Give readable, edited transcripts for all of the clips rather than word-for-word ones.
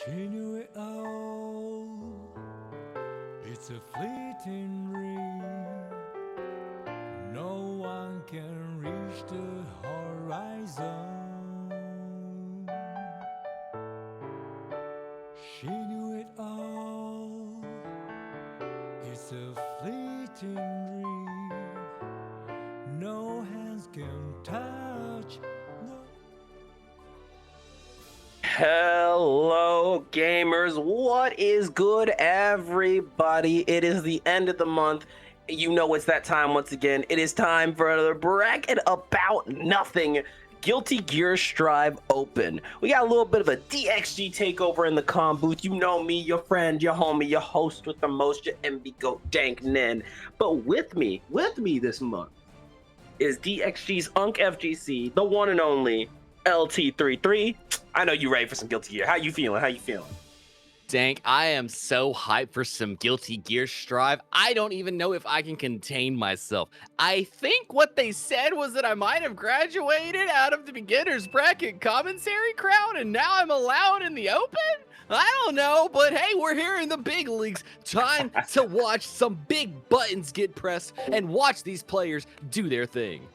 She knew it all. It's a fleeting dream. No one can reach the horizon. She knew it all. It's a fleeting dream. No hands can touch. No. Hello, gamers. What is good, everybody? It is the end of the month. You know it's that time once again. It is time for another bracket about nothing. Guilty Gear Strive Open. We got a little bit of a DXG takeover in the comm booth. You know me, your friend, your homie, your host with the most, your MB GOAT, DankXNen. But with me this month is DXG's Unk FGC, the one and only LT33. I know you ready for some Guilty Gear. How you feeling? Dank, I am so hyped for some Guilty Gear Strive. I don't even know if I can contain myself. I think what they said was that I might have graduated out of the beginner's bracket commentary crowd and now I'm allowed in the open? I don't know, but hey, we're here in the big leagues. Time to watch some big buttons get pressed and watch these players do their thing.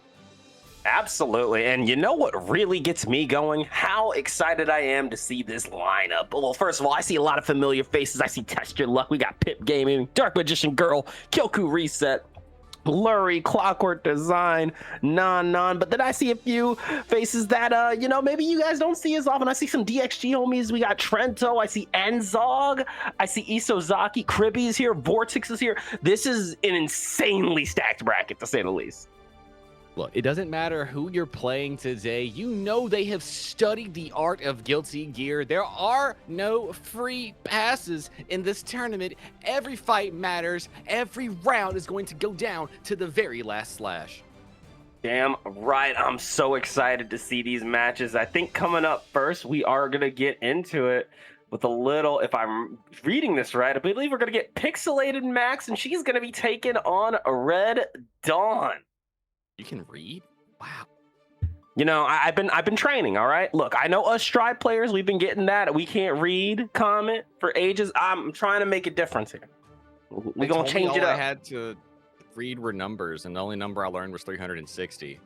Absolutely. And you know what really gets me going? How excited I am to see this lineup. Well, first of all, I see a lot of familiar faces. I see Test Your Luck. We got Pip Gaming, Dark Magician Girl, Kyoku Reset, Blurry, Clockwork Design, Non. But then I see a few faces that, maybe you guys don't see as often. I see some DXG homies. We got Trento. I see Enzog. I see Isozaki. Kribby is here. Vortex is here. This is an insanely stacked bracket, to say the least. Look, it doesn't matter who you're playing today. You know they have studied the art of Guilty Gear. There are no free passes in this tournament. Every fight matters. Every round is going to go down to the very last slash. Damn right. I'm so excited to see these matches. I think coming up first, we are going to get into it with a little, if I'm reading this right, I believe we're going to get Pixelated Max, and she's going to be taking on Red Dawn. You can read? Wow. You know, I've been training, all right? Look, I know us Strive players, we've been getting that. We can't read comment for ages. I'm trying to make a difference here. We're going to change it up. All I had to read were numbers, and the only number I learned was 360.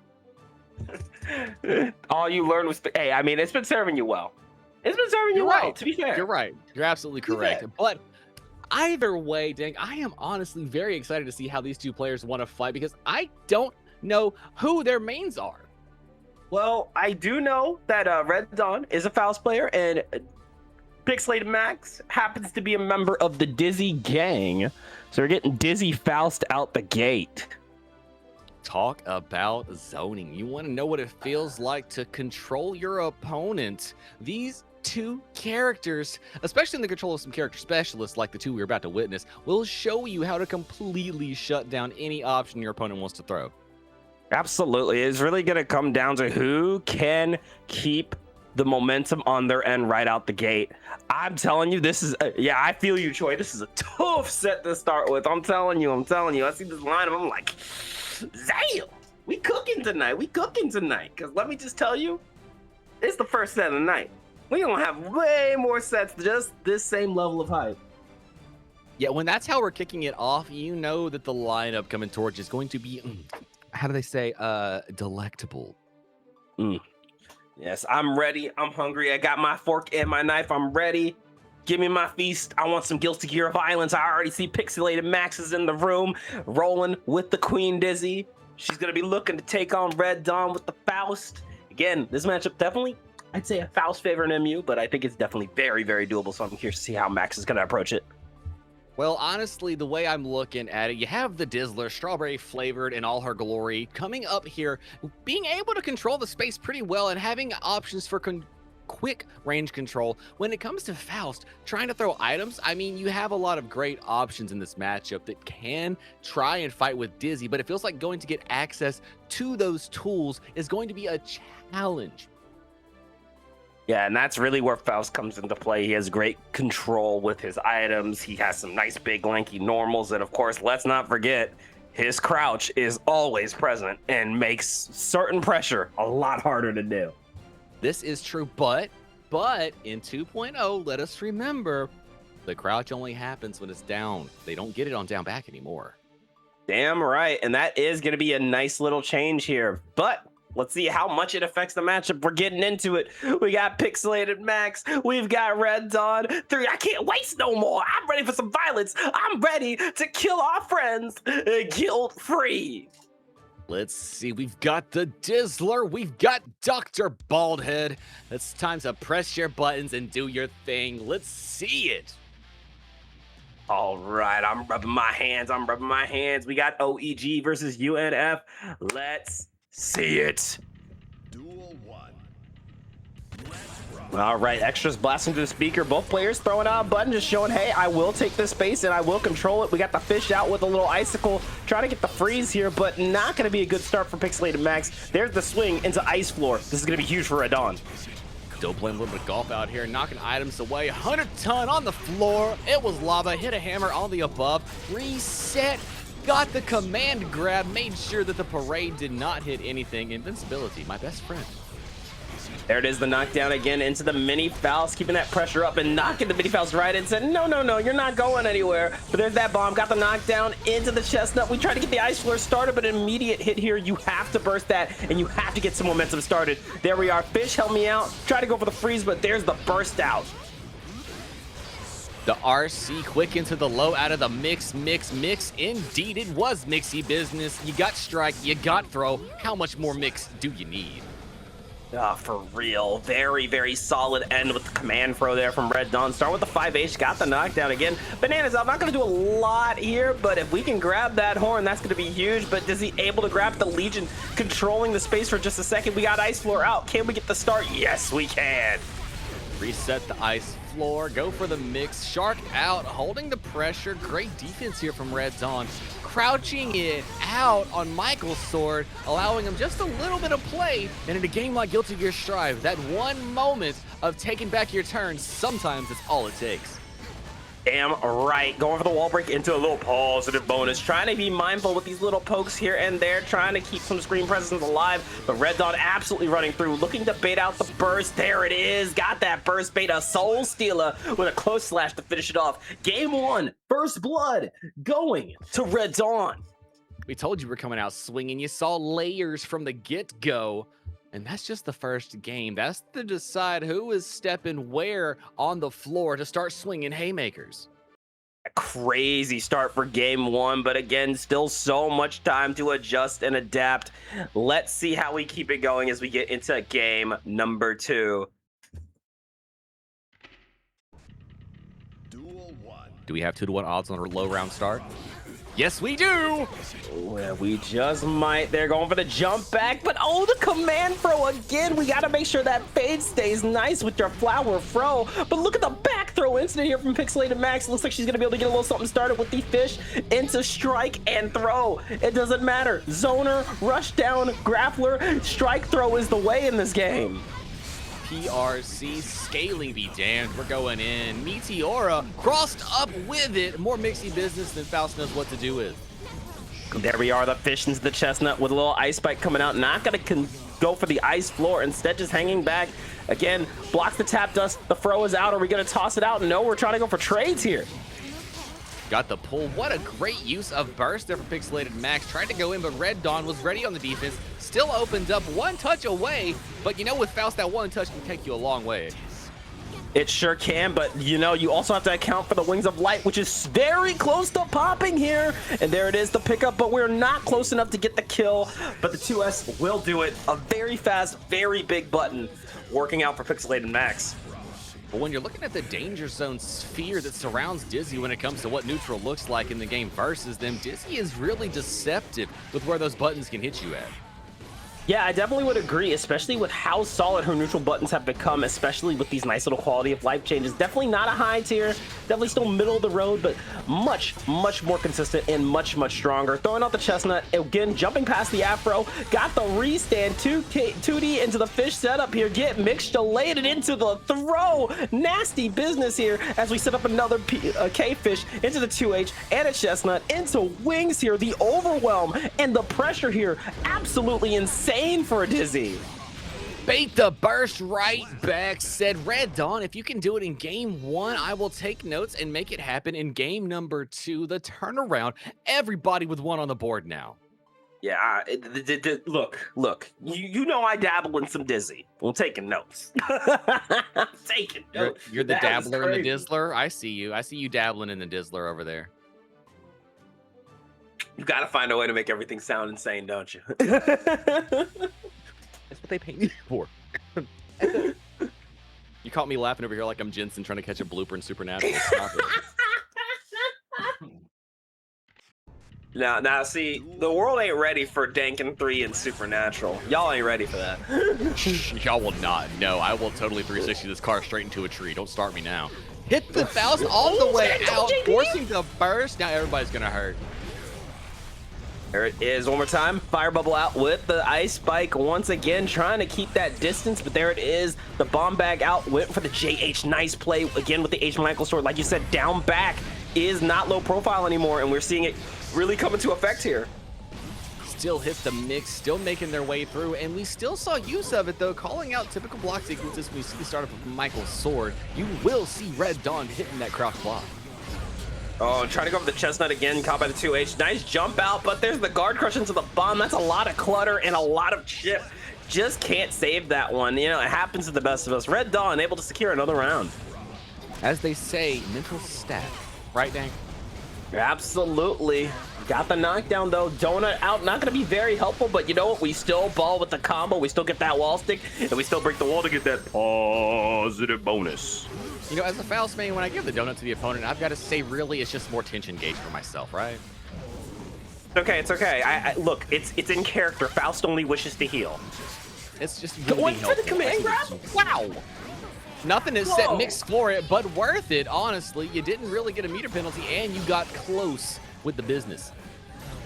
All you learned was, hey, I mean, it's been serving you well. It's been serving you well, to be fair. You're right. You're absolutely correct. But either way, Dang, I am honestly very excited to see how these two players want to fight because I don't know who their mains are. Well, I do know that Red Dawn is a Faust player, and Pixelated Max happens to be a member of the Dizzy gang. So we're getting Dizzy Faust out the gate. Talk about zoning. You want to know what it feels like to control your opponent. These two characters, especially in the control of some character specialists like the two we're about to witness, will show you how to completely shut down any option your opponent wants to throw. Absolutely. It's really going to come down to who can keep the momentum on their end right out the gate. I'm telling you, this is, I feel you, Choi. This is a tough set to start with. I'm telling you. I see this lineup. I'm like, damn, we cooking tonight. Because let me just tell you, it's the first set of the night. We're going to have way more sets, just this same level of hype. Yeah, when that's how we're kicking it off, you know that the lineup coming towards you is going to be... how do they say delectable? Yes, I'm ready. I'm hungry. I got my fork and my knife. I'm ready. Give me my feast. I want some Guilty Gear violence. I already see Pixelated Max is in the room, rolling with the Queen Dizzy. She's gonna be looking to take on Red Dawn with the Faust. Again, this matchup definitely, I'd say a Faust favor in MU, but I think it's definitely very, very doable. So I'm curious to see how Max is gonna approach it. Well, honestly, the way I'm looking at it, you have the Dizzler, strawberry flavored in all her glory, coming up here, being able to control the space pretty well and having options for quick range control. When it comes to Faust, trying to throw items, I mean, you have a lot of great options in this matchup that can try and fight with Dizzy, but it feels like going to get access to those tools is going to be a challenge. Yeah, and that's really where Faust comes into play. He has great control with his items. He has some nice big lanky normals. And of course, let's not forget, his crouch is always present and makes certain pressure a lot harder to do. This is true, but but in 2.0, let us remember, the crouch only happens when it's down. They don't get it on down back anymore. Damn right, and that is going to be a nice little change here, but let's see how much it affects the matchup. We're getting into it. We got Pixelated Max. We've got Red Dawn 3. I can't waste no more. I'm ready for some violence. I'm ready to kill our friends guilt-free. Let's see. We've got the Dizzler. We've got Dr. Baldhead. It's time to press your buttons and do your thing. Let's see it. All right, I'm rubbing my hands. We got OEG versus UNF. Let's see it. Duel 1. All right, extras blasting through the speaker. Both players throwing out a button, just showing, hey, I will take this space and I will control it. We got the fish out with a little icicle, trying to get the freeze here, but not going to be a good start for Pixelated Max. There's the swing into Ice Floor. This is going to be huge for Red Dawn. Still playing a little bit of golf out here, knocking items away. 100 ton on the floor. It was lava. Hit a hammer on the above. Reset. Got the command grab. Made sure that the parade did not hit anything. Invincibility, my best friend. There it is, the knockdown again into the mini Faust, keeping that pressure up and knocking the mini Faust right in. Said, no, you're not going anywhere. But there's that bomb, got the knockdown into the chestnut. We tried to get the Ice Floor started, but an immediate hit here. You have to burst that, and you have to get some momentum started. There we are. Fish, help me out. Try to go for the freeze, but there's the burst out. The RC quick into the low out of the mix. Indeed, it was mixy business. You got strike, you got throw. How much more mix do you need? For real. Very, very solid end with the command throw there from Red Dawn. Start with the 5H, got the knockdown again. Bananas, I'm not going to do a lot here, but if we can grab that horn, that's going to be huge. But is he able to grab the Legion, controlling the space for just a second? We got Ice Floor out. Can we get the start? Yes, we can. Reset the Ice Floor, go for the mix. Shark out, holding the pressure. Great defense here from Red Dawn. Crouching it out on Michael's sword, allowing him just a little bit of play. And in a game like Guilty Gear Strive, that one moment of taking back your turn, sometimes it's all it takes. Damn right. Going for the wall break into a little positive bonus. Trying to be mindful with these little pokes here and there. Trying to keep some screen presence alive. But Red Dawn absolutely running through. Looking to bait out the burst. There it is. Got that burst bait. A Soul Stealer with a close slash to finish it off. Game 1. First blood going to Red Dawn. We told you we're coming out swinging. You saw layers from the get-go. And that's just the first game. That's to decide who is stepping where on the floor to start swinging haymakers. A crazy start for game 1, but again, still so much time to adjust and adapt. Let's see how we keep it going as we get into game number 2. Duel 1. Do we have 2-to-1 odds on a low round start? Yes, we do! Well, we just might. They're going for the jump back, but oh, the command throw again. We got to make sure that fade stays nice with your flower throw. But look at the back throw incident here from Pixelated Max. Looks like she's going to be able to get a little something started with the fish into strike and throw. It doesn't matter. Zoner, rush down, grappler, strike throw is the way in this game. PRC scaling be damned. We're going in. Meteora crossed up with it. More mixy business than Faust knows what to do with. There we are, the fish into the chestnut with a little ice spike coming out. Not going to go for the Ice Floor. Instead, just hanging back. Again, blocks the tap dust. The throw is out. Are we going to toss it out? No, we're trying to go for trades here. Got the pull. What a great use of burst there for Pixelated Max. Tried to go in, but Red Dawn was ready on the defense. Still opened up, one touch away. But you know, with Faust, that one touch can take you a long way. It sure can, but you know, you also have to account for the Wings of Light, which is very close to popping here. And there it is, the pickup, but we're not close enough to get the kill. But the 2S will do it. A very fast, very big button working out for Pixelated Max. But when you're looking at the danger zone sphere that surrounds Dizzy when it comes to what neutral looks like in the game versus them, Dizzy is really deceptive with where those buttons can hit you at. Yeah, I definitely would agree, especially with how solid her neutral buttons have become, especially with these nice little quality of life changes. Definitely not a high tier, definitely still middle of the road, but much more consistent and much stronger. Throwing out the chestnut, again, jumping past the afro, got the restand, 2D into the fish setup here, get mixed, delayed it into the throw. Nasty business here as we set up another K-fish into the 2H and a chestnut into wings here. The overwhelm and the pressure here, absolutely insane for a Dizzy. Bait the burst right back, said Red Dawn. If you can do it in game 1, I will take notes and make it happen in game number 2. The turnaround. Everybody with 1 on the board now. Yeah, look. You know I dabble in some Dizzy. I'm taking notes. I'm taking notes. You're the That was dabbler and the crazy. Dizzler. I see you. I see you dabbling in the Dizzler over there. You gotta find a way to make everything sound insane, don't you? That's what they pay me for. You caught me laughing over here like I'm Jensen trying to catch a blooper in Supernatural. Stop it. Now, see, the world ain't ready for Dankin 3 and Supernatural. Y'all ain't ready for that. Y'all will not. No, I will totally 360 this car straight into a tree. Don't start me now. Hit the Faust all the way out, forcing the burst. Now everybody's gonna hurt. There it is, one more time. Fire bubble out with the ice spike once again, trying to keep that distance, but there it is. The bomb bag out, went for the JH. Nice play again with the H. Michael sword. Like you said, down back is not low profile anymore, and we're seeing it really come into effect here. Still hit the mix, still making their way through, and we still saw use of it though, calling out typical block sequences. When we see the start of Michael's sword, you will see Red Dawn hitting that crouch block. Oh, trying to go for the chestnut again, caught by the 2H. Nice jump out, but there's the guard crush into the bomb. That's a lot of clutter and a lot of chip. Just can't save that one. You know, it happens to the best of us. Red Dawn able to secure another round. As they say, mental stat. Right, Dank? Absolutely. Got the knockdown though. Donut out, not gonna be very helpful, but you know what? We still ball with the combo. We still get that wall stick, and we still break the wall to get that positive bonus. You know, as a Faust main, when I give the donut to the opponent, I've got to say, really, it's just more tension gauge for myself, right? Okay, it's okay. I look, it's in character. Faust only wishes to heal. It's just Going really for the helpful. command grab? Wow. Nothing is set Whoa. mixed for it, but worth it, honestly. You didn't really get a meter penalty, and you got close with the business.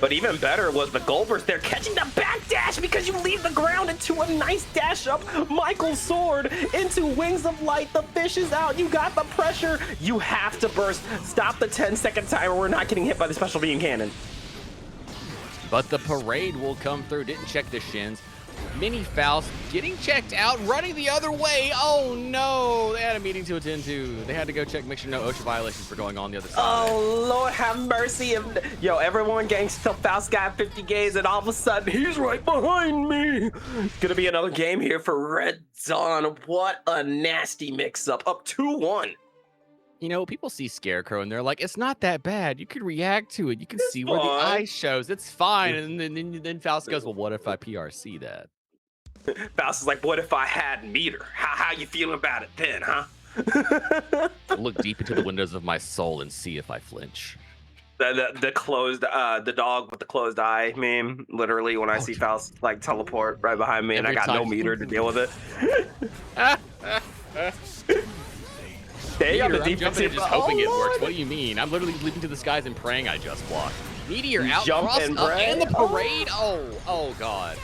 But even better was the Goldbergs there catching the back dash because you leave the ground into a nice dash up. Michael's sword into Wings of Light. The fish is out. You got the pressure. You have to burst. Stop the 10-second timer. We're not getting hit by the special beam cannon. But the parade will come through. Didn't check the shins. Mini Faust getting checked out, running the other way. Oh no, they had a meeting to attend to. They had to go check, make sure no OSHA violations were going on the other side. Oh, Lord have mercy. Yo, everyone gangs till Faust got 50 games, and all of a sudden, he's right behind me. It's gonna be another game here for Red Dawn. What a nasty mix-up. Up 2-1. You know, people see Scarecrow and they're like, it's not that bad. You can react to it. You can see where the fine. eye shows. It's fine. And then Faust goes, well, what if I PRC that? Faust is like, what if I had meter? How you feeling about it then, huh? Look deep into the windows of my soul and see if I flinch. The closed, the dog with the closed eye meme. Literally, when I see Faust like teleport right behind me, and Every I got no time. meter to deal with it. They got the Meteor, I'm jumping defensive. and just hoping it works. Lord. What do you mean? I'm literally leaping to the skies and praying I just blocked. Meteor You out, jump cross and up, pray? and the parade. Oh God.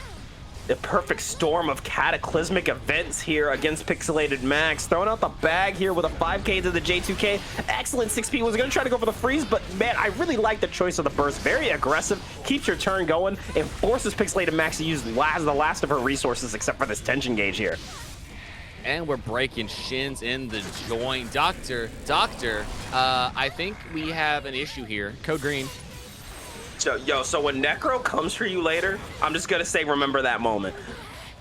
The perfect storm of cataclysmic events here against Pixelated Max. Throwing out the bag here with a 5K to the J2K. Excellent 6P. Was going to try to go for the freeze, but man, I really like the choice of the burst. Very aggressive. Keeps your turn going and forces Pixelated Max to use the last of her resources except for this tension gauge here. And we're breaking shins in the joint. Doctor, I think we have an issue here. Code Green. So when Necro comes for you later, I'm just gonna say remember that moment.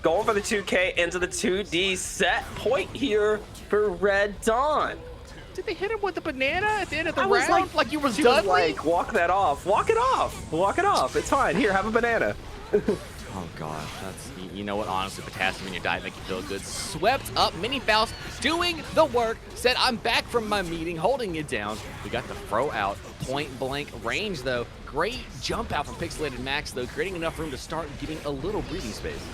Going for the 2K into the 2D set point here for Red Dawn. Did they hit him with the banana at the end of the I was round? Like you were she was Dudley? like, walk that off. Walk it off. Walk it off. It's fine. Here, have a banana. Oh God, that's, you know what, honestly, potassium in your diet make you feel good. Swept up, Mini Faust doing the work, said I'm back from my meeting, holding it down. We got the throw out, point blank range though. Great jump out from Pixelated Max though, creating enough room to start getting a little breathing space.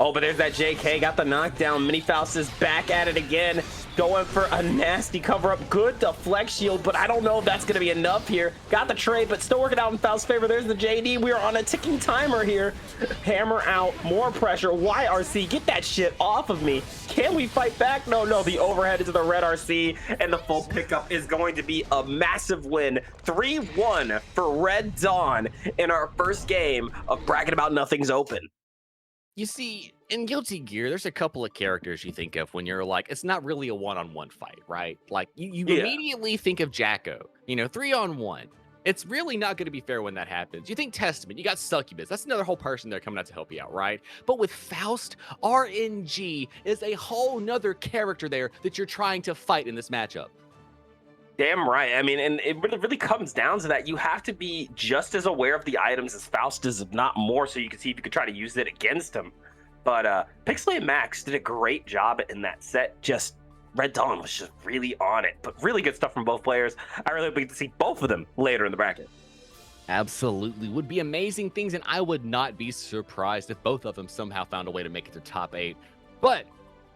Oh, but there's that JK, got the knockdown. Mini Faust is back at it again, going for a nasty cover-up. Good deflect shield, but I don't know if that's going to be enough here. Got the trade, but still working out in Faust's favor. There's the JD. We are on a ticking timer here. Hammer out, more pressure. YRC, get that shit off of me. Can we fight back? No, the overhead into the red RC, and the full pickup is going to be a massive win. 3-1 for Red Dawn in our first game of Bracket About Nothing's Open. You see, In Guilty Gear, there's a couple of characters you think of when you're like, it's not really a one-on-one fight, right? Like you Yeah. immediately think of Jacko, 3-on-1. It's really not going to be fair when that happens. You think Testament, you got Succubus. That's another whole person there coming out to help you out, right? But with Faust, RNG is a whole nother character there that you're trying to fight in this matchup. Damn right. I mean, and it really comes down to that. You have to be just as aware of the items as Faust is, if not more, so you can see if you could try to use it against him. But Pixelate Max did a great job in that set. Just Red Dawn was just really on it. But really good stuff from both players. I really hope we get to see both of them later in the bracket. Absolutely. Would be amazing things, and I would not be surprised if both of them somehow found a way to make it to top 8. But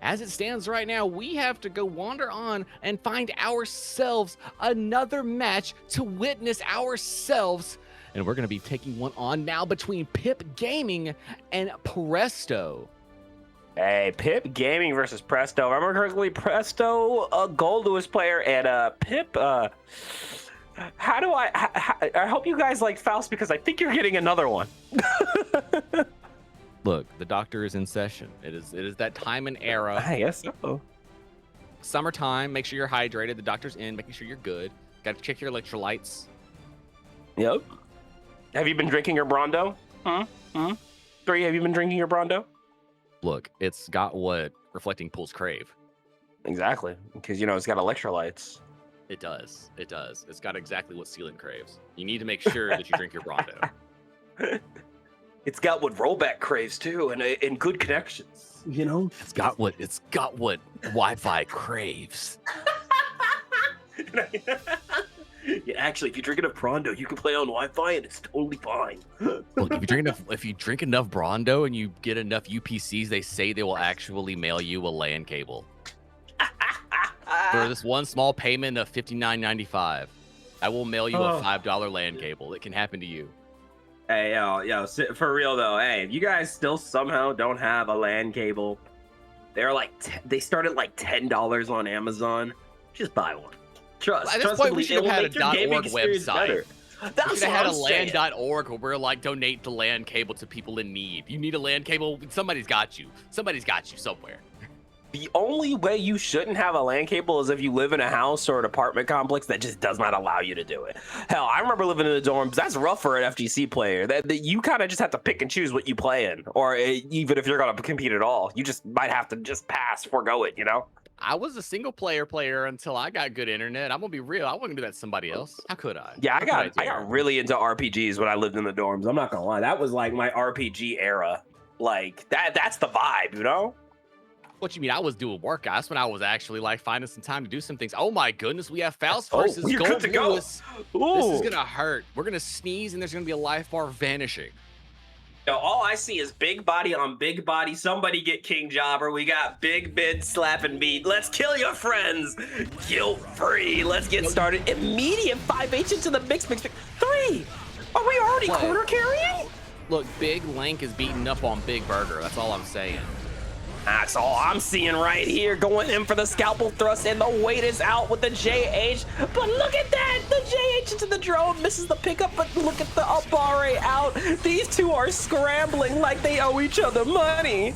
as it stands right now, we have to go wander on and find ourselves another match to witness ourselves. And we're going to be taking one on now between Pip Gaming and Presto. Hey, Pip Gaming versus Presto. If I remember correctly, Presto, a Gold Lewis player, and Pip, how do I hope you guys like Faust, because I think you're getting another one. Look, the doctor is in session. It is that time and era. I guess so. Summertime, make sure you're hydrated. The doctor's in, making sure you're good. Got to check your electrolytes. Yep. Have you been drinking your Brondo? 3, have you been drinking your Brondo? Look, it's got what reflecting pools crave. Exactly, because it's got electrolytes. It does. It does. It's got exactly what Sealant craves. You need to make sure that you drink your Brondo. It's got what Rollback craves too, and good connections. It's got what Wi-Fi craves. Yeah, actually, if you drink enough Brondo, you can play on Wi-Fi, and it's totally fine. Look, if you drink enough Brondo and you get enough UPCs, they say they will actually mail you a LAN cable for this one small payment of $59.95. I will mail you a $5 LAN cable. It can happen to you. Hey, yo, for real though. Hey, if you guys still somehow don't have a LAN cable, they start at like $10 on Amazon. Just buy one. At this point, we should have had a .org website. That's we should have had a LAN.org where we're like, donate the LAN cable to people in need. You need a LAN cable? Somebody's got you. Somebody's got you somewhere. The only way you shouldn't have a LAN cable is if you live in a house or an apartment complex that just does not allow you to do it. Hell, I remember living in the dorms. That's rough for an FGC player. That you kind of just have to pick and choose what you play in, or even if you're going to compete at all, you just might have to just forego it, I was a single player until I got good internet. I'm gonna be real. I wouldn't do that to somebody else. How could I? Yeah, I got really into RPGs when I lived in the dorms. I'm not gonna lie. That was like my RPG era. Like that's the vibe, What you mean? I was doing work. That's when I was actually like finding some time to do some things. Oh my goodness, we have Faust versus Gold Lewis. This is gonna hurt. We're gonna sneeze and there's gonna be a life bar vanishing. Yo, all I see is big body on big body. Somebody get King Jobber. We got big mid slap and beat. Let's kill your friends. Guilt free. Let's get started. Immediate 5H into the mix. 3. Are we already corner carrying? Look, Big Lank is beating up on Big Burger. That's all I'm saying. That's all I'm seeing right here. Going in for the scalpel thrust, and the weight is out with the JH. But look at that! The JH into the drone misses the pickup, but look at the Abare out. These two are scrambling like they owe each other money.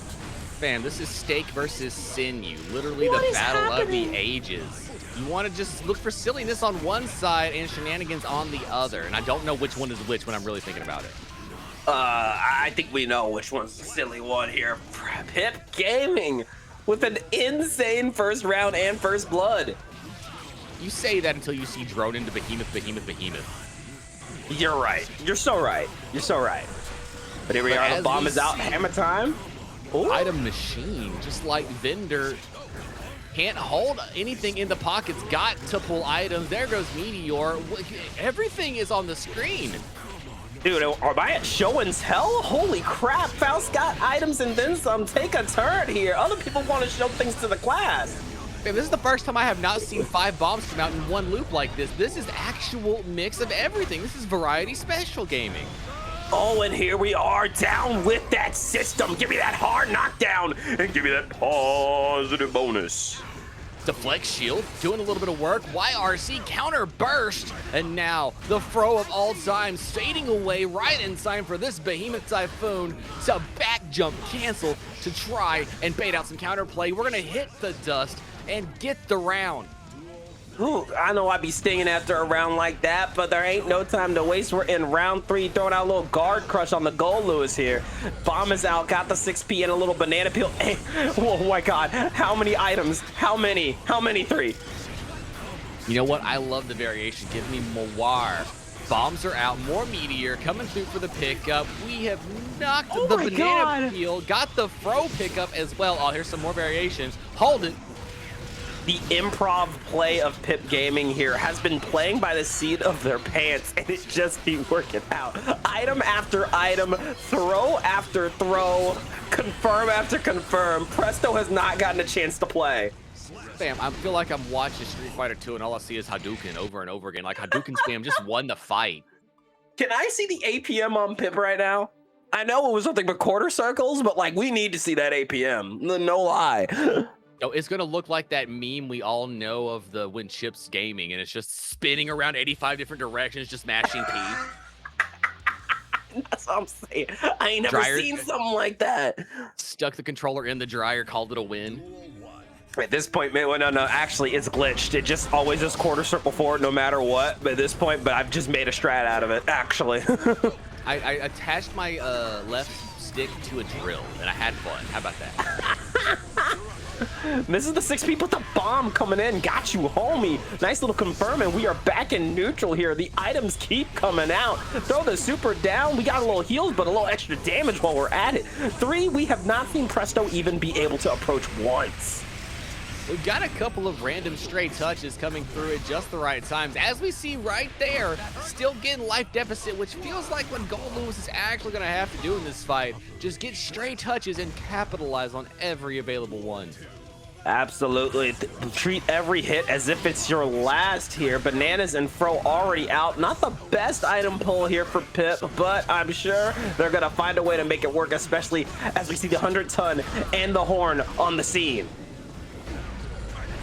Fam, this is steak versus sinew. Literally the battle of the ages. You want to just look for silliness on one side and shenanigans on the other. And I don't know which one is which when I'm really thinking about it. I think we know which one's the silly one here. Pip Gaming with an insane first round and first blood. You say that until you see drone into Behemoth. You're right. You're so right. But here we are. The bomb is out. Hammer time. Ooh. Item machine, just like Vendor. Can't hold anything in the pockets. Got to pull items. There goes Meteor. Everything is on the screen. Dude, am I at show and tell? Holy crap, Faust got items and then some. Take a turn here. Other people want to show things to the class. Man, this is the first time I have not seen 5 bombs come out in one loop like this. This is actual mix of everything. This is variety special gaming. Oh, and here we are down with that system. Give me that hard knockdown and give me that positive bonus. Deflect shield, doing a little bit of work. YRC counter burst, and now the fro of all time fading away right in time for this Behemoth Typhoon to back jump cancel to try and bait out some counterplay. We're gonna hit the dust and get the round. Ooh, I know I'd be stinging after a round like that, but there ain't no time to waste. We're in round 3, throwing out a little guard crush on the Gold Lewis here. Bomb is out, got the 6P and a little banana peel. Hey, oh my God, how many items? How many 3? You know what? I love the variation. Give me Mawar. Bombs are out. More Meteor coming through for the pickup. We have knocked the banana peel. Got the throw pickup as well. Oh, here's some more variations. Hold it. The improv play of Pip Gaming here has been playing by the seat of their pants, and it just be working out. Item after item, throw after throw, confirm after confirm. Presto has not gotten a chance to play. Fam, I feel like I'm watching Street Fighter 2 and all I see is Hadouken over and over again. Like Hadouken spam just won the fight. Can I see the APM on Pip right now? I know it was nothing but quarter circles, but like we need to see that APM. No lie. Oh, it's gonna look like that meme we all know of the when Chip's gaming and it's just spinning around 85 different directions, just mashing P. That's what I'm saying. I ain't never seen something like that. Stuck the controller in the dryer, called it a win. At this point, man, well, no, actually, it's glitched. It just always does quarter circle forward no matter what. But at this point, I've just made a strat out of it, actually. I attached my left stick to a drill and I had fun. How about that? This is the 6P with the bomb coming in. Got you, homie. Nice little confirm, and we are back in neutral here. The items keep coming out. Throw the super down. We got a little heals, but a little extra damage while we're at it. 3, we have not seen Presto even be able to approach once. We've got a couple of random stray touches coming through at just the right times. As we see right there, still getting life deficit, which feels like what Gold Lewis is actually going to have to do in this fight. Just get stray touches and capitalize on every available one. Absolutely. Treat every hit as if it's your last here. Bananas and Fro already out. Not the best item pull here for Pip, but I'm sure they're going to find a way to make it work, especially as we see the 100-ton and the horn on the scene.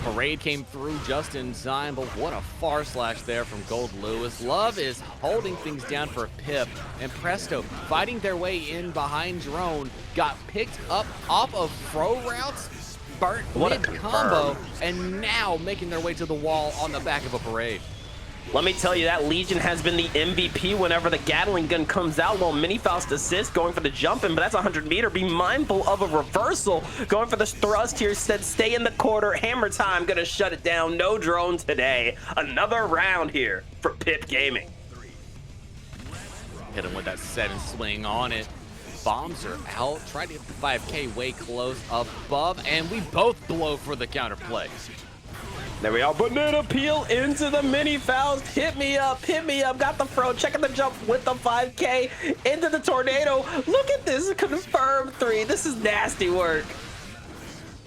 Parade came through just in time, but what a far slash there from Gold Lewis. Love is holding things down for Pip, and Presto fighting their way in behind Drone, got picked up off of throw routes, burnt mid-combo, and now making their way to the wall on the back of a Parade. Let me tell you, that Legion has been the MVP whenever the Gatling gun comes out. Well, Mini Faust assist going for the jump in, but that's 100 meter. Be mindful of a reversal. Going for this thrust here, said stay in the quarter. Hammer time, gonna shut it down. No drone today. Another round here for Pip Gaming. Hit him with that 7 swing on it. Bombs are out. Try to get the 5K way close above, and we both blow for the counterplay. There we are. Banana peel into the Mini Faust. Hit me up. Hit me up. Got the throw. Checking the jump with the 5K into the tornado. Look at this. Confirmed 3. This is nasty work.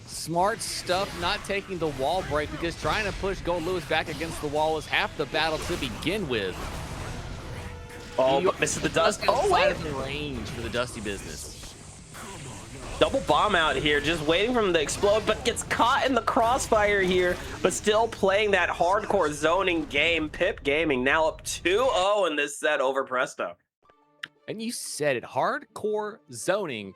Smart stuff, not taking the wall break, because trying to push Gold Lewis back against the wall is half the battle to begin with. Oh, but misses the dust. Oh, wait. Of the range for the Dusty business. Double bomb out here, just waiting for him to explode, but gets caught in the crossfire here, but still playing that hardcore zoning game. Pip Gaming now up 2-0 in this set over Presto. And you said it, hardcore zoning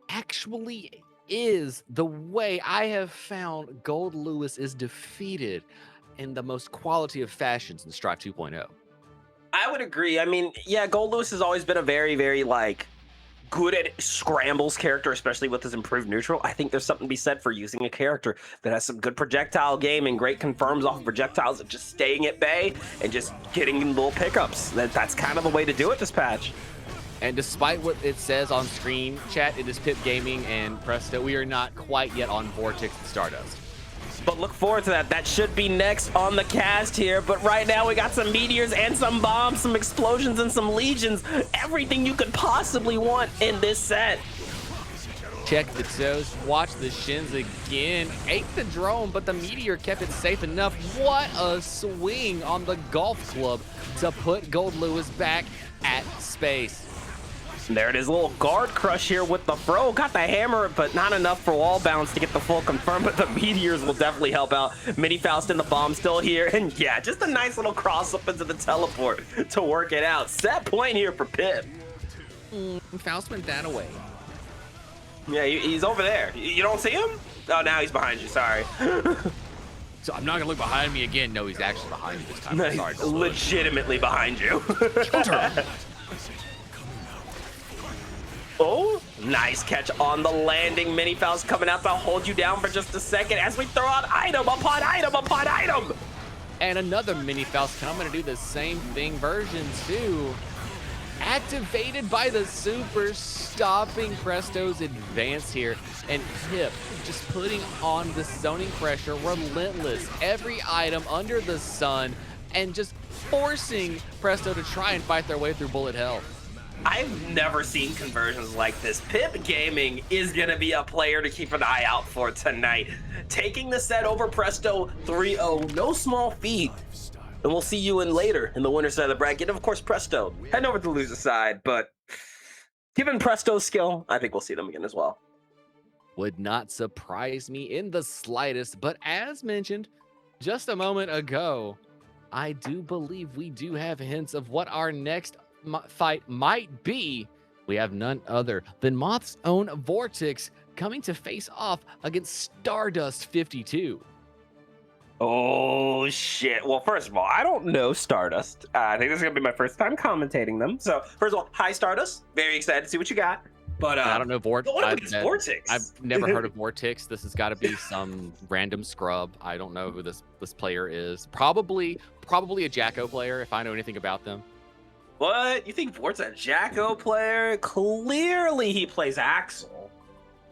actually is the way I have found Gold Lewis is defeated in the most quality of fashions in Strive 2.0. I would agree. I mean, yeah, Gold Lewis has always been a very, very, like, good at scrambles character, especially with his improved neutral. I think there's something to be said for using a character that has some good projectile game and great confirms off of projectiles and just staying at bay and just getting little pickups. That's kind of the way to do it this patch. And despite what it says on screen, chat, it is Pip Gaming and Presto. We are not quite yet on Vortex and Stardust. But look forward to that. That should be next on the cast here. But right now we got some meteors and some bombs, some explosions and some legions. Everything you could possibly want in this set. Check the toes, watch the shins again. Ate the drone, but the meteor kept it safe enough. What a swing on the golf club to put Gold Lewis back at space. And there it is, a little guard crush here with the throw. Got the hammer, but not enough for wall bounce to get the full confirm, but the meteors will definitely help out. Mini Faust and the bomb still here. And yeah, just a nice little cross up into the teleport to work it out. Set point here for Pip. Faust went that away. Yeah, he's over there. You don't see him? Oh, now he's behind you. Sorry. So I'm not gonna look behind me again. No, he's actually behind me this time. I'm sorry. Legitimately behind you. Counter. Oh, nice catch on the landing. Mini Faust coming out to hold you down for just a second as we throw out item upon item upon item. And another Mini Faust coming to do the same thing, version 2. Activated by the super, stopping Presto's advance here. And Pip just putting on the zoning pressure, relentless. Every item under the sun, and just forcing Presto to try and fight their way through bullet hell. I've never seen conversions like this. Pip Gaming is going to be a player to keep an eye out for tonight. Taking the set over Presto 3-0, no small feat. And we'll see you later in the winner side of the bracket. And of course, Presto heading over to the loser side. But given Presto's skill, I think we'll see them again as well. Would not surprise me in the slightest. But as mentioned just a moment ago, I do believe we do have hints of what our next fight might be. We have none other than Moth's own Vortex coming to face off against Stardust 52. Oh, shit. Well, first of all, I don't know Stardust. I think this is going to be my first time commentating them. So, first of all, hi, Stardust. Very excited to see what you got. But I don't know Vortex. I've never heard of Vortex. This has got to be some random scrub. I don't know who this player is. Probably a Jacko player if I know anything about them. What? You think Vort's a Jacko player? Clearly he plays Axel.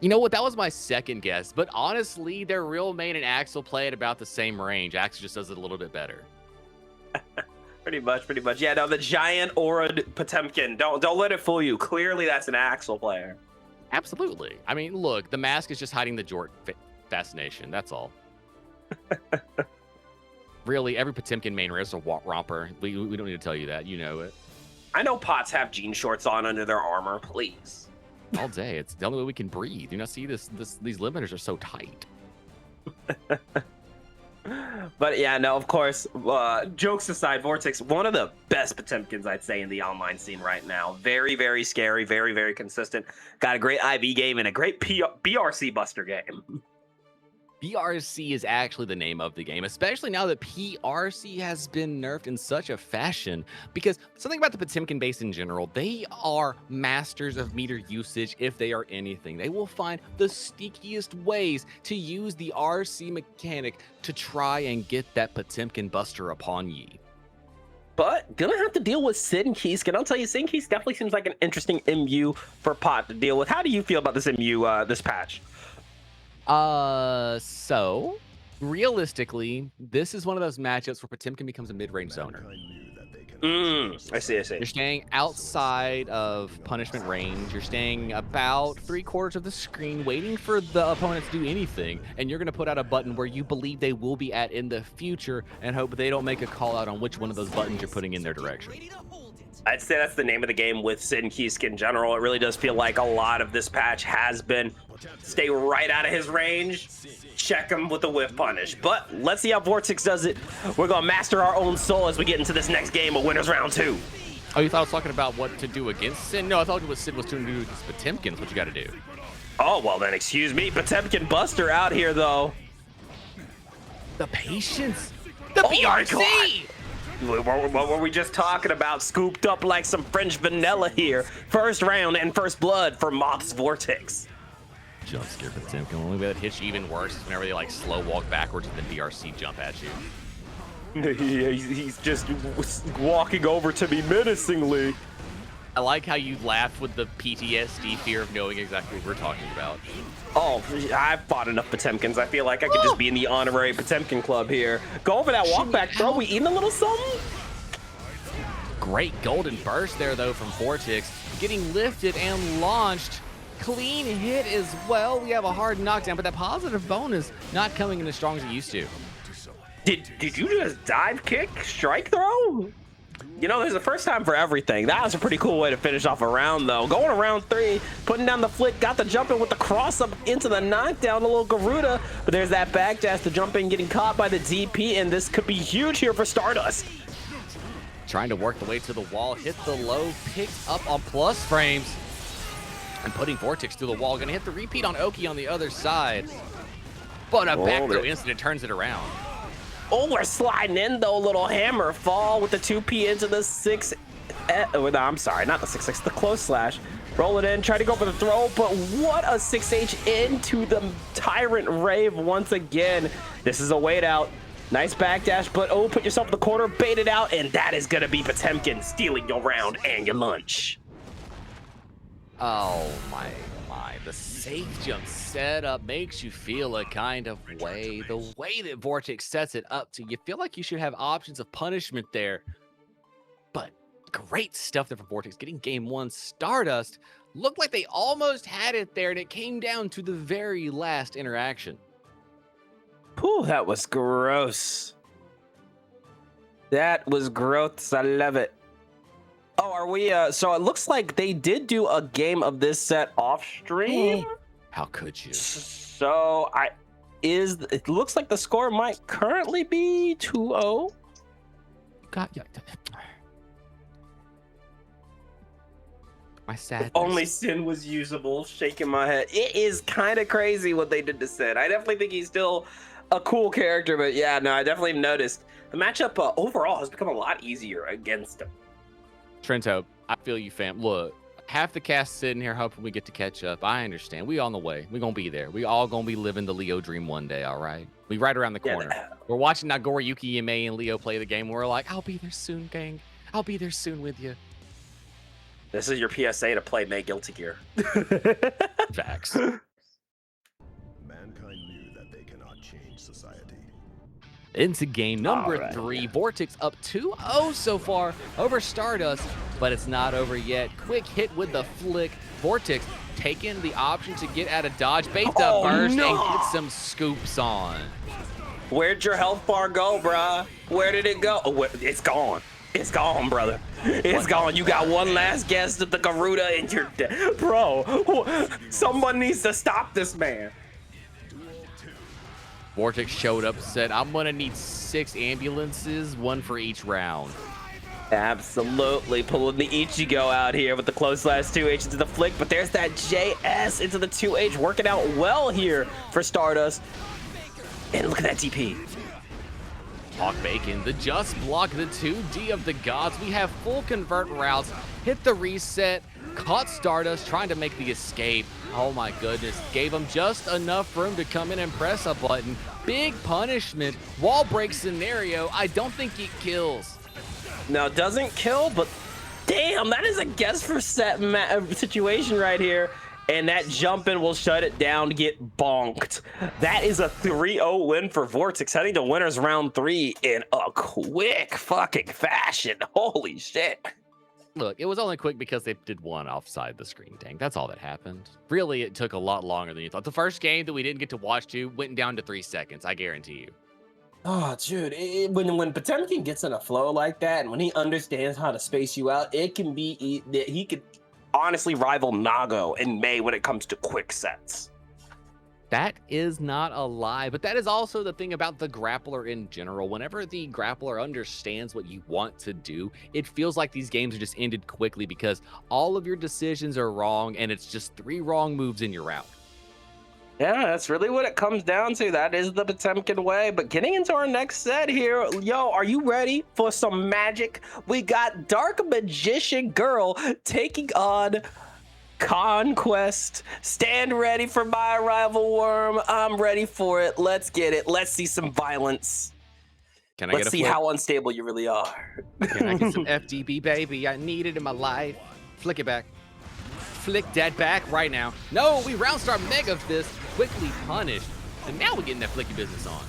You know what? That was my second guess. But honestly, their real main and Axel play at about the same range. Axel just does it a little bit better. Pretty much. Yeah, no, the giant aura Potemkin. Don't let it fool you. Clearly that's an Axel player. Absolutely. I mean, look, the mask is just hiding the Jort fascination. That's all. Really, every Potemkin main race is a romper. We don't need to tell you that. You know it. I know Pots have jean shorts on under their armor. Please. All day. It's the only way we can breathe. You know, see these limiters are so tight. But yeah, no, of course, jokes aside, Vortex, one of the best Potemkins, I'd say, in the online scene right now. Very, very scary, very, very consistent. Got a great IV game and a great BRC Buster game. BRC is actually the name of the game, especially now that PRC has been nerfed in such a fashion, because something about the Potemkin base in general, they are masters of meter usage. If they are anything, they will find the sneakiest ways to use the RC mechanic to try and get that Potemkin buster upon ye. But gonna have to deal with Sid and Keyskin. I'll tell you, Sid and Keys definitely seems like an interesting MU for Pot to deal with. How do you feel about this MU, this patch? So realistically, this is one of those matchups where Potemkin becomes a mid-range zoner. I see. You're staying outside of punishment range. You're staying about 3/4 of the screen, waiting for the opponent to do anything, and you're going to put out a button where you believe they will be at in the future and hope they don't make a call out on which one of those buttons you're putting in their direction. I'd say that's the name of the game with Sid and Keyskin in general. It really does feel like a lot of this patch has been stay right out of his range, check him with the whiff punish. But let's see how Vortex does it. We're going to master our own soul as we get into this next game of Winners Round 2. Oh, you thought I was talking about what to do against Sid? No, I thought what Sid was doing to do against Potemkin is what you got to do. Oh, well then, excuse me. Potemkin Buster out here, though. The patience. The BRC! What were we just talking about? Scooped up like some French vanilla here. First round and first blood for Moth's Vortex. Jump scare Potemkin. Only way that hits you even worse is whenever they like slow walk backwards and then BRC jump at you. Yeah, he's just walking over to me menacingly. I like how you laugh with the PTSD fear of knowing exactly what we're talking about. Oh, I've fought enough Potemkins. I feel like I could just be in the honorary Potemkin club here. Go for that walk back throw. We eating a little something? Great golden burst there, though, from Vortex. Getting lifted and launched. Clean hit as well. We have a hard knockdown, but that positive bonus not coming in as strong as it used to. Did you just dive kick, strike throw? You know, there's a first time for everything. That was a pretty cool way to finish off a round, though. Going to round 3, putting down the flick, got the jump in with the cross up into the knockdown, a little Garuda. But there's that back dash to jump in, getting caught by the DP, and this could be huge here for Stardust. Trying to work the way to the wall, hit the low, picked up on plus frames. and putting Vortex through the wall. Gonna hit the repeat on Oki on the other side. But a back throw incident turns it around. Oh, we're sliding in though. Little hammer fall with the 2P into the 6. No, I'm sorry, not the 6-6, the close slash. Roll it in, try to go for the throw, but what a 6H into the Tyrant Rave once again. This is a wait out. Nice backdash, but oh, put yourself in the corner, bait it out, and that is gonna be Potemkin stealing your round and your lunch. Oh my. The safe jump setup makes you feel a kind of way. The way that Vortex sets it up to, you feel like you should have options of punishment there. But great stuff there for Vortex. Getting game 1 Stardust looked like they almost had it there, and it came down to the very last interaction. Whew, that was gross. That was gross. I love it. Oh, are we, so it looks like they did do a game of this set off stream. How could you? So it looks like the score might currently be 2-0. My sadness. If only Sin was usable, shaking my head. It is kind of crazy what they did to Sin. I definitely think he's still a cool character, but yeah, no, I definitely noticed the matchup overall has become a lot easier against him. Trento, I feel you, fam. Look, half the cast sitting here hoping we get to catch up. I understand. We on the way. We gonna be there. We all gonna be living the Leo dream one day, all right? We right around the corner. Yeah, we're watching Nagori, Yuki, Yamei, and Leo play the game. We're like, I'll be there soon, gang. I'll be there soon with you. This is your PSA to play May Guilty Gear. Facts. Mankind knew that they cannot change society. Into game number 3. Vortex up 2-0 so far over Stardust, but it's not over yet. Quick hit with the flick. Vortex taking the option to get out of dodge. Bait the burst and get some scoops on. Where'd your health bar go, bruh? Where did it go? Oh, it's gone. It's gone, brother. It's gone. You got one last guess at the Garuda and you're dead. Bro, someone needs to stop this man. Vortex showed up, said, I'm gonna need 6 ambulances, 1 for each round. Absolutely, pulling the Ichigo out here with the close slash 2H into the flick, but there's that JS into the 2H, working out well here for Stardust. And look at that DP. Hawk Bacon, the just block, the 2D of the gods. We have full convert routes, hit the reset, caught Stardust trying to make the escape. Oh my goodness, gave him just enough room to come in and press a button. Big punishment, wall break scenario. I don't think it kills. No, doesn't kill, but damn, that is a guess for set situation right here. And that jump in will shut it down to get bonked. That is a 3-0 win for Vortex, heading to winners round 3 in a quick fucking fashion. Holy shit. Look, it was only quick because they did one offside the screen, Dank. That's all that happened. Really, it took a lot longer than you thought. The first game that we didn't get to watch went down to 3 seconds, I guarantee you. Oh, dude, when Potemkin gets in a flow like that, and when he understands how to space you out, it can be, he could honestly rival Nago and May when it comes to quick sets. That is not a lie, but that is also the thing about the grappler in general. Whenever the grappler understands what you want to do, it feels like these games are just ended quickly because all of your decisions are wrong and it's just 3 wrong moves in your route. Yeah, that's really what it comes down to. That is the Potemkin way. But getting into our next set here, yo, are you ready for some magic? We got Dark Magician Girl taking on Conquest. Stand ready for my arrival, Worm. I'm ready for it. Let's get it. Let's see some violence. Let's see how unstable you really are. Can I get some FDB, baby? I need it in my life. Flick it back. Flick that back right now. No, we round start Mega Fist. Quickly punished. And now we're getting that flicky business on.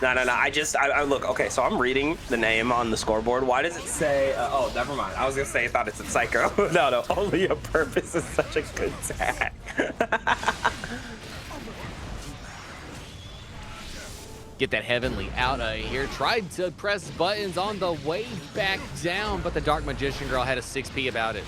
No. I look, okay, so I'm reading the name on the scoreboard. Why does it say, oh, never mind. I was gonna say I thought it's a Psycho. No, only a purpose is such a good tag. Get that Heavenly out of here. Tried to press buttons on the way back down, but the Dark Magician Girl had a 6P about it.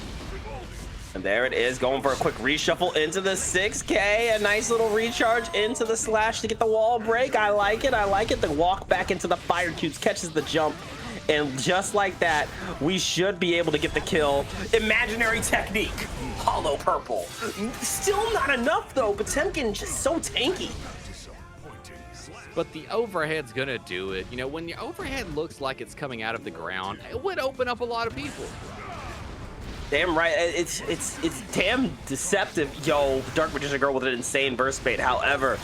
And there it is, going for a quick reshuffle into the 6K. A nice little recharge into the slash to get the wall break. I like it. The walk back into the fire cubes, catches the jump, And just like that, we should be able to get the kill. Imaginary technique, hollow purple. Still not enough though, Potemkin just so tanky. But the overhead's gonna do it. You know, when the overhead looks like it's coming out of the ground, it would open up a lot of people. Damn right, it's damn deceptive. Yo, Dark Magician Girl with an insane burst bait. However,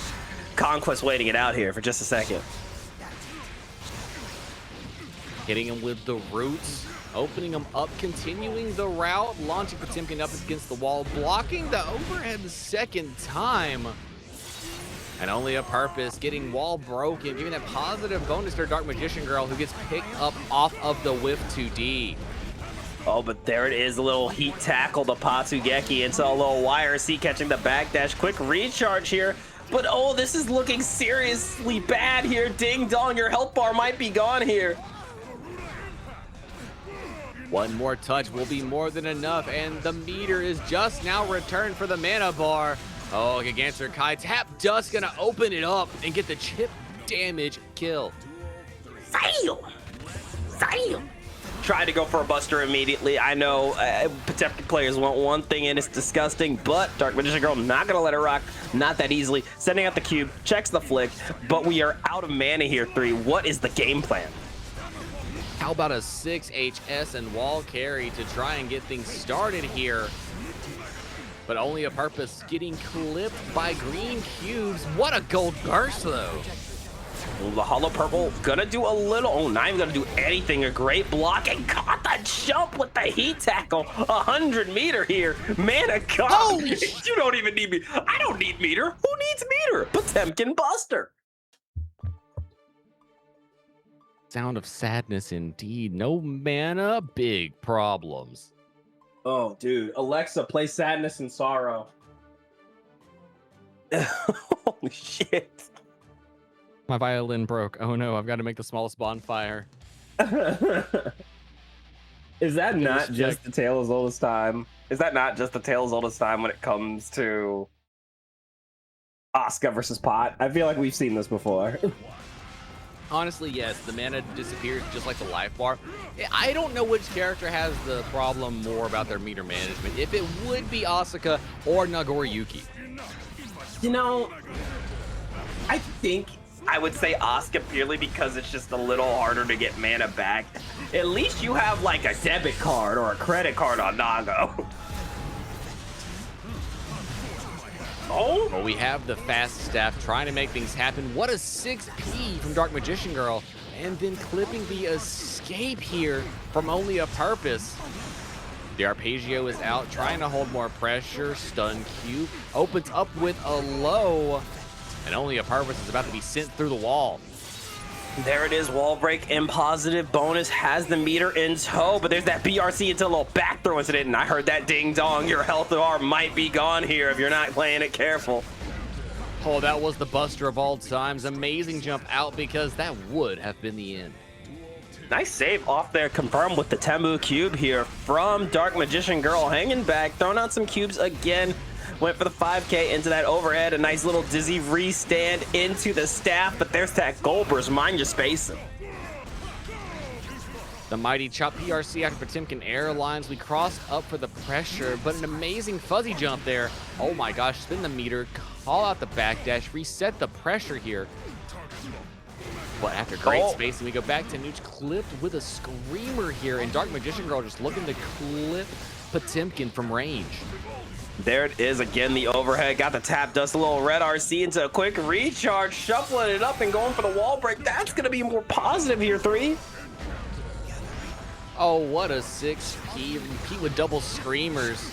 Conquest waiting it out here for just a second. Hitting him with the roots, opening him up, continuing the route, launching Potemkin up against the wall, blocking the overhead the second time. And only a purpose, getting wall broken, giving that positive bonus to Dark Magician Girl, who gets picked up off of the whiff 2D. Oh, but there it is, a little heat tackle to Patsugeki into a little YRC catching the backdash. Quick recharge here. But oh, this is looking seriously bad here. Ding dong, your health bar might be gone here. One more touch will be more than enough, and the meter is just now returned for the mana bar. Oh, Gigantor Kai Tap Dust gonna open it up and get the chip damage kill. Fail! Tried to go for a buster immediately. I know Potemkin players want one thing and it's disgusting, but Dark Magician Girl not gonna let it rock, not that easily. Sending out the cube, checks the flick, but we are out of mana here, 3. What is the game plan? How about a 6 HS and wall carry to try and get things started here? But only a purpose, getting clipped by green cubes. What a gold burst though. The hollow purple gonna do a little, oh, not even gonna do anything. A great block and caught the jump with the heat tackle. 100 meter here. Mana God. Holy You don't even need me. I don't need meter. Who needs meter? Potemkin Buster. Sound of sadness indeed. No mana, big problems. Oh, dude. Alexa, play Sadness and Sorrow. Holy shit. My violin broke. Oh no, I've got to make the smallest bonfire. Is that not just the tale as old as time? Is that not just the tale as old as time when it comes to Asuka versus Pot? I feel like we've seen this before. Honestly, yes, the mana disappears just like the life bar. I don't know which character has the problem more about their meter management. If it would be Asuka or Nagoriyuki. You know, I think I would say Asuka purely because it's just a little harder to get mana back. At least you have like a debit card or a credit card on Nago. Oh, Well, we have the fast staff trying to make things happen. What a 6P from Dark Magician Girl. And then clipping the escape here from Only a Purpose. The Arpeggio is out, trying to hold more pressure. Stun Q opens up with a low. And Only a Purpose is about to be sent through the wall. there it is. Wall break and positive bonus has the meter in tow, but there's that BRC into a little back throw incident, and I heard that ding dong. Your health bar might be gone here if you're not playing it careful. Oh, that was the buster of all times. Amazing jump out because that would have been the end. Nice save off there, confirmed with the Temu cube here from Dark Magician Girl, hanging back, throwing out some cubes again. Went for the 5K into that overhead, a nice little dizzy restand into the staff, but there's that Goldber's, mind your spacing. The mighty chop PRC after Potemkin Airlines. We crossed up for the pressure, but an amazing fuzzy jump there. Oh my gosh, spin the meter, call out the backdash, reset the pressure here. But after great spacing, we go back to Nooch, clipped with a screamer here, and Dark Magician Girl just looking to clip Potemkin from range. There it is again, the overhead, got the tap dust, a little red RC into a quick recharge, shuffling it up and going for the wall break. That's gonna be more positive here, 3. Oh, what a 6P, repeat with double screamers.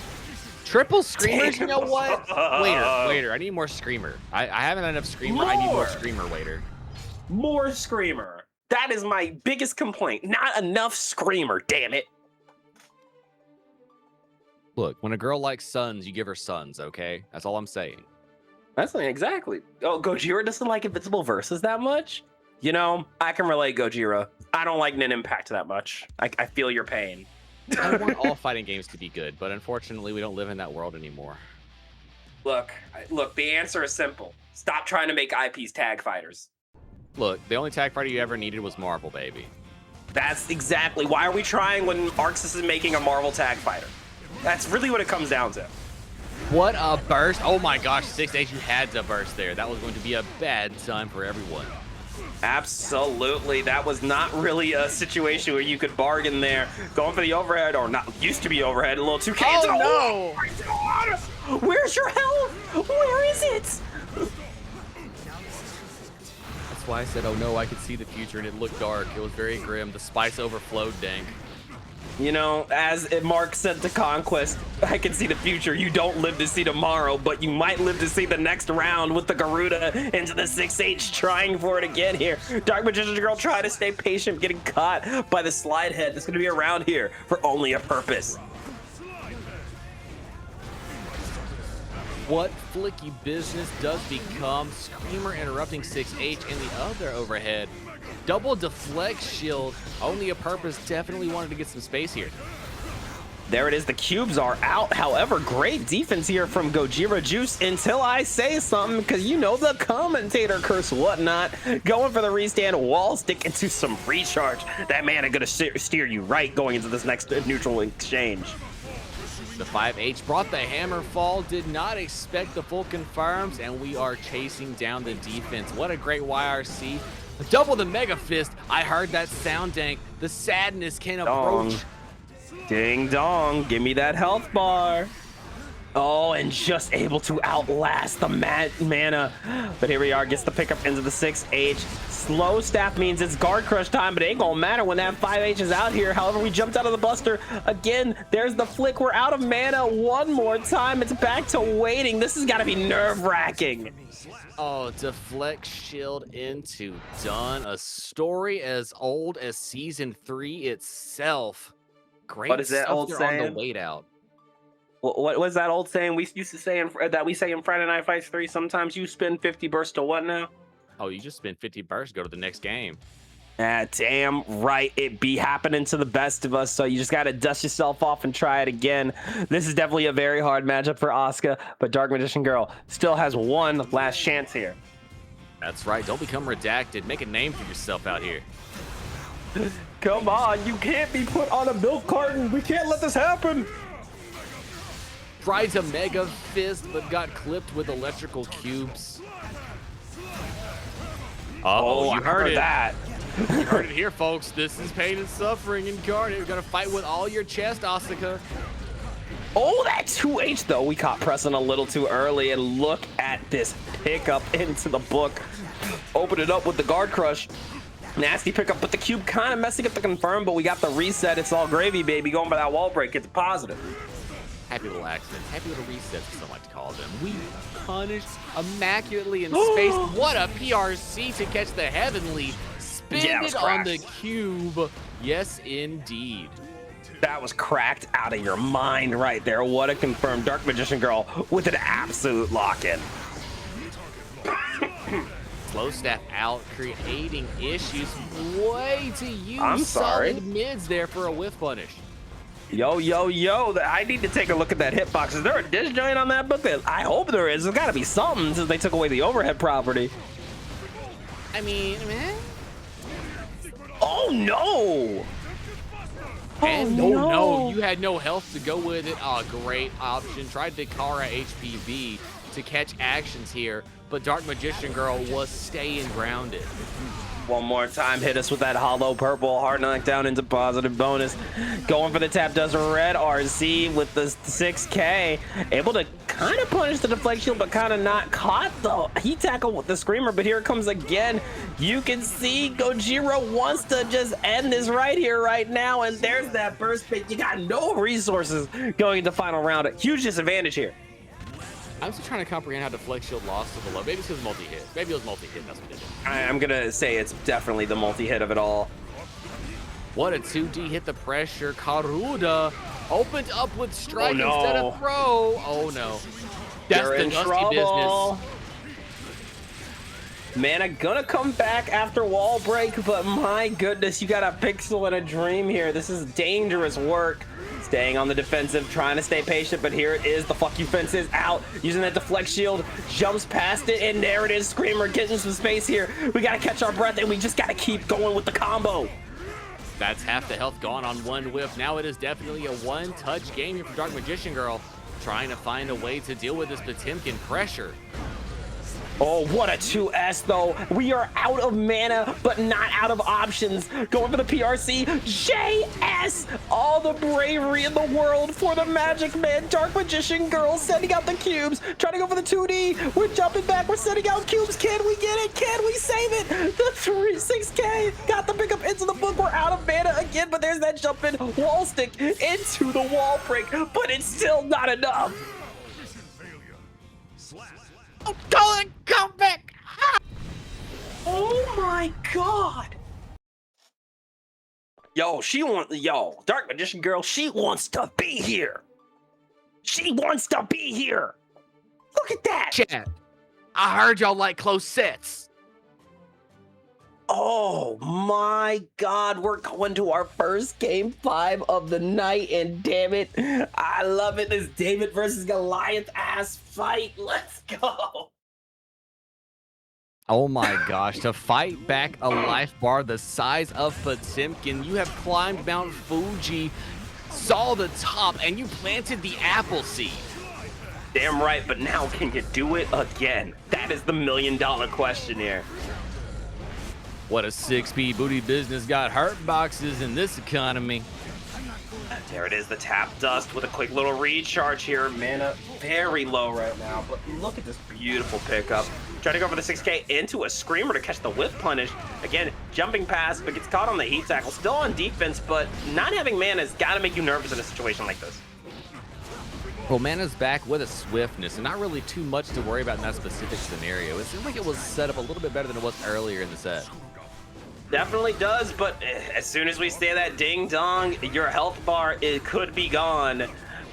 Triple screamers, you know what? Waiter, I need more screamer. I haven't enough screamer, I need more screamer, waiter. More screamer. That is my biggest complaint. Not enough screamer, damn it. Look, when a girl likes sons, you give her sons, okay? That's all I'm saying. That's not exactly. Oh, Gojira doesn't like Invincible Versus that much? You know, I can relate, Gojira. I don't like Nin Impact that much. I feel your pain. I want all fighting games to be good, but unfortunately, we don't live in that world anymore. Look, the answer is simple. Stop trying to make IPs tag fighters. Look, the only tag fighter you ever needed was Marvel, baby. That's exactly why are we trying when Arxis is making a Marvel tag fighter? That's really what it comes down to. What a burst. Oh my gosh, 6H, you had to burst there. That was going to be a bad time for everyone. Absolutely. That was not really a situation where you could bargain there. Going for the overhead, or not, used to be overhead, a little 2K. Oh, no. my God. Where's your health? Where is it? That's why I said, oh no, I could see the future, and it looked dark. It was very grim. The spice overflowed, Dank. You know, as Mark said to Conquest, I can see the future. You don't live to see tomorrow, but you might live to see the next round with the Garuda into the 6H trying for it again here. Dark Magician Girl trying to stay patient, getting caught by the slide head. That's going to be around here for only a purpose. What flicky business does become? Screamer interrupting 6H in the other overhead. Double deflect shield, only a purpose. Definitely wanted to get some space here. There it is. The cubes are out. However, great defense here from Gojira Juice until I say something, because you know the commentator curse whatnot. Going for the restand, wall stick into some recharge. That man is going to steer you right going into this next neutral exchange. The 5H brought the hammer fall, did not expect the full confirms, and we are chasing down the defense. What a great YRC. Double the Mega Fist. I heard that sound, Dank. The sadness can approach. Ding dong. Give me that health bar. Oh, and just able to outlast the mana. But here we are, gets the pickup into the 6H. Slow staff means it's guard crush time, but it ain't gonna matter when that 5H is out here. However, we jumped out of the buster. Again, there's the flick. We're out of mana one more time. It's back to waiting. This has got to be nerve-wracking. Oh, deflect shield into done. A story as old as season 3 itself. Great What is that stuff old there saying? on the wait out. What was that old saying we used to say that we say in Friday Night Fights 3? Sometimes you spend 50 bursts to what now? Oh, you just spent 50 bursts, go to the next game. Damn right, it be happening to the best of us, so you just gotta dust yourself off and try it again. This is definitely a very hard matchup for Asuka, but Dark Magician Girl still has one last chance here. That's right, don't become redacted. Make a name for yourself out here. Come on, you can't be put on a milk carton. We can't let this happen. Tried to Mega Fist, but got clipped with electrical cubes. Oh, you I heard that. You heard it here, folks. This is pain and suffering incarnate. You're gonna fight with all your chest, Asuka. Oh, that 2H though. We caught pressing a little too early, and look at this pickup into the book. Open it up with the guard crush. Nasty pickup, but the cube kind of messing up the confirm, but we got the reset. It's all gravy, baby. Going by that wall break. It's a positive. Happy little accidents, happy little resets, as I like to call them. We punished immaculately in space. What a PRC to catch the heavenly. Spin it on the cube. Yes, indeed. That was cracked out of your mind right there. What a confirmed Dark Magician Girl with an absolute lock-in. Slow staff out, creating issues. Way to use I'm sorry. solid mids there for a whiff punish. Yo, I need to take a look at that hitbox. Is there a dish joint on that book? I hope there is. There's got to be something since they took away the overhead property. I mean, Oh, no. and no, you had no health to go with it. Oh, great option. Tried to Kara HPV to catch actions here, but Dark Magician Girl was staying grounded. One more time, hit us with that hollow purple hard knockdown into positive bonus. Going for the tap does red RC with the 6K. Able to kind of punish the deflect shield, but kind of not caught though. He tackled with the screamer, but here it comes again. You can see Gojira wants to just end this right here, right now. And there's that burst pick. You got no resources going into final round. A huge disadvantage here. I'm still trying to comprehend how deflect shield lost to the low. Maybe it's because multi-hit. Maybe it was multi-hit. That's what it did. I'm gonna say it's definitely the multi-hit of it all. What a 2D hit the pressure. Karuda opened up with strike Oh, no. instead of throw. Oh no. That's They're the in dusty trouble. business. Man, I'm gonna come back after wall break, but my goodness, you got a pixel and a dream here. This is dangerous work. Staying on the defensive, trying to stay patient, but here it is. The fuck you fence is out. Using that deflect shield, jumps past it, and there it is. Screamer getting some space here. We gotta catch our breath, and we just gotta keep going with the combo. That's half the health gone on one whiff. Now it is definitely a one-touch game here for Dark Magician Girl, trying to find a way to deal with this Potemkin pressure. Oh, what a 2S though. We are out of mana, but not out of options. Going for the PRC, JS! All the bravery in the world for the Magic Man. Dark Magician Girl sending out the cubes, trying to go for the 2D. We're jumping back, we're sending out cubes. Can we get it? Can we save it? The 6K got the pickup into the book. We're out of mana again, but there's that jump in wall stick into the wall break, but it's still not enough. Oh, Colin, come back! Oh my god! Yo, Dark Magician Girl, she wants to be here. She wants to be here. Look at that. Chat, I heard y'all like close sets. Oh my god, we're going to our first game 5 of the night, and damn it, I love it. This David versus Goliath ass fight. Let's go. Oh my gosh, to fight back a life bar the size of Potemkin, you have climbed Mount Fuji, saw the top, and you planted the apple seed. Damn right, but now can you do it again? That is the $1 million question here. What a 6P booty business got hurt boxes in this economy. There it is, the tap dust with a quick little recharge here. Mana very low right now, but look at this beautiful pickup. Trying to go for the 6K into a screamer to catch the whip punish. Again, jumping past, but gets caught on the heat tackle. Still on defense, but not having mana has got to make you nervous in a situation like this. Well, mana's back with a swiftness, and not really too much to worry about in that specific scenario. It seemed like it was set up a little bit better than it was earlier in the set. Definitely does, but as soon as we say that ding dong, your health bar, it could be gone.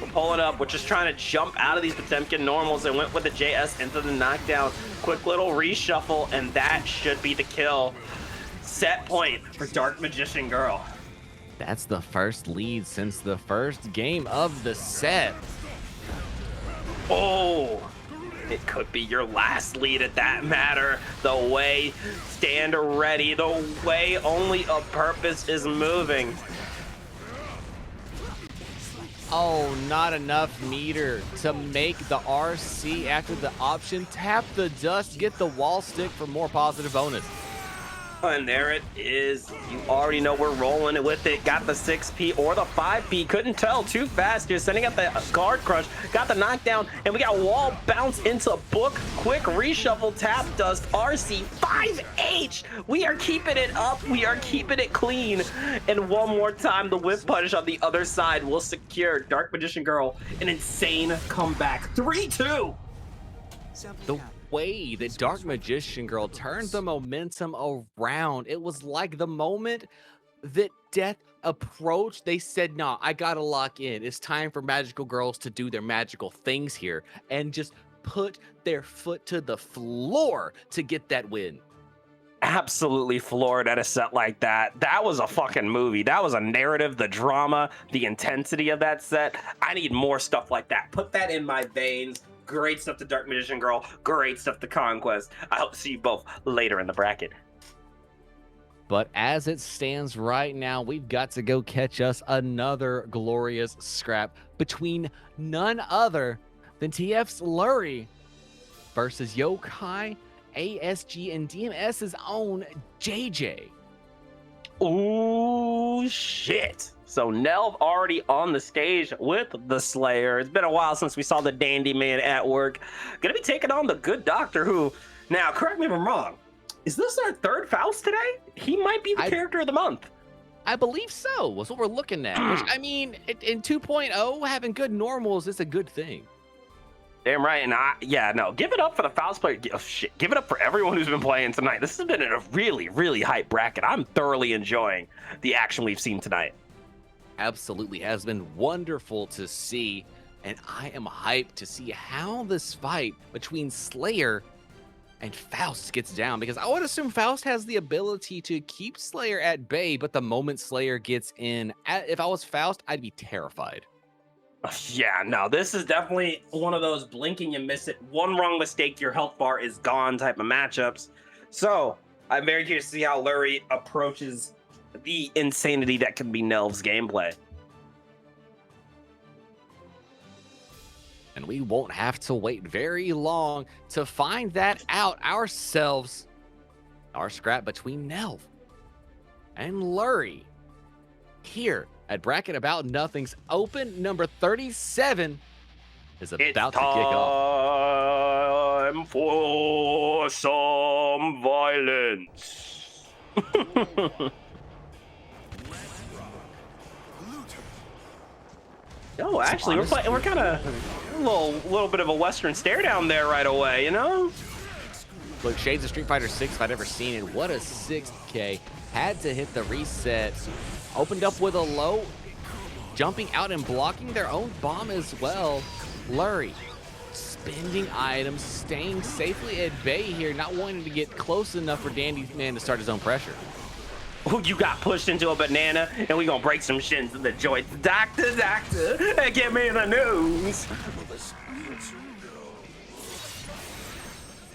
We're pulling up. We're just trying to jump out of these Potemkin normals and went with the JS into the knockdown. Quick little reshuffle, and that should be the kill. Set point for Dark Magician Girl. That's the first lead since the first game of the set. Oh, it could be your last lead at that matter. The way, stand ready. The way only a purpose is moving. Oh, not enough meter to make the RC after the option. Tap the dust, get the wall stick for more positive bonus. And there it is. You already know we're rolling it with it. Got the 6P or the 5P. Couldn't tell too fast. You're sending up the guard crush. Got the knockdown. And we got wall bounce into book. Quick reshuffle. Tap dust. RC 5H. We are keeping it up. We are keeping it clean. And one more time, the whip punish on the other side will secure Dark Magician Girl an insane comeback. 3-2. The way that Dark Magician Girl turned the momentum around, it was like the moment that death approached, they said, nah, I gotta lock in. It's time for magical girls to do their magical things here and just put their foot to the floor to get that win. Absolutely floored at a set like that. That was a fucking movie. That was a narrative, the drama, the intensity of that set. I need more stuff like that. Put that in my veins. Great stuff to Dark Magician Girl. Great stuff to Conquest. I hope to see you both later in the bracket. But as it stands right now, we've got to go catch us another glorious scrap between none other than TF's Lurie versus Yokai, ASG, and DMS's own JJ. Ooh, shit. So Nelv already on the stage with the Slayer. It's been a while since we saw the Dandy Man at work. Gonna be taking on the Good Doctor, who, now correct me if I'm wrong, is this our third Faust today? He might be the character of the month. I believe so. Was what we're looking at. Which, I mean, in 2.0, having good normals is a good thing. Damn right, and give it up for the Faust player. Oh, shit, give it up for everyone who's been playing tonight. This has been a really, really hype bracket. I'm thoroughly enjoying the action we've seen tonight. Absolutely has been wonderful to see, and I am hyped to see how this fight between Slayer and Faust gets down, because I would assume Faust has the ability to keep Slayer at bay, but the moment Slayer gets in, if I was Faust, I'd be terrified. Yeah, no, this is definitely one of those blinking and miss it, one wrong mistake, your health bar is gone type of matchups. So I'm very curious to see how Lurie approaches the insanity that can be Nelv's gameplay. And we won't have to wait very long to find that out ourselves. Our scrap between Nelv and Lurie here at Bracket About Nothing's open number 37 is about to kick off. Time for some violence. Oh, actually, we're kind of a little bit of a Western stare down there right away, you know? Look, Shades of Street Fighter 6 if I'd ever seen it. What a 6K. Had to hit the reset. Opened up with a low. Jumping out and blocking their own bomb as well. Lurie spending items, staying safely at bay here, not wanting to get close enough for DankXNen to start his own pressure. Oh, you got pushed into a banana, and we gonna break some shins in the joints. Doctor, get me the news.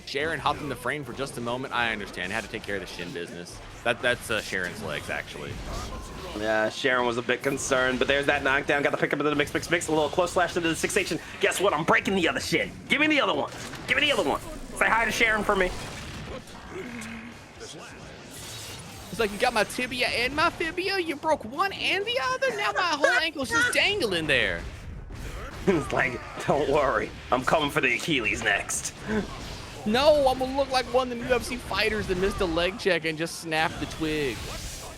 Sharon hopped in the frame for just a moment. I understand. Had to take care of the shin business. That's Sharon's legs, actually. Yeah, Sharon was a bit concerned, but there's that knockdown. Got the pick up of the mix. A little close slash to the 6H, and guess what? I'm breaking the other shin. Give me the other one. Give me the other one. Say hi to Sharon for me. It's like you got my tibia and my fibia. You broke one and the other. Now my whole ankle's just dangling there. It's like, don't worry. I'm coming for the Achilles next. No, I'm gonna look like one of the UFC fighters that missed a leg check and just snapped the twig.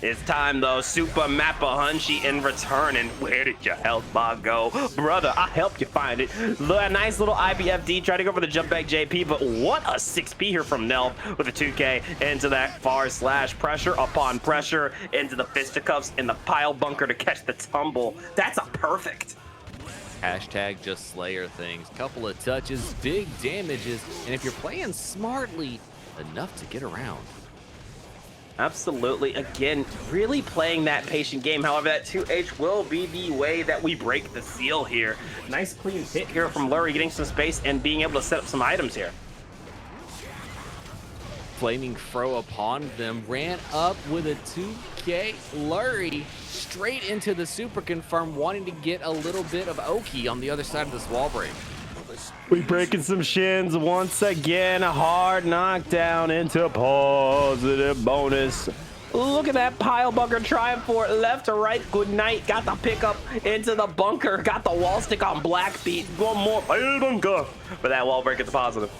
It's time though, Super Mappa Hunchy in return, and where did your health bar go? Brother, I helped you find it. A nice little IBFD, try to go for the jump back JP, but what a 6P here from Nelv with a 2K into that far slash, pressure upon pressure, into the fisticuffs in the pile bunker to catch the tumble. That's a perfect. Hashtag just Slayer things. Couple of touches, big damages, and if you're playing smartly, enough to get around. Absolutely. Again, really playing that patient game. However, that 2H will be the way that we break the seal here. Nice clean hit here from Lurie, getting some space and being able to set up some items here. Flaming throw upon them, ran up with a 2K. Lurie straight into the super confirm, wanting to get a little bit of Oki on the other side of this wall break. We breaking some shins once again. A hard knockdown into positive bonus. Look at that pile bunker trying for it left to right. Good night. Got the pickup into the bunker. Got the wall stick on Blackbeat. One more pile bunker for that wall break at the positive.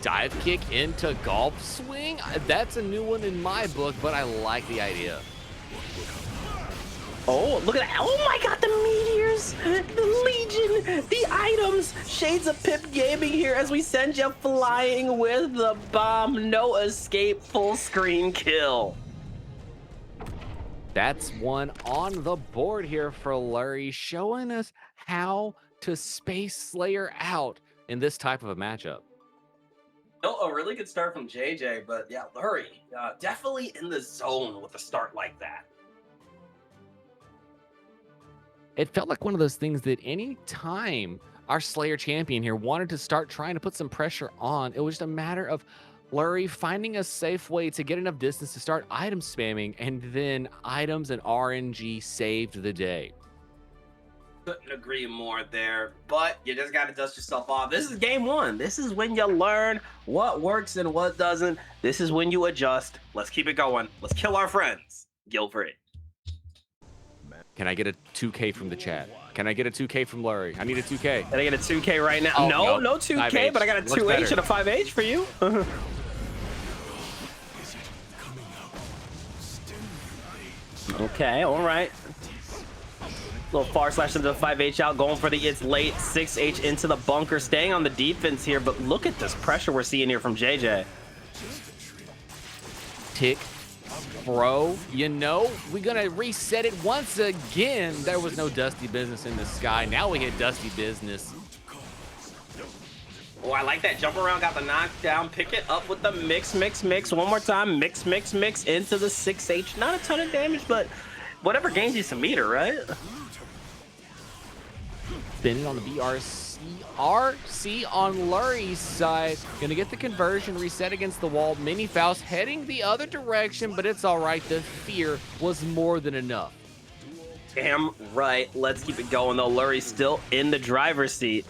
Dive kick into golf swing. That's a new one in my book, but I like the idea. Oh, look at that. Oh my god, the meteors, the legion, the items. Shades of Pip Gaming here as we send you flying with the bomb. No escape, full screen kill. That's one on the board here for Lurie, showing us how to space Slayer out in this type of a matchup. Oh, a really good start from JJ, but yeah, Lurie, definitely in the zone with a start like that. It felt like one of those things that any time our Slayer champion here wanted to start trying to put some pressure on, it was just a matter of Lurie finding a safe way to get enough distance to start item spamming, and then items and RNG saved the day. Couldn't agree more there, but you just got to dust yourself off. This is game one. This is when you learn what works and what doesn't. This is when you adjust. Let's keep it going. Let's kill our friends. Guilt-free. Can I get a 2K from the chat? Can I get a 2K from Lurie? I need a 2K. Can I get a 2K right now? Oh, no 2K, 5H. but I got a 2H and a 5H for you. Okay, all right. Little far slash into the 5H out, going for the it's late 6H into the bunker, staying on the defense here, but look at this pressure we're seeing here from JJ. Tick, bro, you know, we're gonna reset it once again. There was no dusty business in the sky. Now we hit dusty business. Oh, I like that jump around, got the knockdown, pick it up with the mix. One more time, mix into the 6H. Not a ton of damage, but whatever gains you some meter, right? Spinning on the BRC RC on Lurie's side. Gonna get the conversion, reset against the wall. Mini Faust heading the other direction, but it's all right. The fear was more than enough. Damn right. Let's keep it going, though. Lurie's still in the driver's seat.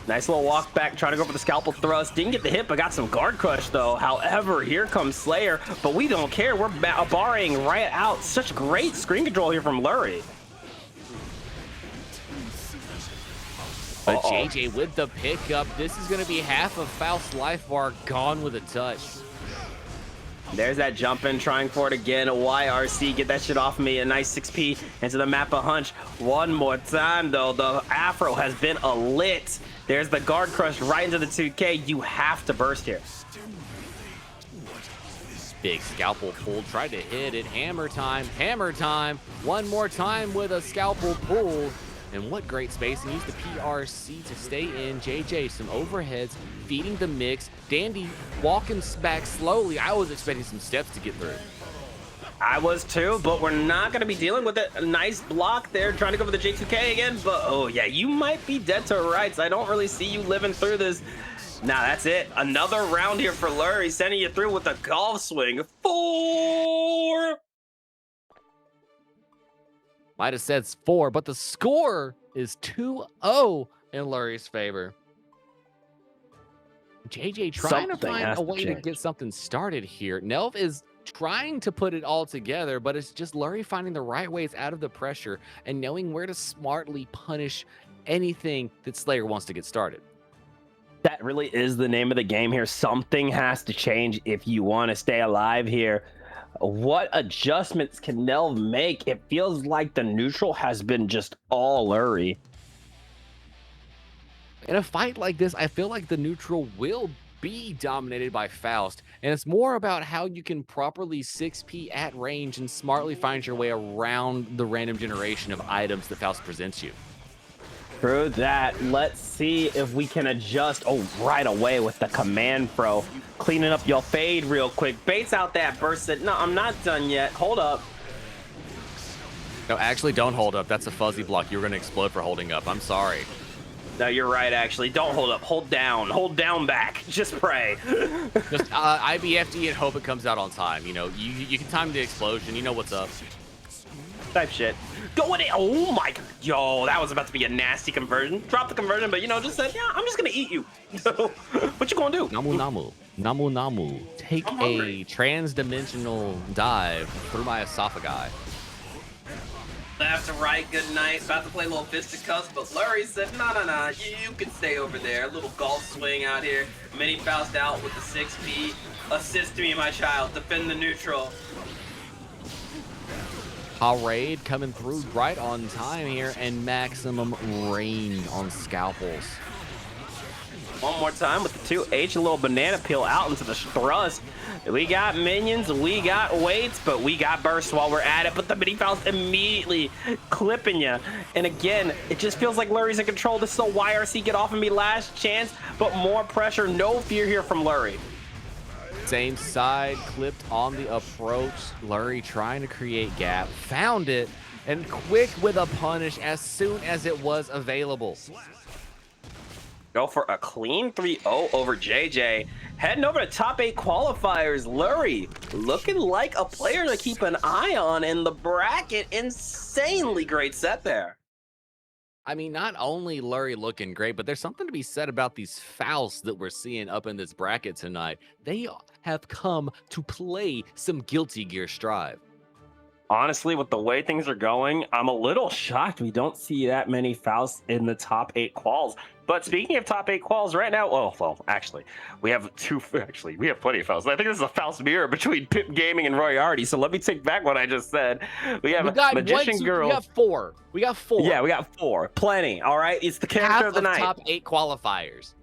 Nice little walk back, trying to go for the scalpel thrust. Didn't get the hit, but got some guard crush, though. However, here comes Slayer, but we don't care. We're barring right out. Such great screen control here from Lurie. But JJ with the pickup. This is going to be half of Faust's life bar gone with a touch. There's that jump in, trying for it again. YRC, get that shit off me. A nice 6P into the map of Hunch. One more time, though. The Afro has been a lit. There's the guard crush right into the 2K. You have to burst here. Big scalpel pull, tried to hit it. Hammer time, hammer time. One more time with a scalpel pull. And what great spacing. Use the PRC to stay in. JJ, some overheads, feeding the mix. Dandy walking back slowly. I was expecting some steps to get through. I was too, but we're not going to be dealing with it. A nice block there, trying to go for the J2K again. But, oh, yeah, you might be dead to rights. I don't really see you living through this. Nah, that's it. Another round here for Lurie, sending you through with a golf swing. 4! Might have said 4, but the score is 2-0 in Lurie's favor. JJ trying to find a way to get something started here. Nelv is trying to put it all together, but it's just Lurie finding the right ways out of the pressure and knowing where to smartly punish anything that Slayer wants to get started. That really is the name of the game here. Something has to change if you want to stay alive here. What adjustments can Nelv make? It feels like the neutral has been just all Lurie. In a fight like this, I feel like the neutral will be dominated by Faust, and it's more about how you can properly 6P at range and smartly find your way around the random generation of items that Faust presents you. True that. Let's see if we can adjust. Oh, right away with the command throw. Cleaning up your fade real quick. Baits out that burst. No, I'm not done yet. Hold up. No, actually, don't hold up. That's a fuzzy block. You're going to explode for holding up. I'm sorry. No, you're right, actually. Don't hold up. Hold down. Hold down back. Just pray. Just IBFD and hope it comes out on time. You know, you can time the explosion. You know what's up. Type shit. Going in. Oh my god. Yo, that was about to be a nasty conversion. Drop the conversion, but you know, just said, yeah, I'm just gonna eat you. What you gonna do? Namu Namu. Namu Namu. Take a trans-dimensional dive through my esophagi. Left to right, good night. About to play a little fisticuffs, but Lurie said, no, you can stay over there. A little golf swing out here. Mini Faust out with the 6P. Assist me, my child. Defend the neutral. Parade coming through right on time here, and maximum rain on scalpels. One more time with the 2H, a little banana peel out into the thrust. We got minions, we got weights, but we got burst while we're at it. But the mini Faust immediately clipping you. And again, it just feels like Lurie's in control. This is a YRC get off of me last chance, but more pressure, no fear here from Lurie. Same side, clipped on the approach. Lurie trying to create gap, found it, and quick with a punish as soon as it was available. Go for a clean 3-0 over JJ. Heading over to top 8 qualifiers. Lurie looking like a player to keep an eye on in the bracket. Insanely great set there. I mean, not only Lurie looking great, but there's something to be said about these Fausts that we're seeing up in this bracket tonight. They have come to play some Guilty Gear Strive. Honestly, with the way things are going, I'm a little shocked we don't see that many Fausts in the top 8 quals. But speaking of top 8 quals right now, well, actually, we have we have plenty of Fausts. I think this is a Faust mirror between Pip Gaming and Royarty, so let me take back what I just said. We have Magician Girl. We got 4. We got 4. Yeah, we got 4. Plenty, all right? It's the character of the night. Top 8 qualifiers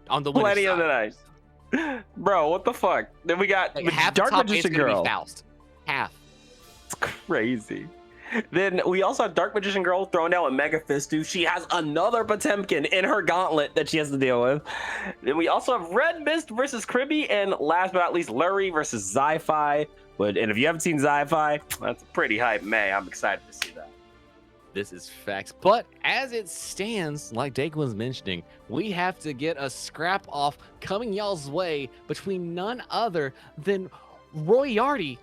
on the Plenty of the night. Bro, what the fuck? Then we got half Dark top Magician Girl. Faust. Half. It's crazy. Then we also have Dark Magician Girl throwing down with Mega Fistu. She has another Potemkin in her gauntlet that she has to deal with. Then we also have Red Mist versus Kribby, and last but not least, Lurie versus Zi-Fi. And if you haven't seen Zi-Fi, that's a pretty hype May. I'm excited to see that. This is facts. But as it stands, like Dake was mentioning, we have to get a scrap off coming y'all's way between none other than Royarty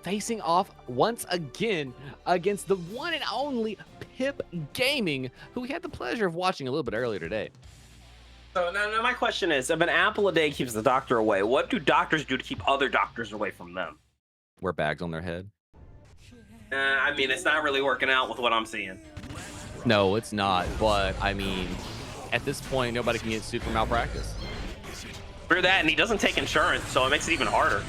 facing off once again against the one and only Pip Gaming, who we had the pleasure of watching a little bit earlier today. So now my question is, if an apple a day keeps the doctor away, what do doctors do to keep other doctors away from them? Wear bags on their head. I mean, it's not really working out with what I'm seeing. No, it's not. But, I mean, at this point, nobody can get sued for malpractice. Through that, and he doesn't take insurance, so it makes it even harder.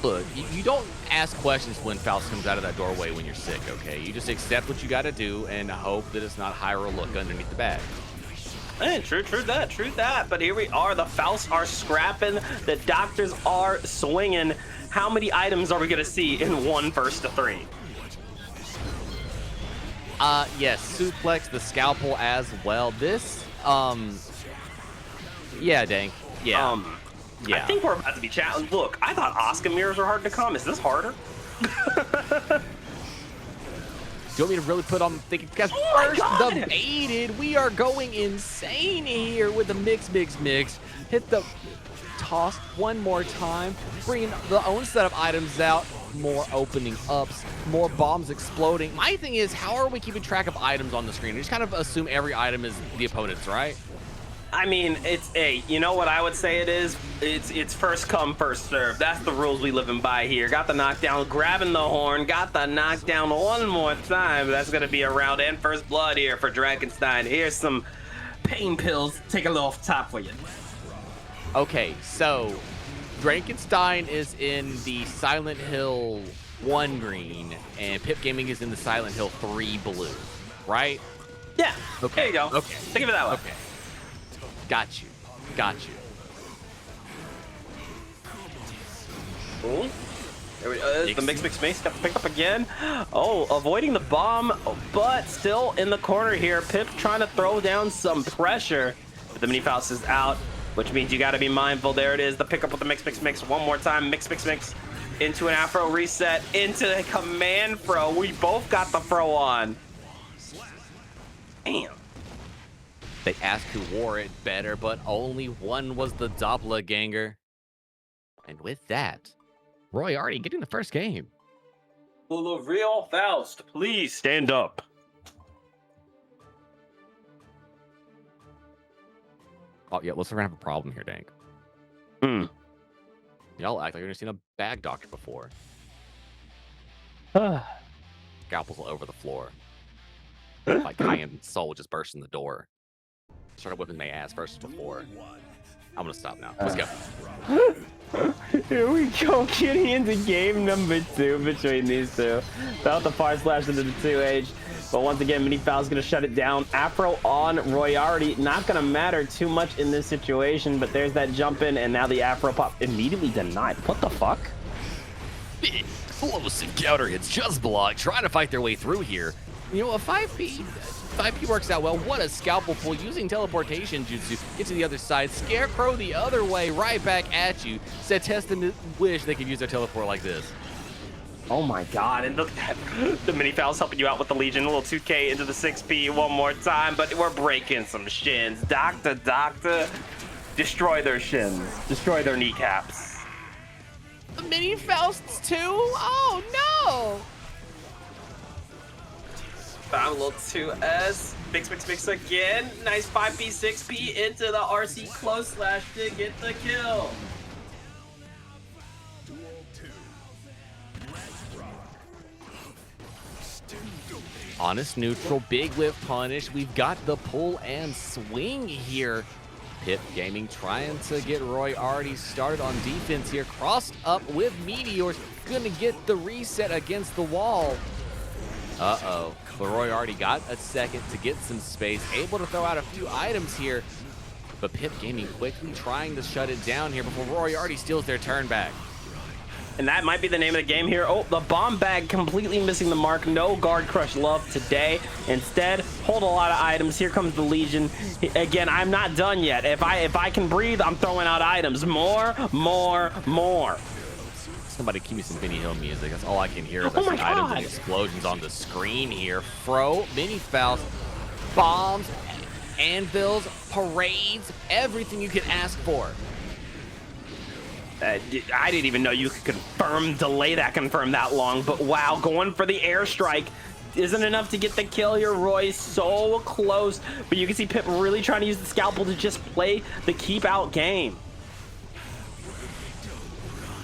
Look, you don't ask questions when Faust comes out of that doorway when you're sick, okay? You just accept what you got to do and hope that it's not hire a look underneath the bag. True that. But here we are. The Fausts are scrapping. The doctors are swinging. How many items are we going to see in 1 versus 3? Yes, suplex, the scalpel as well. This, yeah, Dank. Yeah. Yeah. I think we're about to be challenged. Look, I thought Oscar mirrors were hard to come. Is this harder? Do you want me to really put on thinking? Because first, the baited. We are going insane here with the mix. Hit the toss one more time. Bringing the own set of items out. More opening ups. More bombs exploding. My thing is, how are we keeping track of items on the screen? We just kind of assume every item is the opponent's, right? I mean, you know what I would say it is? It's first come, first serve. That's the rules we living by here. Got the knockdown, grabbing the horn, got the knockdown one more time. That's going to be a round and first blood here for DankXNen. Here's some pain pills. Take a little off top for you. Okay, so DankXNen is in the Silent Hill 1 green, and Pip Gaming is in the Silent Hill 3 blue, right? Yeah. Okay. There you go. Okay. Think of it that way. Okay. Got you. Ooh. There we go. The mix got picked up again. Oh, avoiding the bomb, but still in the corner here. Pip trying to throw down some pressure. But the mini Faust is out, which means you got to be mindful. There it is. The pickup with the mix. One more time. Mix. Into an Afro reset. Into a command throw. We both got the throw on. Damn. They asked who wore it better, but only one was the doppelganger. And with that, Royarty getting the first game. Will the real Faust please stand up? Oh, yeah, looks like we're gonna have a problem here, Dank. Y'all act like you've never seen a bag doctor before. Scalpels all over the floor. Like Cayenne Soul just burst in the door. Started whipping my ass first before. I'm gonna stop now. Let's go. Here we go, getting into game number 2 between these two. Without the fire slash into the 2H. But once again, Mini Faust's gonna shut it down. Afro on Royarty. Not gonna matter too much in this situation, but there's that jump in, and now the Afro pop immediately denied. What the fuck? Big, close encounter. It's just blocked, trying to fight their way through here. You know, a 5P works out well. What a scalpel pull using teleportation jutsu. Get to the other side. Scarecrow the other way, right back at you. Said test and wish they could use their teleport like this. Oh my god, and look at that. The Mini Faust helping you out with the Legion. A little 2K into the 6P one more time, but we're breaking some shins. Doctor. Destroy their shins. Destroy their kneecaps. The Mini Fausts too? Oh no! Found a little 2S. Mix again. Nice 5P, 6P into the RC close slash to get the kill. Honest neutral, big whip punish. We've got the pull and swing here. Pip Gaming trying to get Royarty started on defense here. Crossed up with Meteors. Gonna get the reset against the wall. Uh-oh. But Royarty got a second to get some space. Able to throw out a few items here. But Pip Gaming quickly trying to shut it down here before Royarty steals their turn back. And that might be the name of the game here. Oh, the bomb bag completely missing the mark. No guard crush love today. Instead, hold a lot of items. Here comes the Legion. Again, I'm not done yet. If I can breathe, I'm throwing out items. More. It's somebody keep me some Benny Hill music. That's all I can hear is Oh my items God. and explosions on the screen here. Fro, mini Faust, bombs, anvils, parades, everything you can ask for. I didn't even know you could delay that confirm that long, but wow, going for the airstrike isn't enough to get the kill here. Roy's so close, but you can see Pip really trying to use the scalpel to just play the keep out game.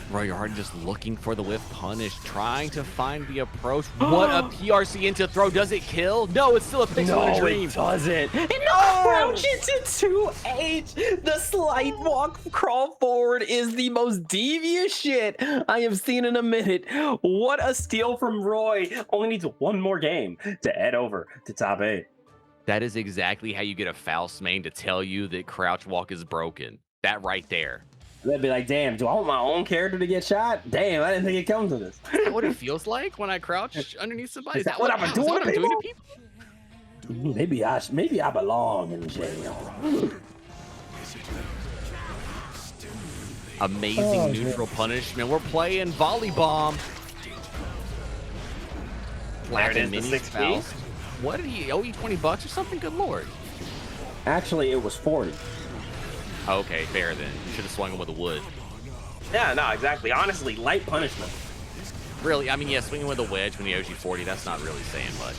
Roy already just looking for the whiff punish, trying to find the approach. What a PRC into throw. Does it kill? No, it's still a pixel in a dream. It doesn't. And the crouch into 2H. The slight walk crawl forward is the most devious shit I have seen in a minute. What a steal from Roy. Only needs one more game to head over to top 8. That is exactly how you get a Faust main to tell you that crouch walk is broken. That right there. They'd be like, damn, do I want my own character to get shot? Damn, I didn't think it comes to this. Is that what it feels like when I crouch underneath somebody? Is that what I'm doing to people? Maybe I belong in jail. Amazing neutral punishment. We're playing volley bomb. There it is, the Mini 6 Faust. What did he owe you $20 or something? Good lord. Actually, it was 40. Okay, fair then. You should have swung him with a wood. Yeah, no, exactly. Honestly, light punishment. Really, I mean, yeah, swinging with a wedge when he owes you 40, that's not really saying much.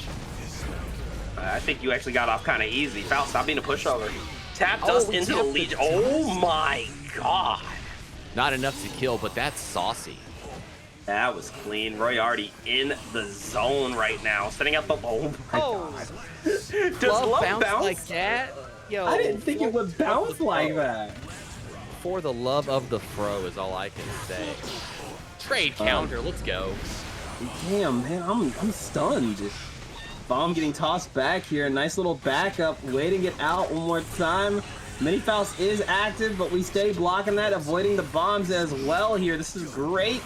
I think you actually got off kind of easy. Faust, stop being a pushover. Tapped us into the lead. Oh my god. Not enough to kill, but that's saucy. That was clean. Roy already in the zone right now. Setting up the... Oh my god. Does love bounce like that? Yo, I didn't think it would bounce like that. For the love of the Fro is all I can say. Trade counter, let's go. Damn, man, I'm stunned. Bomb getting tossed back here. Nice little backup, waiting it out one more time. Mini Faust is active, but we stay blocking that, avoiding the bombs as well here. This is great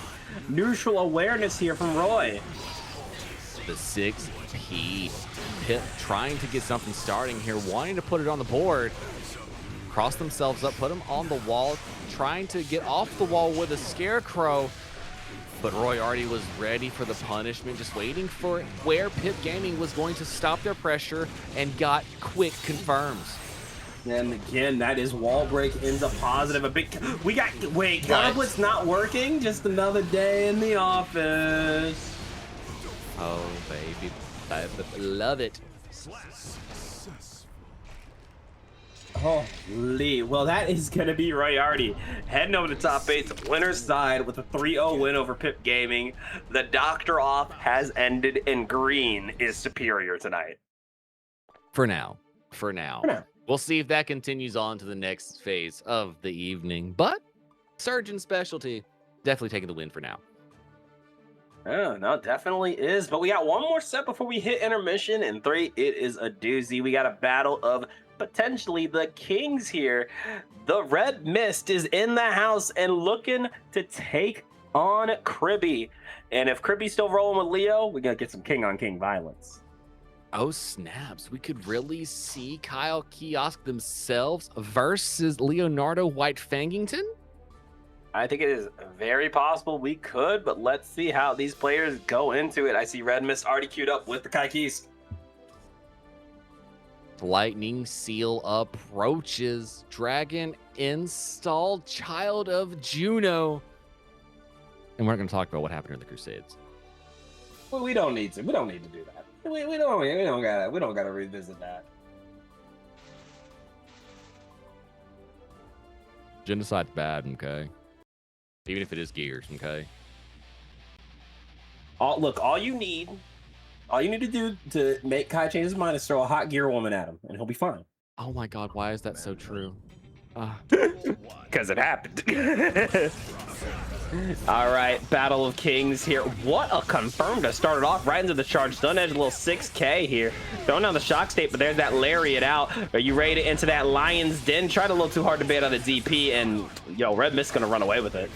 neutral awareness here from Roy. The 6P. Pip trying to get something starting here, wanting to put it on the board. Cross themselves up, put them on the wall, trying to get off the wall with a scarecrow. But Roy already was ready for the punishment, just waiting for where Pip Gaming was going to stop their pressure and got quick confirms. And again, that is wall break ends up positive. Wait, Goblet's not working? Just another day in the office. Oh, baby. I love it. Holy. Well, that is going to be Royarty heading over to top 8's winner's side with a 3-0 win over Pip Gaming. The Doctor Off has ended and green is superior tonight. For now. We'll see if that continues on to the next phase of the evening. But Surgeon Specialty definitely taking the win for now. Oh, no, definitely is. But we got one more set before we hit intermission. In 3, it is a doozy. We got a battle of potentially the kings here. The Red Mist is in the house and looking to take on Kribby. And if Kribby's still rolling with Leo, we're going to get some king-on-king violence. Oh, snaps. We could really see Kyle Kiosk themselves versus Leonardo White Fangington? I think it is very possible we could, but let's see how these players go into it. I see Red Mist already queued up with the Kaikis. Lightning Seal approaches. Dragon installed, Child of Juno. And we're not going to talk about what happened during the Crusades. Well, we don't need to. We don't need to do that. We don't gotta revisit that. Genocide's bad, okay? Even if it is gears, okay? All you need to do to make Kai change his mind is throw a hot gear woman at him, and he'll be fine. Oh my god, why is that so true? Because it happened. All right, Battle of Kings here. What a confirm to start it off right into the charge. Stun Edge, a little 6K here. Throwing down the shock state, but there's that Lariat out. Are you ready to enter that Lion's Den? Tried a little too hard to bait on the DP, and Red Mist's gonna run away with it.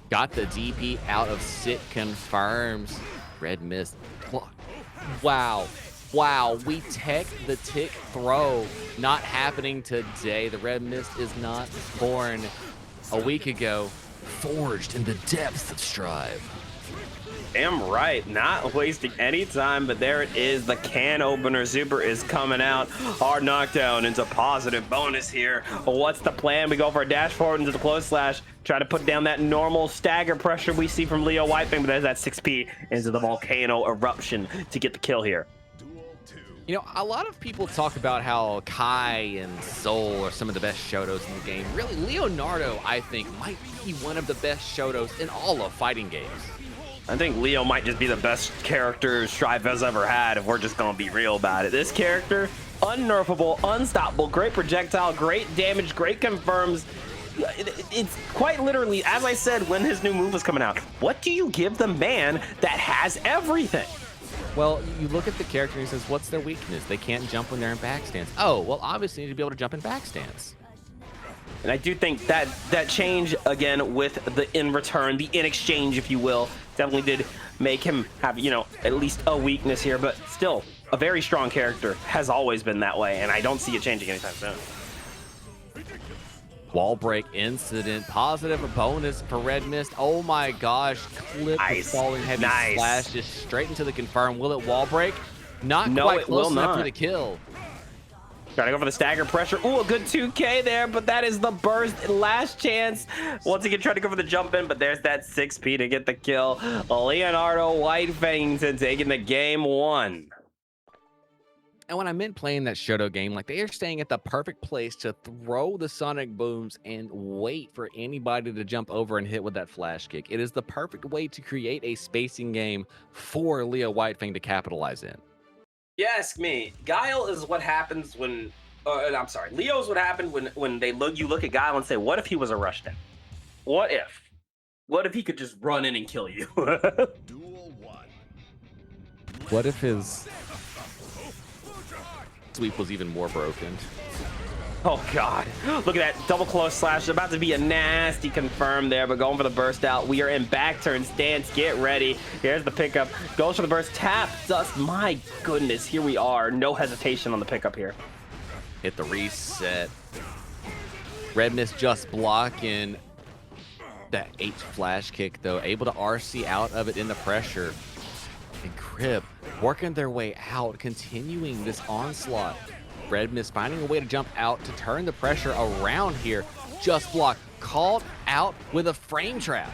Got the DP out of sit, confirms. Red Mist. Wow. We tech the tick throw. Not happening today. The Red Mist is not born. A week ago, forged in the depths of strive. Damn right, not wasting any time, but there it is. The can opener super is coming out. Hard knockdown into positive bonus here. What's the plan? We go for a dash forward into the close slash, try to put down that normal stagger pressure we see from Leo Whitefang, but there's that 6P into the volcano eruption to get the kill here. You know, a lot of people talk about how Kai and Soul are some of the best Shotos in the game. Really, Leonardo, I think, might be one of the best Shotos in all of fighting games. I think Leo might just be the best character Strive has ever had, if we're just gonna be real about it. This character, unnerfable, unstoppable, great projectile, great damage, great confirms. It's quite literally, as I said when his new move was coming out, what do you give the man that has everything? Well, you look at the character and he says, what's their weakness? They can't jump when they're in back stance. Oh, well, obviously you need to be able to jump in back stance. And I do think that change, again, with the in return, the in exchange, if you will, definitely did make him have, you know, at least a weakness here, but still a very strong character, has always been that way, and I don't see it changing anytime soon. Wall break incident, positive bonus for Red Mist. Oh my gosh, clip Nice. of falling heavy Nice. slash just straight into the confirm. Will it wall break? Not No, quite it close will enough not. for the kill. Trying to go for the stagger pressure. Ooh, a good 2K there, but that is the burst. Last chance. Once again, trying to go for the jump in, but there's that 6P to get the kill. Leonardo Whitefang taking the game 1. And when I meant playing that Shoto game, like they are staying at the perfect place to throw the sonic booms and wait for anybody to jump over and hit with that flash kick. It is the perfect way to create a spacing game for Leo Whitefang to capitalize in. You ask me, Guile is what happens when, I'm sorry, Leo is what happened when you look at Guile and say, what if he was a rushdown? What if? What if he could just run in and kill you? Duel 1. What if his sweep was even more broken? Oh God, look at that double close slash. About to be a nasty confirm there, but going for the burst out. We are in back turn stance, get ready. Here's the pickup, goes for the burst, tap, dust. My goodness, here we are. No hesitation on the pickup here. Hit the reset. Red Mist just blocking that H flash kick though, able to RC out of it in the pressure. And Crib working their way out, continuing this onslaught. Red Mist finding a way to jump out to turn the pressure around here. Just blocked, called out with a frame trap.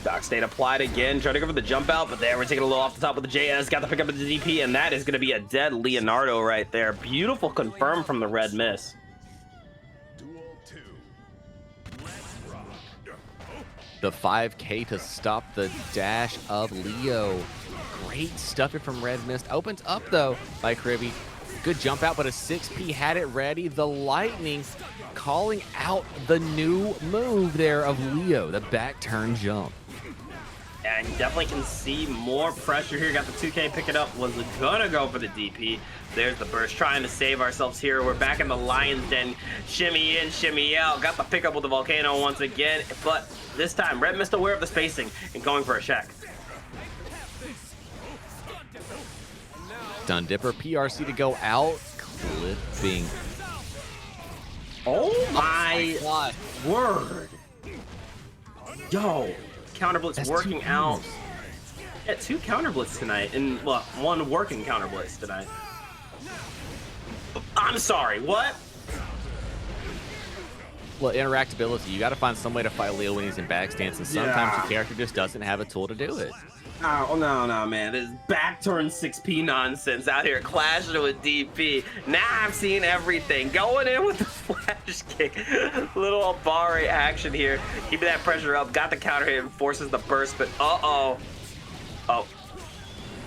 Dock State applied again, trying to go for the jump out, but there we're taking a little off the top with the JS, got the pick up of the DP, and that is going to be a dead Leonardo right there. Beautiful confirm from the Red Mist. Duel 2. The 5K to stop the dash of Leo. Great stuffing from Red Mist. Opens up though by Cribby. Good jump out, but a 6P had it ready. The lightning calling out the new move there of Leo, the back turn jump. And you definitely can see more pressure here. Got the 2K, pick it up, was gonna go for the DP. There's the burst, trying to save ourselves here. We're back in the Lion's Den. Shimmy in, shimmy out. Got the pickup with the volcano once again, but this time Red Mist aware of the spacing and going for a check. Stun Dipper, PRC to go out, clipping. Oh my God. word. Yo, counter blitz That's working two out. counters. Yeah, 2 counter blitz tonight, and well, 1 working counter blitz tonight. I'm sorry, what? Well, interactability. You got to find some way to fight Leo when he's in back stance, and sometimes Yeah. the character just doesn't have a tool to do it. Oh, no, man. This back turn 6P nonsense out here clashing with DP. Now I've seen everything. Going in with the flash kick. Little Abare action here. Keeping that pressure up. Got the counter hit and forces the burst, but uh-oh. Oh.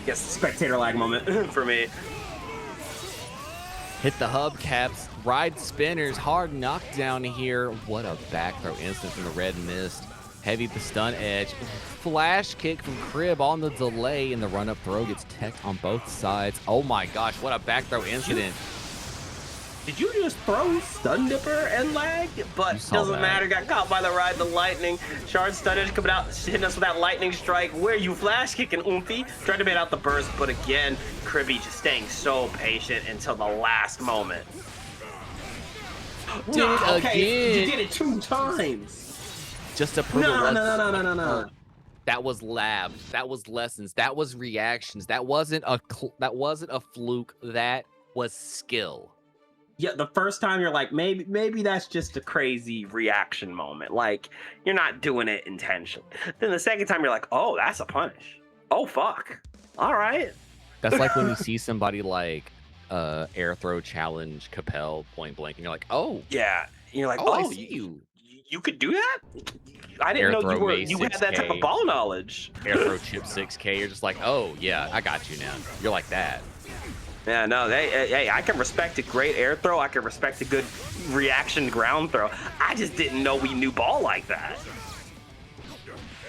Guess spectator lag moment for me. Hit the hubcaps, ride spinners, hard knockdown here. What a back throw instant from the Red Mist. Heavy the stun edge. Flash kick from Crib on the delay, and the run-up throw gets teched on both sides. Oh my gosh, what a back throw incident. Did you just throw Stun Dipper and lag? But You saw doesn't that. matter. Got caught by the ride, the lightning. Shard Stun Edge coming out, hitting us with that lightning strike. Where you flash kicking, Oomphy? Tried to bait out the burst, but again, Cribby just staying so patient until the last moment. Did it Okay, again. you did it 2 times. just to prove No. That was labs. That was lessons. That was reactions. That wasn't a fluke. That was skill. Yeah, the first time you're like, maybe that's just a crazy reaction moment. Like, you're not doing it intentionally. Then the second time you're like, oh, that's a punish. Oh, fuck. All right. That's like when you see somebody like air throw challenge Capel point blank, and you're like, oh, Yeah. And you're like, I oh, see you. you could do that? I didn't Air know throw you had that type of 6K. ball knowledge. Air throw chip 6K. You're just like, oh yeah, I got you now. You're like that. Yeah, no, hey, I can respect a great air throw. I can respect a good reaction ground throw. I just didn't know we knew ball like that.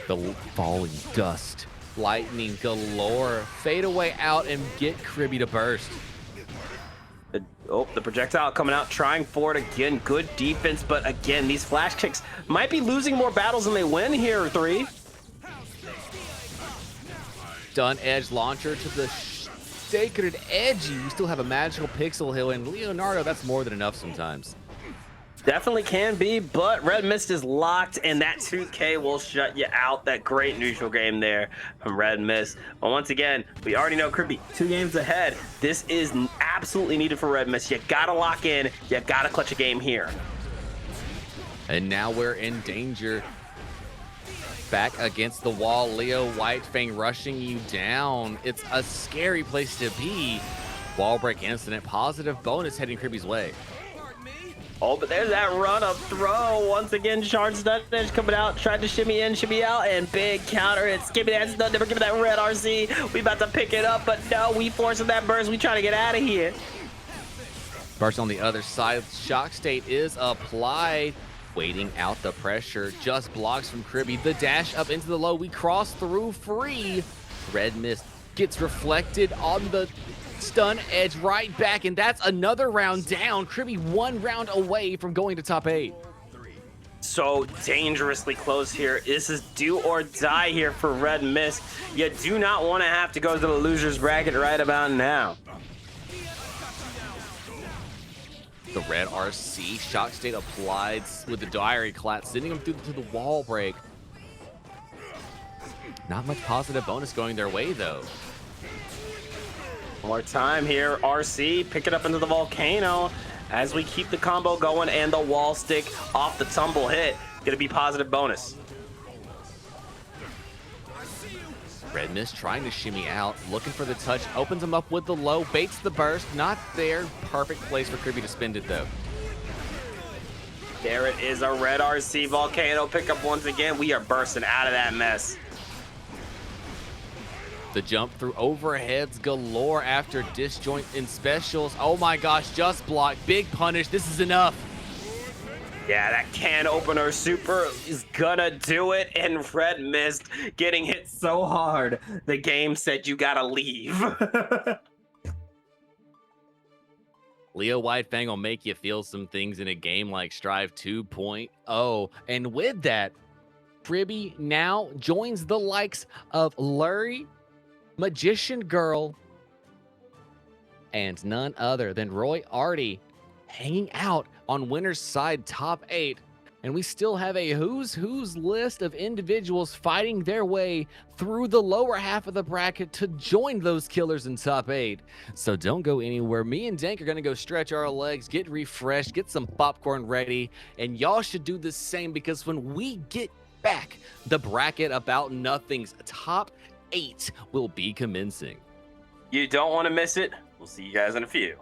The falling dust, lightning galore, fade away out and get Kribby to burst. The projectile coming out, trying for it again. Good defense, but again, these flash kicks might be losing more battles than they win here, 3. Stun edge launcher to the sacred edgy. We still have a magical pixel hill, and Leonardo, that's more than enough sometimes. Definitely can be, but Red Mist is locked, and that 2K will shut you out. That great neutral game there from Red Mist. But once again, we already know Kribby 2 games ahead. This is absolutely needed for Red Mist. You gotta lock in. You gotta clutch a game here. And now we're in danger. Back against the wall, Leo Whitefang rushing you down. It's a scary place to be. Wall break incident, positive bonus heading Kribby's way. Oh, but there's that run-up throw. Once again, Shard Stun Edge coming out, tried to shimmy in, shimmy out, and big counter. It's giving that stun, never giving that red RC. We about to pick it up, but no, we forcing that burst. We trying to get out of here. Burst on the other side. Shock state is applied. Waiting out the pressure. Just blocks from Kribby. The dash up into the low. We cross through free. Red Mist gets reflected on the stun edge right back, and that's another round down. Kribby 1 round away from going to top 8. So dangerously close here. This is do or die here for Red Mist. You do not want to have to go to the loser's bracket right about now. The red RC shock state applied with the diary collapse, sending them through to the wall break. Not much positive bonus going their way though. More time here. RC pick it up into the volcano as we keep the combo going, and the wall stick off the tumble hit. Gonna be positive bonus. Red Mist trying to shimmy out, looking for the touch, opens him up with the low, baits the burst, not there. Perfect place for Kribby to spend it though. There it is, a red RC volcano pickup once again. We are bursting out of that mess. The jump through overheads galore after disjoint in specials. Oh my gosh, just block, big punish, this is enough. Yeah, that can opener super is gonna do it, and Red Mist getting hit so hard, the game said you gotta leave. Leo Whitefang will make you feel some things in a game like Strive 2.0. And with that, Kribby now joins the likes of Lurie, Magician Girl, and none other than Roy Artie hanging out on winner's side top 8. And we still have a who's list of individuals fighting their way through the lower half of the bracket to join those killers in top 8. So don't go anywhere. Me and Dank are going to go stretch our legs, get refreshed, get some popcorn ready. And y'all should do the same, because when we get back, the bracket about nothing's top 8 will be commencing. You don't want to miss it. We'll see you guys in a few.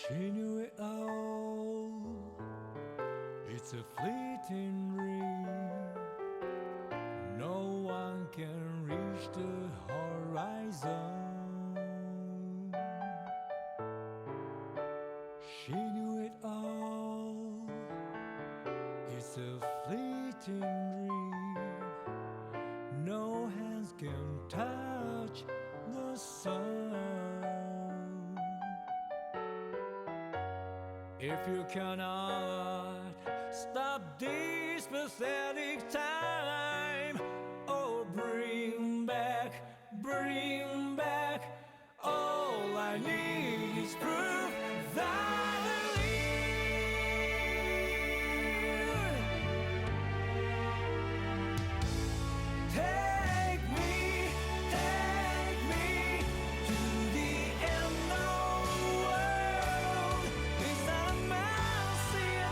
She knew it all. It's a fleeting dream. No one can reach the horizon. She knew it all. It's a fleeting dream. No hands can touch the sun. If you cannot stop this pathetic time, oh, bring back all I need is proof that I live. Take me to the end of the world. It's not a mercy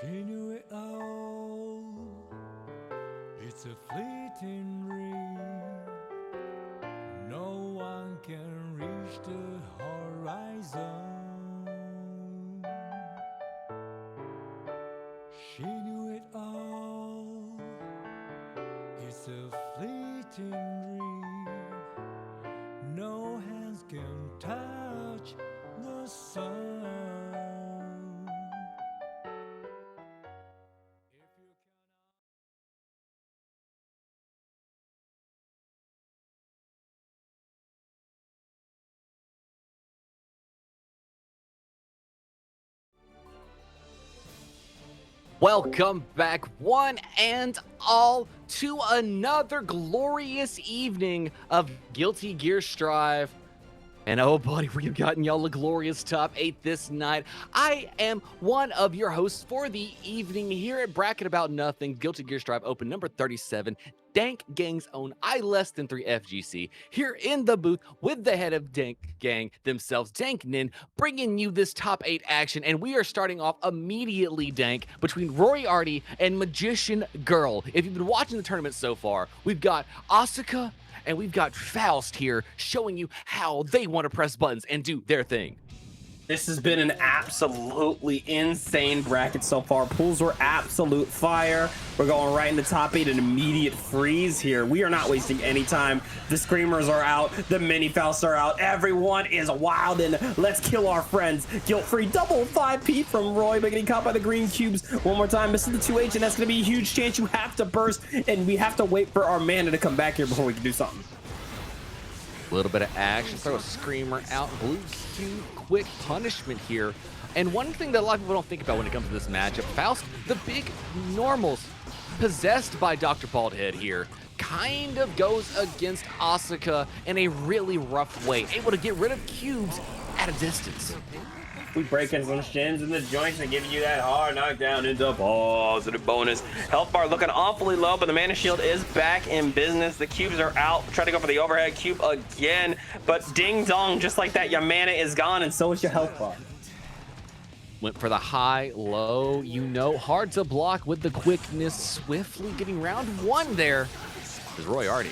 She knew it all. It's a fleeting dream. No one can reach the horizon. She knew it all. It's a fleeting dream. No hands can touch the sun. Welcome back, one and all, to another glorious evening of Guilty Gear Strive. And oh, buddy, we've gotten y'all a glorious top 8 this night. I am one of your hosts for the evening here at Bracket About Nothing, Guilty Gear Strive Open number 37, Dank Gang's own I Less Than 3 FGC, here in the booth with the head of Dank Gang themselves, DankXNen, bringing you this top 8 action. And we are starting off immediately, Dank, between Rory Artie and Magician Girl. If you've been watching the tournament so far, we've got Asuka and we've got Faust here showing you how they want to press buttons and do their thing. This has been an absolutely insane bracket so far. Pools were absolute fire. We're going right into top 8, an immediate freeze here. We are not wasting any time. The Screamers are out. The Mini Fausts are out. Everyone is wild, and let's kill our friends. Guilt-free double 5P from Roy, but getting caught by the green cubes. One more time, missing the 2H, and that's going to be a huge chance. You have to burst, and we have to wait for our mana to come back here before we can do something. A little bit of action, throw a Screamer out, blue cube, quick punishment here. And one thing that a lot of people don't think about when it comes to this matchup, Faust, the big normals, possessed by Dr. Baldhead here, kind of goes against Asuka in a really rough way, able to get rid of cubes at a distance. We breaking some shins in the joints and giving you that hard knockdown into positive bonus. Health bar looking awfully low, but the mana shield is back in business. The cubes are out. Try to go for the overhead cube again, but ding dong, just like that, your mana is gone, and so is your health bar. Went for the high, low, you know, hard to block with the quickness, swiftly getting round one there is Roy Artie.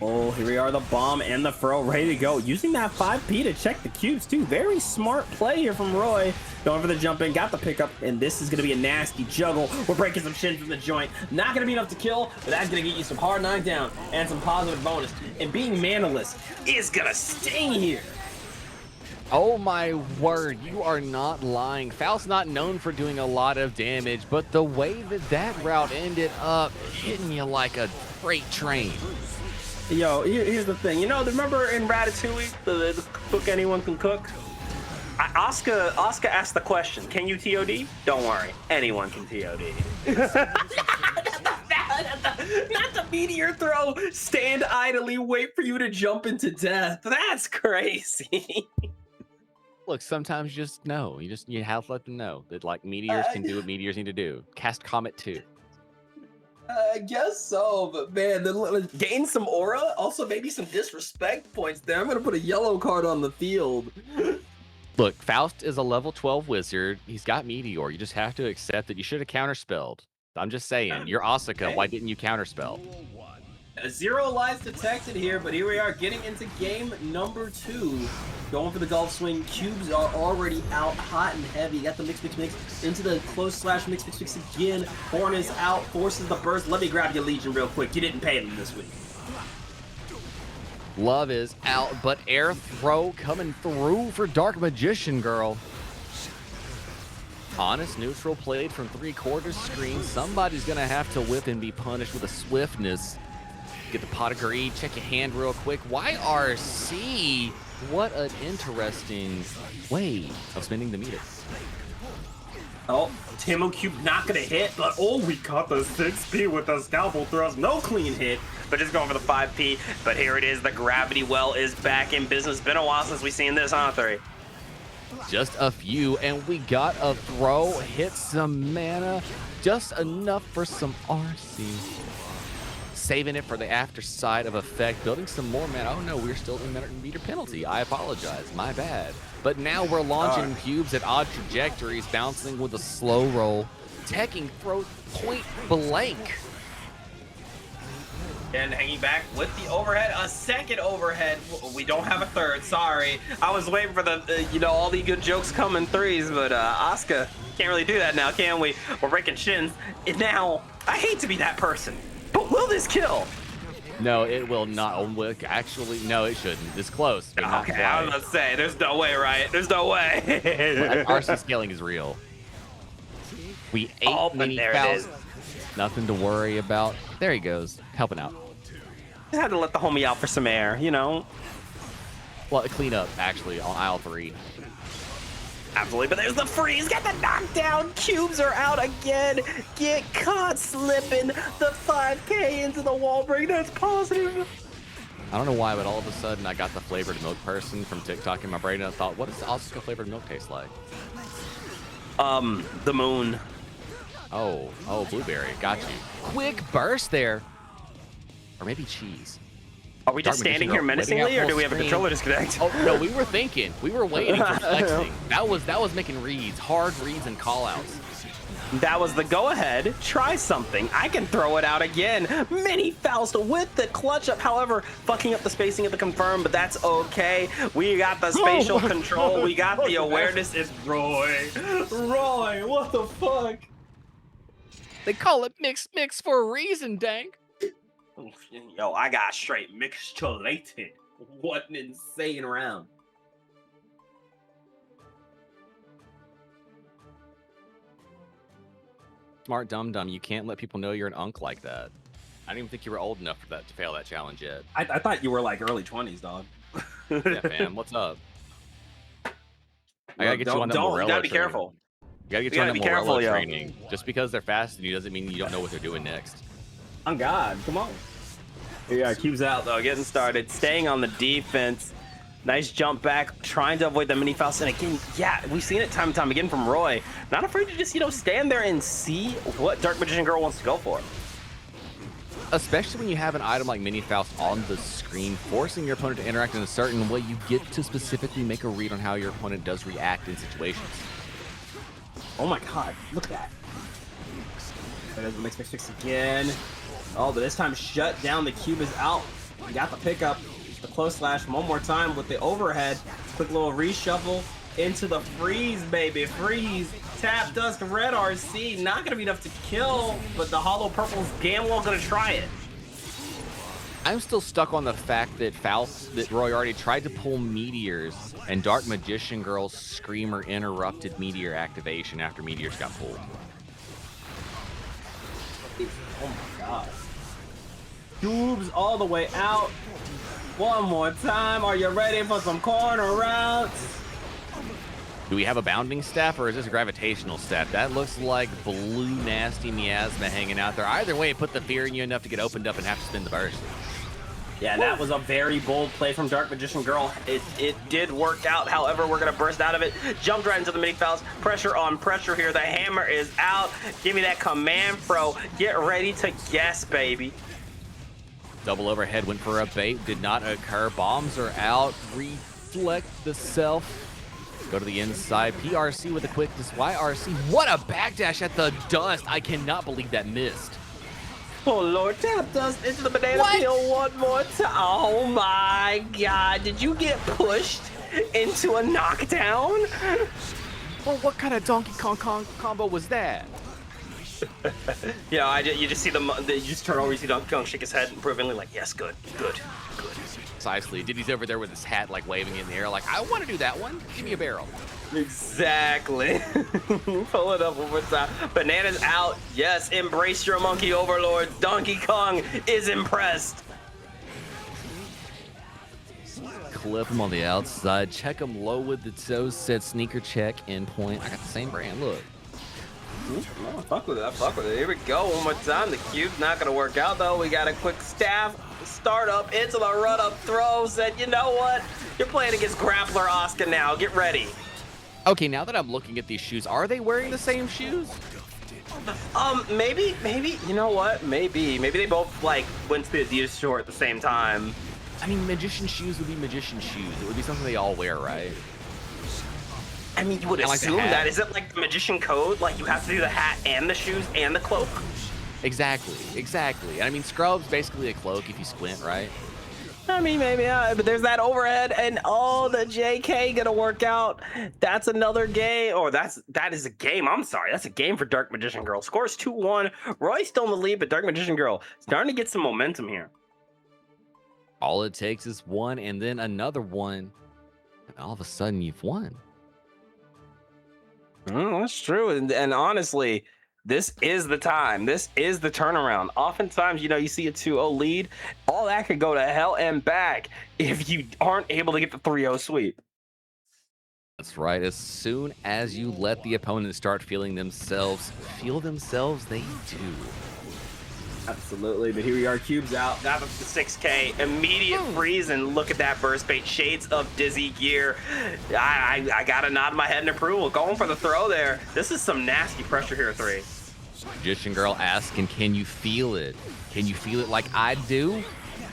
Oh, here we are, the bomb and the throw ready to go. Using that 5P to check the cubes too. Very smart play here from Roy. Going for the jump in, got the pickup, and this is going to be a nasty juggle. We're breaking some shins in the joint. Not going to be enough to kill, but that's going to get you some hard knockdown and some positive bonus. And being manaless is going to sting here. Oh my word, you are not lying. Faust's not known for doing a lot of damage, but the way that that route ended up hitting you like a freight train. Yo, here's the thing. You know, remember in Ratatouille, the cook anyone can cook? Asuka asked the question, can you TOD? Don't worry, anyone can TOD. Not the meteor throw, stand idly, wait for you to jump into death. That's crazy. Look, sometimes you just know. You have to let them know that like meteors can do what meteors need to do. Cast Comet 2. I guess so, but man, gain some aura. Also, maybe some disrespect points there. I'm gonna put a yellow card on the field. Look, Faust is a level 12 wizard. He's got Meteor. You just have to accept that you should have counterspelled. I'm just saying, you're Asuka. Why didn't you counterspell? 0 lives detected here, but here we are getting into game number 2. Going for the golf swing. Cubes are already out hot and heavy. Got the mix into the close slash mix again. Horn is out, forces the burst. Let me grab your Legion real quick. You didn't pay them this week. Love is out, but air throw coming through for Dark Magician Girl. Honest neutral played from 3/4 screen. Somebody's gonna have to whip and be punished with a swiftness. Get the pot of greed, check your hand real quick. YRC, what an interesting way of spending the meter. Oh, Timo Cube not gonna hit, but oh, we caught the 6P with the scalpel thrust. No clean hit, but just going for the 5P. But here it is, the gravity well is back in business. Been a while since we've seen this, huh, 3? Just a few, and we got a throw, hit some mana, just enough for some RC. saving it for the after side of effect, building some more mana. Oh no, we're still in meter penalty. I apologize, my bad. But now we're launching cubes at odd trajectories, bouncing with a slow roll, teching throw point blank. And hanging back with the overhead, a second overhead. We don't have a third, sorry. I was waiting for the, all the good jokes come in threes, but Asuka can't really do that now, can we? We're breaking shins. And now, I hate to be that person, but will this kill? No, it will not. Actually, no, it shouldn't. It's close. But not Okay, I was about to say, there's no way, right? There's no way. RC scaling is real. We ate mini there fouls. it is. Nothing to worry about. There he goes, helping out. Just had to let the homie out for some air, Well, a cleanup, actually, on aisle 3. Absolutely, but there's the freeze, get the knockdown, cubes are out again, get caught slipping, the 5K into the wall break, that's positive. I don't know why, but all of a sudden I got the flavored milk person from TikTok in my brain, and I thought, what does Asuka flavored milk taste like? The moon. Oh, blueberry, got you. Quick burst there. Or maybe cheese. Are we just standing here menacingly, or do we have a controller disconnect? Oh, no, we were thinking. We were waiting for flexing. That was making reads, hard reads and callouts. That was the go-ahead. Try something. I can throw it out again. Mini Faust with the clutch up, however, fucking up the spacing of the confirm, but that's okay. We got the spatial control. We got the awareness. It's Roy. Roy, what the fuck? They call it mix for a reason, Dank. Yo, I got straight mixtulated. What an insane round. Smart dum-dum, you can't let people know you're an unk like that. I didn't even think you were old enough for that to fail that challenge yet. I thought you were like early 20s, dog. Yeah, fam, what's up? I gotta get you on that Morello you gotta be training. careful. You gotta get you on that careful, Morello yo. training. Just because they're fast than you doesn't mean you don't know what they're doing next. On God, come on. Yeah, cubes out though, getting started, staying on the defense. Nice jump back, trying to avoid the mini Faust. And again, yeah, we've seen it time and time again from Roy. Not afraid to just, stand there and see what Dark Magician Girl wants to go for. Especially when you have an item like Mini Faust on the screen, forcing your opponent to interact in a certain way, you get to specifically make a read on how your opponent does react in situations. Oh my God, look at that. There's the mix again. Oh, but this time shut down. The cube is out. We got the pickup. The close slash one more time with the overhead. Quick little reshuffle into the freeze, baby. Freeze. Tap Dusk Red RC. Not going to be enough to kill, but the Hollow Purple's Gamwell going to try it. I'm still stuck on the fact that Roy already tried to pull Meteors, and Dark Magician Girl's Screamer interrupted Meteor activation after Meteors got pulled. Oh my God. Cubes all the way out. One more time. Are you ready for some corner routes? Do we have a bounding staff, or is this a gravitational staff? That looks like blue nasty miasma hanging out there. Either way, put the fear in you enough to get opened up and have to spin the burst. Yeah, that was a very bold play from Dark Magician Girl. It did work out. However, we're going to burst out of it. Jumped right into the mini Faust. Pressure on pressure here. The hammer is out. Give me that command throw. Get ready to guess, baby. Double overhead went for a bait. Did not occur. Bombs are out. Reflect the self. Go to the inside. PRC with a quick YRC. What a backdash at the dust. I cannot believe that missed. Oh, Lord. Tap Dust into the banana peel one more time. Oh, my God. Did you get pushed into a knockdown? Well, what kind of Donkey Kong combo was that? You just see you just turn over, you see Donkey Kong shake his head approvingly, like, yes, good. Precisely. Diddy's over there with his hat, like, waving in the air, like, I want to do that one. Give me a barrel. Exactly. Pull it up one more time. Banana's out. Yes, embrace your monkey overlord. Donkey Kong is impressed. Clip him on the outside. Check him low with the toes. Set sneaker check in point. I got the same brand. Look. Oh, fuck with it. Here we go. One more time. The cube's not going to work out, though. We got a quick staff. Start up into the run-up throw. Said, you know what? You're playing against Grappler Asuka now. Get ready. Okay, now that I'm looking at these shoes, are they wearing the same shoes? Maybe, you know what? Maybe they both like went to the Adidas store at the same time. I mean, magician shoes would be magician shoes. It would be something they all wear, right? I mean, you would I like the assume hat. that. Is it like the magician code? Like you have to do the hat and the shoes and the cloak? Exactly. I mean, Scrub's basically a cloak if you squint, right? I mean, maybe, but there's that overhead, and oh, the JK gonna work out. That's another game, or that is a game. I'm sorry, that's a game for Dark Magician Girl. Scores 2-1. Roy's still in the lead, but Dark Magician Girl starting to get some momentum here. All it takes is one and then another one, and all of a sudden you've won. That's true, and honestly, this is the time. This is the turnaround. Oftentimes, you see a 2-0 lead. All that could go to hell and back if you aren't able to get the 3-0 sweep. That's right. As soon as you let the opponent start feeling themselves, they do. Absolutely, but here we are, cubes out, got up to 6K, immediate freeze, and look at that burst bait, shades of Dizzy gear. I gotta nod my head in approval, going for the throw there. This is some nasty pressure here, 3. Magician Girl asking, can you feel it? Can you feel it like I do?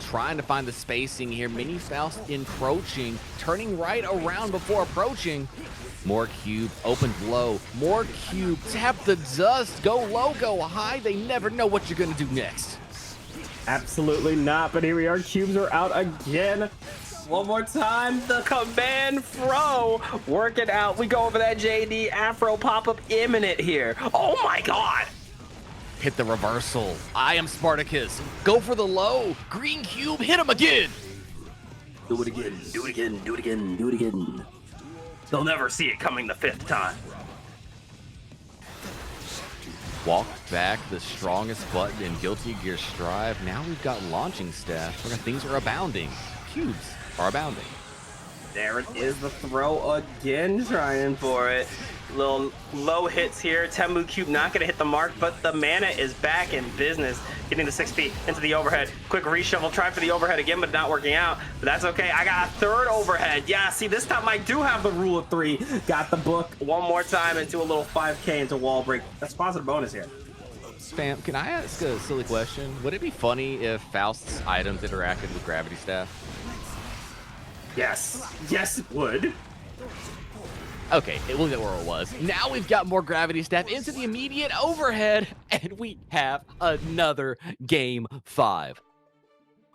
Trying to find the spacing here. Mini Faust encroaching, turning right around before approaching. More cube, opened low, more cube, tap the dust, go low, go high. They never know what you're gonna do next. Absolutely not, but here we are, cubes are out again. One more time, the command throw. Work it out. We go over that JD Afro pop-up imminent here. Oh my God. Hit the reversal. I am Spartacus. Go for the low. Green cube, hit him again. Do it again, do it again, do it again, do it again. They'll never see it coming the 5th time. Walk back the strongest button in Guilty Gear Strive. Now we've got launching staff. Things are abounding. Cubes are abounding. There it is, the throw again, trying for it. Little low hits here. Temu Cube not gonna hit the mark, but the mana is back in business. Getting the 6P into the overhead. Quick reshuffle, try for the overhead again, but not working out. But that's okay, I got a 3rd overhead. Yeah, see, this time I do have the rule of 3. Got the book one more time into a little 5K into wall break. That's positive bonus here. Spam, can I ask a silly question? Would it be funny if Faust's items interacted with Gravity Staff? Yes, it would. Okay, we'll get where it was. Now we've got more Gravity Staff into the immediate overhead, and we have another game 5.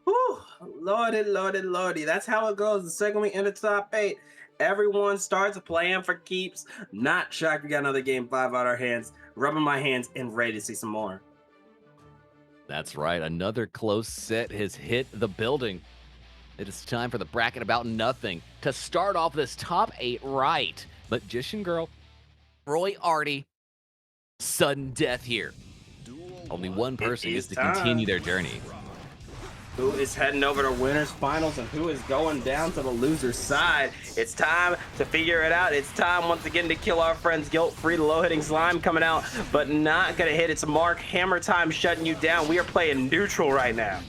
Whew, lordy. That's how it goes. The second we enter top 8, everyone starts playing for keeps. Not shocked we got another game 5 out our hands. Rubbing my hands and ready to see some more. That's right, another close set has hit the building. It is time for the bracket about nothing to start off this top 8 right. Magician Girl, Roy Artie, sudden death here. Only one person gets to continue their journey. Who is heading over to winners finals and who is going down to the loser's side? It's time to figure it out. It's time once again to kill our friends guilt-free. The low-hitting slime coming out, but not gonna hit its mark. Hammer time shutting you down. We are playing neutral right now.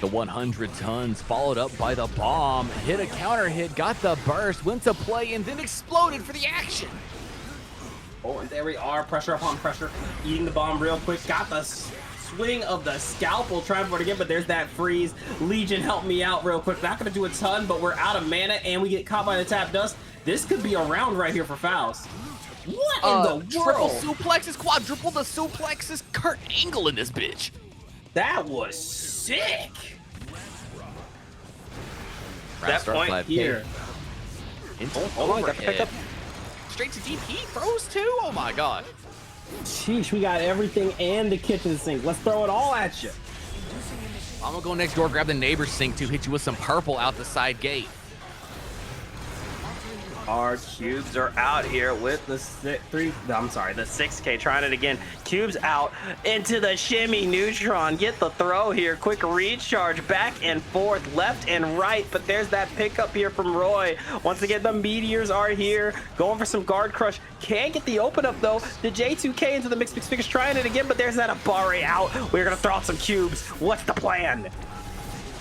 The 100 tons followed up by the bomb. Hit a counter hit, got the burst, went to play, and then exploded for the action. Oh, and there we are. Pressure upon pressure. Eating the bomb real quick. Got the swing of the scalpel. Trying for it again, but there's that freeze. Legion, help me out real quick. Not going to do a ton, but we're out of mana, and we get caught by the tap dust. This could be a round right here for Faust. What in the triple world? suplexes, quadruple the suplexes, Kurt Angle in this bitch. That was sick. Round That start point 5K. here. Into Hold on, got to pick overhead. up. Straight to DP, throws too? Oh my god. Sheesh, we got everything and the kitchen sink. Let's throw it all at you. I'm gonna go next door, grab the neighbor's sink to hit you with some purple out the side gate. Our cubes are out here with the 6K, trying it again. Cubes out into the shimmy neutron. Get the throw here. Quick recharge back and forth, left and right. But there's that pickup here from Roy. Once again, the meteors are here. Going for some guard crush. Can't get the open up though. The J2K into the mixed figures, trying it again. But there's that Abare out. We're going to throw out some cubes. What's the plan?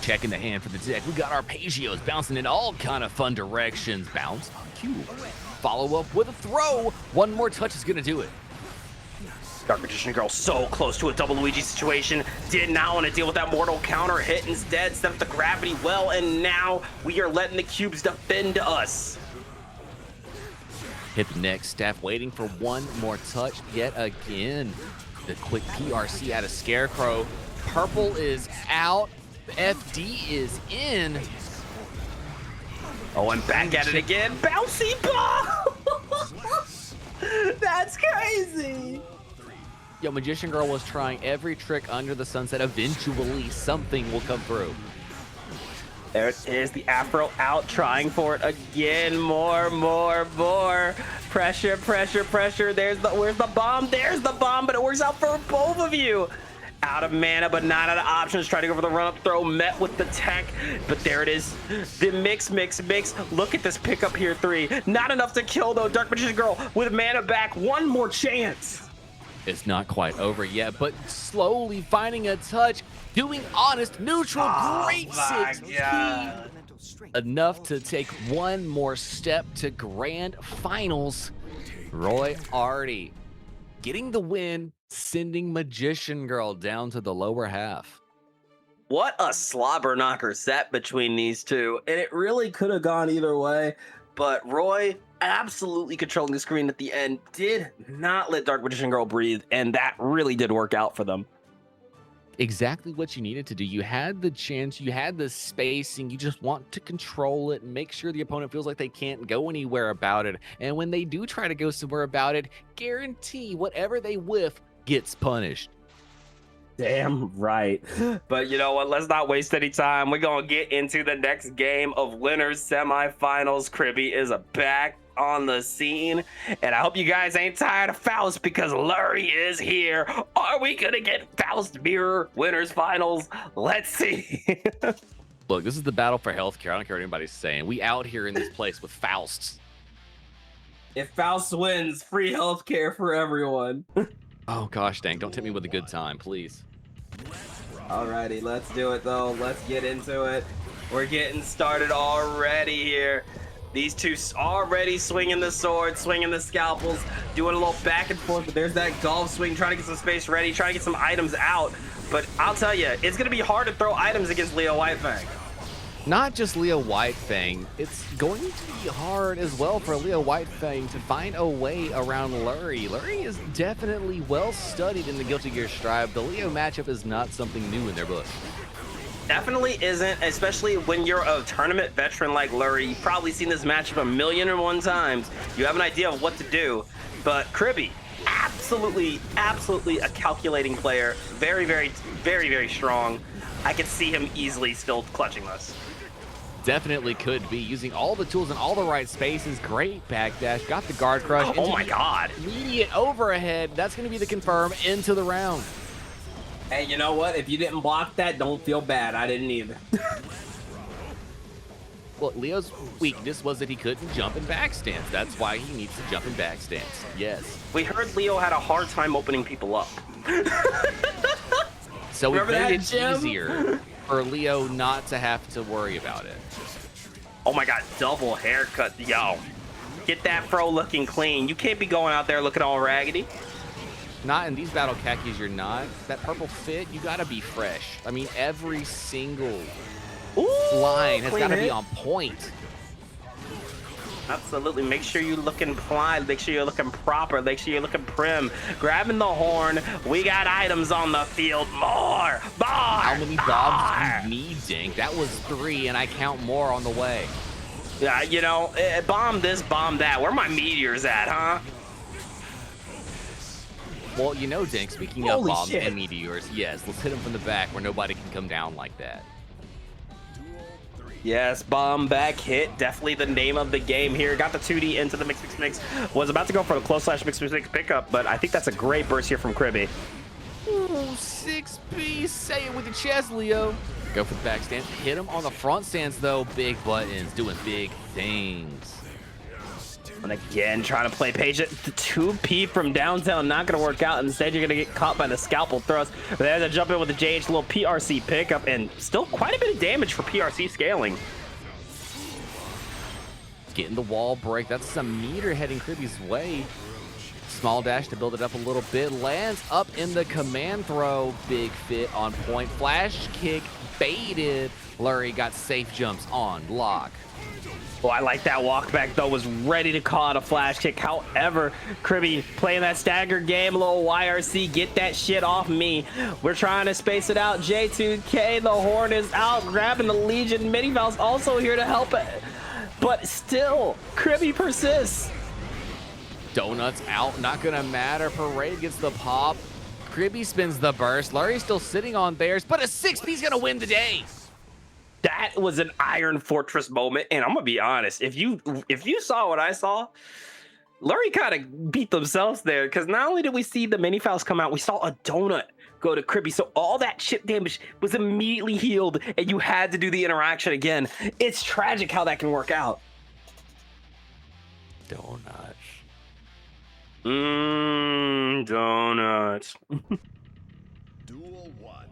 Checking the hand for the deck. We got Arpeggios bouncing in all kind of fun directions. Bounce on cube. Follow up with a throw. One more touch is gonna do it. Dark Magician Girl so close to a double Luigi situation. Did not want to deal with that mortal counter hit. Instead, set up the gravity well, and now we are letting the cubes defend us. Hit the next staff, waiting for one more touch yet again. The quick PRC out of Scarecrow. Purple is out. FD is in. Oh, and back at it again. Bouncy ball! That's crazy. Yo, Magician Girl was trying every trick under the sunset. Eventually, something will come through. There it is, the Afro out, trying for it again. More. Pressure. Where's the bomb? There's the bomb, but it works out for both of you. Out of mana, but not out of options. Trying to go for the run-up throw, met with the tech, but there it is. The mix. Look at this pickup here, 3. Not enough to kill, though. Dark Magician Girl with mana back. One more chance. It's not quite over yet, but slowly finding a touch, doing honest, neutral, great 6P. Enough to take one more step to grand finals. Roy Artie getting the win, sending Magician Girl down to the lower half. What a slobber knocker set between these two, and it really could have gone either way, but Roy absolutely controlling the screen at the end did not let Dark Magician Girl breathe, and that really did work out for them. Exactly what you needed to do. You had the chance, you had the spacing, you just want to control it and make sure the opponent feels like they can't go anywhere about it. And when they do try to go somewhere about it, guarantee whatever they whiff gets punished. Damn right. But you know what? Let's not waste any time. We're going to get into the next game of winners semifinals. Kribby is back on the scene, and I hope you guys ain't tired of Faust, because Lurie is here. Are we gonna get Faust mirror winners finals? Let's see. Look, this is the battle for healthcare. I don't care what anybody's saying. We out here in this place with Fausts. If Faust wins, free healthcare for everyone. Oh gosh, dang, don't tip me with a good time, please. Alrighty, let's do it though. Let's get into it. We're getting started already here. These two already swinging the swords, swinging the scalpels, doing a little back and forth, but there's that golf swing, trying to get some space ready, trying to get some items out. But I'll tell you, it's going to be hard to throw items against Leo Whitefang. Not just Leo Whitefang, it's going to be hard as well for Leo Whitefang to find a way around Lurie. Lurie is definitely well studied in the Guilty Gear Strive. The Leo matchup is not something new in their book. Definitely isn't, especially when you're a tournament veteran like Lurie. You've probably seen this matchup 1,000,001 times. You have an idea of what to do. But Kribby, absolutely a calculating player. Very strong. I could see him easily still clutching this. Definitely could be, using all the tools in all the right spaces. Great backdash, got the guard crush. Oh my god. Immediate overhead. That's going to be the confirm into the round. Hey, you know what? If you didn't block that, don't feel bad. I didn't either. Well, Leo's weakness was that he couldn't jump in backstands. That's why he needs to jump in backstands. Yes. We heard Leo had a hard time opening people up. So we Remember made that, it Jim? easier for Leo not to have to worry about it. Oh my god, double haircut. Yo, get that fro looking clean. You can't be going out there looking all raggedy. Not in these battle khakis, you're not. That purple fit, you gotta be fresh. I mean, every single line has gotta be on point. Absolutely. Make sure you're looking plied. Make sure you're looking proper. Make sure you're looking prim. Grabbing the horn. We got items on the field. More. How many bombs do you need, Dink? That was 3, and I count more on the way. Yeah, you know, bomb this, bomb that. Where my meteors at, huh? Well, you know, Dink, speaking of Holy bombs shit. and meteors, yes, let's hit them from the back where nobody can come down like that. Yes, bomb back hit. Definitely the name of the game here. Got the 2D into the mix. Was about to go for the close slash mix pickup, but I think that's a great burst here from Kribby. Ooh, 6B, say it with your chest, Leo. Go for the back stance. Hit him on the front stance, though. Big buttons, doing big things. And again, trying to play patient. The 2P from downtown, not going to work out. Instead, you're going to get caught by the scalpel thrust. But there's a jump in with the JH, little PRC pickup, and still quite a bit of damage for PRC scaling. Getting the wall break. That's some meter heading Kribby's way. Small dash to build it up a little bit. Lands up in the command throw. Big fit on point. Flash kick baited. Lurie got safe jumps on lock. Oh, I like that walk back though, was ready to call it a flash kick. However, Kribby playing that stagger game, a little YRC, get that shit off me. We're trying to space it out. J2K, the horn is out, grabbing the Legion. Minival's also here to help it. But still, Kribby persists. Donuts out, not gonna matter. Parade gets the pop. Kribby spins the burst. Lurie's still sitting on theirs, but a 6P's gonna win the day. That was an Iron Fortress moment, and I'm gonna be honest. If you saw what I saw, Lurie kind of beat themselves there, because not only did we see the mini fouls come out, we saw a donut go to Kribby. So all that chip damage was immediately healed, and you had to do the interaction again. It's tragic how that can work out. Donuts. Donuts. Duel 1.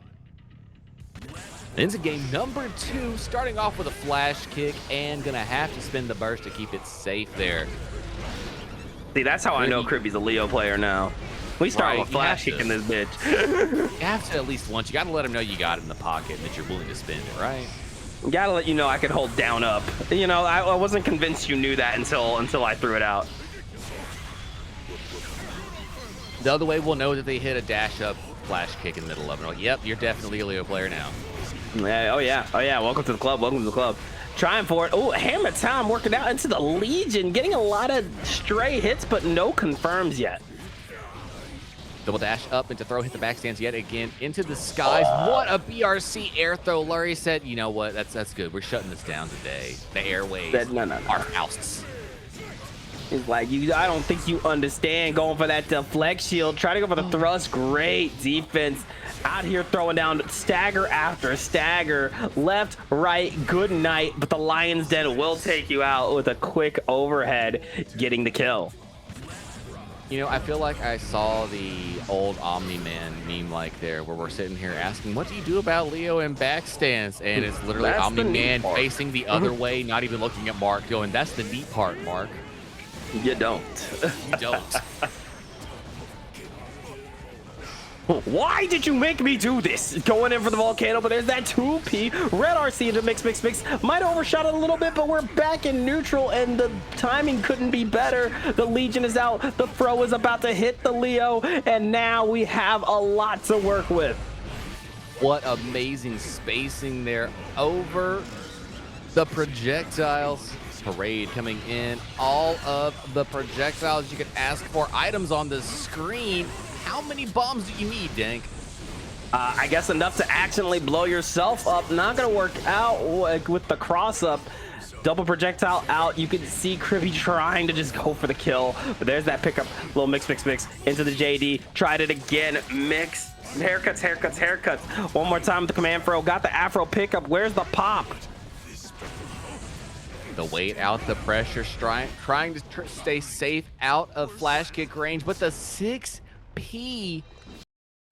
Into game number 2, starting off with a flash kick and gonna have to spin the burst to keep it safe there. See, that's how I know Kribby's a Leo player now. We start with flash kicking this bitch. You have to at least once. You gotta let him know you got it in the pocket and that you're willing to spin it, right? Gotta let you know I could hold down up. You know, I wasn't convinced you knew that until I threw it out. The other way we'll know that they hit a dash up flash kick in the middle of it. Like, yep, you're definitely a Leo player now. Yeah, oh yeah. Welcome to the club. Welcome to the club. Trying for it. Oh, Hammer Time working out into the Legion, getting a lot of stray hits, but no confirms yet. Double dash up into throw, hit the backstands yet again into the skies. What a BRC air throw. Lurie said, you know what, that's good. We're shutting this down today. The airways are ousted. It's like, I don't think you understand going for that deflect shield. Try to go for the thrust. Great defense. Out here throwing down stagger after stagger. Left, right, good night. But the Lion's Den will take you out with a quick overhead, getting the kill. You know, I feel like I saw the old Omni-Man meme like there, where we're sitting here asking, what do you do about Leo and backstands? And it's literally Omni-Man facing the other way, not even looking at Mark, going, that's the neat part, Mark. You don't. You don't. Why did you make me do this? Going in for the volcano, but there's that 2P. Red RC into mix. Might overshot it a little bit, but we're back in neutral, and the timing couldn't be better. The Legion is out. The throw is about to hit the Leo, and now we have a lot to work with. What amazing spacing there over the projectiles. Parade coming in. All of the projectiles you could ask for. Items on the screen. How many bombs do you need, Dank? I guess enough to accidentally blow yourself up. Not gonna work out with the cross up. Double projectile out. You can see Kribby trying to just go for the kill, but there's that pickup. Little mix into the JD. Tried it again. Mix. Haircuts. One more time with the command throw. Got the Afro pickup. Where's the pop? The weight out, the pressure, trying to stay safe out of flash kick range, but the 6P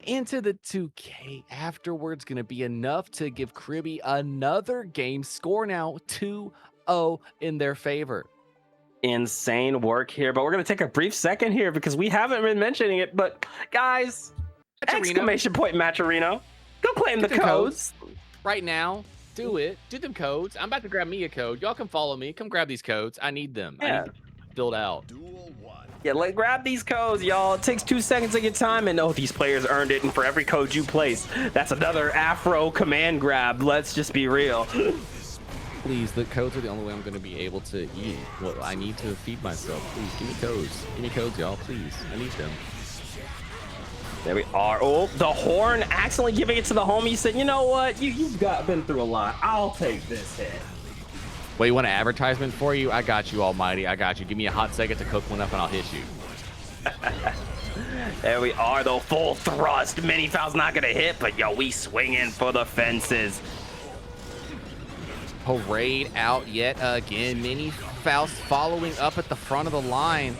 into the 2K afterwards going to be enough to give Kribby another game score, now 2-0 in their favor. Insane work here, but we're going to take a brief second here because we haven't been mentioning it, but guys, exclamation point Matcherino, go claim the codes right now. Do it. Do them codes. I'm about to grab me a code. Y'all can follow me. Come grab these codes. I need them. Yeah. I need to build out. Duel 1. Yeah, grab these codes, y'all. It takes 2 seconds of your time, and these players earned it. And for every code you place, that's another Afro command grab. Let's just be real. Please, the codes are the only way I'm going to be able to eat. Well, I need to feed myself. Please, give me codes. Give me codes, y'all. Please. I need them. There we are. Oh, the horn accidentally giving it to the homie. He said, you know what? You've been through a lot. I'll take this hit. Wait, you want an advertisement for you? I got you, Almighty. I got you. Give me a hot second to cook one up and I'll hit you. There we are, though. Full thrust. Mini foul's not going to hit, but yo, we swinging for the fences. Parade out yet again. Mini Faust following up at the front of the line.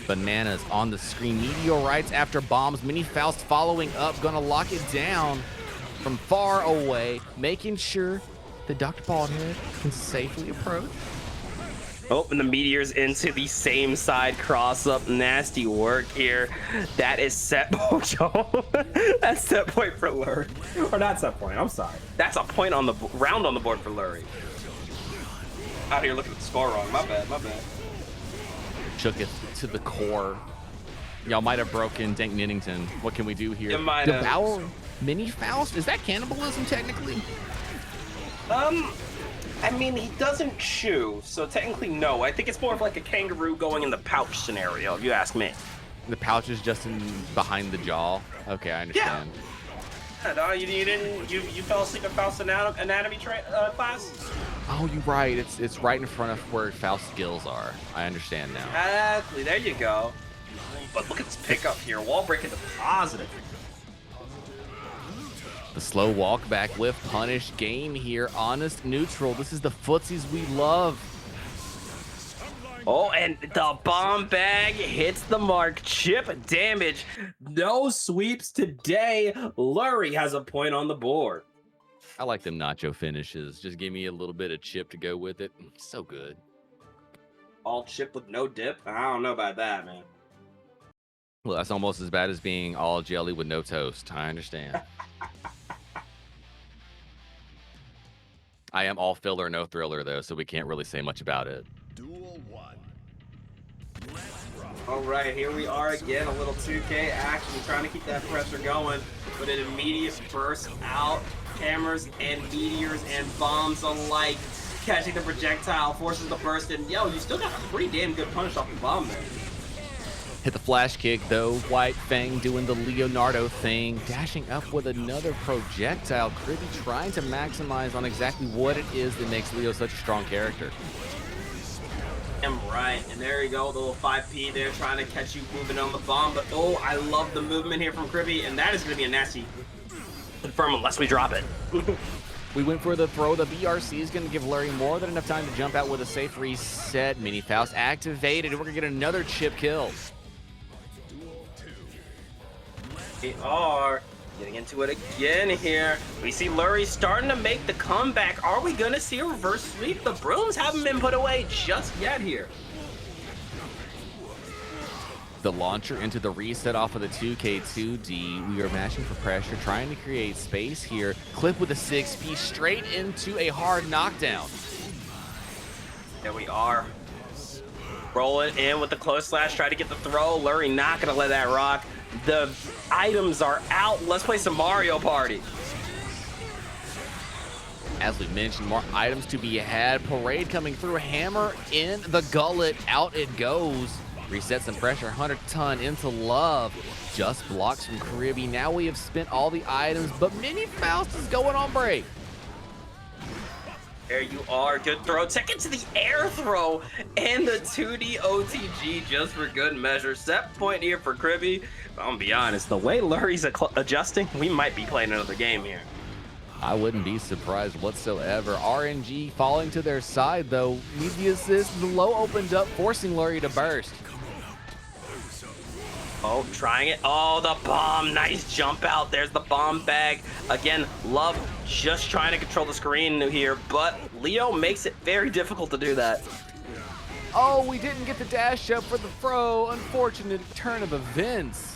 Bananas on the screen. Meteorites after bombs. Mini Faust following up. Gonna lock it down from far away, making sure that Dr. Baldhead can safely approach. Oh, and the meteors into the same side cross up. Nasty work here. That is set point. That's set point for Lurie. Or not set point. I'm sorry. That's a point on the round on the board for Lurie. Out here looking at the score wrong. My bad. Shook it to the core. Y'all might have broken DankXNen. What can we do here? You might have. Devour Mini Faust? Is that cannibalism technically? I mean, he doesn't chew, so technically no. I think it's more of like a kangaroo going in the pouch scenario, if you ask me. The pouch is just in behind the jaw. Okay, I understand. Yeah, no, you fell asleep in Faust's anatomy class? Oh, you're right. It's right in front of where Faust's skills are. I understand now. Exactly, there you go. But look at this pickup here. Wall break into positive. The slow walk back with punish game here. Honest neutral. This is the footsies we love. Oh, and the bomb bag hits the mark. Chip damage. No sweeps today. Lurie has a point on the board. I like them nacho finishes. Just give me a little bit of chip to go with it. So good. All chip with no dip? I don't know about that, man. Well, that's almost as bad as being all jelly with no toast. I understand. I am all filler, no thriller, though, so we can't really say much about it. Duel 1. All right, here we are again, a little 2K action, trying to keep that pressure going, but an immediate burst out, cameras and meteors and bombs alike, catching the projectile, forces the burst, and yo, you still got a pretty damn good punish off the bomb there. Hit the flash kick, though. White Fang doing the Leonardo thing, dashing up with another projectile. Kribby trying to maximize on exactly what it is that makes Leo such a strong character. I'm right, and there you go, the little 5P there trying to catch you moving on the bomb, but oh, I love the movement here from Kribby, and that is going to be a nasty confirm unless we drop it. We went for the throw. The BRC is going to give Lurie more than enough time to jump out with a safe reset. Mini Faust activated, and we're going to get another chip kill. We are getting into it again here. We see Lurie starting to make the comeback. Are we going to see a reverse sweep? The brooms haven't been put away just yet here. The launcher into the reset off of the 2K2D. We are mashing for pressure, trying to create space here. Clip with a 6P straight into a hard knockdown. There we are. Rolling in with the close slash, try to get the throw. Lurie not going to let that rock. The items are out. Let's play some Mario Party. As we mentioned, more items to be had. Parade coming through. Hammer in the gullet. Out it goes. Reset some pressure. 100 ton into love. Just blocks from Kribby. Now we have spent all the items, but Mini Faust is going on break. There you are. Good throw. Take it to the air throw. And the 2D OTG just for good measure. Set point here for Kribby. I'm going to be honest. The way Lurie's adjusting, we might be playing another game here. I wouldn't be surprised whatsoever. RNG falling to their side, though. Needs the assist. The low opened up, forcing Lurie to burst. Oh, trying it. Oh, the bomb. Nice jump out. There's the bomb bag. Again, Love just trying to control the screen here, but Leo makes it very difficult to do that. Oh, we didn't get the dash up for the throw. Unfortunate turn of events.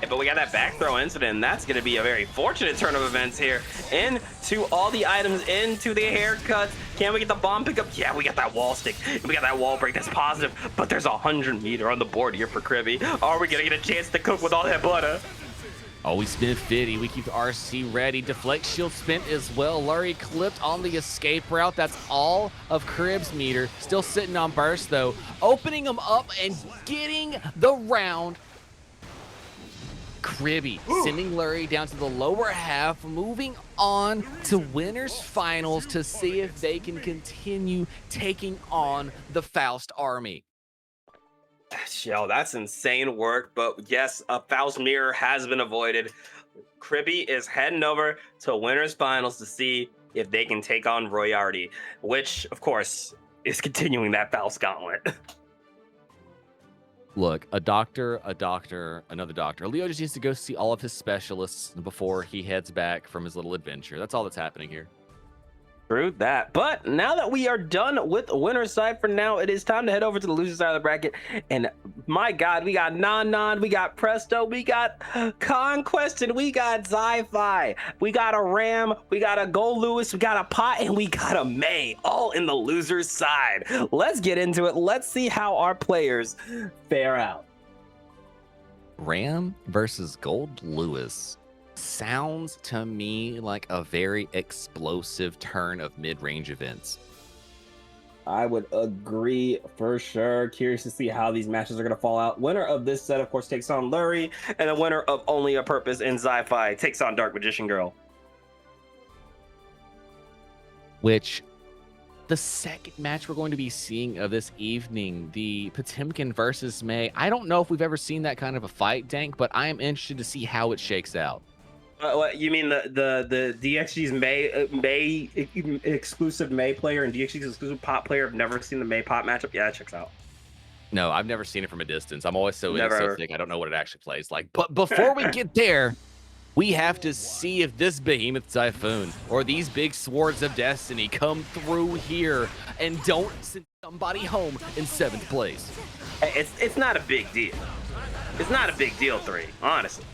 Yeah, but we got that back throw incident, and that's going to be a very fortunate turn of events here. Into all the items, into the haircuts. Can we get the bomb pickup? Yeah, we got that wall stick. We got that wall break. That's positive, but there's a 100 meter on the board here for Kribby. Are we going to get a chance to cook with all that butter? Oh, we spin 50. We keep the RC ready. Deflect shield spent as well. Lurie clipped on the escape route. That's all of Crib's meter. Still sitting on burst, though. Opening them up and getting the round. Kribby sending Lurie down to the lower half, moving on to winners finals to see if they can continue taking on the Faust army. Yo, that's insane work, but yes, a Faust mirror has been avoided. Kribby is heading over to winners finals to see if they can take on Royarty, which of course is continuing that Faust gauntlet. Look, a doctor, another doctor. Leo just needs to go see all of his specialists before he heads back from his little adventure. That's all that's happening here. True that. But now that we are done with the winner's side for now, it is time to head over to the loser side of the bracket. And my God, we got Non, we got Presto, we got Conquest, and we got Zi-Fi. We got a Ram, we got a Gold Lewis, we got a Pot, and we got a May, all in the loser's side. Let's get into it. Let's see how our players fare out. Ram versus Gold Lewis sounds to me like a very explosive turn of mid-range events. I would agree for sure. Curious to see how these matches are going to fall out. Winner of this set, of course, takes on Lurie, And the winner of Only a Purpose in Zi-Fi takes on Dark Magician Girl. Which, the second match we're going to be seeing of this evening, the Potemkin versus May. I don't know if we've ever seen that kind of a fight, Dank, but I am interested to see how it shakes out. What you mean the DXG's May exclusive May player and DXG's exclusive Pot player have never seen the May Pot matchup? Yeah, that checks out. No, I've never seen it from a distance. I'm always so Never. thick, I don't know what it actually plays like. But before we get there, we have to see if this Behemoth Typhoon or these big swords of destiny come through here and don't send somebody home in 7th place. Hey, it's not a big deal. It's not a big deal, 3, honestly.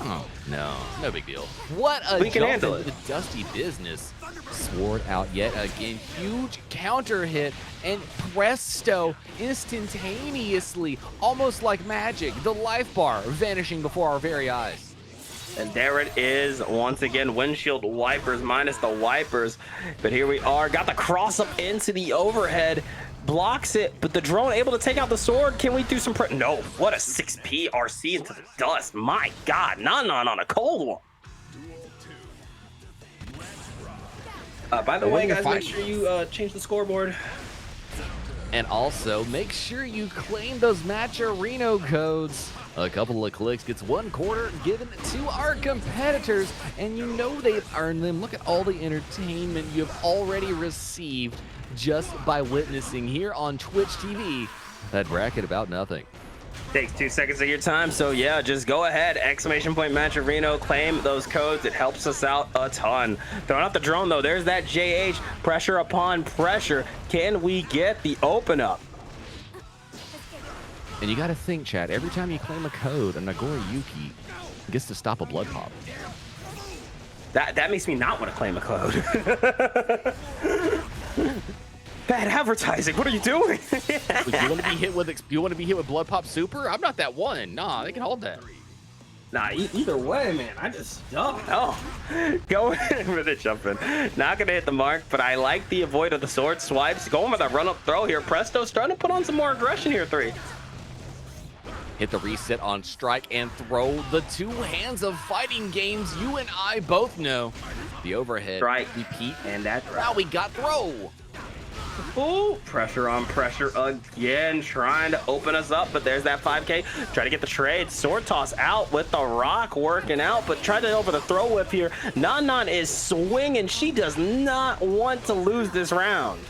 Oh, no big deal. What a We can jump handle into it. the dusty business. Sword out yet again. Huge counter hit, and presto, instantaneously, almost like magic, the life bar vanishing before our very eyes. And there it is, once again, windshield wipers minus the wipers. But here we are, got the cross up into the overhead, blocks it, but the drone able to take out the sword. Can we do some no, what a 6P RC into the dust. My God, Non on a cold one. By the way, guys, make sure you change the scoreboard. And also, make sure you claim those Matcherino codes. A couple of clicks gets 1 quarter given to our competitors, and you know they've earned them. Look at all the entertainment you have already received just by witnessing here on Twitch TV that bracket about nothing. Takes 2 seconds of your time, so yeah, just go ahead, ! Matcherino, claim those codes. It helps us out a ton. Throwing out the drone though, there's that JH, pressure upon pressure. Can we get the open up? And you gotta think, Chad, every time you claim a code, a Nagori Yuki gets to stop a blood pop. That makes me not want to claim a code. Bad advertising. What are you doing? You want to be hit with blood pop super? I'm not that one. Nah, they can hold that. Nah, either way, man, I just don't. Oh, going for the jumping. Not gonna hit the mark, but I like the avoid of the sword swipes. Going with a run up throw here. Presto's starting to put on some more aggression here, 3. Hit the reset on strike and throw. The 2 hands of fighting games you and I both know. The overhead. Strike. Repeat. And that Now we got throw. Ooh, pressure on pressure again, trying to open us up, but there's that 5K. Try to get the trade. Sword toss out with the rock working out, but try to over the throw whip here. Non is swinging. She does not want to lose this round.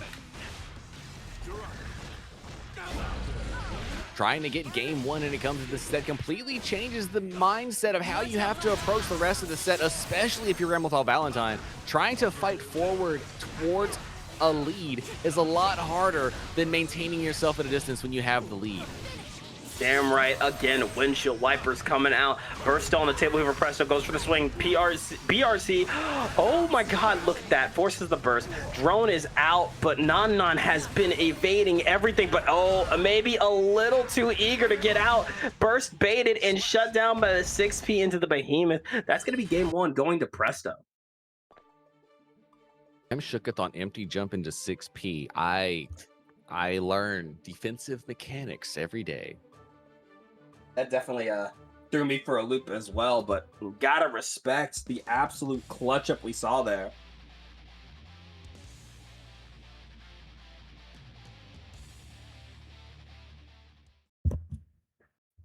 Trying to get game 1 and it comes to this set completely changes the mindset of how you have to approach the rest of the set, especially if you're Ramlethal Valentine. Trying to fight forward towards a lead is a lot harder than maintaining yourself at a distance when you have the lead. Damn right. Again, windshield wipers coming out. Burst on the table here for Presto. Goes for the swing. BRC. Oh my God, look at that. Forces the burst. Drone is out, but Non has been evading everything, but oh, maybe a little too eager to get out. Burst baited and shut down by the 6P into the Behemoth. That's going to be game 1 going to Presto. I'm shooketh on empty jump into 6P. I learn defensive mechanics every day. That definitely threw me for a loop as well, but gotta respect the absolute clutch up we saw there.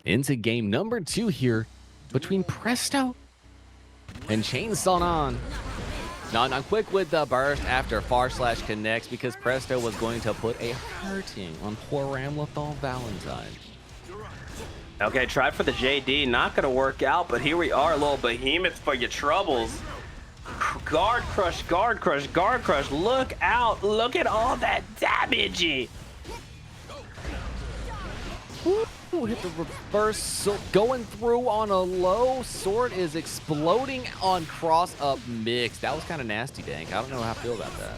Into game number 2 here between Presto and Chainsaw Non. Non quick with the burst after / connects because Presto was going to put a hurting on poor Ramlethal Valentine. Okay, tried for the JD, not gonna work out, but here we are, a little Behemoth for your troubles. guard crush, guard crush, guard crush. Look out. Look at all that damage. Ooh, hit the reverse, so going through on a low. Sword is exploding on cross up mix. That was kind of nasty, Dank. I don't know how I feel about that.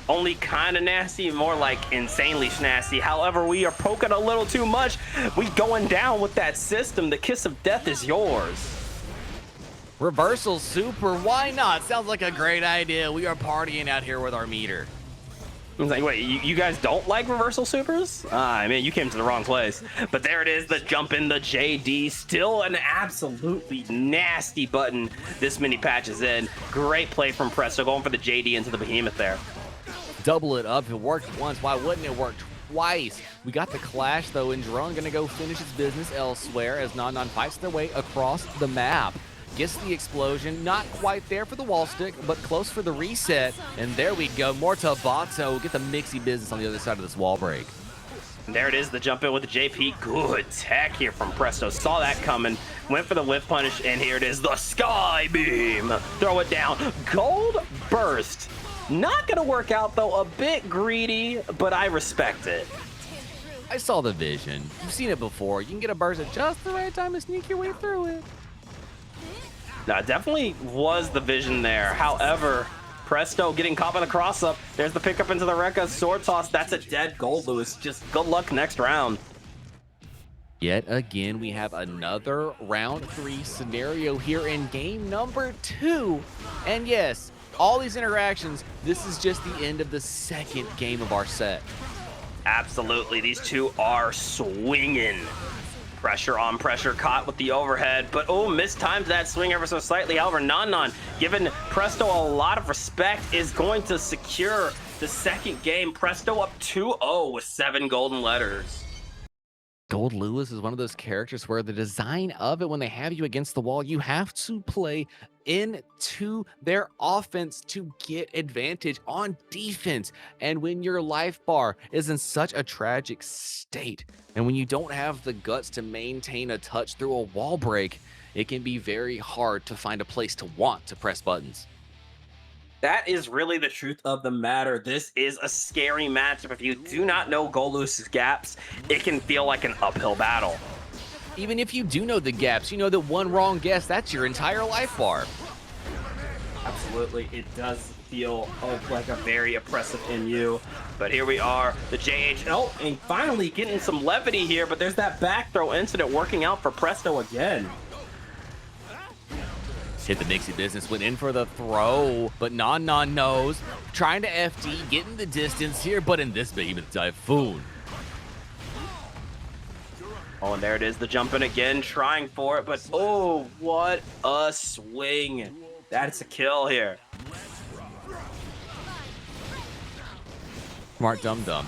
Only kind of nasty, more like insanely nasty. However, we are poking a little too much. We going down with that system. The kiss of death is yours. Reversal super, why not? Sounds like a great idea. We are partying out here with our meter. I was like, wait, you guys don't like reversal supers? I mean, you came to the wrong place. But there it is, the jump in the JD. Still an absolutely nasty button this many patches in. Great play from Presto, going for the JD into the behemoth there. Double it up. If it worked once, why wouldn't it work twice? We got the clash, though, and Drone gonna go finish his business elsewhere as Non fights their way across the map. Gets the explosion, not quite there for the wall stick, but close for the reset. And there we go, more Tabato. Get the mixy business on the other side of this wall break. And there it is, the jump in with the JP. Good tech here from Presto. Saw that coming, went for the whiff punish, and here it is, the Sky Beam. Throw it down. Gold Burst. Not gonna work out though, a bit greedy, but I respect it. I saw the vision. You've seen it before. You can get a burst at just the right time to sneak your way through it. No, definitely was the vision there. However, Presto getting caught by the cross up. There's the pickup into the Rekka sword toss. That's a dead gold, Lewis. Just good luck next round. Yet again, we have another round 3 scenario here in game number 2. And yes, all these interactions, this is just the end of the second game of our set. Absolutely, these two are swinging. Pressure on pressure, caught with the overhead, but oh, mistimed that swing ever so slightly. However, Non, giving Presto a lot of respect, is going to secure the second game. Presto up 2-0 with 7 golden letters. Gold Lewis is one of those characters where the design of it, when they have you against the wall, you have to play into their offense to get advantage on defense. And when your life bar is in such a tragic state, and when you don't have the guts to maintain a touch through a wall break, it can be very hard to find a place to want to press buttons. That is really the truth of the matter. This is a scary matchup. If you do not know Gold Lewis's gaps, it can feel like an uphill battle. Even if you do know the gaps, you know that one wrong guess, that's your entire life bar. Absolutely, it does feel like a very oppressive MU. But here we are, the JHL, and finally getting some levity here, but there's that back throw incident working out for Presto again. Hit the mixy business, went in for the throw, but Non knows. Trying to FD, getting the distance here, but in this behemoth typhoon. Oh, and there it is, the jump in again, trying for it, but oh, what a swing. That's a kill here. Smart dum-dum,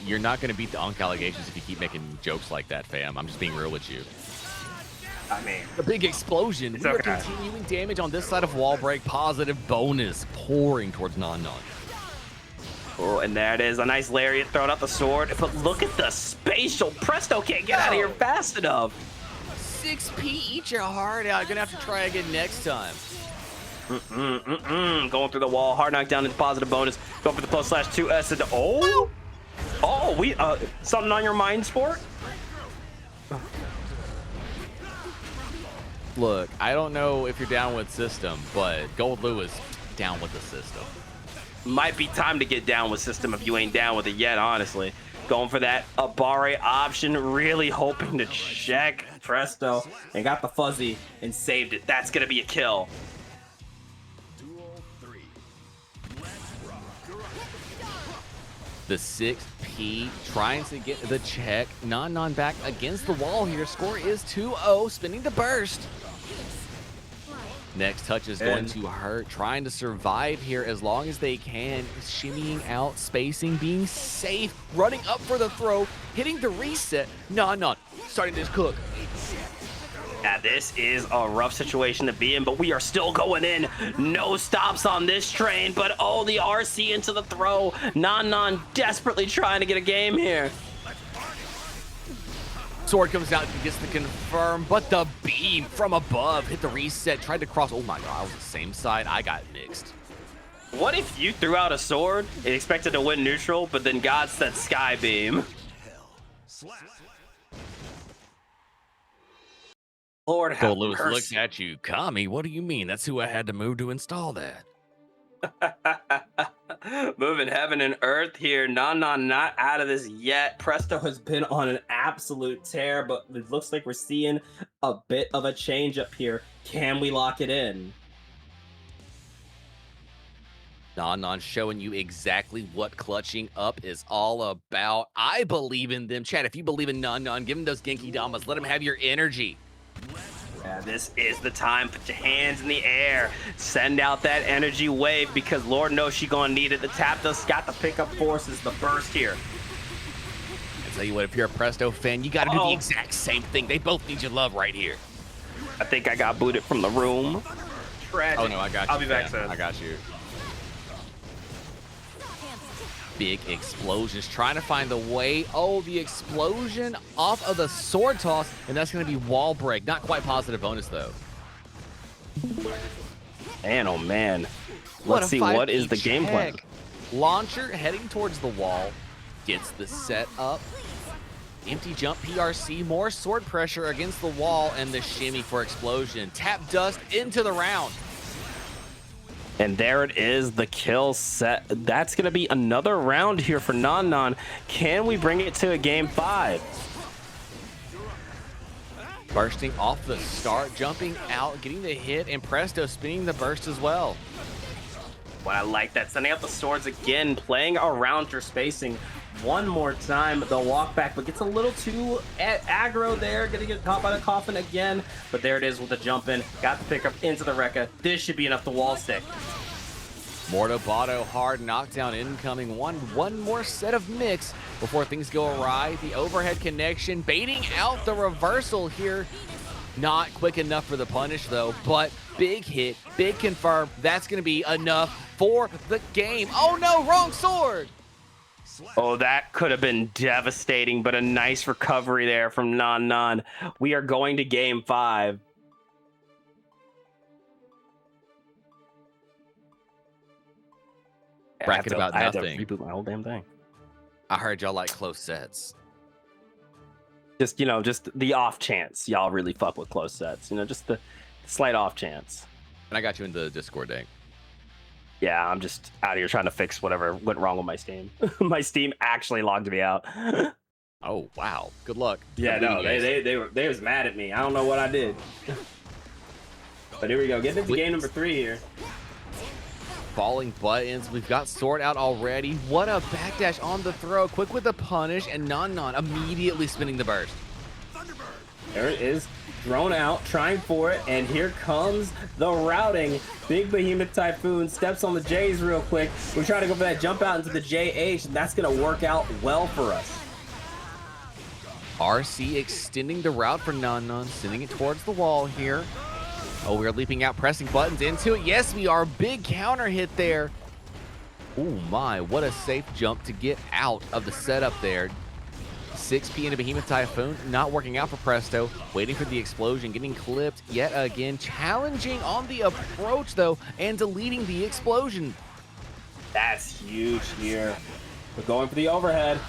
you're not going to beat the Unk allegations if you keep making jokes like that, fam. I'm just being real with you. I mean, the big explosion. We are continuing damage on this side of wall break. Positive bonus pouring towards Non. Oh, and there it is, a nice lariat throwing out the sword. But look at the spatial. Presto can't get out of here fast enough. 6p, eat your heart out. You're gonna have to try again next time. Going through the wall, hard knockdown into positive bonus. Go for the +/2S into we something on your mind, sport? Look, I don't know if you're down with system, but Gold Lewis down with the system. Might be time to get down with system if you ain't down with it yet, honestly. Going for that Abare option, really hoping to check Presto, and got the fuzzy and saved it. That's gonna be a kill. The 6p trying to get the check. Non back against the wall here. Score is 2-0, spinning the burst. Next touch is going to hurt. Trying to survive here as long as they can. Shimmying out, spacing, being safe. Running up for the throw, hitting the reset. Non starting to cook. Yeah, this is a rough situation to be in, but we are still going in. No stops on this train, but oh, the RC into the throw. Non desperately trying to get a game here. Sword comes out and gets the confirm, but the beam from above hit the reset, tried to cross. Oh my god, I was the same side. I got mixed. What if you threw out a sword and expected to win neutral, but then God said sky beam? Lord have So Lewis mercy. looked at you. Kami, what do you mean? That's who I had to move to install that. Moving heaven and earth here. Non not out of this yet. Presto has been on an absolute tear, but it looks like we're seeing a bit of a change up here. Can we lock it in? Non showing you exactly what clutching up is all about. I believe in them. Chat, if you believe in Non, give him those Genki Damas. Let him have your energy. Yeah, this is the time. Put your hands in the air. Send out that energy wave because Lord knows she gonna need it. The Tapdos got the pickup forces, the burst here. I tell you what, if you're a Presto fan, you got to do the exact same thing. They both need your love right here. I think I got booted from the room. Tragic. Oh no, I got you. I'll be back fam. soon. I got you. Big explosions, trying to find the way. Oh, the explosion off of the sword toss, and that's going to be wall break. Not quite positive bonus though. Man, oh man. What Let's a see what is the check. game plan. Launcher heading towards the wall, gets the set up. Empty jump PRC, more sword pressure against the wall, and the shimmy for explosion. Tap dust into the round. And there it is, the kill set. That's going to be another round here for Non. Can we bring it to a game 5? Bursting off the start, jumping out, getting the hit, and Presto spinning the burst as well. What I like that, sending out the swords again, playing around your spacing one more time. The walk back, but gets a little too aggro there. Gonna get caught by the coffin again. But there it is with the jump in. Got the pickup into the Rekka. This should be enough to wall stick. Morto Botto, hard knockdown incoming. One more set of mix before things go awry. The overhead connection, baiting out the reversal here. Not quick enough for the punish though, but big hit, big confirm. That's gonna be enough for the game. Oh no, wrong sword! Oh, that could have been devastating, but a nice recovery there from Non. We are going to game 5. Bracket about I had nothing. to reboot my whole damn thing. I heard y'all like close sets. Just, just the off chance y'all really fuck with close sets. Just the slight off chance. And I got you in the Discord dang. Yeah, I'm just out here trying to fix whatever went wrong with my Steam. My Steam actually logged me out. Oh wow, good luck. Yeah, no, they was mad at me. I don't know what I did. But here we go, getting into game number 3 here. Falling buttons. We've got sword out already. What a backdash on the throw. Quick with the punish, and Non immediately spinning the burst. There it is, thrown out, trying for it, and here comes the routing. Big Behemoth Typhoon steps on the J's real quick. We're trying to go for that jump out into the JH, and that's going to work out well for us. RC extending the route for Non, sending it towards the wall here. Oh, we're leaping out, pressing buttons into it. Yes, we are. Big counter hit there. Oh my, what a safe jump to get out of the setup there. 6P into Behemoth Typhoon, not working out for Presto. Waiting for the explosion, getting clipped yet again. Challenging on the approach though, and deleting the explosion. That's huge here. We're going for the overhead.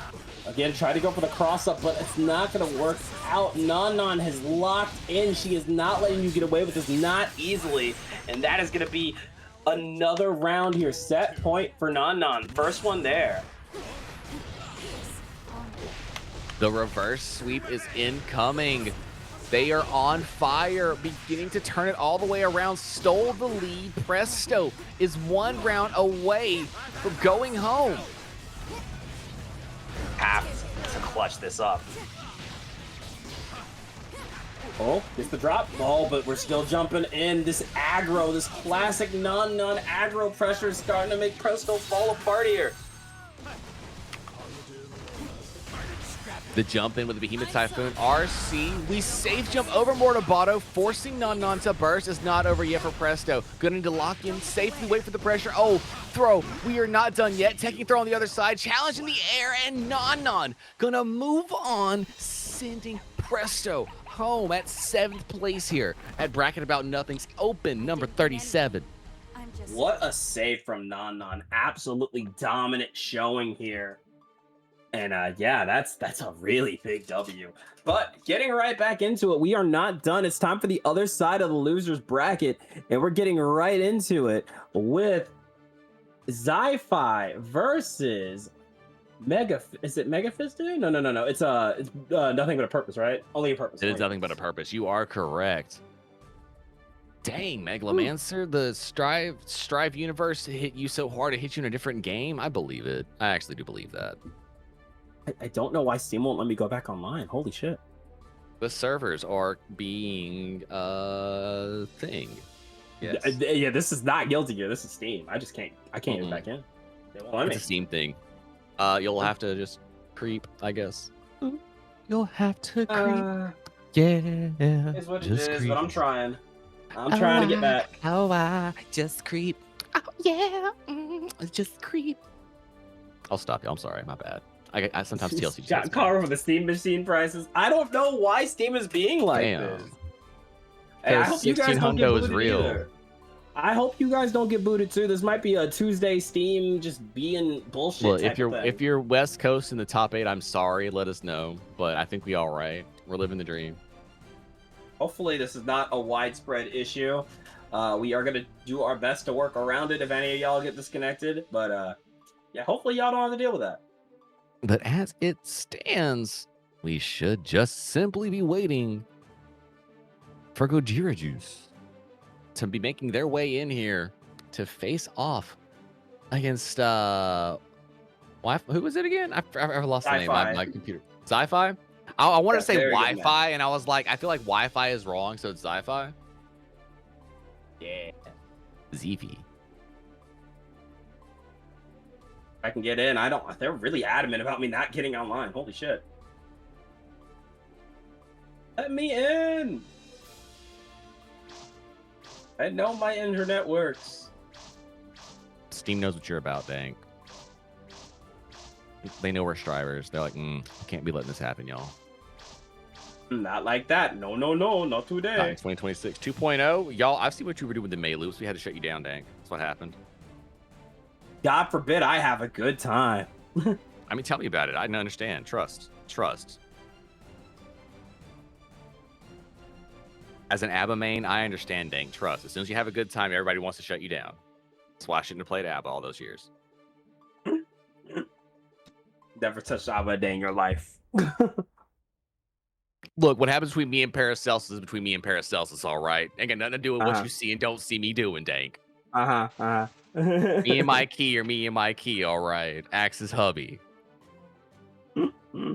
Again, try to go for the cross-up, but it's not going to work out. Non has locked in. She is not letting you get away with this, not easily. And that is going to be another round here. Set point for Non. First one there. The reverse sweep is incoming. They are on fire, beginning to turn it all the way around. Stole the lead. Presto is 1 round away from going home. Have to clutch this up. Oh, gets the drop. Oh, but we're still jumping in. This aggro, this classic Non aggro pressure is starting to make Presto fall apart here. The jump in with the Behemoth Typhoon. RC, we safe jump over Morto Botto, forcing Non to burst. Is not over yet for Presto. Going to lock in, safely wait for the pressure. Oh, throw. We are not done yet. Taking throw on the other side. Challenge in the air, and Non gonna move on, sending presto, home at 7th place here at Bracket About Nothing's Open number 37. What a save from Non. Absolutely dominant showing here. And yeah, that's a really big W. But getting right back into it, we are not done. It's time for the other side of the losers bracket, and we're getting right into it with Zi-Fi versus Mega. Is it Mega Fisted? No. It's Nothing But a Purpose, right? Only a Purpose. It is Nothing But a Purpose. You are correct. Dang, Megalomancer, the Strive universe hit you so hard it hit you in a different game. I believe it. I actually do believe that. I don't know why Steam won't let me go back online. Holy shit. The servers are being a thing. Yes. Yeah, this is not Guilty Gear. This is Steam. I can't get back in. They won't let me. It's a Steam thing. You'll have to just creep, I guess. You'll have to creep. Yeah. It's what it just is, creep. but I'm trying. I'm trying to get back. Oh, I just creep. Oh, yeah. Just creep. I'll stop you. I'm sorry. My bad. I sometimes TLC just Got caught over the Steam machine prices. I don't know why Steam is being like this. Hey, I hope you guys don't get booted either. I hope you guys don't get booted too. This might be a Tuesday Steam just being bullshit. Well, if you're West Coast in the top 8, I'm sorry. Let us know. But I think we all right. We're living the dream. Hopefully this is not a widespread issue. We are gonna do our best to work around it if any of y'all get disconnected. But yeah, hopefully y'all don't have to deal with that. But as it stands, we should just simply be waiting for Gojira Juice to be making their way in here to face off against who was it again? I lost the name. My computer. Zi-Fi. I wanted to say Wi-Fi, and I was like, I feel like Wi-Fi is wrong, so it's Zi-Fi. Yeah. Zifi. I can get in. They're really adamant about me not getting online. Holy shit. Let me in. I know my internet works. Steam knows what you're about, Dank. They know we're strivers. They're like, I can't be letting this happen, y'all. Not like that. No, not today. Not in 2026 2.0. Y'all, I've seen what you were doing with the May loops. We had to shut you down, Dank. That's what happened. God forbid I have a good time. I mean, tell me about it. I don't understand. Trust. As an ABBA main, I understand, Dank. Trust. As soon as you have a good time, everybody wants to shut you down. That's why I shouldn't have played ABBA all those years. Never touched ABBA a day in your life. Look, what happens between me and Paracelsus is between me and Paracelsus, all right? Ain't got nothing to do with what you see and don't see me doing, Dank. Me and my key, or me and my key, all right. Axe's hubby. Yeah,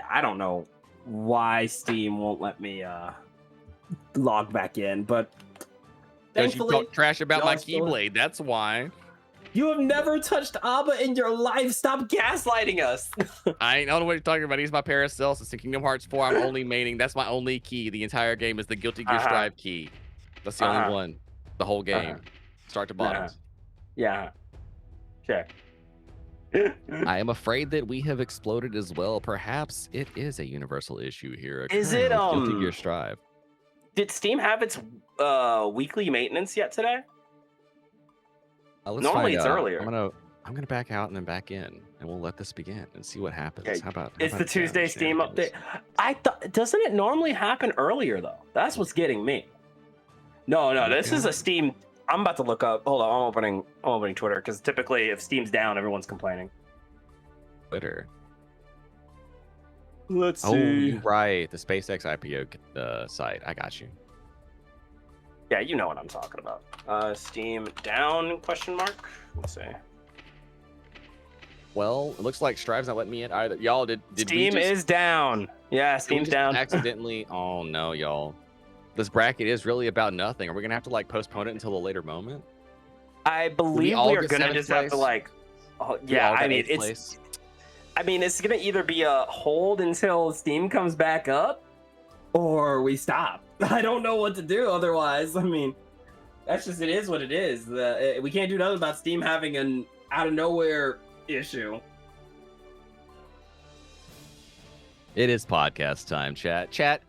I don't know why Steam won't let me log back in, but Because you talk trash about my still- Keyblade, that's why. You have never touched ABBA in your life. Stop gaslighting us. I don't know what you're talking about. He's my Paracelsus in Kingdom Hearts 4. I'm only maining. That's my only key. The entire game is the Guilty Gear Strive key. That's the only one. The whole game. Start to bottom. Yeah. Sure. I am afraid that we have exploded as well. Perhaps it is a universal issue here. Is it, Guilty Gear Strive? Did Steam have its weekly maintenance yet today? Let's Normally find it's out. earlier. I'm gonna back out and then back in, and we'll let this begin and see what happens. Okay. How about It's the that? Tuesday Steam update. I thought, doesn't it normally happen earlier though? That's what's getting me. No, this is a Steam. I'm about to look up. Hold on, I'm opening Twitter because typically if Steam's down, everyone's complaining. Twitter. Let's Oh, see. you're right. The SpaceX IPO site. I got you. Yeah, you know what I'm talking about. Steam down? Question mark. Let's see. Well, it looks like Strive's not letting me in either. Y'all, did Steam we just, is down. Yeah, did we Steam's just down. accidentally. Oh no, y'all. This bracket is really about nothing. Are we gonna have to like postpone it until a later moment? I believe all we are get gonna 7th just have to place? like. Oh, We yeah, all I got mean 8th it's. place? I mean it's gonna either be a hold until Steam comes back up, or we stop. I don't know what to do otherwise. I mean, that's just it is what it is. We can't do nothing about Steam having an out of nowhere issue. It is podcast time, chat. Chat,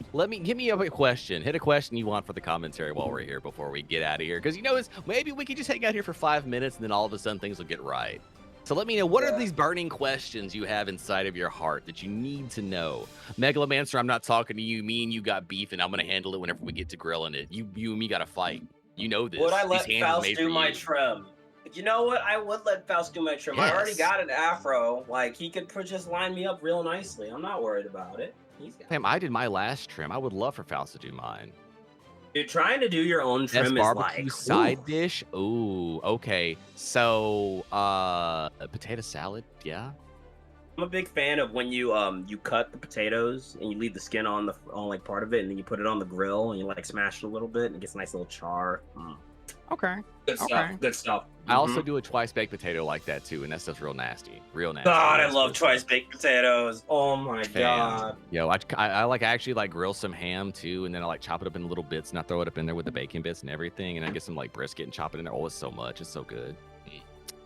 give me a question. Hit a question you want for the commentary while we're here before we get out of here. Because maybe we could just hang out here for 5 minutes and then all of a sudden things will get right. So let me know, what are these burning questions you have inside of your heart that you need to know? Megalomancer, I'm not talking to you. Me and you got beef, and I'm going to handle it whenever we get to grilling it. You and me got to fight. You know this. Would I let These hands are Faust made do for my you. trim? You know what? I would let Faust do my trim. I already Yes. got an afro. Like, he could just line me up real nicely. I'm not worried about it. He's got Damn, I did my last trim. I would love for Faust to do mine. Dude, trying to do your own Best trim is barbecue like side ooh. dish. Ooh, okay. So, a potato salad. Yeah. I'm a big fan of when you cut the potatoes and you leave the skin on like part of it, and then you put it on the grill and you like smash it a little bit and it gets a nice little char. Okay. Good stuff. Okay. Good stuff. I also Mhm. do a twice baked potato like that too, and that stuff's real nasty. Real nasty. God, I That's love good twice stuff. baked potatoes. Oh my Fan. god. Yo, I actually like grill some ham too, and then I like chop it up in little bits and I throw it up in there with the bacon bits and everything, and I get some like brisket and chop it in there. Oh, it's so much. It's so good.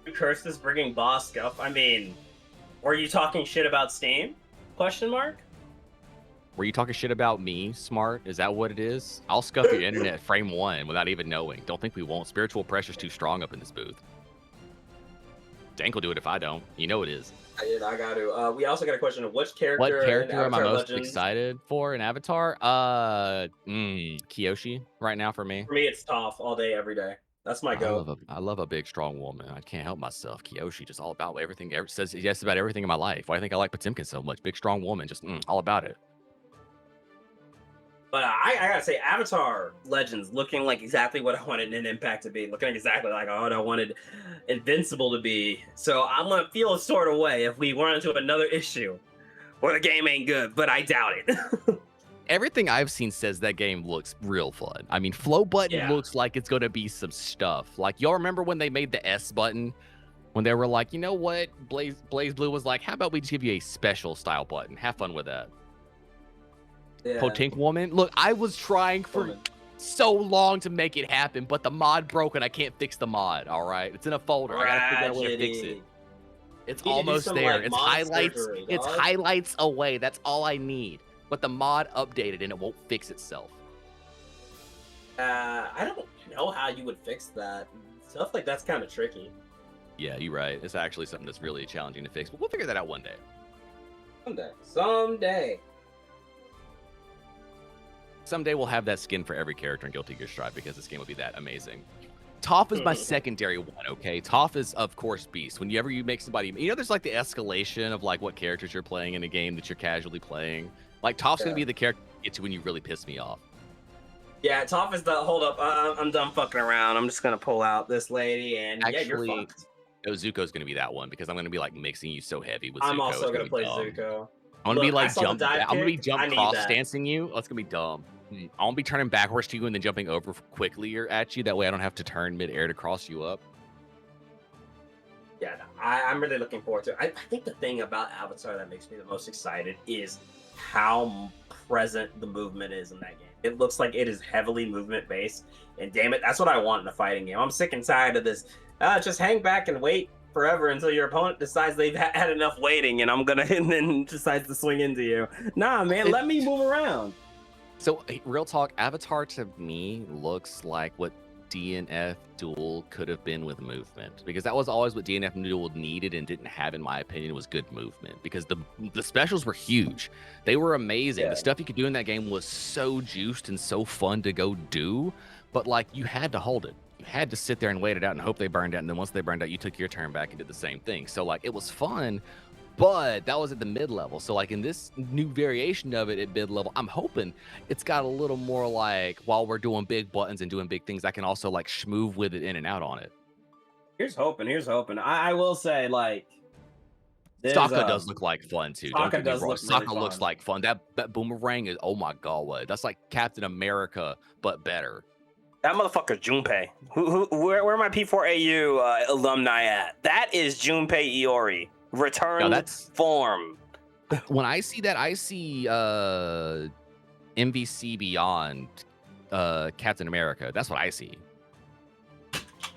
You cursed is bringing boss up. I mean, were you talking shit about Steam? Question mark. Were you talking shit about me, Smart? Is that what it is? I'll scuff your internet frame one without even knowing. Don't think we won't. Spiritual pressure's too strong up in this booth. Dank will do it if I don't. You know it is. I got to. We also got a question of which character. What in character am I Avatar most Legends? excited for in Avatar? Kiyoshi right now for me. For me, it's Toph all day, every day. That's my go. I love a big, strong woman. I can't help myself. Kiyoshi, just all about everything. Says yes about everything in my life. Why do you think I like Potemkin so much? Big, strong woman, just all about it. But I gotta say, Avatar Legends looking like exactly what I wanted an Impact to be. Looking exactly like what I wanted Invincible to be. So I'm gonna feel a sort of way if we run into another issue where the game ain't good, but I doubt it. Everything I've seen says that game looks real fun. I mean, flow button Yeah. looks like it's gonna be some stuff. Like, y'all remember when they made the S button? When they were like, you know what? Blaze Blue was like, how about we just give you a special style button? Have fun with that. Yeah. Potink woman. Look, I was trying for so long to make it happen, but the mod broke and I can't fix the mod. All right, it's in a folder. I gotta figure out a way to fix it. It's You need to do almost some, there. like, It's mod highlights. surgery, It's dog. highlights away. That's all I need. But the mod updated and it won't fix itself. I don't know how you would fix that. Stuff like that's kind of tricky. Yeah, you're right. It's actually something that's really challenging to fix, but we'll figure that out one day. Someday. Someday we'll have that skin for every character in Guilty Gear Strive because this game will be that amazing. Toph is my secondary one, okay? Toph is, of course, Beast. Whenever you make somebody... You know, there's like the escalation of like what characters you're playing in a game that you're casually playing. Like, Toph's going to be the character you get to when you really piss me off. Yeah, Toph is the... Hold up, I'm done fucking around. I'm just going to pull out this lady and yeah, you're Actually, fucked. Zuko's going to be that one because I'm going to be like mixing you so heavy with Zuko. I'm also It's going to play be dumb. Zuko. I'm gonna be Look, I like saw the jump. dive I'm gonna be kick. jump I need cross that. dancing you. That's gonna be dumb. I'm gonna be turning backwards to you and then jumping over quickly at you. That way I don't have to turn midair to cross you up. Yeah, no, I'm really looking forward to it. I think the thing about Avatar that makes me the most excited is how present the movement is in that game. It looks like it is heavily movement based, and damn it, that's what I want in a fighting game. I'm sick and tired of this. Just hang back and wait forever until your opponent decides they've had enough waiting, and and then decides to swing into you. Nah, man, let me move around. So real talk, Avatar to me looks like what DNF Duel could have been with movement, because that was always what DNF Duel needed and didn't have, in my opinion, was good movement. Because the specials were huge, they were amazing. Yeah. The stuff you could do in that game was so juiced and so fun to go do, but like you had to hold it. You had to sit there and wait it out and hope they burned out, and then once they burned out, you took your turn back and did the same thing. So like it was fun, but that was at the mid-level. So like in this new variation of it at mid-level, I'm hoping it's got a little more like, while we're doing big buttons and doing big things, I can also like schmoove with it in and out on it. Here's hoping. I will say, like, Sokka does look like fun too. Don't Sokka get me does wrong. look really Sokka looks fun. like fun. That boomerang is, oh my god, that's like Captain America but better. That motherfucker Junpei. Where are my P4AU alumni at? That is Junpei Iori. Return No, that's form. when I see that, I see MVC Beyond Captain America. That's what I see.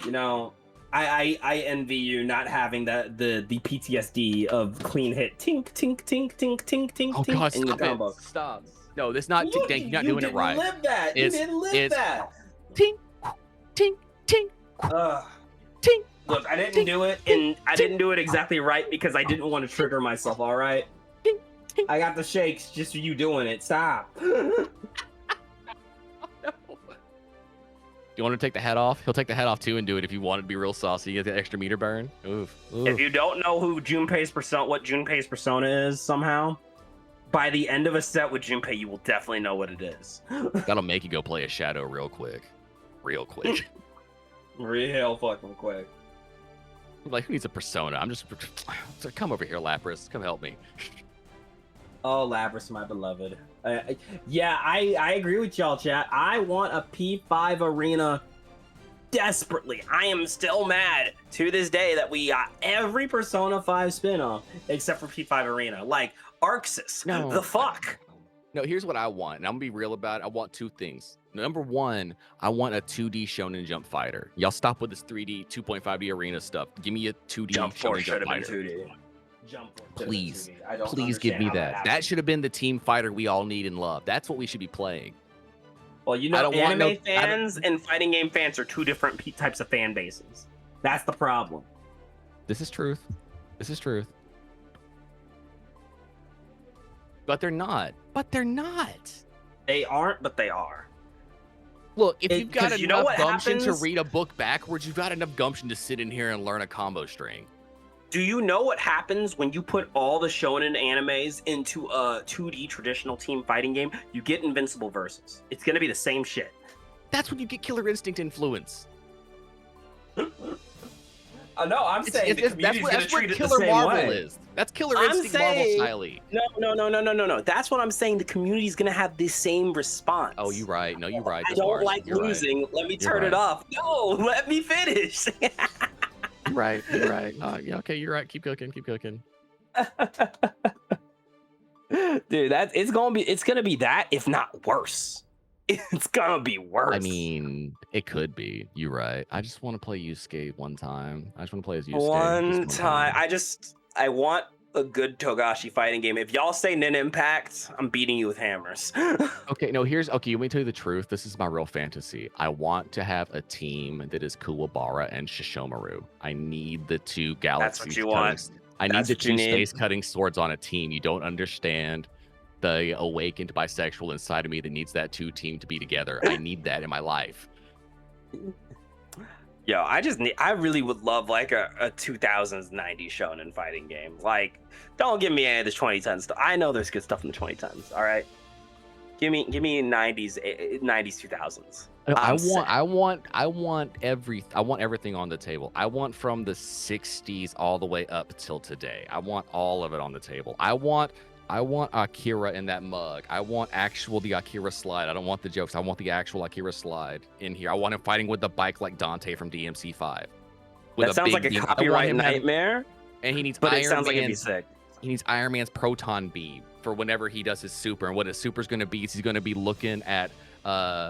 You know, I envy you not having the PTSD of clean hit tink tink tink tink tink tink Oh tink God, in your stop combo. it! Stop. No, that's not. You, Dank, you're not you doing it didn't right. live that. You didn't live that. Tink, tink, tink, tink. Look, I didn't do it, and I didn't do it exactly right because I didn't want to trigger myself. All right. I got the shakes just for you doing it. Stop. You want to take the head off? He'll take the head off too and do it if you want it to be real saucy. You get the extra meter burn. Oof. If you don't know who Junpei's persona, what Junpei's persona is, somehow, by the end of a set with Junpei, you will definitely know what it is. That'll make you go play a shadow real quick. Real quick. Real fucking quick. Like, who needs a persona? I'm just... Come over here, Lapras. Come help me. Oh, Lapras, my beloved. Yeah, I agree with y'all, chat. I want a P5 arena desperately. I am still mad to this day that we got every Persona 5 spin-off except for P5 arena. Like, Arxis. No. The fuck? No, here's what I want, and I'm gonna be real about it. I want two things. Number one, I want a 2D Shonen Jump fighter. Y'all stop with this 3D, 2.5D arena stuff. Give me a 2D Jump Force Shonen should Jump have been fighter. 2D. Jump Force should've been Please, 2D. I don't please give understand me how that. happened. That should have been the team fighter we all need and love. That's what we should be playing. Well, you I know, don't want anime no- I don't- fans and fighting game fans are two different types of fan bases. That's the problem. This is truth. This is truth. But they're not. But they're not. They aren't, but they are. Look, if you've got 'cause you know enough what gumption to happens? read a book backwards, you've got enough gumption to sit in here and learn a combo string. Do you know what happens when you put all the shonen animes into a 2D traditional team fighting game? You get Invincible Versus. It's gonna be the same shit. That's when you get Killer Instinct influence. No, I'm saying the community's gonna That's where treat it the Killer same Marvel way. is. That's Killer I'm Instinct Marvel saying- style. No. That's what I'm saying. The community's gonna have the same response. Oh, you're right. No, you're right. I don't like You're right. losing. Let me You're turn it right. off. No, let me finish. You're right. You're right. Yeah, okay, you're right. Keep cooking. Keep cooking. Dude, it's gonna be that, if not worse. It's gonna be worse. I mean, it could be. You're right. I just want to play Yusuke one time. I just want to play as Yusuke. one just time. I want a good Togashi fighting game. If y'all say Nin Impact, I'm beating you with hammers. Okay, no, okay, let me tell you the truth. This is my real fantasy. I want to have a team that is Kuwabara and Shishomaru. I need the two galaxies. That's what you want. I need That's the what you two need. space cutting swords on a team. You don't understand the awakened bisexual inside of me that needs that two team to be together. I need that in my life. Yo, I really would love like a 2000s 90s shonen fighting game. Like, don't give me any of the 2010s stuff. I know there's good stuff in the 2010s. All right, give me 90s 2000s. I want everything on the table. I want from the 60s all the way up till today. I want all of it on the table. I want Akira in that mug. I want the Akira slide. I don't want the jokes. I want the actual Akira slide in here. I want him fighting with the bike like Dante from DMC5. That sounds like a copyright nightmare. And he needs But Iron it sounds like it'd be Man's, sick. he needs Iron Man's proton beam for whenever he does his super. And what his super's going to be is he's going to be looking at Tetsuo,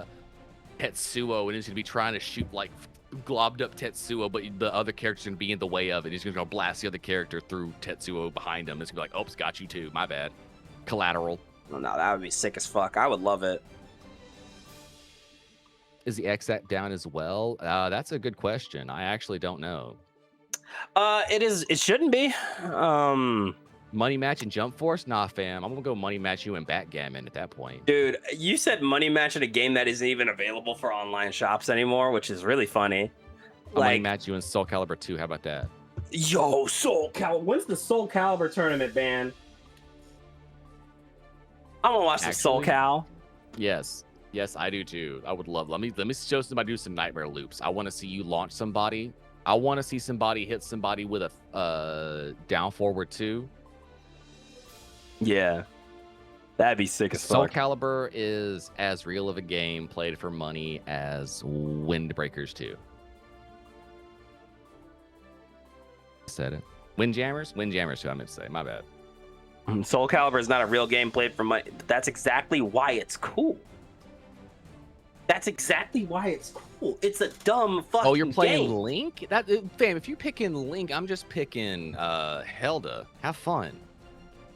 and he's going to be trying to shoot like globbed up Tetsuo, but the other character's going to be in the way of it. He's going to blast the other character through Tetsuo behind him. It's going to be like, oops, got you too. My bad. Collateral. Oh, no, that would be sick as fuck. I would love it. Is the XAT down as well? That's a good question. I actually don't know. It is. It shouldn't be. Money match and Jump Force? Nah, fam. I'm going to go money match you and Backgammon at that point. Dude, you said money match in a game that isn't even available for online shops anymore, which is really funny. I'll money match you in Soul Calibur 2. How about that? Yo, Soul Calibur. When's the Soul Calibur tournament, man? I'm gonna watch the Soul Cal. Yes. Yes, I do too. I would love. Let me show somebody do some nightmare loops. I want to see you launch somebody. I want to see somebody hit somebody with a down forward 2. Yeah. That'd be sick as Soul fuck. Calibur is as real of a game played for money as Windbreakers 2. Said it. Windjammers? Windjammers, who I meant to say. My bad. Soul Calibur is not a real game played for money. But that's exactly why it's cool. That's exactly why it's cool. It's a dumb fucking Oh, you're playing game. Link? That fam, if you picking Link, I'm just picking Helda. Have fun.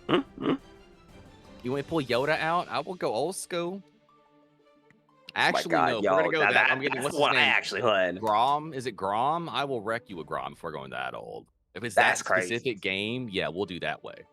Mm-hmm. You want to pull Yoda out? I will go old school. Actually, God, no. If yo, we're gonna go now that, I'm getting that's what's the his one I name? actually had. Grom? Is it Grom? I will wreck you with Grom if we're going that old. If it's That's that crazy. specific game, yeah, we'll do that way.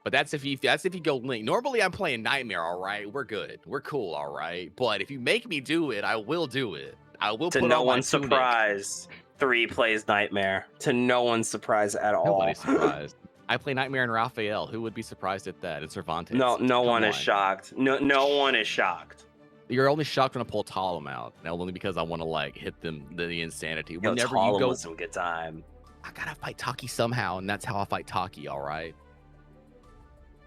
But that's if you go Link. Normally I'm playing Nightmare, all right. We're good. We're cool, all right. But if you make me do it, I will do it. I will To put no on my one's tunic. surprise, 3 plays Nightmare. To no one's surprise at all. Nobody's surprised. I play Nightmare and Raphael. Who would be surprised at that? It's Cervantes. No Come one on. is shocked. No one is shocked. You're only shocked when I pull Talum out. Now only because I want to like hit them the insanity. Yo, Whenever Talon you go, was some good time. I gotta fight Taki somehow, and that's how I fight Taki. All right.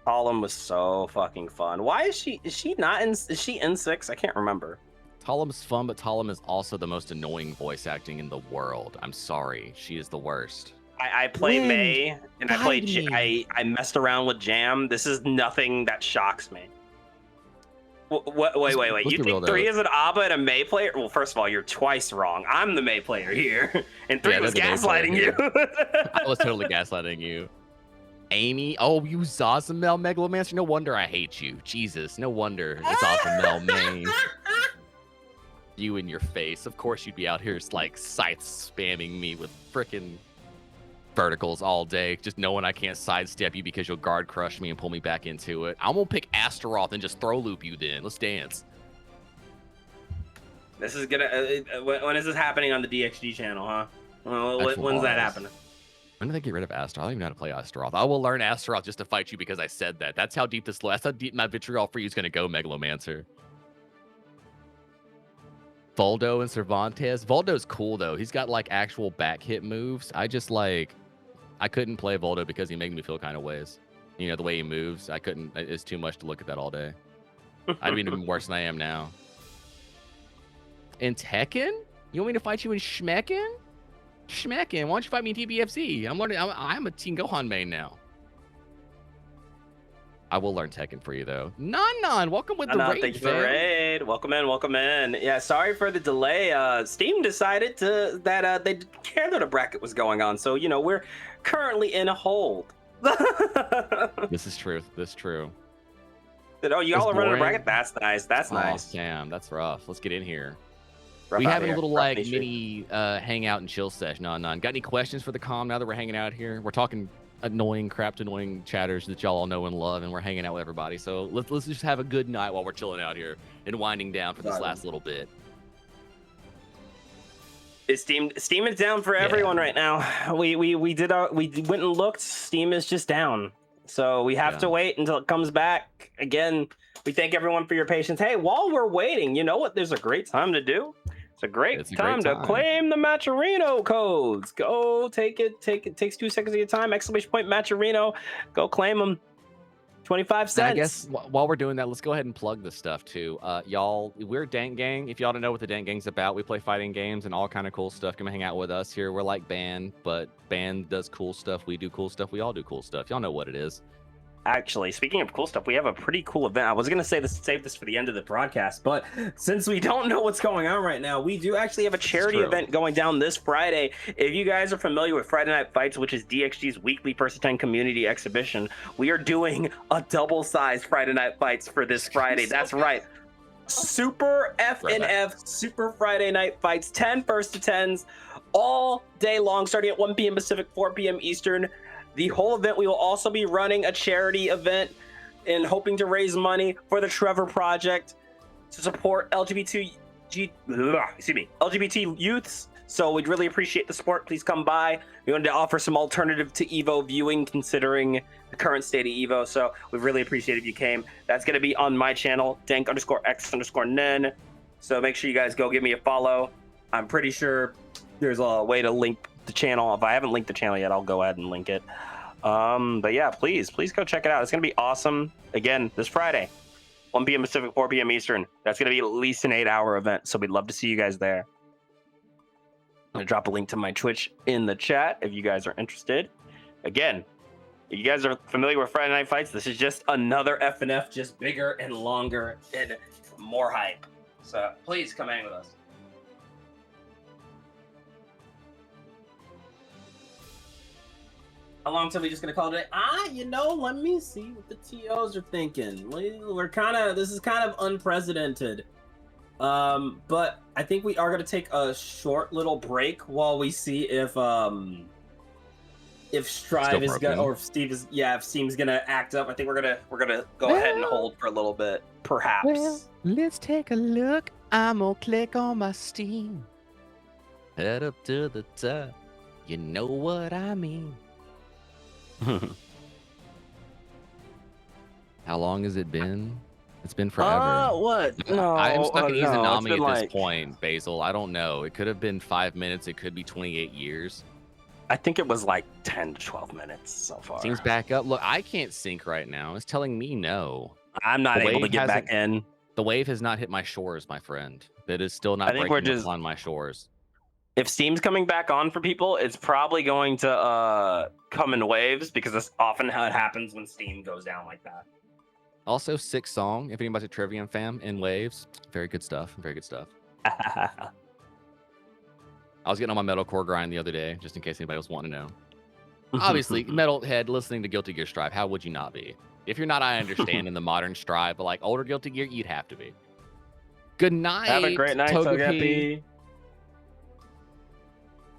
Talon was so fucking fun. Why is she? Is she not in? Is she in 6? I can't remember. Talum's fun, but Talum is also the most annoying voice acting in the world. I'm sorry, she is the worst. I play Wind, May and I guide played. me. I messed around with Jam. This is nothing that shocks me. Wait. Let's You be real, think 3 though. is an Abba and a May player? Well, first of all, you're twice wrong. I'm the May player here, and 3 Yeah, was they're the May gaslighting you. player I was totally gaslighting you. Amy, oh, you Zazamel Megalomancer. No wonder I hate you. Jesus, no wonder it's Zazamel main. You in your face. Of course you'd be out here like scythe spamming me with frickin' verticals all day, just knowing I can't sidestep you because you'll guard crush me and pull me back into it. I'm gonna pick Astaroth and just throw loop you then. Let's dance. This is gonna. When is this happening on the DXG channel, huh? When's that happening? When did they get rid of Astaroth? I don't even know how to play Astaroth. I will learn Astaroth just to fight you because I said that. That's how deep my vitriol for you is gonna go, Megalomancer. Voldo and Cervantes. Voldo's cool though. He's got like actual back hit moves. I couldn't play Voldo because he made me feel kind of ways. You know, the way he moves. I couldn't. It's too much to look at that all day. I'd be even worse than I am now. In Tekken? You want me to fight you in Schmecken? Schmecken, why don't you fight me in TBFZ? I'm a Team Gohan main now. I will learn Tekken for you though. Non, welcome with the raid. Thank you for the raid. Welcome in. Yeah, sorry for the delay. Steam decided that they didn't care that a bracket was going on, so we're currently in a hold. This is true. Oh, you all are running a bracket? That's nice. That's Oh, nice. damn, that's rough. Let's get in here. Rough We out have a here. little Rough like nation. mini hangout and chill sesh. Non. Got any questions for the comm now that we're hanging out here? We're talking annoying chatters that y'all all know and love, and we're hanging out with everybody. So let's just have a good night while we're chilling out here and winding down for this last little bit. Steam is down for everyone right now. We went and looked. Steam is just down. So we have to wait until it comes back. Again, we thank everyone for your patience. Hey, while we're waiting, you know what? There's a great time to do. It's a great time to claim the Matcherino codes. Go take it. It takes 2 seconds of your time. ! Matcherino. Go claim them. 25 cents. And I guess while we're doing that, let's go ahead and plug this stuff too. Y'all, we're Dank Gang. If y'all don't know what the Dank Gang's about, we play fighting games and all kind of cool stuff. Come hang out with us here. We're like Band, but Band does cool stuff. We do cool stuff. We all do cool stuff. Y'all know what it is. Actually, speaking of cool stuff, we have a pretty cool event. I was going to save this for the end of the broadcast, but since we don't know what's going on right now, we do actually have a charity event going down this Friday. If you guys are familiar with Friday Night Fights, which is DXG's weekly first to 10 community exhibition, we are doing a double-sized Friday Night Fights for this Friday. That's right. Super FNF, Super Friday Night Fights, 10 first to 10s all day long, starting at 1 p.m. Pacific, 4 p.m. Eastern. The whole event, we will also be running a charity event and hoping to raise money for the Trevor Project to support LGBT youths. So we'd really appreciate the support. Please come by. We wanted to offer some alternative to Evo viewing, considering the current state of Evo. So we'd really appreciate if you came. That's going to be on my channel, Dank_X_Nen. So make sure you guys go give me a follow. I'm pretty sure there's a way to link the channel. If I haven't linked the channel yet, I'll go ahead and link it. But yeah, please go check it out. It's gonna be awesome. Again, this Friday, 1 p.m. Pacific, 4 p.m. Eastern. That's gonna be at least an 8-hour event, so we'd love to see you guys there. I'm gonna drop a link to my Twitch in the chat if you guys are interested. Again, if you guys are familiar with Friday Night Fights, this is just another FNF, just bigger and longer and more hype. So please come hang with us. How long till we just gonna call it? Let me see what the TOs are thinking. This is kind of unprecedented. But I think we are gonna take a short little break while we see if Strive is gonna, or if if Steam's gonna act up. I think we're gonna go ahead and hold for a little bit, perhaps. Well, let's take a look. I'm gonna click on my Steam. Head up to the top. You know what I mean. How long has it been? It's been forever. What? No, I'm stuck in no, Izanami at this point, Basil. I don't know. It could have been 5 minutes. It could be 28 years. I think it was like 10 to 12 minutes so far. Seems back up. Look, I can't sync right now. It's telling me no. I'm not able to get back in. The wave has not hit my shores, my friend. It is still not breaking on my shores. If Steam's coming back on for people, it's probably going to come in waves because that's often how it happens when Steam goes down like that. Also, sick song. If anybody's a Trivium fam, in waves. Very good stuff. Very good stuff. I was getting on my metalcore grind the other day, just in case anybody was wanting to know. Obviously, metalhead listening to Guilty Gear Strive. How would you not be? If you're not, I understand in the modern Strive, but like older Guilty Gear, you'd have to be. Good night. Have a great night, Togepi.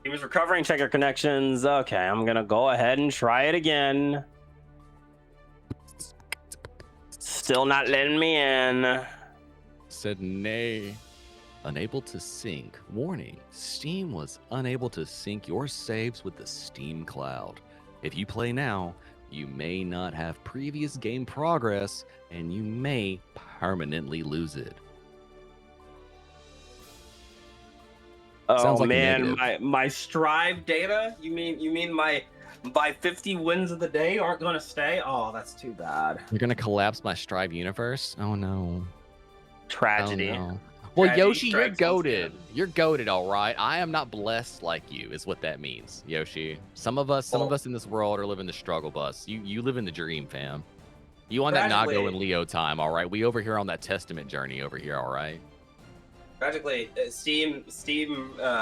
He was recovering. Check your connections. Okay, I'm gonna go ahead and try it again. Still not letting me in. Said nay. Unable to sync. Warning, Steam was unable to sync your saves with the Steam Cloud. If you play now, you may not have previous game progress, and you may permanently lose it. Oh like man, my Strive data? You mean my 50 wins of the day aren't gonna stay? Oh, that's too bad. You're gonna collapse my Strive universe? Oh no. Tragedy. Oh, no. Well, Yoshi, you're goated. You're goated, all right. I am not blessed like you, is what that means, Yoshi. Some of us in this world are living the struggle bus. You live in the dream, fam. You on that Nago and Leo time, all right? We over here on that Testament journey over here, all right? Tragically, Steam,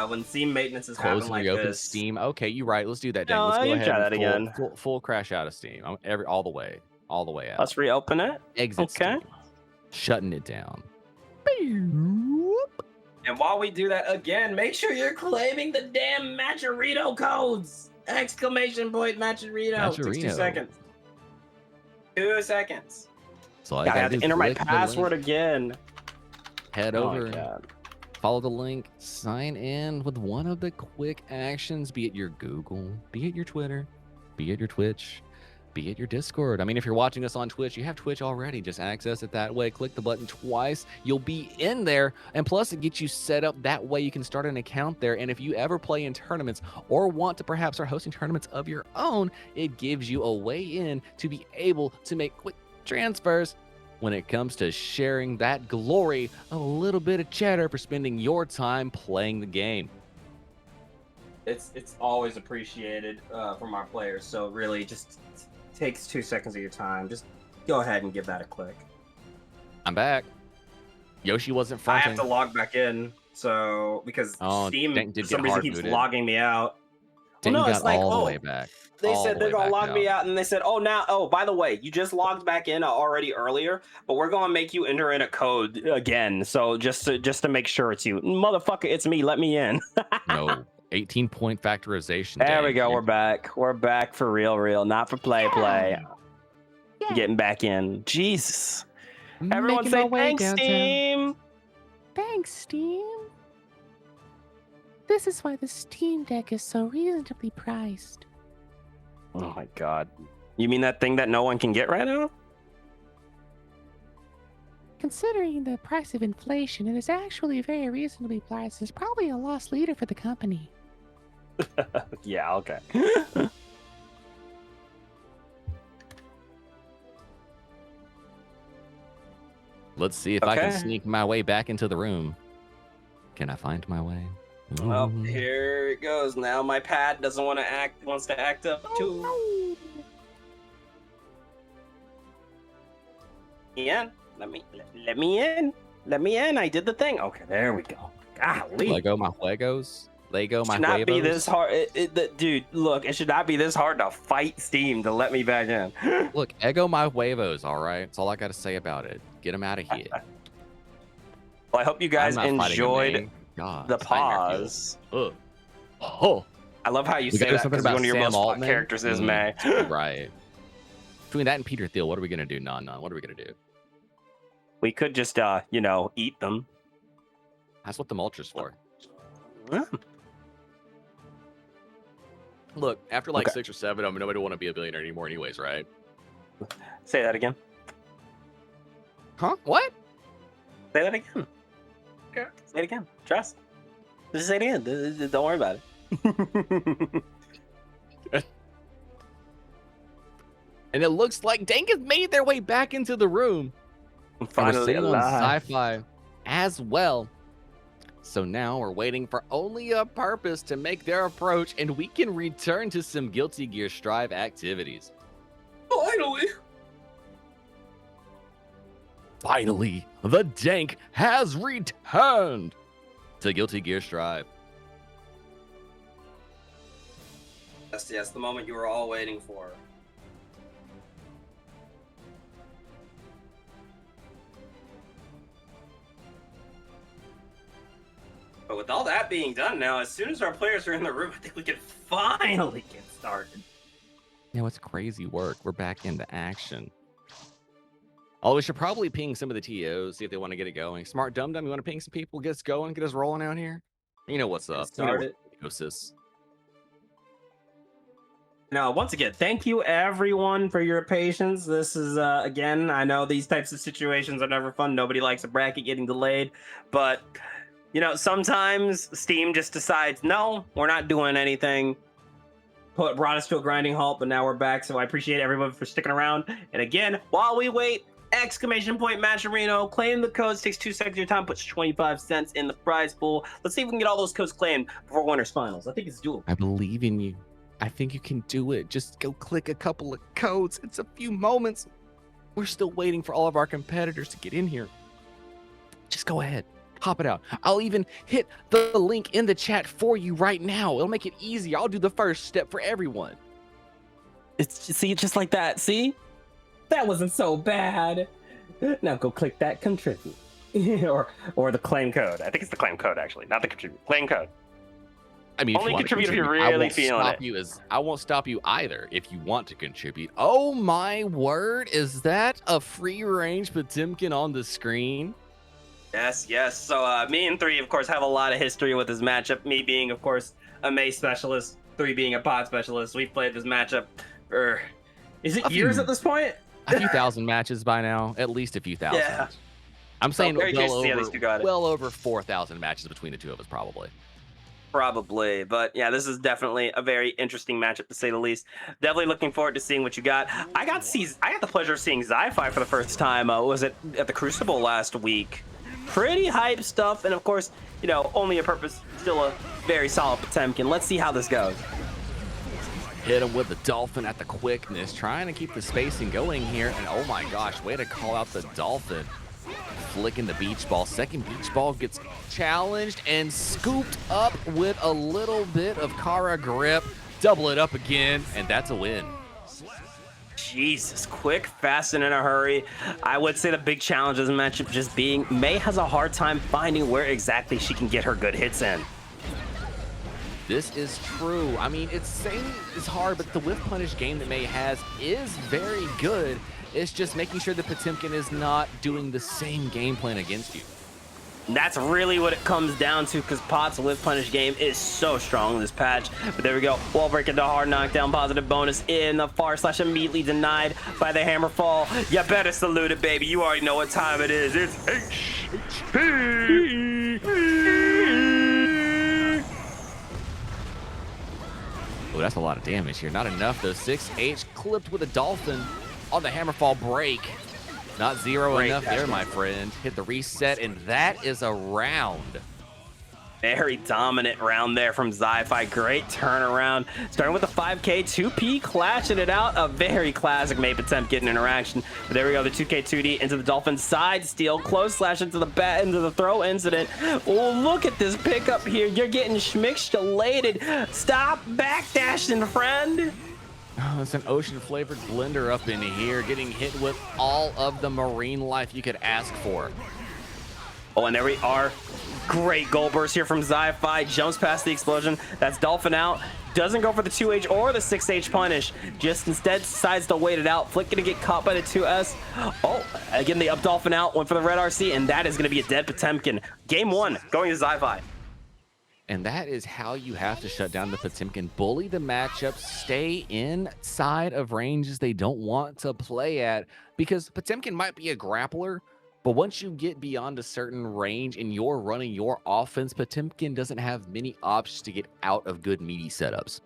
when Steam maintenance is Close happening like reopen this. Steam. Okay, you're right. Let's do that. Dan. No, Let's go ahead try that and again. Full crash out of Steam. All the way out. Let's reopen it. Exit. Okay. Steam. Shutting it down. And while we do that again, make sure you're claiming the damn Matcherito codes! Exclamation point Matcherito. 2 seconds. 2 seconds. So I have to enter my password again. Head over, follow the link, sign in with one of the quick actions, be it your Google, be it your Twitter, be it your Twitch, be it your Discord. I mean, if you're watching us on Twitch, you have Twitch already. Just access it that way. Click the button twice. You'll be in there. And plus, it gets you set up that way. You can start an account there. And if you ever play in tournaments or want to perhaps start hosting tournaments of your own, it gives you a way in to be able to make quick transfers when it comes to sharing that glory, a little bit of cheddar for spending your time playing the game. It's always appreciated from our players. So really, just takes 2 seconds of your time. Just go ahead and give that a click. I'm back. Yoshi wasn't fronting. I have to log back in, so because Steam for some reason keeps logging me out. Well, no, it's like all the way back. They said they're gonna log me out, and they said, by the way, you just logged back in already earlier, but we're gonna make you enter in a code again. So just to make sure it's you, motherfucker, it's me. Let me in. No, 18-point factorization. There we go. We're back. We're back for real, not for play. Yeah. Getting back in. Jesus. Everyone say thanks, Steam. Thanks, Steam. This is why the Steam Deck is so reasonably priced. Oh my god. You mean that thing that no one can get right now? Considering the price of inflation, it is actually very reasonably priced. It's probably a lost leader for the company. Yeah, okay. Let's see if I can sneak my way back into the room. Can I find my way? Well, here it goes. Now my pad doesn't want to wants to act up too. Yeah, let me in. Let me in. I did the thing. Okay, there we go. Golly. Lego my Legos. Lego my Should not be huevos. this hard. Dude, look, it should not be this hard to fight Steam to let me back in. Look, Ego my huevos, all right? That's all I got to say about it. Get them out of here. Well, I hope you guys I'm not fighting a enjoyed main. God, the it's nightmare fuel. pause. Ugh. Oh, I love how you We say gotta do that something because about one of your Sam most fun Altman? characters is Mm. May. right. Between that and Peter Thiel, what are we going to do? None. What are we going to do? We could just, eat them. That's what the mulcher's for. Yeah. Look, after like Okay. 6 or 7, I mean, nobody want to be a billionaire anymore anyways, right? Say that again. Huh? What? Say that again. Okay. Say it again. Trust. Just say it again. Don't worry about it. And it looks like Dank has made their way back into the room. And we're Finally sitting on alive. sci-fi as well. So now we're waiting for only a purpose to make their approach, and we can return to some Guilty Gear Strive activities. Finally, the Dank has returned to Guilty Gear Strive. Yes, the moment you were all waiting for. But with all that being done now, as soon as our players are in the room, I think we can finally get started. You know, it's crazy work. We're back into action. Oh, we should probably ping some of the TOs, see if they want to get it going. Smart Dum Dum, you want to ping some people, get us going, get us rolling out here? You know what's up. You know started. what's up, sis. Now, once again, thank you everyone for your patience. This is, again, I know these types of situations are never fun. Nobody likes a bracket getting delayed, but, you know, sometimes Steam just decides, no, we're not doing anything. Brought us to a grinding halt, but now we're back, so I appreciate everyone for sticking around. And again, while we wait, ! Matcherino, claim the codes, takes 2 seconds of your time, puts 25 cents in the prize pool. Let's see if we can get all those codes claimed before winners finals. I think it's doable. I believe in you. I think you can do it. Just go click a couple of codes. It's a few moments. We're still waiting for all of our competitors to get in here. Just go ahead. Hop it out. I'll even hit the link in the chat for you right now. It'll make it easy. I'll do the first step for everyone. See, just like that. See? That wasn't so bad. Now go click that contribute. or the claim code. I think it's the claim code, actually, not the contribute. Claim code. I mean, if Only you want to contribute if you're contribute, I really won't feeling stop it. you I won't stop you either if you want to contribute. Oh my word, is that a free range Potemkin on the screen? Yes. So me and 3, of course, have a lot of history with this matchup. Me being, of course, a Mei specialist, 3 being a pod specialist. We've played this matchup for, is it years at this point? A few thousand matches by now, at least a few thousand. Yeah. I'm saying very curious to see how these two got it. well over 4,000 matches between the two of us, probably. Probably, but yeah, this is definitely a very interesting matchup to say the least. Definitely looking forward to seeing what you got. I got the pleasure of seeing Zi-Fi for the first time. Was it at the Crucible last week? Pretty hype stuff, and of course, you know, only a purpose, still a very solid Potemkin. Let's see how this goes. Hit him with the Dolphin at the quickness, trying to keep the spacing going here, and oh my gosh, way to call out the Dolphin. Flicking the beach ball. Second beach ball gets challenged and scooped up with a little bit of Kara grip. Double it up again, and that's a win. Jesus, quick, fast, and in a hurry. I would say the big challenge of this matchup just being Mei has a hard time finding where exactly she can get her good hits in. This is true. I mean, it's hard, but the whiff punish game that Mei has is very good. It's just making sure that Potemkin is not doing the same game plan against you. That's really what it comes down to, because Pot's whiff punish game is so strong in this patch. But there we go. Wall break into hard knockdown, positive bonus in the far slash, immediately denied by the hammer fall. You better salute it, baby. You already know what time it is. It's HP. Oh, that's a lot of damage here. Not enough though. 6H clipped with a Dolphin on the hammerfall break. Not zero Great enough there, catch. my friend. Hit the reset, and that is a round. Very dominant round there from Zi-Fi. Great turnaround. Starting with the 5K, 2P clashing it out. A very classic May Potemkin interaction. But there we go, the 2K 2D into the Dolphin side steal. Close slash into the bat into the throw incident. Oh, look at this pickup here. You're getting schmixtulated. Stop backdashing, friend. Oh, it's an ocean flavored blender up in here, getting hit with all of the marine life you could ask for. Oh, and there we are. Great goal burst here from Zi-Fi. Jumps past the explosion. That's Dolphin out. Doesn't go for the 2H or the 6H punish. Just instead decides to wait it out. Flick gonna get caught by the 2S. Oh, again, the up Dolphin out. Went for the red RC, and that is gonna be a dead Potemkin. Game 1 going to Zi-Fi. And that is how you have to shut down the Potemkin. Bully the matchup, stay inside of ranges they don't want to play at, because Potemkin might be a grappler, but once you get beyond a certain range and you're running your offense, Potemkin doesn't have many options to get out of good meaty setups.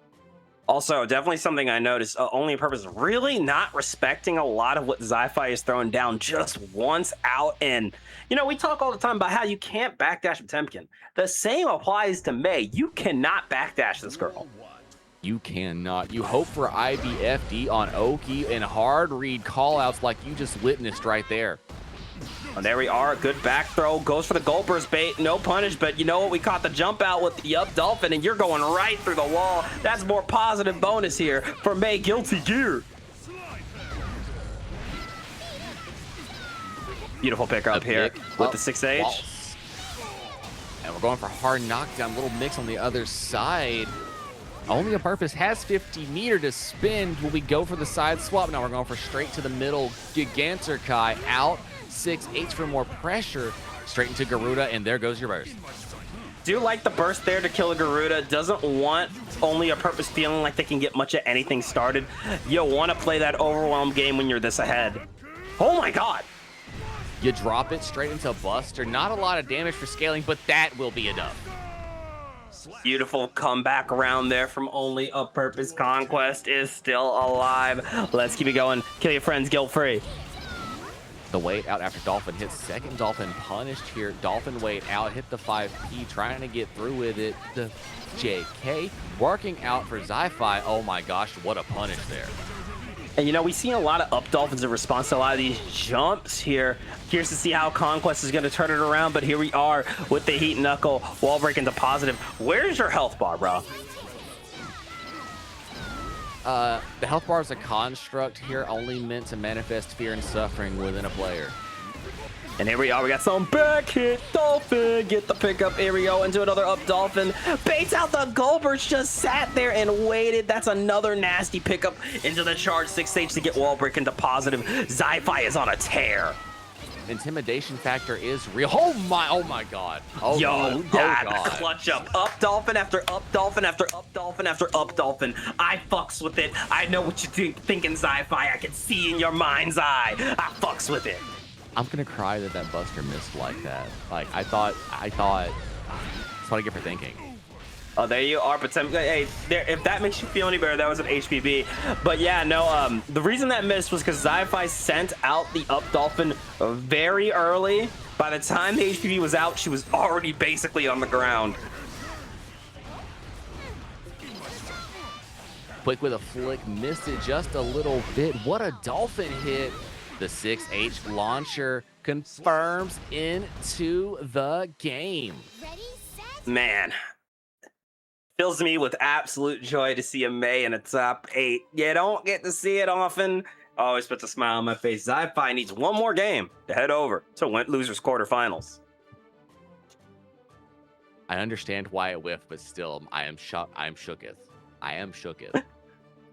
Also, definitely something I noticed, only purpose, really not respecting a lot of what Zi-Fi is throwing down just once out. And, you know, we talk all the time about how you can't backdash Potemkin. The same applies to May. You cannot backdash this girl. You cannot. You hope for IBFD on Oki and hard read callouts like you just witnessed right there. And there we are, good back throw, goes for the goal burst bait, no punish, but you know what, we caught the jump out with the up Dolphin, and you're going right through the wall. That's more positive bonus here for May Guilty Gear. Beautiful pickup here with the 6H. Waltz. And we're going for hard knockdown, little mix on the other side. Only a Purpose has 50 meter to spin. Will we go for the side swap? Now we're going for straight to the middle. Gigantor out. 6H for more pressure. Straight into Garuda, and there goes your burst. Do like the burst there to kill a Garuda. Doesn't want only a Purpose feeling like they can get much of anything started. You want to play that overwhelmed game when you're this ahead. Oh my god. You drop it straight into Buster. Not a lot of damage for scaling, but that will be enough. Beautiful comeback around there from only a Purpose. Conquest is still alive. Let's keep it going. Kill your friends guilt-free. The wait out after Dolphin hits. Second Dolphin punished here. Dolphin wait out, hit the 5P, trying to get through with it. The JK working out for Zi-Fi. Oh my gosh, what a punish there. And you know, we've seen a lot of up Dolphins in response to a lot of these jumps here. Curious to see how Conquest is going to turn it around, but here we are with the Heat Knuckle, wall break into positive. Where's your health bar, bro? The health bar is a construct here, only meant to manifest fear and suffering within a player. And here we are, we got some back hit Dolphin. Get the pickup, here we go into another up Dolphin. Baits out the Goldbergs, just sat there and waited. That's another nasty pickup into the charge 6H to get wall break into positive. Zi-Fi is on a tear. Intimidation factor is real. Oh my god. Oh, yo, god. that clutch up Dolphin after up Dolphin after up Dolphin after up Dolphin. I fucks with it. I know what you're thinking, Zi-Fi. I can see in your mind's eye. I fucks with it. I'm gonna cry that that Buster missed like that. Like I thought that's what I get for thinking. Oh, there you are, Potemkin. Hey, there, if that makes you feel any better, that was an HPB. But yeah, no, the reason that missed was because Zi-Fi sent out the up Dolphin very early. By the time the HPB was out, she was already basically on the ground. Quick with a flick, missed it just a little bit. What a Dolphin hit. The 6H launcher confirms into the game. Man. Fills me with absolute joy to see a May in a top 8. You don't get to see it often. Always puts a smile on my face. Zi-Fi needs one more game to head over to Went Losers quarterfinals. I understand why it whiffed, but still, I am shocked. I am shooketh. I am shooketh.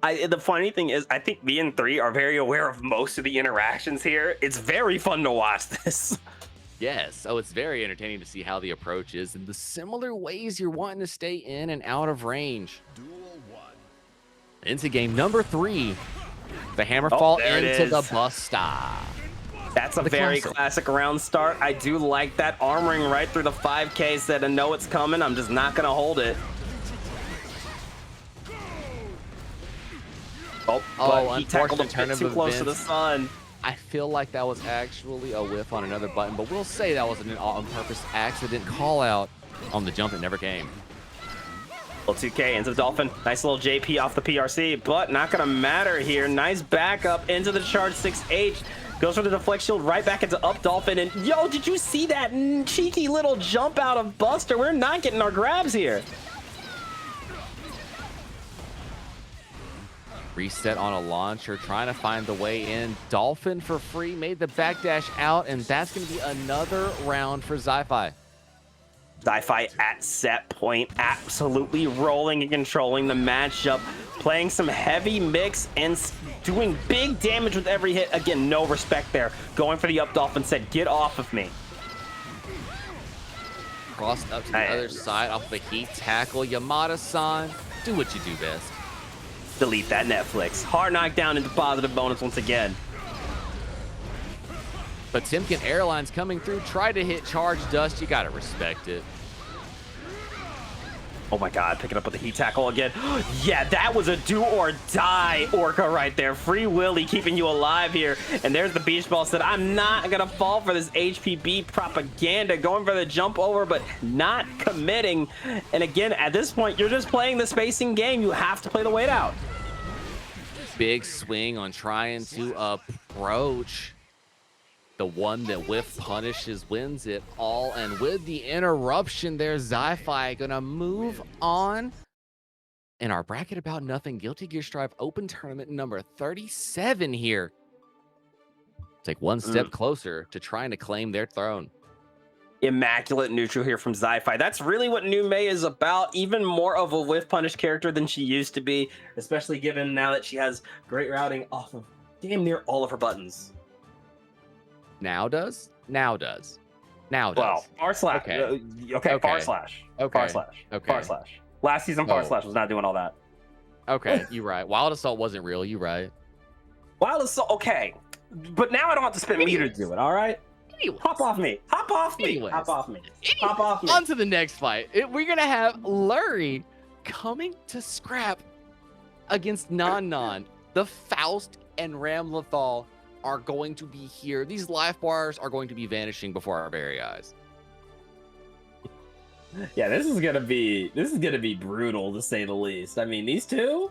The funny thing is, I think me and 3 are very aware of most of the interactions here. It's very fun to watch this. Yes, oh, it's very entertaining to see how the approach is and the similar ways you're wanting to stay in and out of range. Duel 1. Into game number 3. The Hammerfall into the Buster. That's a very classic round start. I do like that. Armoring right through the 5K, said I know it's coming. I'm just not going to hold it. Oh, but he tackled a bit too close to the sun. I feel like that was actually a whiff on another button, but we'll say that was an on-purpose accident call out. on the jump. It never came. Little 2K into the Dolphin. Nice little JP off the PRC, but not gonna matter here. Nice backup into the charge 6H. Goes for the deflect shield right back into up Dolphin. And yo, did you see that cheeky little jump out of Buster? We're not getting our grabs here. Reset on a launcher, trying to find the way in. Dolphin for free, made the backdash out, and that's going to be another round for Zi-Fi. Zi-Fi at set point, absolutely rolling and controlling the matchup, playing some heavy mix and doing big damage with every hit. Again, no respect there. Going for the up Dolphin, said, get off of me. Crossed up to the other side off of a heat tackle. Yamada-san, do what you do best. Delete that Netflix. Hard knockdown into positive bonus once again. But Timken Airlines coming through, try to hit charge dust. You got to respect it. Oh my God, picking up with the heat tackle again. Yeah, that was a do or die Orca right there. Free Willy keeping you alive here. And there's the beach ball, said, I'm not gonna fall for this HPB propaganda. Going for the jump over, but not committing. And again, at this point, you're just playing the spacing game. You have to play the weight out. Big swing on trying to approach. The one that whiff punishes wins it all. And with the interruption there, Zi-Fi gonna move on. In our bracket about nothing, Guilty Gear Strive Open Tournament number 37 here. Take one step closer to trying to claim their throne. Immaculate neutral here from Zi-Fi. That's really what New May is about. Even more of a whiff punish character than she used to be, especially given now that she has great routing off of damn near all of her buttons. Now does? Now does. Now does. Well, far slash. Okay. Okay, far slash. Okay. Far slash. Okay. Far slash. Last season, far slash was not doing all that. Okay, you're right. Wild Assault wasn't real. You're right. Wild Assault, okay. But now I don't have to spend meter to do it, all right? Anyways. Hop off me. Hop off me. Anyways. Hop off me. Hop off me. On to the next fight. We're going to have Lurie coming to scrap against Non. The Faust and Ramlethal are going to be here. These life bars are going to be vanishing before our very eyes. Yeah, this is gonna be brutal to say the least. I mean, these two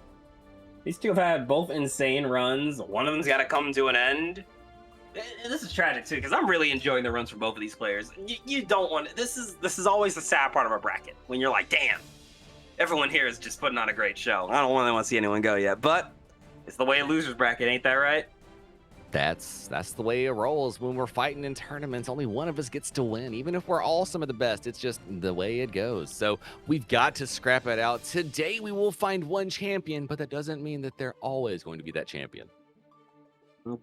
have had both insane runs. One of them's got to come to an end. This is tragic too, because I'm really enjoying the runs from both of these players. You don't want this is always the sad part of our bracket when you're like, damn, everyone here is just putting on a great show. I don't really want to see anyone go yet, but it's the way a loser's bracket, ain't that right? That's the way it rolls when we're fighting in tournaments. Only one of us gets to win, even if we're all some of the best. It's just the way it goes. So we've got to scrap it out. Today we will find one champion, but that doesn't mean that they're always going to be that champion.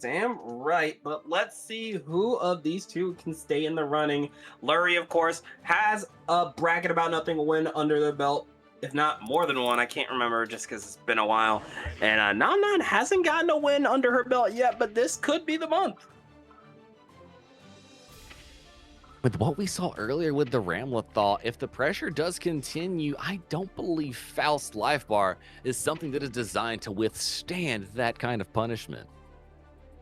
Damn right, but let's see who of these two can stay in the running. Lurie, of course, has a bracket about nothing win under their belt, if not more than one. I can't remember just because it's been a while. And Non hasn't gotten a win under her belt yet, but this could be the month. With what we saw earlier with the Ramlethal, if the pressure does continue, I don't believe Faust Life Bar is something that is designed to withstand that kind of punishment.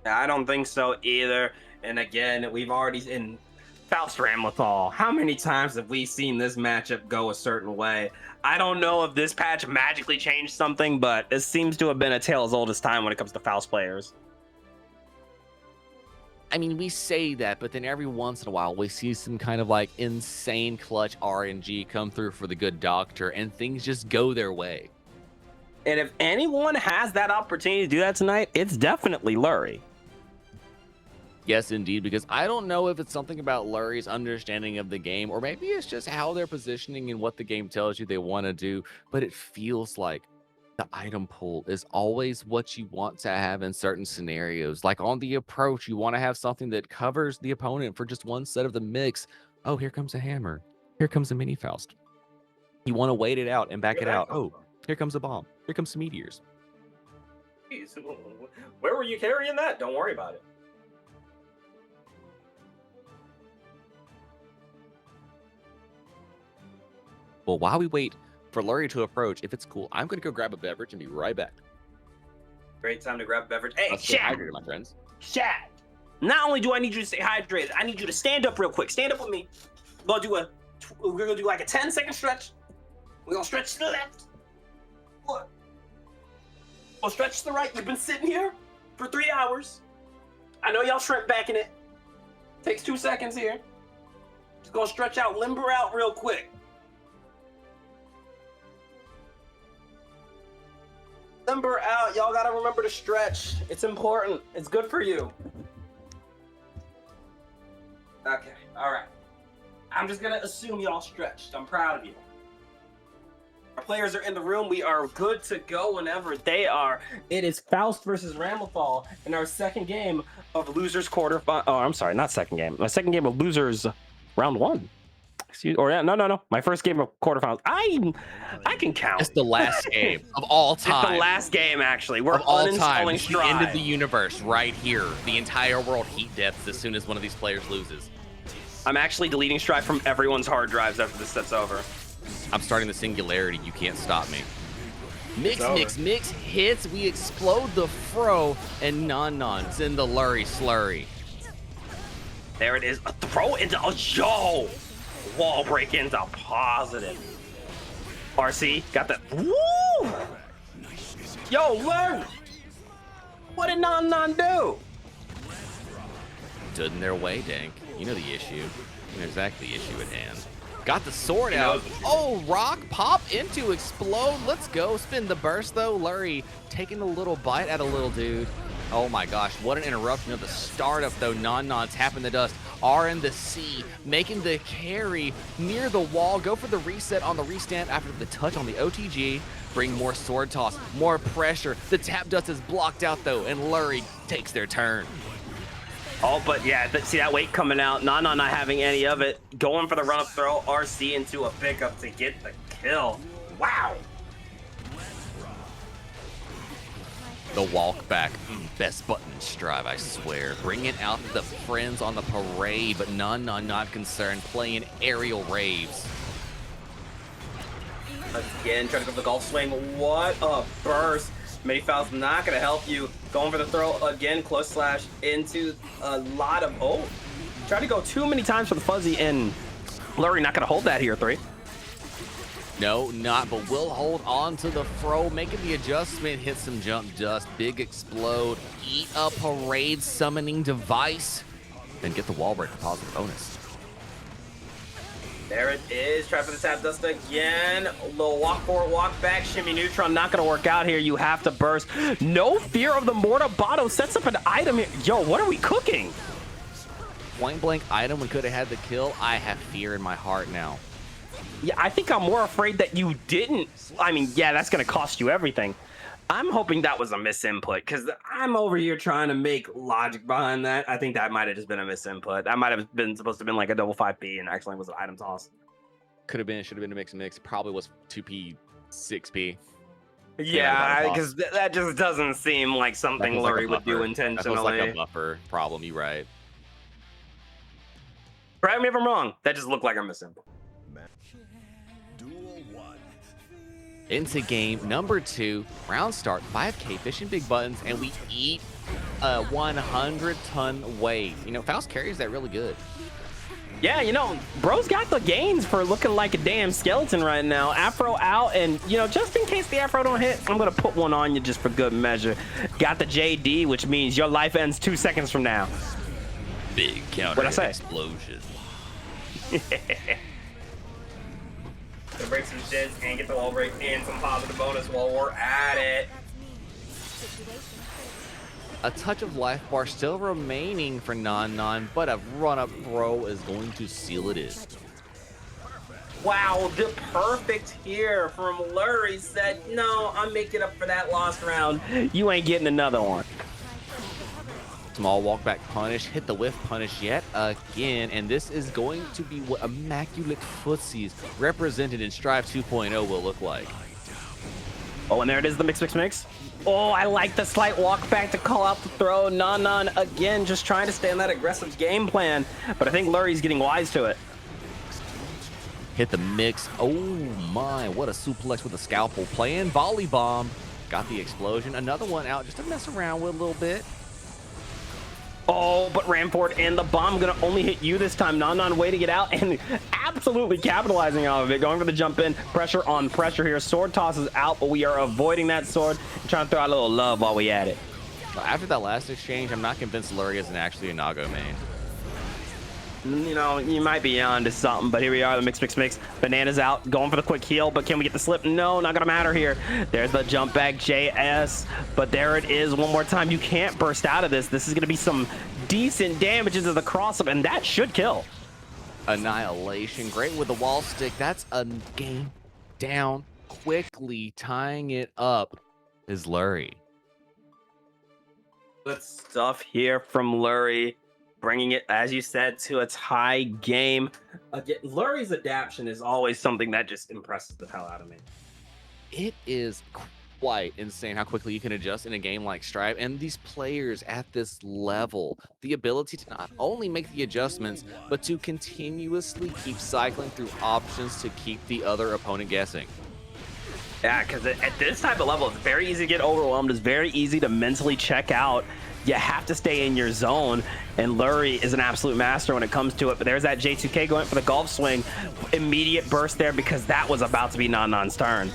I don't think so either. And again, we've already in Faust Ramlethal, how many times have we seen this matchup go a certain way? I don't know if this patch magically changed something, but it seems to have been a tale as old as time when it comes to Faust players. I mean, we say that, but then every once in a while we see some kind of like insane clutch RNG come through for the good doctor and things just go their way. And if anyone has that opportunity to do that tonight, it's definitely Lurie. Yes, indeed, because I don't know if it's something about Lurie's understanding of the game, or maybe it's just how they're positioning and what the game tells you they want to do, but it feels like the item pool is always what you want to have in certain scenarios. Like on the approach, you want to have something that covers the opponent for just one set of the mix. Oh, here comes a hammer. Here comes a mini Faust. You want to wait it out and back it out. Oh, here comes a bomb. Here comes some meteors. Jeez, where were you carrying that? Don't worry about it. Well, while we wait for Lurie to approach, if it's cool, I'm going to go grab a beverage and be right back. Great time to grab a beverage. Hey, Let's stay chat! hydrated, my friends. Chat! Not only do I need you to stay hydrated, I need you to stand up real quick. Stand up with me. Go do a We're gonna do like a 10-second stretch. We're gonna stretch to the left. We'll stretch to the right. You've been sitting here for 3 hours. I know y'all shrimp back in it. Takes 2 seconds here. Just gonna stretch out, limber out real quick. Limber out. Y'all gotta remember to stretch. It's important. It's good for you. Okay, all right. I'm just gonna assume y'all stretched. I'm proud of you. Our players are in the room. We are good to go whenever they are. It is Faust versus Ramlethal in our second game of losers quarterfinal. Oh, I'm sorry, not second game. My second game of losers round one. Excuse, or yeah, no. My first game of quarterfinals. I can count. It's the last game of all time. It's the last game, actually. We're of all time. uninstalling It's the Stride. end of the universe right here. The entire world heat deaths as soon as one of these players loses. I'm actually deleting Stride from everyone's hard drives after this set's over. I'm starting the singularity. You can't stop me. Mix hits. We explode the Fro, and Non's in the Lurry Slurry. There it is. A throw into a yo. Wall break into positive. RC got that. Woo! Yo, learn. What did Non do? Stood in their way, Dank. You know the issue. You know exactly the issue at hand. Got the sword out. Oh, rock pop into explode. Let's go. Spin the burst though. Lurry taking a little bite at a little dude. Oh my gosh, what an interruption of the startup though. Non tapping the dust. R in the C, making the carry near the wall. Go for the reset on the restand after the touch on the OTG. Bring more sword toss, more pressure. The tap dust is blocked out though, and Lurry takes their turn. Oh, but yeah, see that weight coming out. Not having any of it. Going for the run-up throw. RC into a pickup to get the kill. Wow. The walk back, best button in Strive, I swear. Bringing out the friends on the parade, but none not concerned. Playing aerial raves. Again, trying to go for the golf swing. What a burst. Mayfow's not going to help you. Going for the throw again, close slash into a lot of... Oh, trying to go too many times for the fuzzy, and Lurry not going to hold that here, 3. No, not, but will hold on to the Fro, making the adjustment, hit some jump dust, big explode, eat a parade summoning device, and get the wall break for positive bonus. There it is. Try for the tap dust again. Little walk forward, walk back, shimmy neutron. Not going to work out here. You have to burst. No fear of the Mortabato. Sets up an item here. Yo, what are we cooking? Point blank item, we could have had the kill. I have fear in my heart now. Yeah, I think I'm more afraid that you didn't. I mean, yeah, that's going to cost you everything. I'm hoping that was a misinput because I'm over here trying to make logic behind that. I think that might have just been a misinput. That might have been supposed to have been like a double 5P and actually was an item toss. Could have been, should have been a mix. Probably was 2P, 6P. Yeah, because that just doesn't seem like something Lurry would do intentionally. That was like a buffer problem. You're right. Correct me if I'm wrong. That just looked like a misinput. Duel 1. Into game number 2, round start, 5K fishing big buttons, and we eat a 100-ton weight. You know, Faust carries that really good. Yeah, you know, bro's got the gains for looking like a damn skeleton right now. Afro out, and, you know, just in case the Afro don't hit, I'm going to put one on you just for good measure. Got the JD, which means your life ends 2 seconds from now. Big counter explosion. Gonna break some shits and get the wall break and some positive bonus while we're at it. A touch of life bar still remaining for Non, but a run-up throw is going to seal it in. Wow, the perfect here from Lurry said, no, I'm making up for that lost round. You ain't getting another one. Small walk back punish, hit the whiff punish yet again, and this is going to be what immaculate footsies represented in Strive 2.0 will look like. Oh, and there it is, the mix. Oh, I like the slight walk back to call out the throw. Non again, just trying to stay on that aggressive game plan, but I think Lurry's getting wise to it. Hit the mix. Oh my, what a suplex with a scalpel. Playing volley bomb. Got the explosion. Another one out just to mess around with a little bit. Oh, but ram forward and the bomb gonna only hit you this time. Non way to get out, and absolutely capitalizing off of it, going for the jump in, pressure on pressure here. Sword tosses out, but we are avoiding that sword and trying to throw out a little love while we at it. After that last exchange, I'm not convinced Lurie isn't actually a Nago main. You know, you might be onto something, but here we are, the mix. Banana's out, going for the quick heal, but can we get the slip? No, not gonna matter here. There's the jump back JS, but there it is one more time. You can't burst out of this. This is gonna be some decent damage into the cross-up, and that should kill. Annihilation, great with the wall stick. That's a game down. Quickly tying it up is Lurie. Good stuff here from Lurie, bringing it, as you said, to a tie game. Again, Lurie's adaptation is always something that just impresses the hell out of me. It is quite insane how quickly you can adjust in a game like Stripe, and these players at this level, the ability to not only make the adjustments, but to continuously keep cycling through options to keep the other opponent guessing. Yeah, because at this type of level, it's very easy to get overwhelmed. It's very easy to mentally check out. You have to stay in your zone, and Lurie is an absolute master when it comes to it. But there's that J2K going for the golf swing. Immediate burst there because that was about to be Non's turn.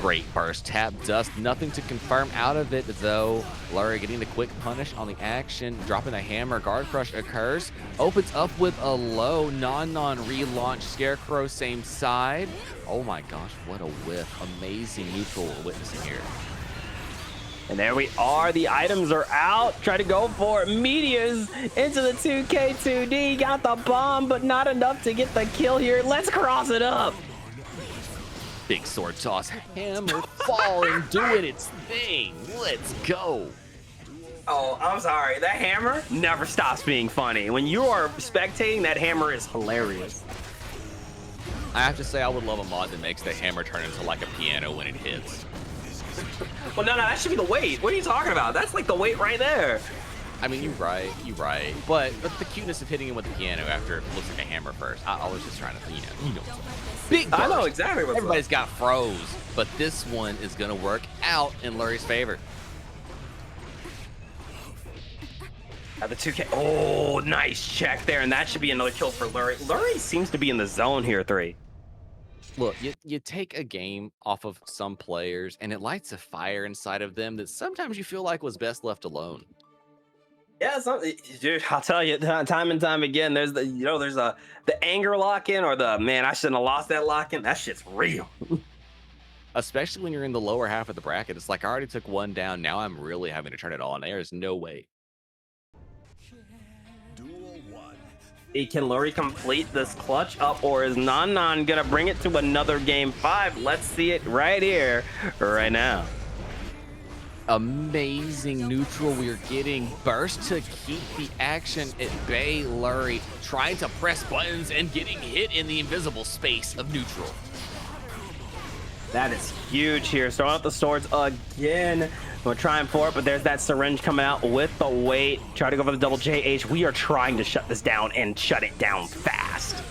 Great burst, tap dust, nothing to confirm out of it though. Lurie getting the quick punish on the action, dropping the hammer, guard crush occurs, opens up with a low, Non relaunch, Scarecrow same side. Oh my gosh, what a whiff. Amazing neutral we're witnessing here. And there we are, the items are out. Try to go for it. Meteors into the 2K2D, got the bomb, but not enough to get the kill here. Let's cross it up. Big sword toss, hammer falling, doing its thing. Let's go. Oh, I'm sorry. That hammer never stops being funny. When you are spectating, that hammer is hilarious. I have to say, I would love a mod that makes the hammer turn into like a piano when it hits. Well, no, that should be the weight. What are you talking about? That's like the weight right there. I mean, you're right. But the cuteness of hitting him with the piano after it looks like a hammer first. I was just trying to, you know. Big burst. I know exactly what's Everybody's got froze, but this one is going to work out in Lurie's favor. The 2K. Oh, nice check there, and that should be another kill for Lurie. Lurie seems to be in the zone here, 3. Look, you take a game off of some players, and it lights a fire inside of them that sometimes you feel like was best left alone. Yeah, dude, I'll tell you, time and time again, there's the the anger lock-in or the, man, I shouldn't have lost that lock-in. That shit's real. Especially when you're in the lower half of the bracket. It's like, I already took one down. Now I'm really having to turn it on. There is no way. Duel 1. Can Lurie complete this clutch up, or is Non gonna bring it to another game 5? Let's see it right here, right now. Amazing neutral we're getting. Burst to keep the action at bay. Lurie trying to press buttons and getting hit in the invisible space of neutral. That is huge here. Throwing out the swords again. We're trying for it, but there's that syringe coming out with the weight. Try to go for the double JH. We are trying to shut this down and shut it down fast.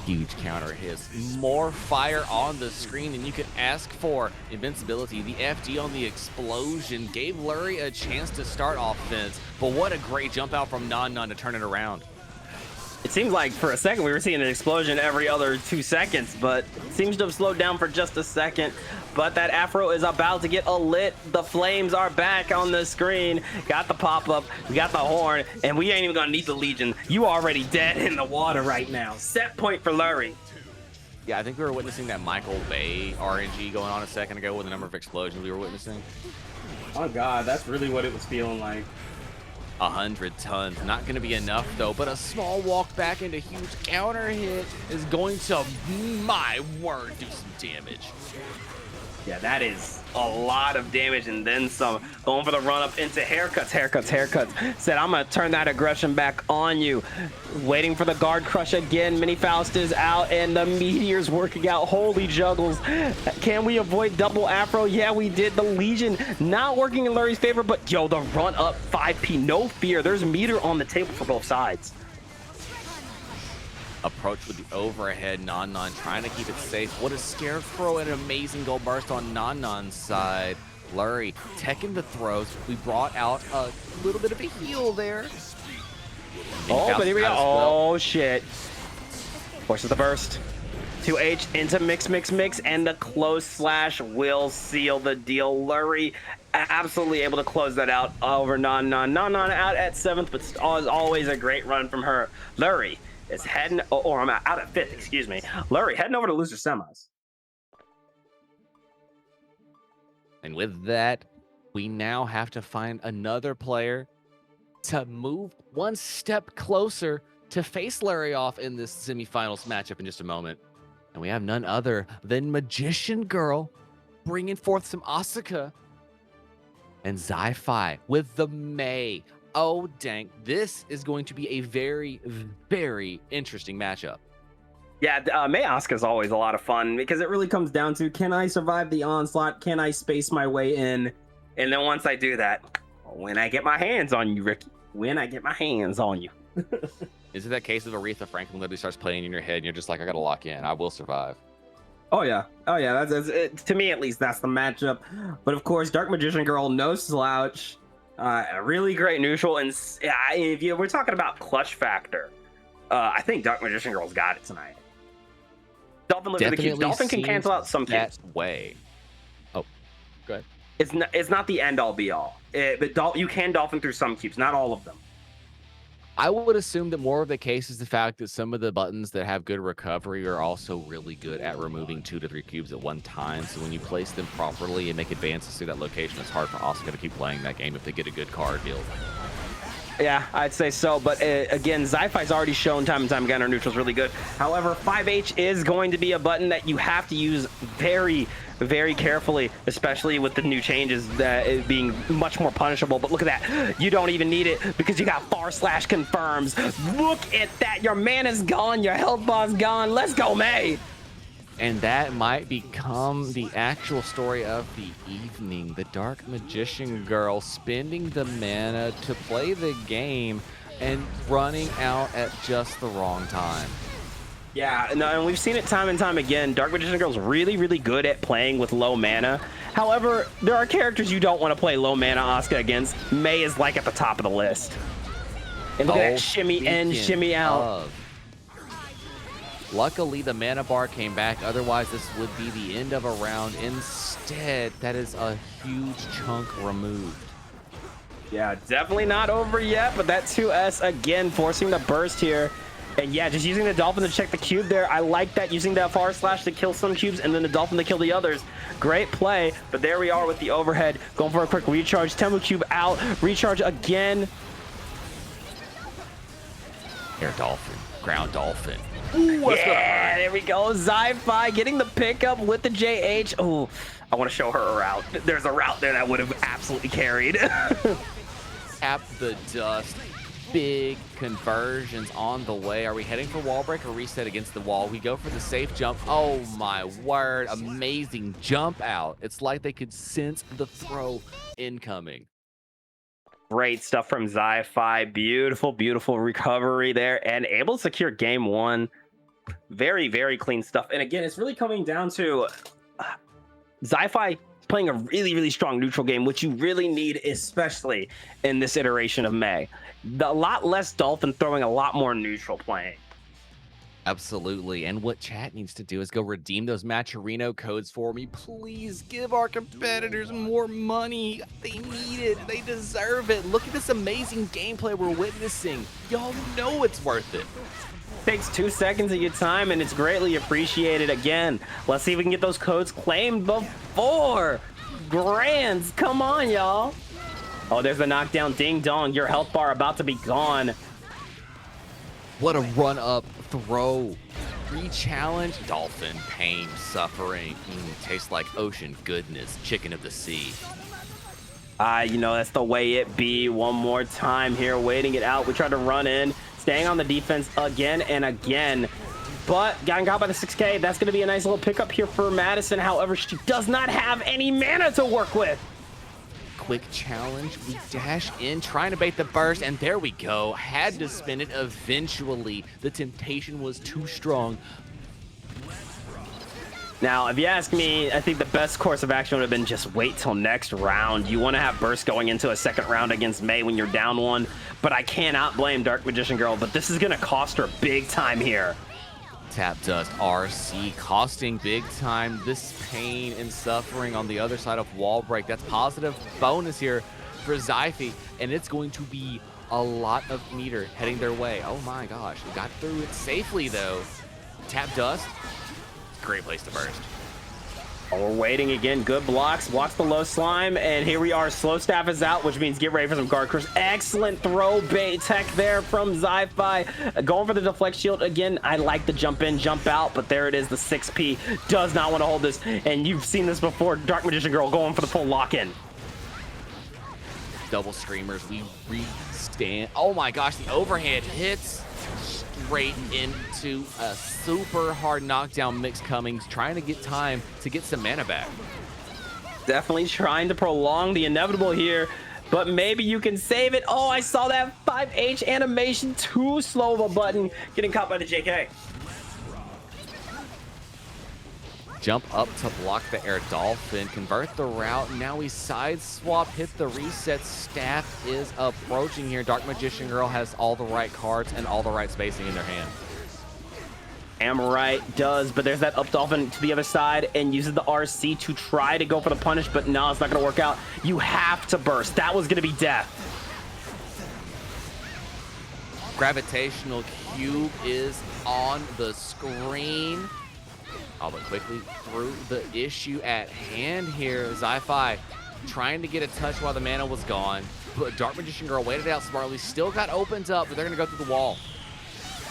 Huge counter hits. More fire on the screen than you could ask for. Invincibility, the FD on the explosion gave Lurie a chance to start offense, but what a great jump out from Non to turn it around. It seems like for a second we were seeing an explosion every other 2 seconds, but it seems to have slowed down for just a second. But that Afro is about to get lit. The flames are back on the screen. Got the pop-up, we got the horn, and we ain't even gonna need the Legion. You already dead in the water right now. Set point for Lurie. Yeah, I think we were witnessing that Michael Bay RNG going on a second ago with the number of explosions we were witnessing. Oh god, that's really what it was feeling like. 100 tons, not going to be enough though, but a small walk back into huge counter hit is going to, my word, do some damage. Yeah, that is a lot of damage and then some. Going for the run up into haircuts. Said, I'm gonna turn that aggression back on you. Waiting for the guard crush again. Mini Faust is out and the meteor's working out. Holy juggles. Can we avoid double Afro? Yeah, we did. The Legion not working in Lurie's favor, but yo, the run up 5P, no fear. There's meter on the table for both sides. Approach with the overhead. Non trying to keep it safe. What a Scarecrow and an amazing gold burst on Non's side. Lurie teching the throws. We brought out a little bit of a heal there. Oh, but here we go. Out as well. Oh, shit. Forces the burst. 2H into mix, and the close slash will seal the deal. Lurie absolutely able to close that out over Non out at 7th, but is always a great run from her. Lurie is heading, or I'm out at 5th, excuse me. Lurie heading over to loser semis. And with that, we now have to find another player to move one step closer to face Larry off in this semifinals matchup in just a moment. And we have none other than Magician Girl bringing forth some Asuka and Zi-Fi with the May. Oh, dang. This is going to be a very, very interesting matchup. Yeah, May Asuka is always a lot of fun because it really comes down to, can I survive the onslaught? Can I space my way in? And then once I do that, when I get my hands on you, Ricky, when I get my hands on you. Is it that case of Aretha Franklin literally starts playing in your head and you're just like, I gotta lock in, I will survive? Oh yeah, that's it, to me at least. That's the matchup. But of course, Dark Magician Girl, no slouch, a really great neutral. And if we're talking about clutch factor, I think Dark Magician Girl's got it tonight. Dolphin looks at the cubes. Dolphin can cancel out some cubes. That way. Oh, go ahead. It's not the end all be all. But you can Dolphin through some cubes, not all of them. I would assume that more of the case is the fact that some of the buttons that have good recovery are also really good at removing 2 to 3 cubes at one time. So when you place them properly and make advances through that location, it's hard for Asuka to keep playing that game if they get a good card deal. Yeah, I'd say so. But again, Zi-Fi's already shown time and time again our neutral's really good. However, 5H is going to be a button that you have to use very, very carefully, especially with the new changes that it being much more punishable. But look at that. You don't even need it because you got far slash confirms. Look at that. Your mana's gone. Your health bar's gone. Let's go, May. And that might become the actual story of the evening. The Dark Magician Girl spending the mana to play the game and running out at just the wrong time. Yeah, no, and we've seen it time and time again. Dark Magician Girl's really, really good at playing with low mana. However, there are characters you don't want to play low mana Asuka against. May is like at the top of the list. And look at that shimmy in, shimmy out. Luckily, the mana bar came back. Otherwise, this would be the end of a round. Instead, that is a huge chunk removed. Yeah, definitely not over yet, but that 2S again forcing the burst here. And yeah, just using the Dolphin to check the cube there. I like that, using that far slash to kill some cubes and then the Dolphin to kill the others. Great play, but there we are with the overhead. Going for a quick recharge. Temu cube out. Recharge again. Air Dolphin. Ground Dolphin. Ooh, yeah, there we go. Zi-Fi getting the pickup with the JH. Oh, I want to show her a route. There's a route there that would have absolutely carried. Tap the dust. Big conversions on the way. Are we heading for wall break or reset against the wall? We go for the safe jump. Oh my word. Amazing jump out. It's like they could sense the throw incoming. Great stuff from Zi-Fi. Beautiful, beautiful recovery there and able to secure game 1. Very, very clean stuff. And again, it's really coming down to Zi-Fi playing a really, really strong neutral game, which you really need, especially in this iteration of May. A lot less Dolphin throwing, a lot more neutral playing. Absolutely. And what chat needs to do is go redeem those Matcherino codes for me. Please give our competitors more money. They need it. They deserve it. Look at this amazing gameplay we're witnessing. Y'all know it's worth it. Takes 2 seconds of your time and it's greatly appreciated. Again, let's see if we can get those codes claimed before grands. Come on, y'all. Oh, there's the knockdown. Ding dong. Your health bar about to be gone. What a run-up throw. Re-challenge. Dolphin, pain, suffering. Tastes like ocean goodness. Chicken of the sea. You know, that's the way it be. One more time here, waiting it out. We try to run in, staying on the defense again and again. But getting caught by the 6K, that's going to be a nice little pickup here for Madison. However, she does not have any mana to work with. Quick challenge. We dash in, trying to bait the burst, and there we go. Had to spin it eventually. The temptation was too strong. Now, if you ask me, I think the best course of action would have been just wait till next round. You want to have burst going into a second round against Mei when you're down one, but I cannot blame Dark Magician Girl, but this is going to cost her big time here. Tap Dust RC costing big time. This pain and suffering on the other side of wall break. That's positive bonus here for Zyphy, and it's going to be a lot of meter heading their way. Oh my gosh, we got through it safely though. Tap Dust, great place to burst. Oh, we're waiting again. Good blocks the low slime, and here we are. Slow staff is out, which means get ready for some guard crush. Excellent throw bait tech there from Zyphi. Going for the deflect shield again. I like the jump in, jump out, but there it is. The 6P does not want to hold this, and you've seen this before. Dark Magician Girl going for the full lock-in. Double screamers, we restand. Oh my gosh, the overhand hits straight into a super hard knockdown. Mix Cummings trying to get time to get some mana back. Definitely trying to prolong the inevitable here, but maybe you can save it. Oh, I saw that 5H animation. Too slow of a button. Getting caught by the JK. Jump up to block the air dolphin, convert the route. Now we side swap, hit the reset. Staff is approaching here. Dark Magician Girl has all the right cards and all the right spacing in their hand. Amorite does, but there's that up dolphin to the other side and uses the RC to try to go for the punish, but no, it's not going to work out. You have to burst. That was going to be death. Gravitational cube is on the screen. Oh, but quickly through the issue at hand here. Zyphi trying to get a touch while the mana was gone, but Dark Magician Girl waited out smartly. Still got opened up, but they're going to go through the wall.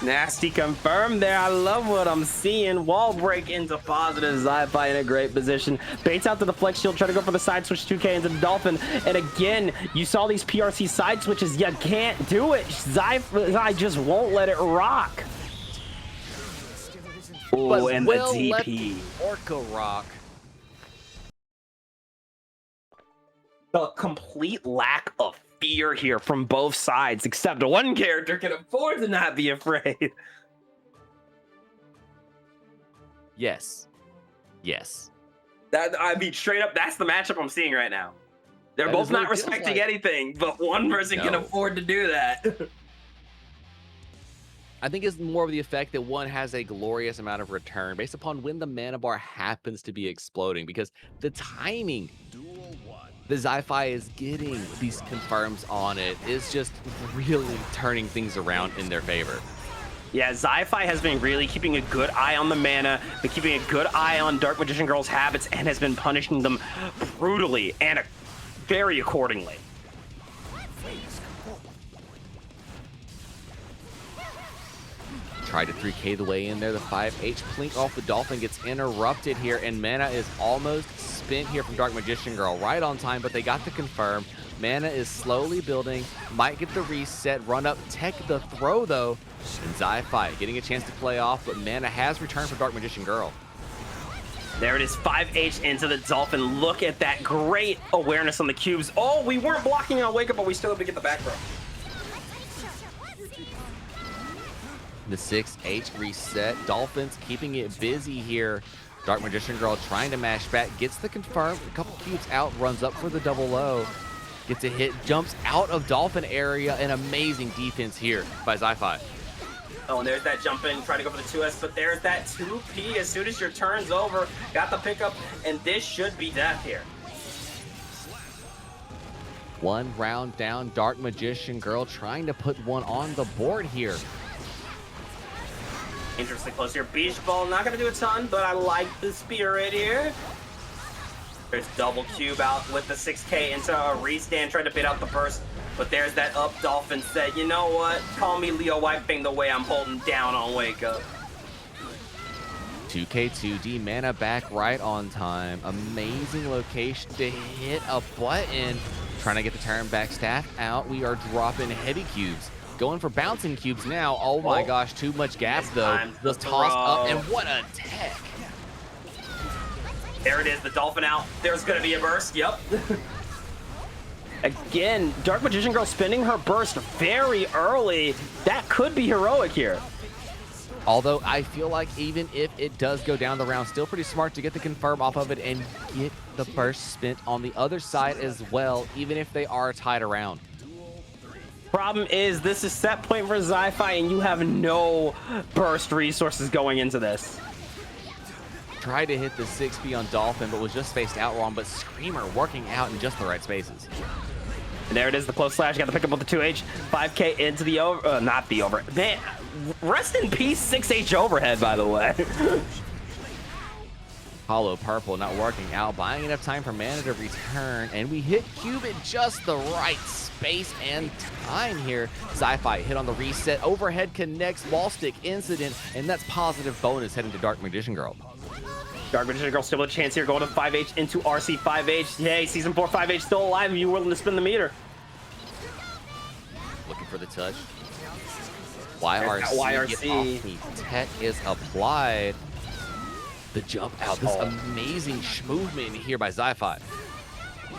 Nasty confirmed there. I love what I'm seeing. Wall break into positive. Zyphi in a great position. Baits out to the flex shield. Try to go for the side switch 2K into the dolphin. And again, you saw these PRC side switches. You can't do it. Zyphi just won't let it rock. Oh, and the DP. Orca rock. The complete lack of fear here from both sides, except one character can afford to not be afraid. Yes. Yes. That, I mean, straight up, that's the matchup I'm seeing right now. They're That both is what not it feels respecting like. anything, but one person can No. afford to do that. I think it's more of the effect that one has a glorious amount of return based upon when the mana bar happens to be exploding, because the timing the Zyphi is getting these confirms on it is just really turning things around in their favor. Yeah, Zyphi has been really keeping a good eye on the mana, been keeping a good eye on Dark Magician Girl's habits, and has been punishing them brutally and very accordingly. Tried to 3K the way in there. The 5H plink off the dolphin gets interrupted here, and mana is almost spent here from Dark Magician Girl. Right on time, but they got the confirm. Mana is slowly building. Might get the reset. Run up, tech the throw though. And Zyphi getting a chance to play off, but mana has returned for Dark Magician Girl. There it is, 5H into the dolphin. Look at that great awareness on the cubes. Oh, we weren't blocking on wake up, but we still have to get the back row. The 6H reset. Dolphins keeping it busy here. Dark Magician Girl trying to mash back. Gets the confirm. A couple cubes out. Runs up for the double low. Gets a hit. Jumps out of Dolphin area. An amazing defense here by Zyphi. Oh, and there's that jump in, trying to go for the 2S, but there's that 2P as soon as your turn's over. Got the pickup, and this should be death here. One round down. Dark Magician Girl trying to put one on the board here. Interesting close here. Beach Ball, not going to do a ton, but I like the spirit here. There's double cube out with the 6K into a restand, trying to bait out the burst. But there's that up dolphin said, you know what? Call me Leo wiping the way I'm holding down on wake up. 2K2D mana back right on time. Amazing location to hit a button. Trying to get the turn back staff out. We are dropping heavy cubes. Going for bouncing cubes now. Oh my gosh, too much gas though. The toss up, and what a tech. There it is, the dolphin out. There's going to be a burst, yep. Again, Dark Magician Girl spending her burst very early. That could be heroic here. Although I feel like even if it does go down the round, still pretty smart to get the confirm off of it and get the burst spent on the other side as well, even if they are tied around. Problem is, this is set point for Zi-Fi, and you have no burst resources going into this. Tried to hit the 6B on Dolphin, but was just spaced out wrong. But Screamer working out in just the right spaces. And there it is, the close slash. Got to pick up with the 2H. 5K into the over, not the over. Man, rest in peace, 6H overhead, by the way. Hollow Purple not working out, buying enough time for mana to return, and we hit Cube at just the right space and time here. Zi-Fi hit on the reset, overhead connects, wall stick incident, and that's positive bonus heading to Dark Magician Girl. Dark Magician Girl still a chance here, going to 5H into RC 5H. Yay, Season 4 5H still alive if you're willing to spin the meter. Looking for the touch. YRC, YRC. Get off me. Tech is applied. The jump out. This amazing movement here by Zi-Fi.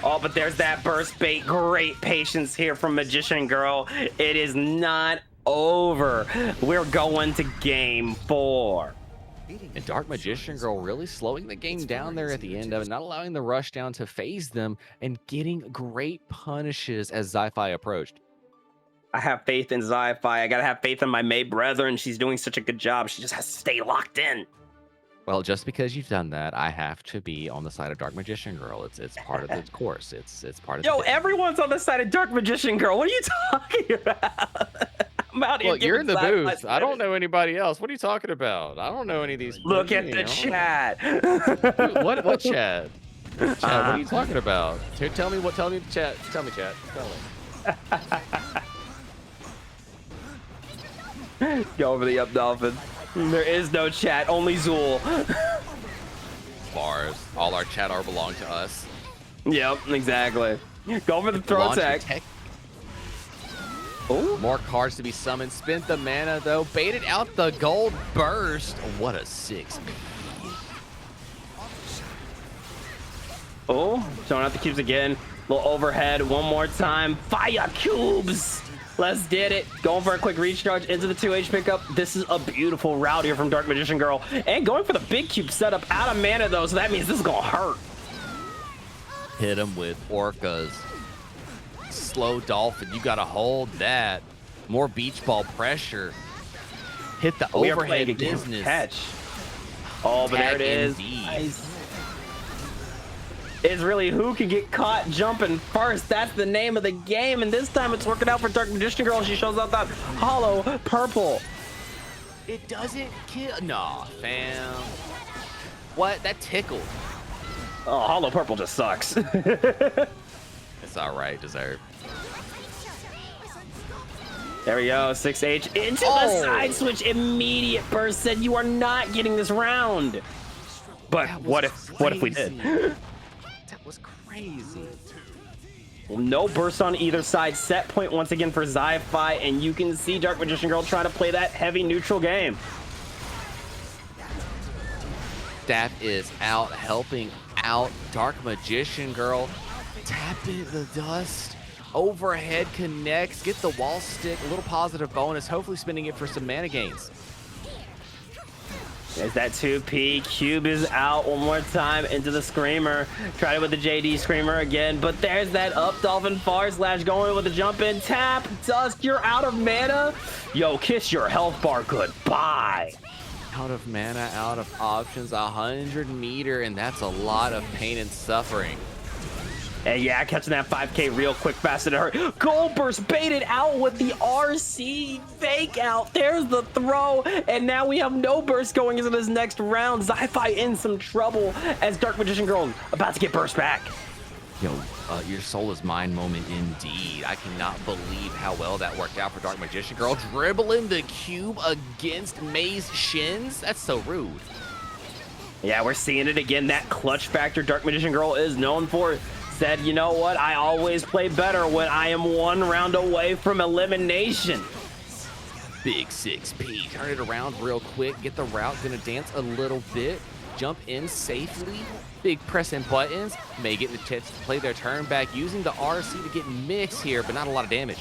Oh, but there's that burst bait. Great patience here from Magician Girl. It is not over. We're going to game 4. And Dark Magician Girl really slowing the game down there at the end of it, not allowing the rush down to phase them, and getting great punishes as Zi-Fi approached. I have faith in Zi-Fi. I gotta have faith in my May brethren. She's doing such a good job. She just has to stay locked in. Well, just because you've done that, I have to be on the side of Dark Magician Girl. It's part of the course. It's part of Yo, the everyone's on the side of Dark Magician Girl. What are you talking about? I'm out here. Well, you're in the giving booth. Zi-Fi I don't know anybody else. What are you talking about? I don't know any of these. Look at you the know. chat. What chat? Chat, what are you talking about? Here, tell me the chat. Tell me, chat. Tell me. Go over the up dolphin. There is no chat, only Zool. Bars. All our chat are belong to us. Yep, exactly. Go for the throw Launch attack. attack. Oh, More cards to be summoned. Spent the mana though. Baited out the gold burst. What a 6. oh, showing out the cubes again. Little overhead one more time. Fire cubes. Let's did it. Going for a quick recharge into the 2H pickup. This is a beautiful route here from Dark Magician Girl. And going for the big cube setup out of mana though, so that means this is gonna hurt. Hit him with orcas. Slow Dolphin. You gotta hold that. More beach ball pressure. Hit the We are playing a overhead game of business. catch. Oh, but there it Tag is. indeed. Nice. It's really who can get caught jumping first. That's the name of the game, and this time it's working out for Dark Magician Girl. She shows out that hollow purple. It doesn't kill. Nah, fam. What? That tickled. Oh, hollow purple just sucks. It's all right. Deserved. There we go. 6H into the Oh. side switch. Immediate burst said you are not getting this round. But That was what if we did? crazy. That was crazy. Well, no burst on either side. Set point once again for Zi-Fi, and you can see Dark Magician Girl trying to play that heavy neutral game. Staff is out helping out Dark Magician Girl. Tap into the dust. Overhead connects. Get the wall stick. A little positive bonus. Hopefully spending it for some mana gains. There's that 2P. Cube is out one more time into the Screamer. Tried it with the JD Screamer again, but there's that up Dolphin Far Slash going with the jump in. Tap, Dusk, you're out of mana. Yo, kiss your health bar goodbye. Out of mana, out of options, 100 meter, and that's a lot of pain and suffering. And yeah, catching that 5K real quick, fast and hurt. Gold Burst baited out with the RC fake out. There's the throw, and now we have no burst going into this next round. Zi-Fi in some trouble as Dark Magician Girl about to get burst back. Yo, your soul is mine moment indeed. I cannot believe how well that worked out for Dark Magician Girl. Dribbling the cube against May's shins. That's so rude. Yeah, we're seeing it again. That clutch factor Dark Magician Girl is known for. Said, you know what? I always play better when I am one round away from elimination. Big 6P. Turn it around real quick. Get the route. Gonna dance a little bit. Jump in safely. Big pressing buttons. May get the chance to play their turn back using the RC to get mixed here, but not a lot of damage.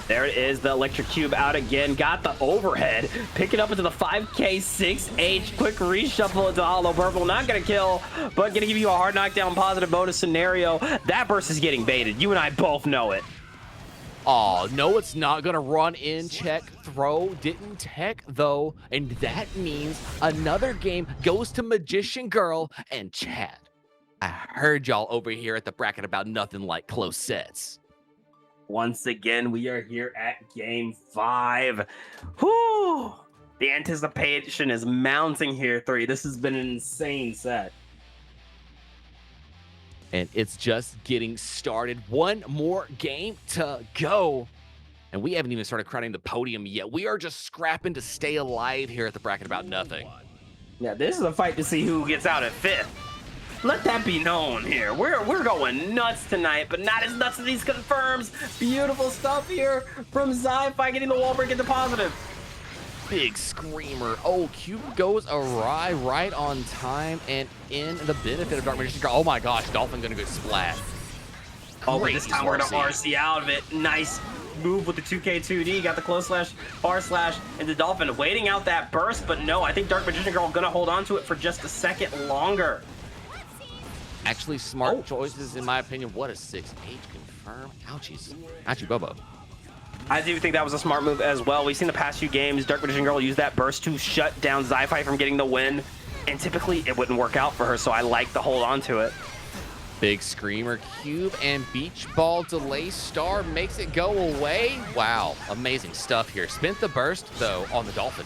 There it is, the electric cube out again. Got the overhead. Picking up into the 5K 6H. Quick reshuffle into hollow purple. Not going to kill, but going to give you a hard knockdown positive bonus scenario. That burst is getting baited. You and I both know it. Oh, no, it's not going to run in, check, throw, didn't tech, though. And that means another game goes to Magician Girl and Chad. I heard y'all over here at the bracket about nothing like close sets. Once again, we are here at game 5. Whew! The anticipation is mounting here, 3. This has been an insane set. And it's just getting started. One more game to go. And we haven't even started crowning the podium yet. We are just scrapping to stay alive here at the bracket about nothing. Yeah, this is a fight to see who gets out at 5th. Let that be known here. We're going nuts tonight, but not as nuts as these confirms. Beautiful stuff here from Zi-Fi getting the wall break into positive. Big screamer. Oh, Cube goes awry right on time and in the benefit of Dark Magician Girl. Oh my gosh, Dolphin gonna go splat. Oh, but this Crazy time we're gonna RC. RC out of it. Nice move with the 2K2D. Got the close slash, R slash into Dolphin. Waiting out that burst, but no, I think Dark Magician Girl gonna hold on to it for just a second longer. Actually, smart choices, in my opinion. What a 6H confirm. Ouchies. Ouchie Bobo. I do think that was a smart move as well. We've seen the past few games, Dark Magician Girl use that burst to shut down Zi-Fi from getting the win. And typically, it wouldn't work out for her, so I like the hold on to it. Big screamer cube and beach ball delay star makes it go away. Wow, amazing stuff here. Spent the burst, though, on the Dolphin.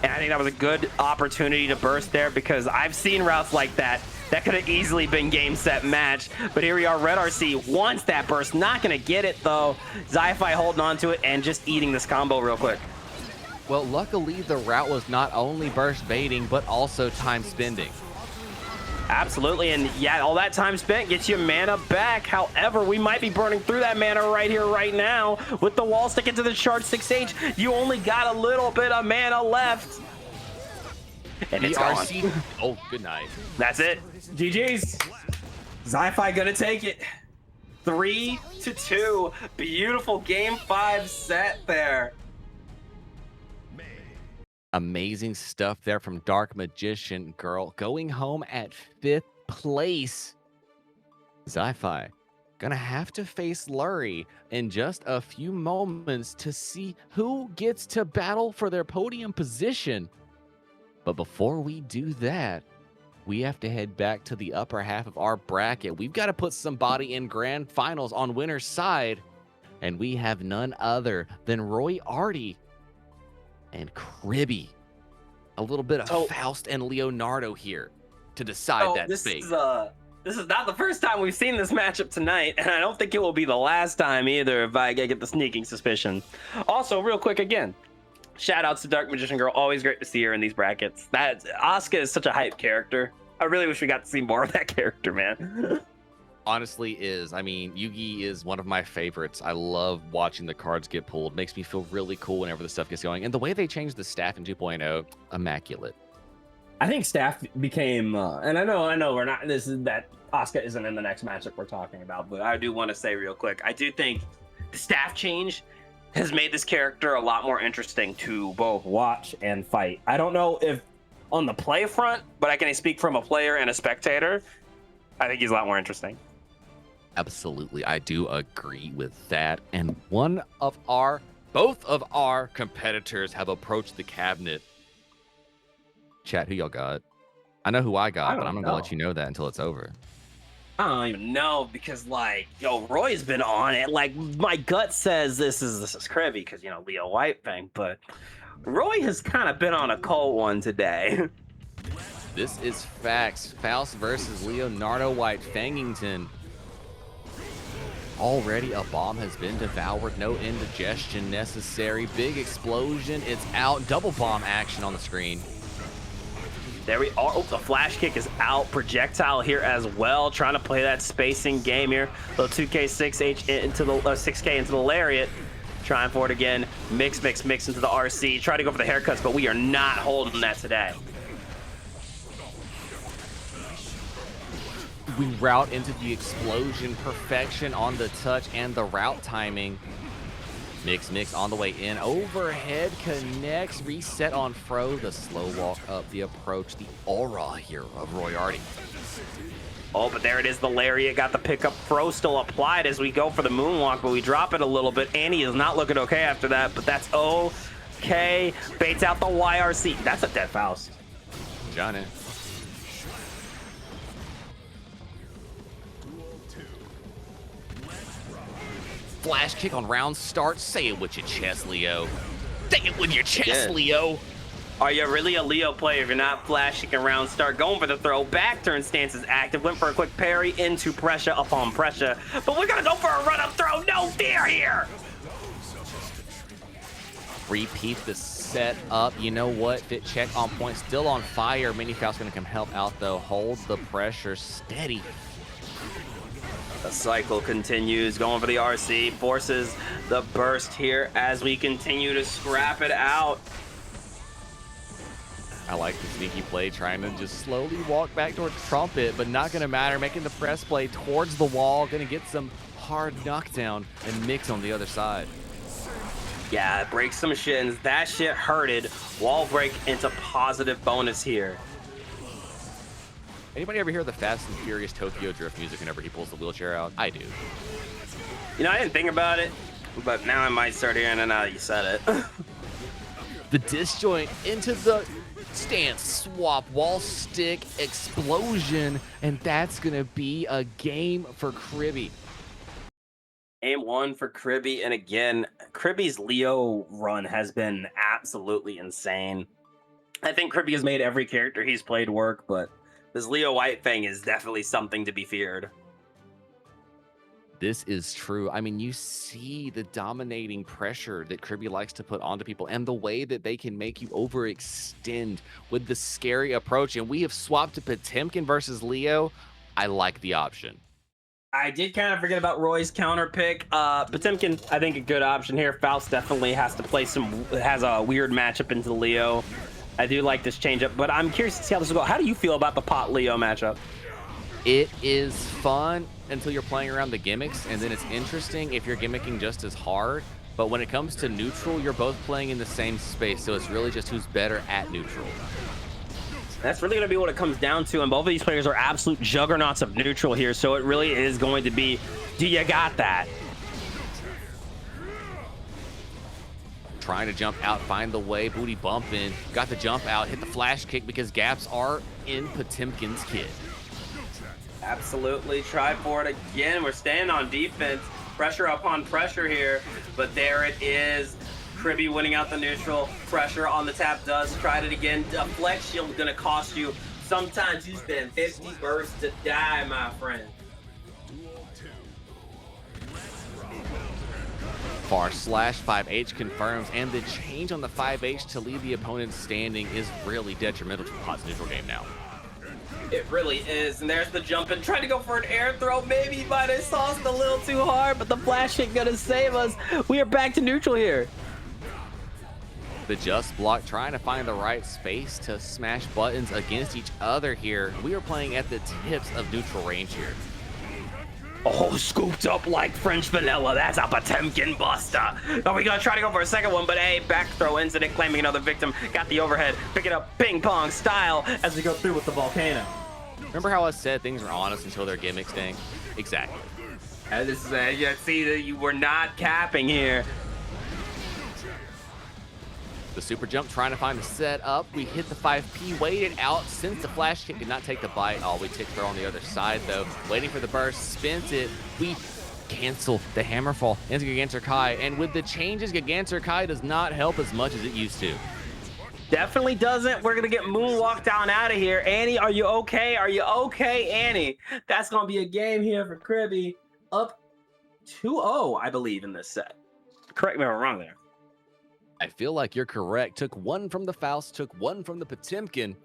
And I think that was a good opportunity to burst there because I've seen routes like that. That could have easily been game, set, match. But here we are, Red RC wants that burst. Not going to get it, though. Zi-Fi holding on to it and just eating this combo real quick. Well, luckily, the route was not only burst baiting, but also time spending. Absolutely, and yeah, all that time spent gets you mana back. However, we might be burning through that mana right here, right now. With the wall stick into the charge 6H, you only got a little bit of mana left. And it's gone. Oh, good night. That's it. GG's. Zi-Fi gonna take it. 3-2. Beautiful game 5 set there. Amazing stuff there from Dark Magician Girl. Going home at 5th place. Zi-Fi gonna have to face Lurie in just a few moments to see who gets to battle for their podium position. But before we do that, we have to head back to the upper half of our bracket. We've got to put somebody in grand finals on winner's side. And we have none other than Roy Artie and Cribby. A little bit of Faust and Leonardo here to decide that fate. This is not the first time we've seen this matchup tonight, and I don't think it will be the last time either if I get the sneaking suspicion. Also, real quick again, shout outs to Dark Magician Girl. Always great to see her in these brackets. Asuka is such a hype character. I really wish we got to see more of that character, man. Honestly is. I mean, Yugi is one of my favorites. I love watching the cards get pulled. Makes me feel really cool whenever the stuff gets going. And the way they changed the staff in 2.0, immaculate. I think staff became, and I know we're not, that Asuka isn't in the next matchup we're talking about, but I do want to say real quick, I do think the staff change has made this character a lot more interesting to both watch and fight. I don't know if on the play front, but I can speak from a player and a spectator. I think he's a lot more interesting. Absolutely, I do agree with that. And both of our competitors have approached the cabinet. Chat, who y'all got? I know who I got, but I'm not gonna let you know that until it's over. I don't even know because, like, Roy's been on it. Like, my gut says this is Kribby because, Leo White thing, but Roy has kind of been on a cold one today. This is facts. Faust versus Leonardo White Fangington. Already a bomb has been devoured. No indigestion necessary. Big explosion. It's out. Double bomb action on the screen. There we are. Oh, the flash kick is out. Projectile here as well. Trying to play that spacing game here. Little 2K 6H into the 6K into the lariat. Trying for it again. Mix into the RC. Try to go for the haircuts, but we are not holding that today. We route into the explosion. Perfection on the touch and the route timing. Mix on the way in. Overhead connects. Reset on Fro. The slow walk up, the approach, the aura here of Royarty. Oh, but there it is. The lariat got the pickup. Fro still applied as we go for the moonwalk, but we drop it a little bit. Annie is not looking okay after that, but that's okay. Baits out the YRC. That's a dead Faust. Johnny. Flash kick on round start. Say it with your chest, Leo. Say it with your chest, Yeah. Leo. Are you really a Leo player if you're not flashing around? Start going for the throw. Back turn stance is active. Went for a quick parry into pressure upon pressure. But we're going to go for a run-up throw. No fear here. Repeat the set up. You know what? Fit check on point. Still on fire. Mini Faust's going to come help out, though. Hold the pressure steady. The cycle continues. Going for the RC. Forces the burst here as we continue to scrap it out. I like the sneaky play, trying to just slowly walk back towards Trumpet, but not going to matter. Making the press play towards the wall. Going to get some hard knockdown and Mix on the other side. Yeah, it breaks some shins. That shit hurted. Wall break into positive bonus here. Anybody ever hear the Fast and Furious Tokyo Drift music whenever he pulls the wheelchair out? I do. You know, I didn't think about it, but now I might start hearing it now that you said it. The disjoint into the stance swap, wall stick explosion, and that's gonna be a game for Kribby. Game one for Kribby, and again, Kribby's Leo run has been absolutely insane. I think Kribby has made every character he's played work, but this Leo White Fang is definitely something to be feared. This is true. I mean, you see the dominating pressure that Kribby likes to put onto people and the way that they can make you overextend with the scary approach. And we have swapped to Potemkin versus Leo. I like the option. I did kind of forget about Roy's counter pick. Potemkin, I think a good option here. Faust definitely has to play has a weird matchup into Leo. I do like this changeup, but I'm curious to see how this will go. How do you feel about the Pot Leo matchup? It is fun until you're playing around the gimmicks, and then it's interesting if you're gimmicking just as hard. But when it comes to neutral, you're both playing in the same space, so it's really just who's better at neutral. That's really going to be what it comes down to, and both of these players are absolute juggernauts of neutral here, so it really is going to be, do you got that? Trying to jump out, find the way, booty bumping, got the jump out, hit the flash kick because gaps are in Potemkin's kit. Absolutely, try for it again. We're staying on defense, pressure upon pressure here, but there it is. Kribby winning out the neutral, pressure on the tap does, tried it again. A flex shield gonna cost you. Sometimes you spend 50 bursts to die, my friend. Far slash 5H confirms, and the change on the 5H to leave the opponent standing is really detrimental to the Pot's neutral game now. It really is, and there's the jump and trying to go for an air throw. Maybe he might have sauced a little too hard, but the flash ain't gonna save us. We are back to neutral here. The just block, trying to find the right space to smash buttons against each other here. We are playing at the tips of neutral range here. Oh, scooped up like French vanilla. That's a Potemkin buster. Are we gonna try to go for a second one? But hey, back throw incident, claiming another victim. Got the overhead. Pick it up ping pong style as we go through with the volcano. Remember how I said things are honest until they're gimmicks, Dank? Exactly. And this is, you see that you were not capping here. The super jump, trying to find the set up. We hit the 5P, waited out since the flash kick did not take the bite. Oh, we tick throw on the other side though. Waiting for the burst, spins it. We cancel the hammerfall into Gigantor Kai, and with the changes, Gigantor Kai does not help as much as it used to. Definitely doesn't. We're gonna get moonwalked down out of here. Annie, are you okay? Are you okay, Annie? That's gonna be a game here for Kribby. Up 2-0, I believe, in this set. Correct me if I'm wrong there. I feel like you're correct. Took one from the Faust, took one from the Potemkin,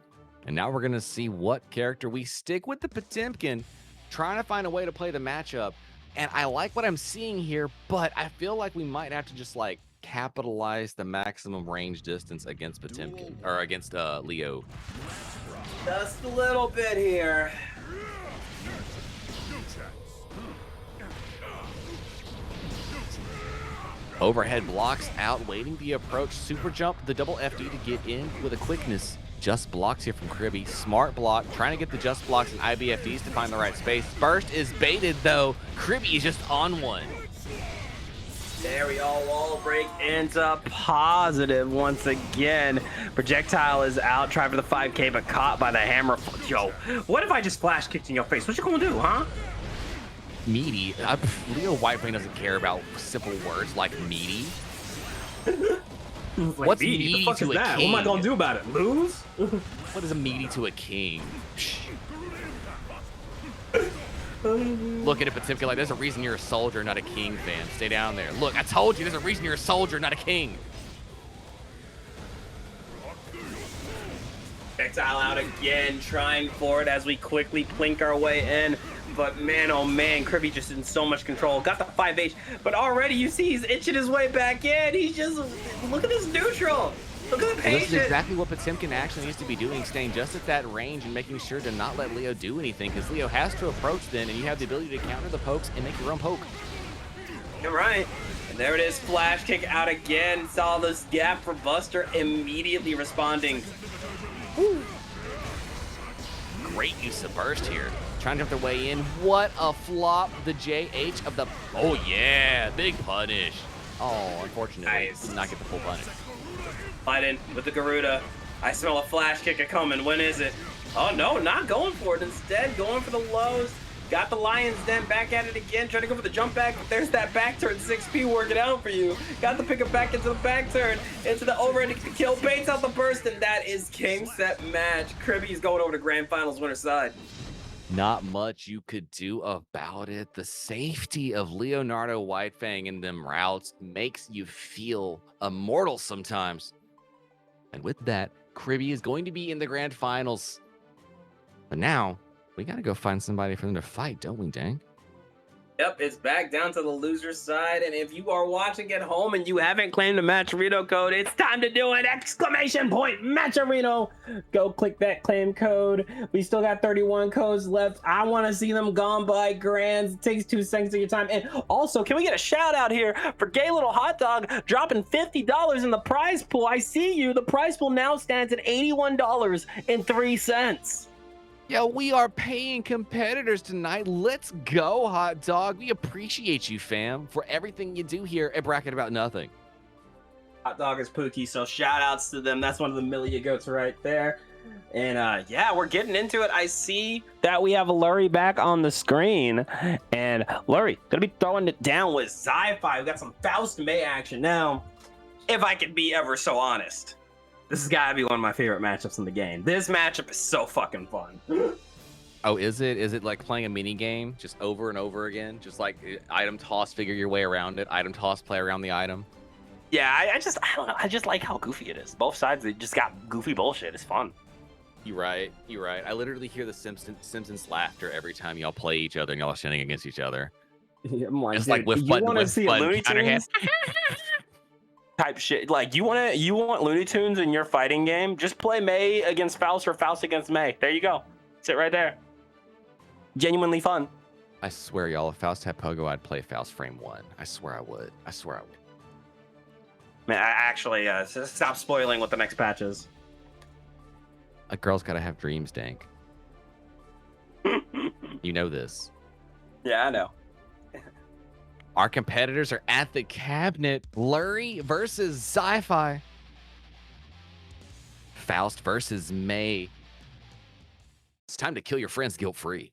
and now we're gonna see what character we stick with the Potemkin, trying to find a way to play the matchup. And I like what I'm seeing here, but I feel like we might have to just like capitalize the maximum range distance against Potemkin or against Leo. Just a little bit here. Overhead blocks out, waiting the approach. Super jump, the double FD to get in with a quickness. Just blocks here from Kribby. Smart block, trying to get the just blocks and IBFDs to find the right space. Burst is baited though. Kribby is just on one. There we go. Wall break ends up positive once again. Projectile is out. Try for the 5K, but caught by the hammer. Yo, what if I just flash kicked in your face? What you gonna do, huh? Meaty. Leo Whitefang doesn't care about simple words like meaty. Like, What's meaty? meaty The fuck to is a that? king? What am I gonna do about it? Lose? What is a meaty to a king? Look at it, Potemkin, like there's a reason you're a soldier, not a king, fan. Stay down there. Look, I told you there's a reason you're a soldier, not a king. Projectile out again, trying for it as we quickly plink our way in. But man, oh man, Kribby just in so much control. Got the 5H, but already you see he's itching his way back in. He's just, look at this neutral. Look at the Well, patience. this is exactly what Potemkin actually needs to be doing, staying just at that range and making sure to not let Leo do anything, because Leo has to approach then, and you have the ability to counter the pokes and make your own poke. You're right. And there it is, flash kick out again. Saw this gap for Buster, immediately responding. Woo. Great use of burst here. Trying to jump their way in. What a flop. The JH of the... Oh, yeah. Big punish. Oh, unfortunately, Nice. did not get the full punish. Biden with the Garuda. I smell a flash kick a coming. When is it? Oh, no, not going for it. Instead, going for the lows. Got the Lions Den back at it again. Trying to go for the jump back. But there's that back turn. 6P working out for you. Got the pickup back into the back turn. Into the overhead to kill. Baits out the burst. And that is game, set, match. Kribby's going over to Grand Finals winner side. Not much you could do about it. The safety of Leonardo Whitefang in them routes makes you feel immortal sometimes. And with that, Kribby is going to be in the grand finals. But now, we got to go find somebody for them to fight, don't we, Dank? Yep, it's back down to the loser side. And if you are watching at home and you haven't claimed a Matcherino code, it's time to do it! Exclamation point, Matcherino! Go click that claim code. We still got 31 codes left. I want to see them gone by grands. It takes 2 seconds of your time. And also, can we get a shout out here for Gay Little Hot Dog dropping $50 in the prize pool? I see you. The prize pool now stands at $81.03. Yo, we are paying competitors tonight. Let's go, Hot Dog. We appreciate you, fam, for everything you do here at Bracket About Nothing. Hot Dog is Pookie, so shout outs to them. That's one of the Millia goats right there. And yeah, we're getting into it. I see that we have Lurie back on the screen. And Lurie gonna be throwing it down with Sci-Fi. We got some Faust May action. Now, if I can be ever so honest, this has got to be one of my favorite matchups in the game. This matchup is so fucking fun. Oh, is it? Is it like playing a mini game just over and over again? Just like item toss, figure your way around it. Item toss, play around the item. Yeah, I don't know. I just like how goofy it is. Both sides, they just got goofy bullshit. It's fun. You're right. You're right. I literally hear the Simpsons laughter every time y'all play each other and y'all are standing against each other. I'm like, It's like dude, whiff you button, want to whiff see a button, Looney counter Tunes type shit? Like, you want Looney Tunes in your fighting game? Just play May against Faust or Faust against May. There you go. Sit right there. Genuinely fun. I swear, y'all, if Faust had Pogo, I'd play Faust Frame 1. I swear I would. I swear I would. Man, I actually stop spoiling what the next patch is. A girl's gotta have dreams, Dank. You know this. Yeah, I know. Our competitors are at the cabinet. Lurie versus Sci-Fi. Faust versus May. It's time to kill your friends guilt-free.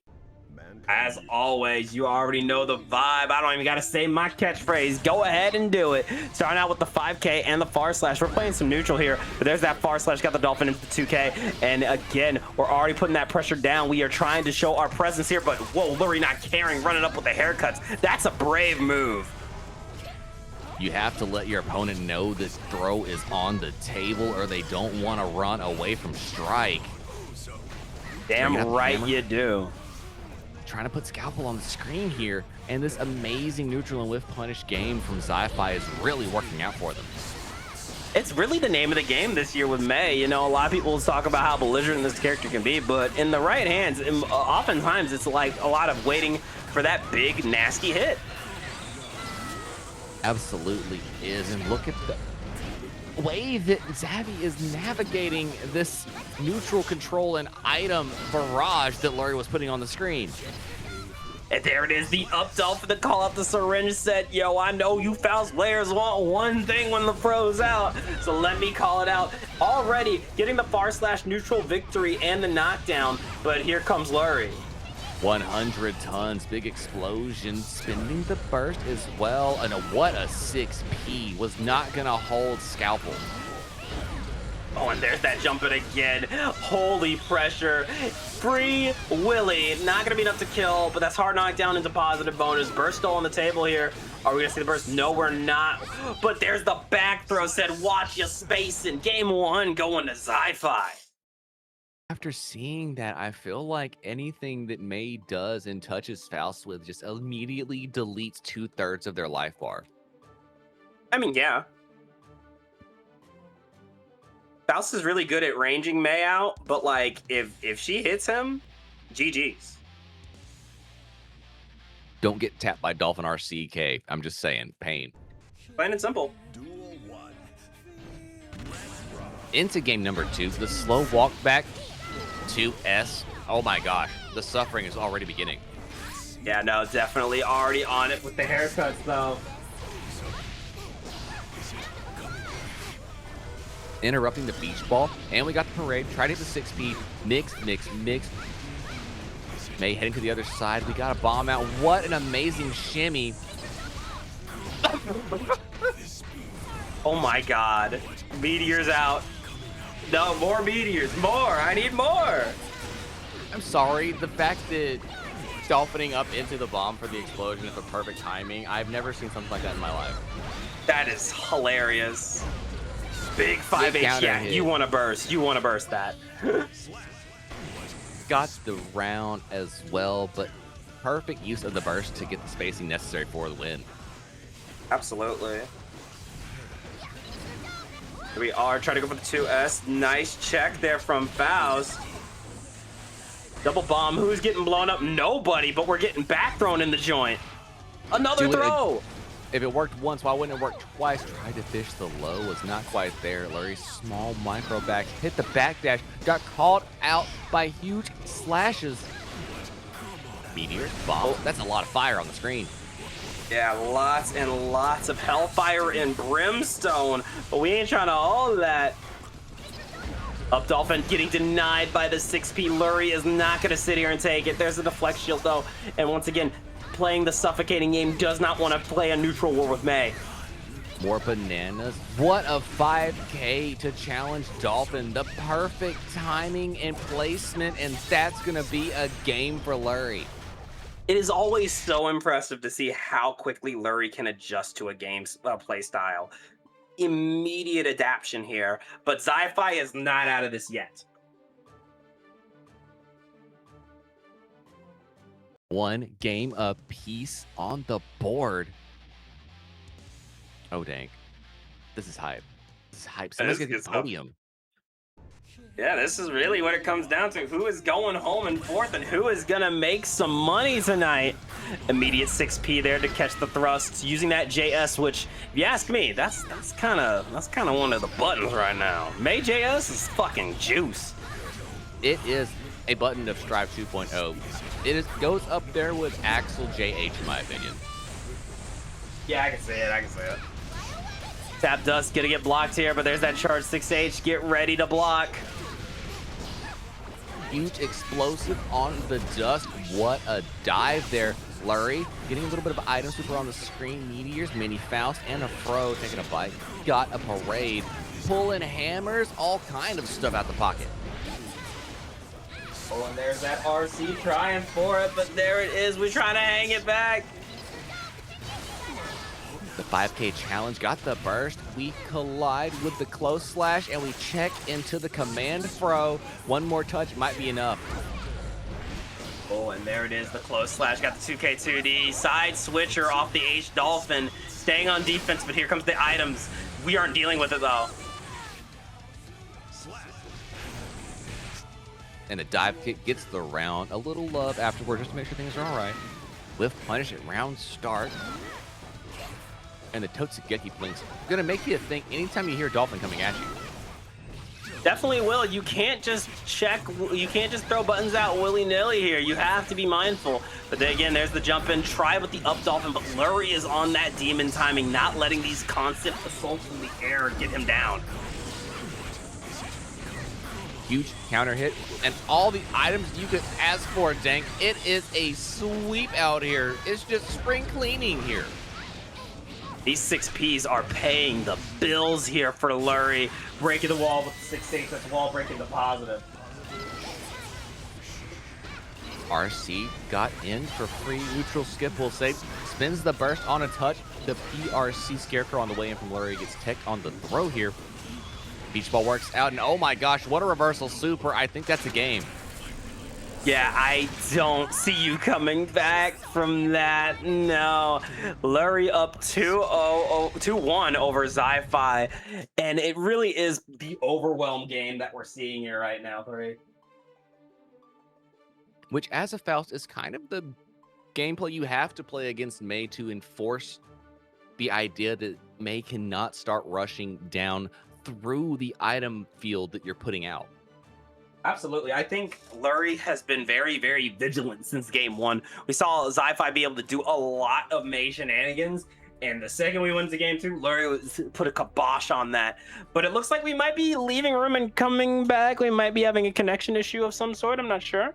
As always, you already know the vibe. I don't even got to say my catchphrase. Go ahead and do it. Starting out with the 5K and the far slash. We're playing some neutral here, but there's that far slash. Got the Dolphin into the 2K. And again, we're already putting that pressure down. We are trying to show our presence here, but whoa, Lurie not caring, running up with the haircuts. That's a brave move. You have to let your opponent know this throw is on the table or they don't want to run away from strike. Damn right you do. Trying to put Scalpel on the screen here, and this amazing neutral and whiff punish game from Sci-Fi is really working out for them. It's really the name of the game this year with May. You know, a lot of people talk about how belligerent this character can be, but in the right hands, oftentimes it's like a lot of waiting for that big, nasty hit. Absolutely is. And look at the way that Zavi is navigating this neutral control and item barrage that Lurie was putting on the screen. And there it is, the up for the call out the syringe set. Yo, I know you Faust players want one thing when the pro's out, so let me call it out. Already getting the far slash neutral victory and the knockdown, but here comes Lurie. 100 tons, big explosion, spinning the burst as well. And what a 6P, was not gonna hold Scalpel. Oh, and there's that jumping again. Holy pressure. Free Willy. Not gonna be enough to kill, but that's hard knockdown into positive bonus. Burst still on the table here. Are we gonna see the burst? No, we're not. But there's the back throw. Said, watch your space in game 1 going to Zi-Fi. After seeing that, I feel like anything that May does and touches Faust with just immediately deletes 2/3 of their life bar. I mean, yeah. Faust is really good at ranging May out, but like if she hits him, GG's. Don't get tapped by Dolphin RCK. I'm just saying, pain. Plain and simple. Duel 1. Into game number 2, the slow walk back to S. Oh my gosh, the suffering is already beginning. Yeah, no, definitely already on it with the haircuts though. Interrupting the beach ball, and we got the parade. Tried to hit the 6P. Mix. May heading to the other side. We got a bomb out. What an amazing shimmy. Oh my god. Meteors out. No, more meteors. More. I need more. I'm sorry. The fact that dolphining up into the bomb for the explosion is the perfect timing. I've never seen something like that in my life. That is hilarious. Big 5H. Yeah, hit. you want to burst. You want to burst that. Got the round as well, but perfect use of the burst to get the spacing necessary for the win. Absolutely. We are trying to go for the 2S. Nice check there from Faust. Double bomb. Who's getting blown up? Nobody, but we're getting back thrown in the joint. Another throw. If it worked once, why wouldn't it work twice? Tried to fish the low, was not quite there. Larry's small micro back, hit the backdash, got called out by huge slashes. Meteor, bomb. That's a lot of fire on the screen. Yeah, lots and lots of hellfire and brimstone, but we ain't trying to all that. Up Dolphin getting denied by the 6P. Lurie is not going to sit here and take it. There's a deflect shield, though. And once again, playing the suffocating game, does not want to play a neutral war with May. More bananas. What a 5K to challenge Dolphin. The perfect timing and placement, and that's going to be a game for Lurie. It is always so impressive to see how quickly Lurie can adjust to a game's play style. Immediate adaptation here, but Zi-Fi is not out of this yet. One game apiece on the board. Oh, dang. This is hype. This is hype. Someone's going to get the podium. Yeah, this is really what it comes down to. Who is going home in fourth and who is going to make some money tonight? Immediate 6P there to catch the thrusts using that JS, which, if you ask me, that's kind of one of the buttons right now. May JS is fucking juice. It is a button of Strive 2.0. It goes up there with Axel JH, in my opinion. Yeah, I can see it. Tap Dust gonna get blocked here, but there's that charge 6H. Get ready to block. Huge explosive on the Dust. What a dive there. Lurie getting a little bit of item super on the screen. Meteors, Mini Faust, and a Fro taking a bite. Got a parade. Pulling hammers, all kind of stuff out the pocket. Oh, and there's that RC trying for it, but there it is. We're trying to hang it back. The 5K challenge got the burst. We collide with the close slash, and we check into the command Fro. One more touch might be enough. Oh, and there it is. The close slash got the 2K2D. Side switcher off the H Dolphin. Staying on defense, but here comes the items. We aren't dealing with it, though. And the dive kick gets the round. A little love afterward just to make sure things are all right. With punish at round start. and the Totsugeki blinks gonna make you think anytime you hear Dolphin coming at you. Definitely will. You can't just throw buttons out willy-nilly here. You have to be mindful. But then again, there's the jump in. Try with the up Dolphin, but Lurie is on that demon timing, not letting these constant assaults in the air get him down. Huge counter hit, and all the items you could ask for, Dank. It is a sweep out here. It's just spring cleaning here. These 6Ps are paying the bills here for Lurie. Breaking the wall with the 6-8, that's wall breaking the positive. RC got in for free. Neutral skip will save. Spins the burst on a touch. The PRC Scarecrow on the way in from Lurie gets teched on the throw here. Beach ball works out, and oh my gosh, what a reversal super. I think that's a game. Yeah, I don't see you coming back from that. No. Lurie up 2-1 over Zi-Fi. And it really is the overwhelm game that we're seeing here right now, 3. Which, as a Faust, is kind of the gameplay you have to play against Mei to enforce the idea that Mei cannot start rushing down through the item field that you're putting out. Absolutely. I think Lurie has been very, very vigilant since game 1. We saw Zi-Fi be able to do a lot of Mei shenanigans, and the second we went to game 2, Lurie put a kibosh on that. But it looks like we might be leaving room and coming back. We might be having a connection issue of some sort. I'm not sure.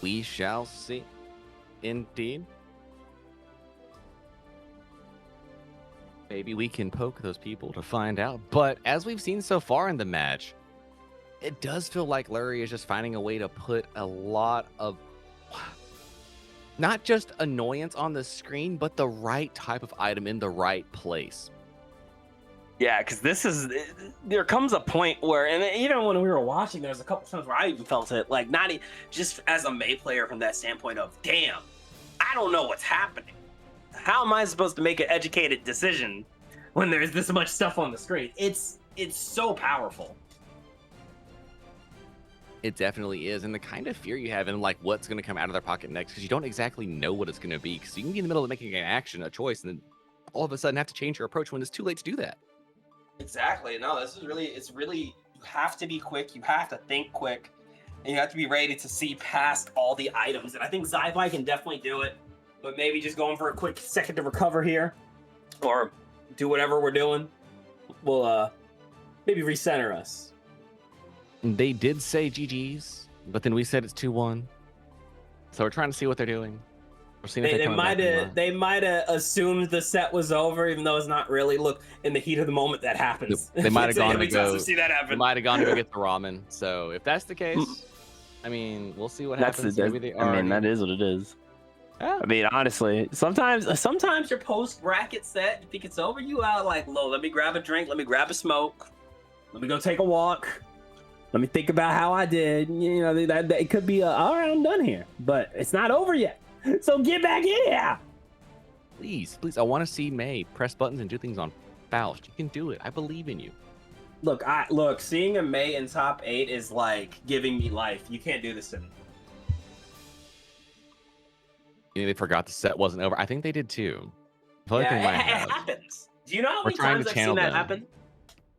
We shall see. Indeed. Maybe we can poke those people to find out. But as we've seen so far in the match, it does feel like Lurie is just finding a way to put a lot of not just annoyance on the screen, but the right type of item in the right place. Yeah, because there comes a point where, and even when we were watching, there's a couple times where I even felt it, like not just as a Mei player from that standpoint of, damn, I don't know what's happening. How am I supposed to make an educated decision when there's this much stuff on the screen? It's so powerful. It definitely is. And the kind of fear you have in like what's going to come out of their pocket next, because you don't exactly know what it's going to be. Because you can be in the middle of making an action, a choice, and then all of a sudden have to change your approach when it's too late to do that. Exactly. No, it's really, you have to be quick. You have to think quick. And you have to be ready to see past all the items. And I think Zi-Fi can definitely do it. But maybe just going for a quick second to recover here, or do whatever we're doing, will maybe recenter us. They did say GG's, but then we said it's 2-1. So we're trying to see what they're doing. We're seeing if they might have assumed the set was over, even though it's not really. Look, in the heat of the moment, that happens. They might have gone to go. See that happen. They might have gone to go get the ramen. So if that's the case, I mean, we'll see what happens. Maybe they are. I mean, that is what it is. Yeah. I mean, honestly, sometimes your post bracket set, you think it's over, you out like, low, let me grab a drink, let me grab a smoke, let me go take a walk, let me think about how I did. You know, that it could be all right, I'm done here, but it's not over yet. So get back in here. Please, I want to see Mei press buttons and do things on Faust. You can do it. I believe in you. Look, seeing a Mei in top 8 is like giving me life. You can't do this to me. You know, they forgot the set wasn't over. I think they did too. I feel like it have. Happens. Do you know how many times I've seen that happen?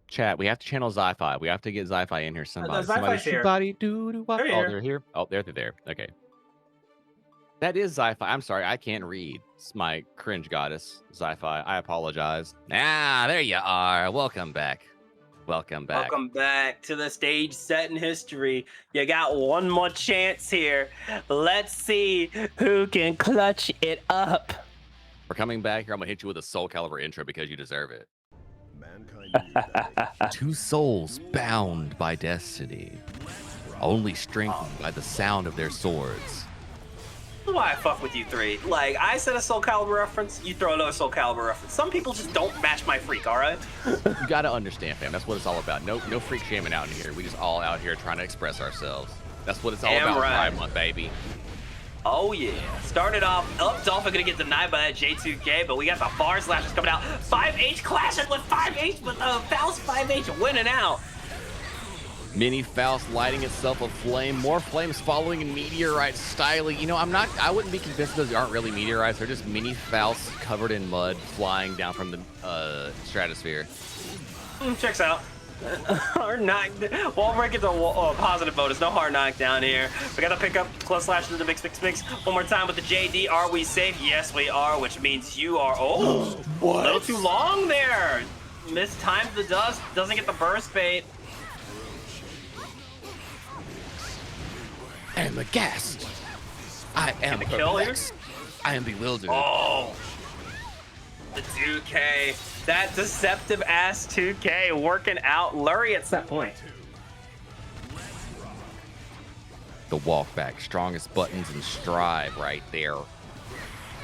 Chat, we have to channel Zi-Fi. We have to get Zi-Fi in here. Somebody here. They're here. Oh, they're there. Okay. That is Zi-Fi. I'm sorry, I can't read. It's my cringe goddess, Zi-Fi. I apologize. Ah, there you are. Welcome back. Welcome back to the stage set in history. You got one more chance here. Let's see who can clutch it up. We're coming back here. I'm gonna hit you with a Soul Calibur intro because you deserve it. Mankind Two souls bound by destiny, only strengthened by the sound of their swords. That's why I fuck with you 3. Like, I said a Soul Calibur reference, you throw another Soul Calibur reference. Some people just don't match my freak, all right? You gotta understand, fam. That's what it's all about. No freak shaming out in here. We just all out here trying to express ourselves. That's what it's all about. Pride Month, baby. Oh yeah. Started off, Dolphin gonna get denied by that J2K, but we got the bar slashes coming out. 5H clashing with 5H, with Faust 5H winning out. Mini Faust lighting itself aflame. More flames following in meteorite styling. You know, I wouldn't be convinced those aren't really meteorites. They're just mini Fausts covered in mud flying down from the stratosphere. Checks out. Hard knock. Wall break is a positive bonus. No hard knockdown here. We got to pick up close slash to the mix. One more time with the JD. Are we safe? Yes, we are, which means you are. Oh, a little too long there. Mistimed the dust. Doesn't get the burst bait. I am aghast. I am perplexed. I am bewildered. Oh, the 2K. That deceptive ass 2K working out. Lurie at set point. The walk back, strongest buttons in Strive right there.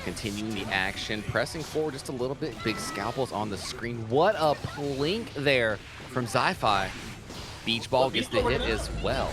Continuing the action, pressing forward just a little bit. Big scalpels on the screen. What a plink there from Zi-Fi. Beach Ball gets the hit as well.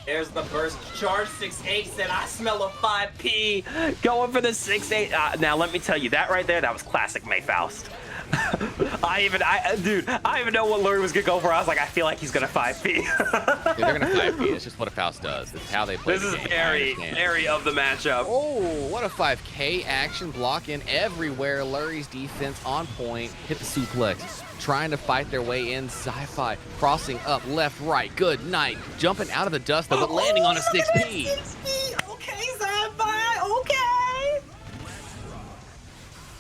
There's the burst. Charge 6-8 said, I smell a 5P. Going for the 6-8. Now, let me tell you, that right there, that was classic May Faust. Dude, I even know what Lurie was going to go for. I was like, I feel like he's going to 5P. Dude, they're going to 5P. It's just what a Faust does. It's how they play the game. This is very of the matchup. Oh, what a 5K action. Block in everywhere. Lurie's defense on point. Hit the suplex. Trying to fight their way in. Sci-Fi crossing up left, right. Good night. Jumping out of the dust, though, but landing on a 6P. Okay, Sci-Fi. Okay.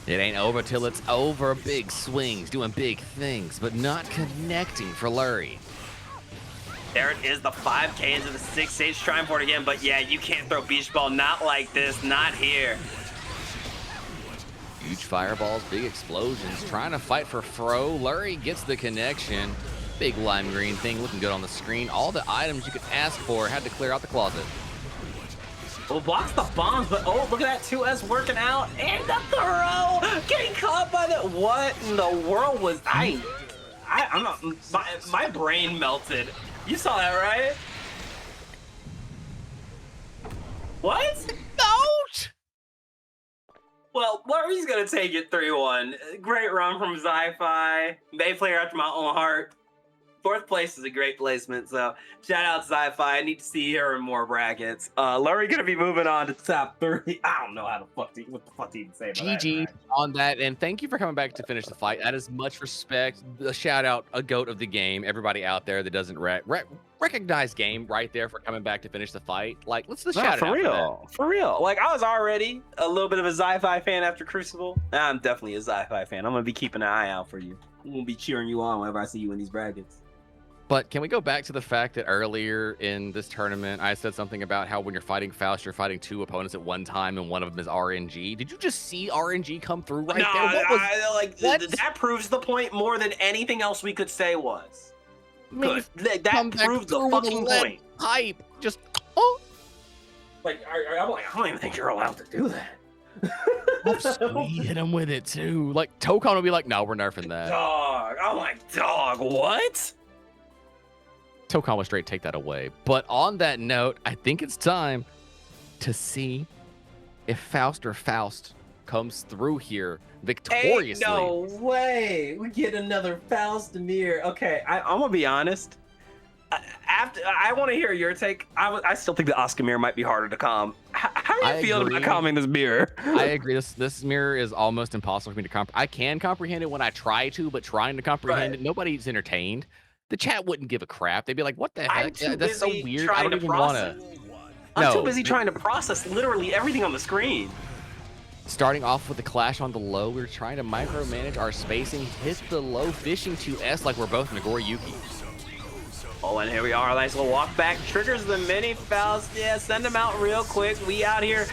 It ain't over till it's over. Big swings, doing big things, but not connecting for Lurie. There it is, the 5K into the 6-8, trying for it again, but yeah, you can't throw beach ball, not like this, not here. Huge fireballs, big explosions, trying to fight for Fro. Lurie gets the connection. Big lime green thing looking good on the screen. All the items you could ask for, had to clear out the closet. Well, blocks the bombs, but oh, look at that 2S working out, and the throw, getting caught by the, what in the world was, I'm not, my brain melted. You saw that, right? What? Don't! Well, Lurie's gonna take it 3-1. Great run from Zi-Fi. Bay player after my own heart. 4th place is a great placement, so shout out to Zi-Fi. I need to see her in more brackets. Lurie gonna be moving on to top 3. I don't know how the fuck what the fuck to even say about GG that. on that, and thank you for coming back to finish the fight. That is much respect. A shout out, a goat of the game. Everybody out there that doesn't recognize game right there for coming back to finish the fight. Like, let's just shout it out for real. Like, I was already a little bit of a Zi-Fi fan after Crucible. Now I'm definitely a Zi-Fi fan. I'm gonna be keeping an eye out for you. I'm gonna be cheering you on whenever I see you in these brackets. But can we go back to the fact that earlier in this tournament, I said something about how when you're fighting Faust, you're fighting 2 opponents at one time, and one of them is RNG. Did you just see RNG come through right there? That proves the point more than anything else we could say was. Good. That proves the fucking point. Hype. Just, oh. Like, I'm like, I don't even think you're allowed to do that. We hit him with it, too. Like, Tokon will be like, no, we're nerfing that. Dog. I'm like, dog, what? Tokon will straight take that away. But on that note, I think it's time to see if Faust or Faust comes through here victoriously. Ain't no way we get another Faust mirror. Okay, I'm gonna be honest. I want to hear your take. I still think the Oscar mirror might be harder to calm. How are you feeling about calming this mirror? I agree. This mirror is almost impossible for me to comprehend. I can comprehend it when I try to, but trying to comprehend it, nobody's entertained. The chat wouldn't give a crap. They'd be like, what the heck? That's so weird. I don't even want to. I'm too busy trying to process literally everything on the screen. Starting off with the clash on the low, we're trying to micromanage our spacing, hit the low fishing 2S like we're both Nagori Yuki. Oh, and here we are. Nice little walk back. Triggers the mini Faust. Yeah, send them out real quick. We out here.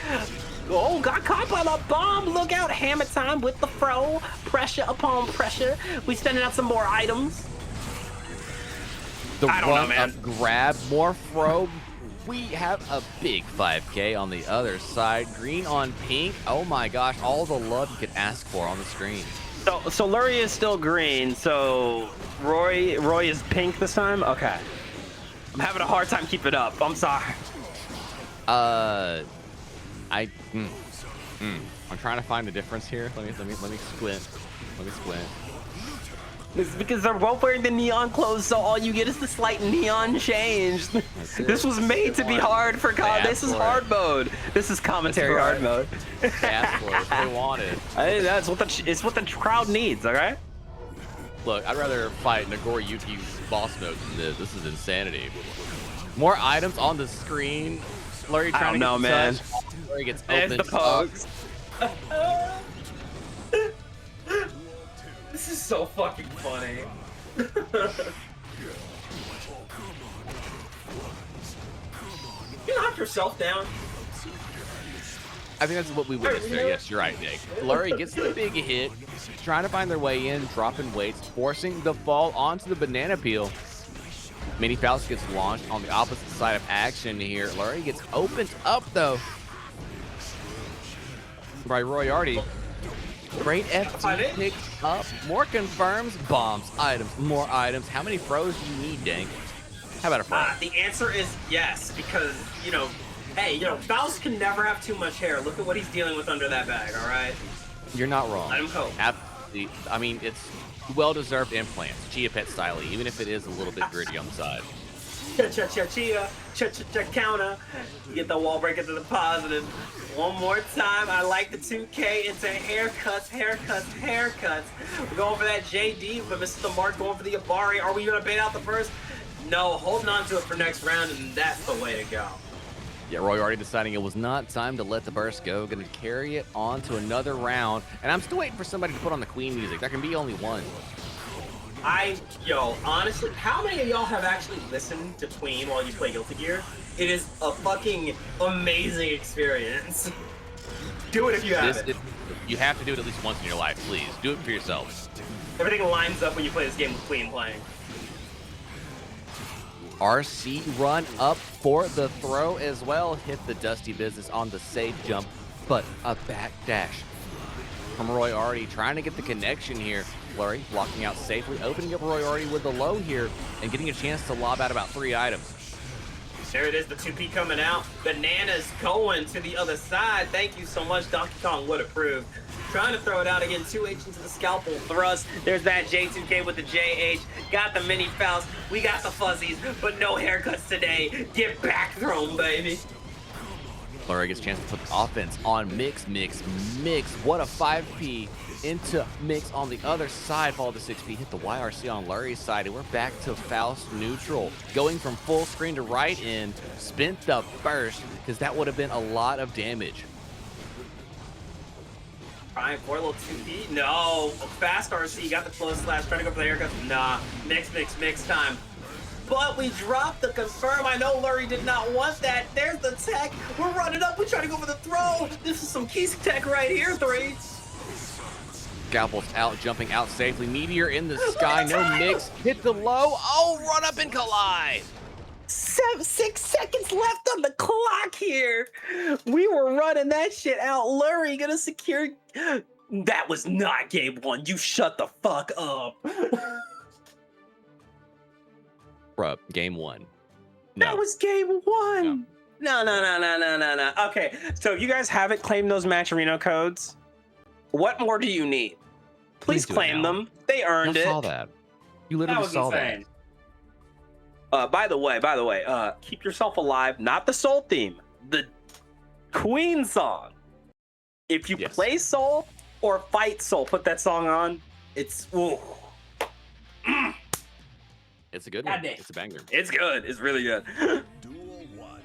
Oh, got caught by the bomb. Look out. Hammer time with the Fro. Pressure upon pressure. We sending out some more items. I don't know, man. Grab more Fro. We have a big 5K on the other side. Green on pink. Oh my gosh, all the love you could ask for on the screen. So Lurie is still green. So Roy is pink this time. Okay. I'm having a hard time keeping up. I'm sorry. I'm trying to find the difference here. Let me squint. Let me squint. It's because they're both wearing the neon clothes, so all you get is the slight neon change. This was made to be hard for This is hard mode. This is commentary hard mode. Asked for it. That's what they wanted. That's what it's what the crowd needs. All right. Look, I'd rather fight Nagori Yuki's boss mode than this. This is insanity. More items on the screen. Flurry trying to get man. Flurry gets There's opened the pokes. This is so fucking funny. You knock yourself down. I think that's what we witnessed there. Yes, you're right, Nick. Flurry gets the big hit, trying to find their way in, dropping weights, forcing the fall onto the banana peel. Mini Faust gets launched on the opposite side of action here. Flurry gets opened up, though, by Royarty. Great FT picks up. More confirms. Bombs. Items. More items. How many froze do you need, Dank? How about a fro? The answer is yes, because, you know, hey, you know, Faust can never have too much hair. Look at what he's dealing with under that bag, all right? You're not wrong. Let him cope. Absolutely. I mean, it's well-deserved implants. Chia Pet style, even if it is a little bit gritty on the side. Chia, counter. You get the wall breaker to the positive. One more time. I like the 2K into haircuts. We're going for that JD, but misses the mark, going for the Abari. Are we going to bait out the burst? No, holding on to it for next round, and that's the way to go. Yeah, Roy already deciding it was not time to let the burst go. Going to carry it on to another round. And I'm still waiting for somebody to put on the Queen music. There can be only one. Honestly, how many of y'all have actually listened to Queen while you play Guilty Gear? It is a fucking amazing experience. Do it if you haven't. You have to do it at least once in your life, please. Do it for yourself. Everything lines up when you play this game with Queen playing. RC run up for the throw as well. Hit the Dusty Business on the safe jump, but a back dash from Royarty, trying to get the connection here. Flurry blocking out safely, opening up Royarty with the low here and getting a chance to lob out about 3 items. There it is, the 2P coming out. Bananas going to the other side. Thank you so much, Donkey Kong would approve. Trying to throw it out again, 2H into the scalpel thrust. There's that J2K with the JH. Got the mini Faust. We got the fuzzies, but no haircuts today. Get back thrown, baby. Flurry gets a chance to put the offense on Mix. What a 5P into Mix on the other side. Follow the 6P, hit the YRC on Lurry's side, and we're back to Faust neutral. Going from full screen to right in, spent the burst, because that would have been a lot of damage. Trying for a little 2P. No. Fast RC, got the close slash, trying to go for the haircut. Nah. Mix time. But we dropped the confirm. I know Lurry did not want that. There's the tech. We're running up. We're trying to go for the throw. This is some Keys tech right here, 3. Scalpel's out, jumping out safely. Meteor in the sky, no Mix. Hit the low. Oh, run up and collide. 6 seconds left on the clock here. We were running that shit out. Lurry gonna secure. That was not game 1. You shut the fuck up. Bruh, game 1. No. That was game 1. No. Okay, so if you guys haven't claimed those Match Arena codes, what more do you need? Please claim them. They earned it. I saw that. You literally saw that. By the way, Keep Yourself Alive, not the Soul theme, the Queen song. If you play Soul or fight Soul, put that song on. It's ooh. It's a good one. It's a banger. It's good. It's really good. Duel 1.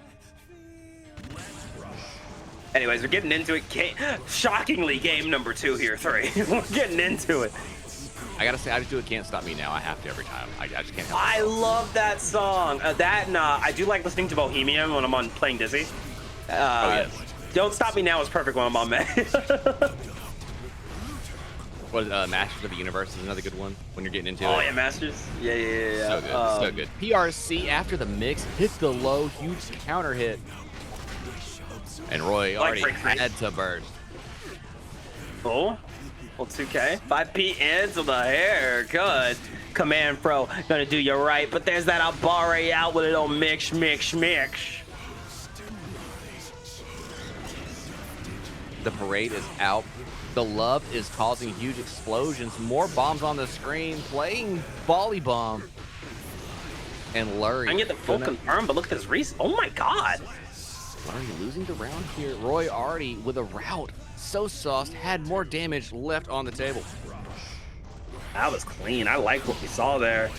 Anyways, we're getting into it. Shockingly, game number 2 here, 3. We're getting into it. I gotta say, I just do it. Can't stop me now. I have to every time. I just can't help I love that song. I do like listening to Bohemian when I'm on playing Dizzy. Yes. Don't Stop Me Now is perfect when I'm on May. What Masters of the Universe is another good one when you're getting into it. Oh yeah, Masters. Yeah. So good, so good. PRC after the Mix, hit the low, huge counter hit. And Roy already had to burst. Oh, well 2K. 5P into the haircut. Command Pro, gonna do you right, but there's that Abare out with a little mix. The parade is out. The love is causing huge explosions. More bombs on the screen. Playing volley bomb. And Lurie. I can get the full confirm, but look at this Reese. Oh my god. Lurie losing the round here. Roy Artie with a rout. So sauced. Had more damage left on the table. That was clean. I like what we saw there.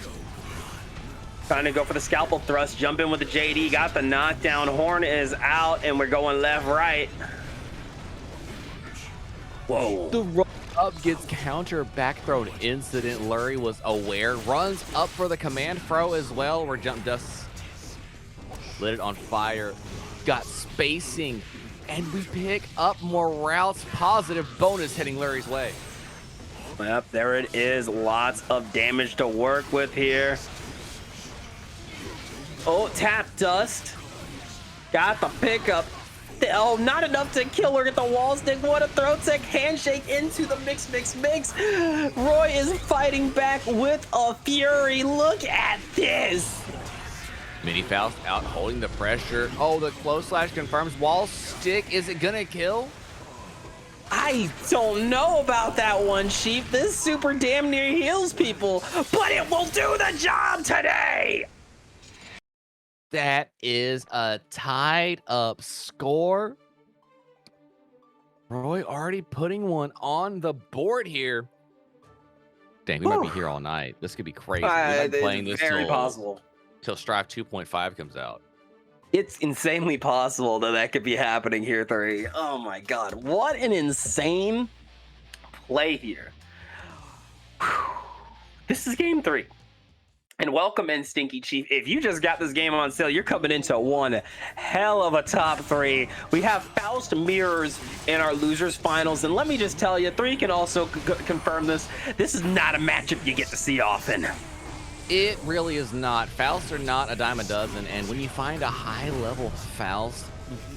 Trying to go for the scalpel thrust. Jump in with the JD. Got the knockdown. Horn is out, and we're going left, right. Whoa. The roll up gets counter back thrown incident. Lurie was aware. Runs up for the command throw as well, where Jump Dust lit it on fire. Got spacing, and we pick up more routes. Positive bonus heading Lurie's way. Yep, there it is. Lots of damage to work with here. Oh, tap dust. Got the pickup. Oh, not enough to kill her. Get the wall stick. What a throw tech. Handshake into the mix. Roy is fighting back with a fury. Look at this. Mini Faust out holding the pressure. Oh, the close slash confirms. Wall stick. Is it gonna kill? I don't know about that one, Sheep. This super damn near heals people, but it will do the job today. That is a tied up score. Roy already putting one on the board here. Dang, we might be here all night. This could be crazy. We might be playing this very possible till Strive 2.5 comes out. It's insanely possible that could be happening here, 3. Oh my god, what an insane play here. Whew. This is game 3. And welcome in, Stinky Chief. If you just got this game on sale, you're coming into one hell of a top 3. We have Faust Mirrors in our losers finals. And let me just tell you, 3 can also confirm this. This is not a matchup you get to see often. It really is not. Fausts are not a dime a dozen, and when you find a high-level Faust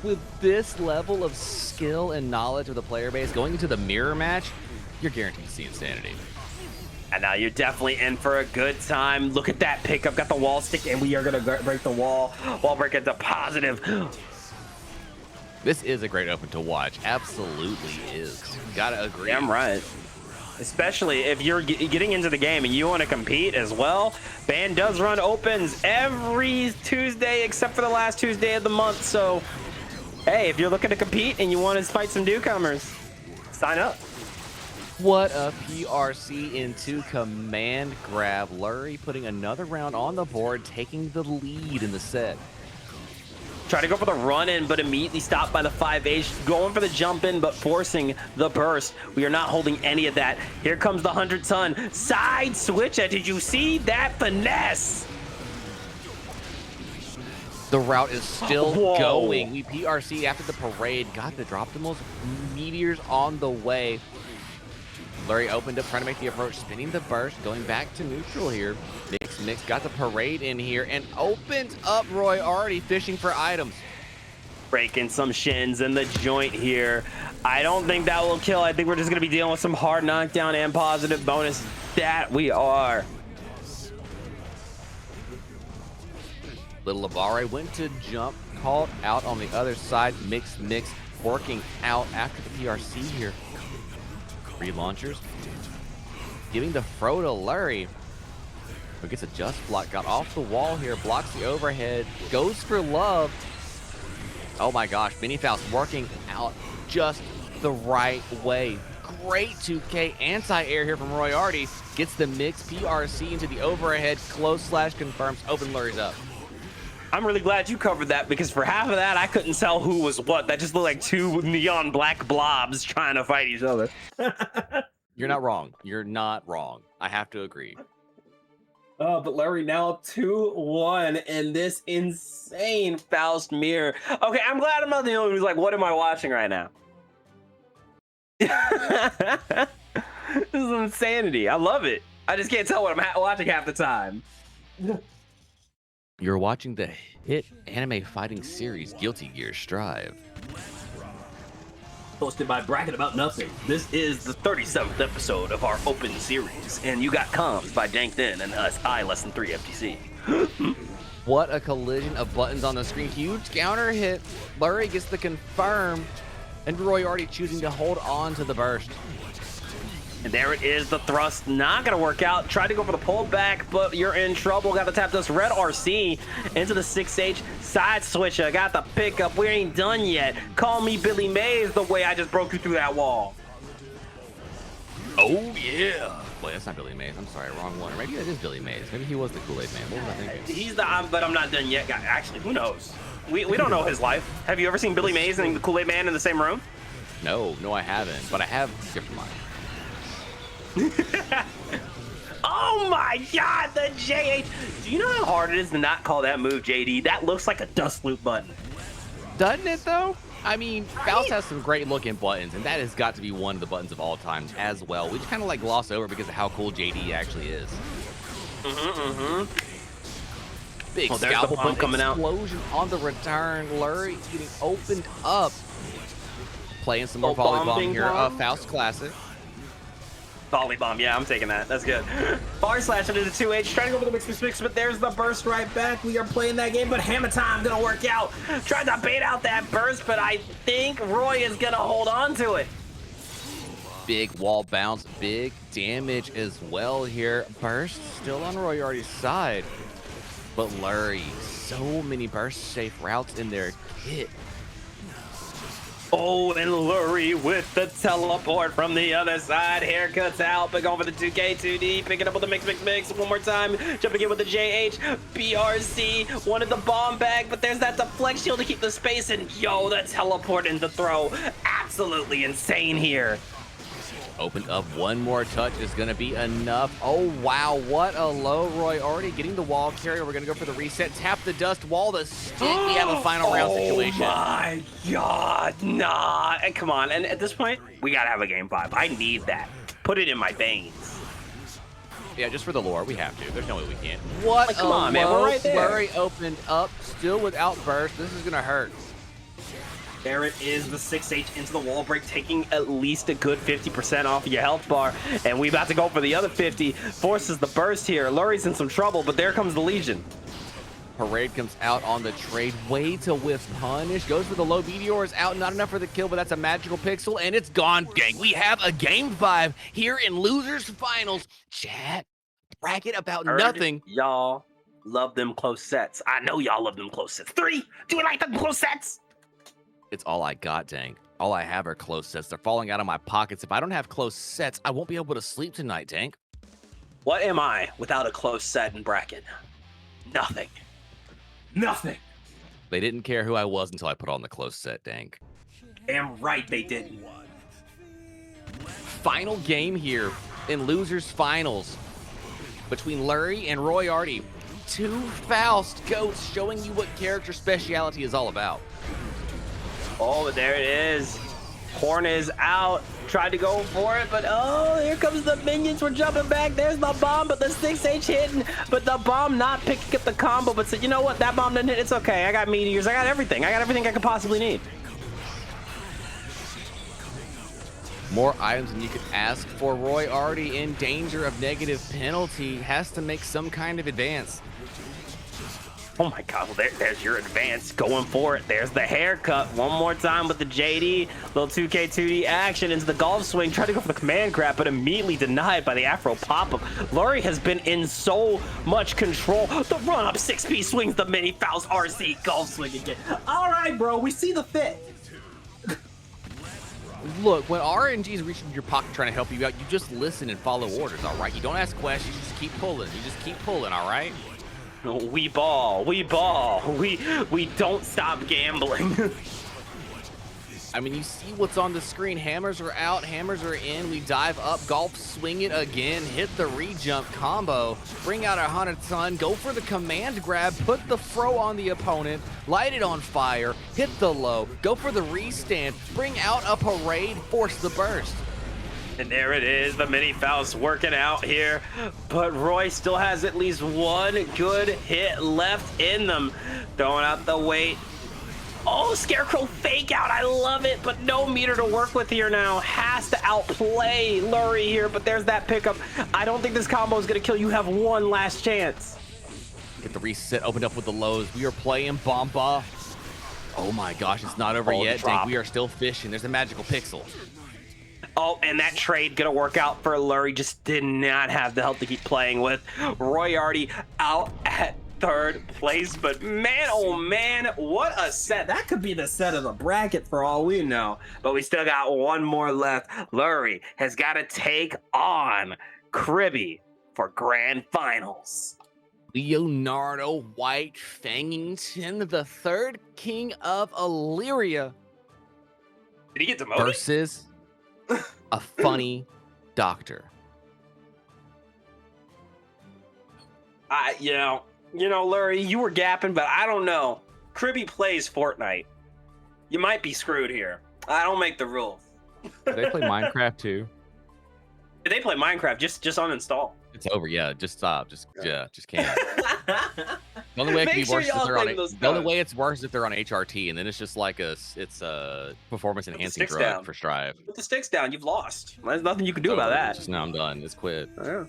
with this level of skill and knowledge of the player base going into the mirror match, you're guaranteed to see insanity. And now you're definitely in for a good time. Look at that pickup. Got the wall stick, and we are going to break the wall. Wall break into positive. This is a great open to watch. Absolutely is. Gotta agree. Damn right. Especially if you're getting into the game and you want to compete as well. Band does run opens every Tuesday except for the last Tuesday of the month. So, hey, if you're looking to compete and you want to fight some newcomers, sign up. What a PRC into command grab. Lurie putting another round on the board, taking the lead in the set. Try to go for the run-in, but immediately stopped by the 5H. Going for the jump-in, but forcing the burst. We are not holding any of that. Here comes the 100-ton side switch. Did you see that finesse? The route is still going. We PRC after the parade. Got the drop the most meteors on the way. Lurie opened up, trying to make the approach, spinning the burst, going back to neutral here. Mix got the parade in here and opens up Roy already fishing for items. Breaking some shins in the joint here. I don't think that will kill. I think we're just going to be dealing with some hard knockdown and positive bonus. That we are. Little Labare went to jump, called out on the other side. Mix working out after the PRC here. Relaunchers. Giving the throw to Lurie. Who gets a just block, got off the wall here, blocks the overhead, goes for love. Oh my gosh, Mini Faust working out just the right way. Great 2K anti-air here from Roy Artie. Gets the mix PRC into the overhead, close slash confirms, open Lurie's up. I'm really glad you covered that, because for half of that, I couldn't tell who was what. That just looked like 2 neon black blobs trying to fight each other. You're not wrong. You're not wrong. I have to agree. Oh, but Lurie now up 2-1 in this insane Faust mirror. Okay, I'm glad I'm not the only one who's like, what am I watching right now? This is insanity. I love it. I just can't tell what I'm watching half the time. You're watching the hit anime fighting series Guilty Gear Strive. Hosted by Bracket About Nothing. This is the 37th episode of our open series, and you got comms by DankXNen and us, less than 3 FTC. What a collision of buttons on the screen. Huge counter hit. Lurie gets the confirm. and Roy already choosing to hold on to the burst. And there it is, the thrust not gonna work out. Tried to go for the pull back, but you're in trouble. Got the tap dust, red RC into the 6H side switcher. Got the pickup, we ain't done yet. Call me Billy Mays the way I just broke you through that wall. Oh yeah. Wait, that's not Billy Mays. I'm sorry, wrong one. Or maybe that is Billy Mays. Maybe he was the Kool-Aid man. What was I thinking? He's the, but I'm not done yet. Actually, who knows? We don't know his life. Have you ever seen Billy Mays and the Kool-Aid man in the same room? No, I haven't. But I have different mind. Oh my god, the JH. Do you know how hard it is to not call that move JD? That looks like a dust loop button. Doesn't it though? I mean, Faust has some great looking buttons, and that has got to be one of the buttons of all time as well. We just kind of like gloss over because of how cool JD actually is. Big there's the scalpel bomb coming out. Explosion on the return. Lurie getting opened up. Playing some more bomb, volleyball ping here. pong. Faust classic. Volley bomb, yeah, I'm taking that. That's good. Bar slash into the 2H, trying to go for the mix, but there's the burst right back. We are playing that game, but hammer time gonna work out. Tried to bait out that burst, but I think Roy is gonna hold on to it. Big wall bounce, big damage as well here. Burst still on Royarty's side, but Lurie, so many burst safe routes in their kit. Oh, and Lurie with the teleport from the other side. Haircuts out, but going for the 2K, 2D. Picking up with the mix. One more time. Jumping in with the JH. BRC wanted the bomb back, but there's that deflect shield to keep the space. And yo, the teleport and the throw. Absolutely insane here. Opened up, one more touch is going to be enough. Oh, wow, what a low. Roy already getting the wall carrier. We're going to go for the reset. Tap the dust, wall the stick. We have a final round situation. Oh, my God. Nah. And come on. And at this point, we got to have a game 5. I need that. Put it in my veins. Yeah, just for the lore, we have to. There's no way we can't. What like, come on, man. We're right there. Lurie opened up, still without burst. This is going to hurt. There it is, the 6H into the wall break, taking at least a good 50% off of your health bar. And we about to go for the other 50. Forces the burst here. Lurie's in some trouble, but there comes the Legion. Parade comes out on the trade. Way to whiff punish. Goes for the low meteors. Out, not enough for the kill, but that's a magical pixel, and it's gone, gang. We have a game 5 here in Losers Finals. Chat, bracket about nothing. Y'all love them close sets. I know y'all love them close sets. 3, do you like them close sets? It's all I got, Dank. All I have are close sets. They're falling out of my pockets. If I don't have close sets, I won't be able to sleep tonight, Dank. What am I without a close set in bracket? Nothing. Nothing. They didn't care who I was until I put on the close set, Dank. Damn right they didn't. Final game here in Losers Finals between Lurie and Royarty. 2 Faust goats showing you what character speciality is all about. Oh, but there it is. Horn is out. Tried to go for it, but oh, here comes the minions. We're jumping back. There's the bomb, but the 6H hitting. But the bomb not picking up the combo. But you know what? That bomb didn't hit. It's okay. I got meteors. I got everything. I got everything I could possibly need. More items than you could ask for. Royarty in danger of negative penalty. Has to make some kind of advance. Oh my God, well there's your advance, going for it. There's the haircut, one more time with the JD, little 2K 2D action into the golf swing, tried to go for the command grab, but immediately denied by the Afro pop-up. Lurie has been in so much control. The run-up 6P swings the mini Faust RC golf swing again. All right, bro, we see the fit. Look, when RNG is reaching your pocket trying to help you out, you just listen and follow orders, all right? You don't ask questions, you just keep pulling. You just keep pulling, all right? We ball. We don't stop gambling. I mean, you see what's on the screen. Hammers are out, hammers are in. We dive up, golf, swing it again, hit the re-jump combo, bring out our Haunted Sun, go for the command grab, put the fro on the opponent, light it on fire, hit the low, go for the restand, bring out a parade, force the burst. And there it is, the mini Faust working out here. But Roy still has at least one good hit left in them. Throwing out the weight. Oh, Scarecrow fake out. I love it, but no meter to work with here now. Has to outplay Lurie here, but there's that pickup. I don't think this combo is going to kill you. Have one last chance. Get the reset opened up with the lows. We are playing Bomba. Oh my gosh, it's not over Oh, the yet, drop. Dank. We are still fishing. There's a magical pixel. Oh, and that trade gonna work out for Lurie. Just did not have the health to keep playing with. Roy already out at third place, but man, oh man, what a set. That could be the set of the bracket for all we know. But we still got one more left. Lurie has got to take on Kribby for grand finals. Leonardo White Fangington, the third king of Illyria, Did he get demoted? versus a funny doctor. You know, Lurie, you were gapping, but I don't know. Kribby plays Fortnite. You might be screwed here. I don't make the rules. Do they play Minecraft too? They play Minecraft. Just uninstall. It's over. Yeah, just stop. Just can't. The only way it can Make be sure worse is if y'all they're on claim those the only codes. way it's worse is if they're on HRT, and then it's just like it's a performance enhancing sticks drug down. for Strive. Put the sticks down. You've lost. There's nothing you can do So, about that. Just now I'm done. It's quit. Yeah.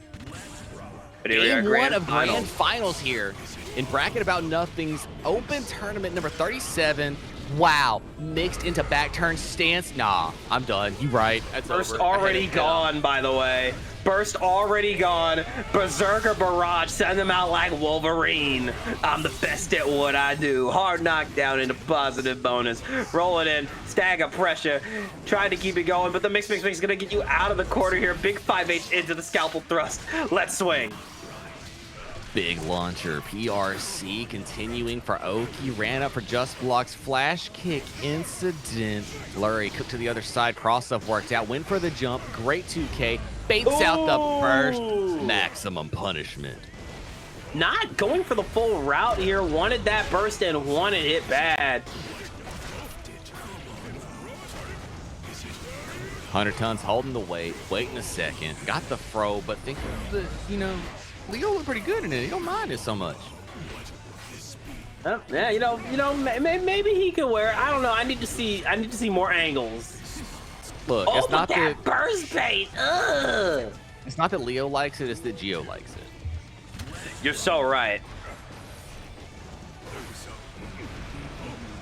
But here we Game are, one of finals. grand finals here in Bracket About Nothing's open tournament number 37. Wow, mixed into back turn stance. Nah, I'm done. You right. That's Burst over. already gone, by the way. Burst already gone. Berserker Barrage, send them out like Wolverine. I'm the best at what I do. Hard knockdown into positive bonus. Rolling in, stag of pressure. Trying to keep it going, but the mix is gonna get you out of the corner here. Big 5H into the scalpel thrust. Let's swing. Big launcher, PRC continuing for Oki. Ran up for Just Block's flash kick incident. Lurie cooked to the other side. Cross up worked out. Went for the jump. Great 2K. Baits out the first. Maximum punishment. Not going for the full route here. Wanted that burst and wanted it bad. 100 tons holding the weight. Waiting a second. Got the throw, but think the, Leo looked pretty good in it. He don't mind it so much. Yeah, maybe he could wear it. I don't know. I need to see more angles. Look, Oh, it's not but that that burst bait. Ugh. it's not that Leo likes it. It's that Gio likes it. You're so right.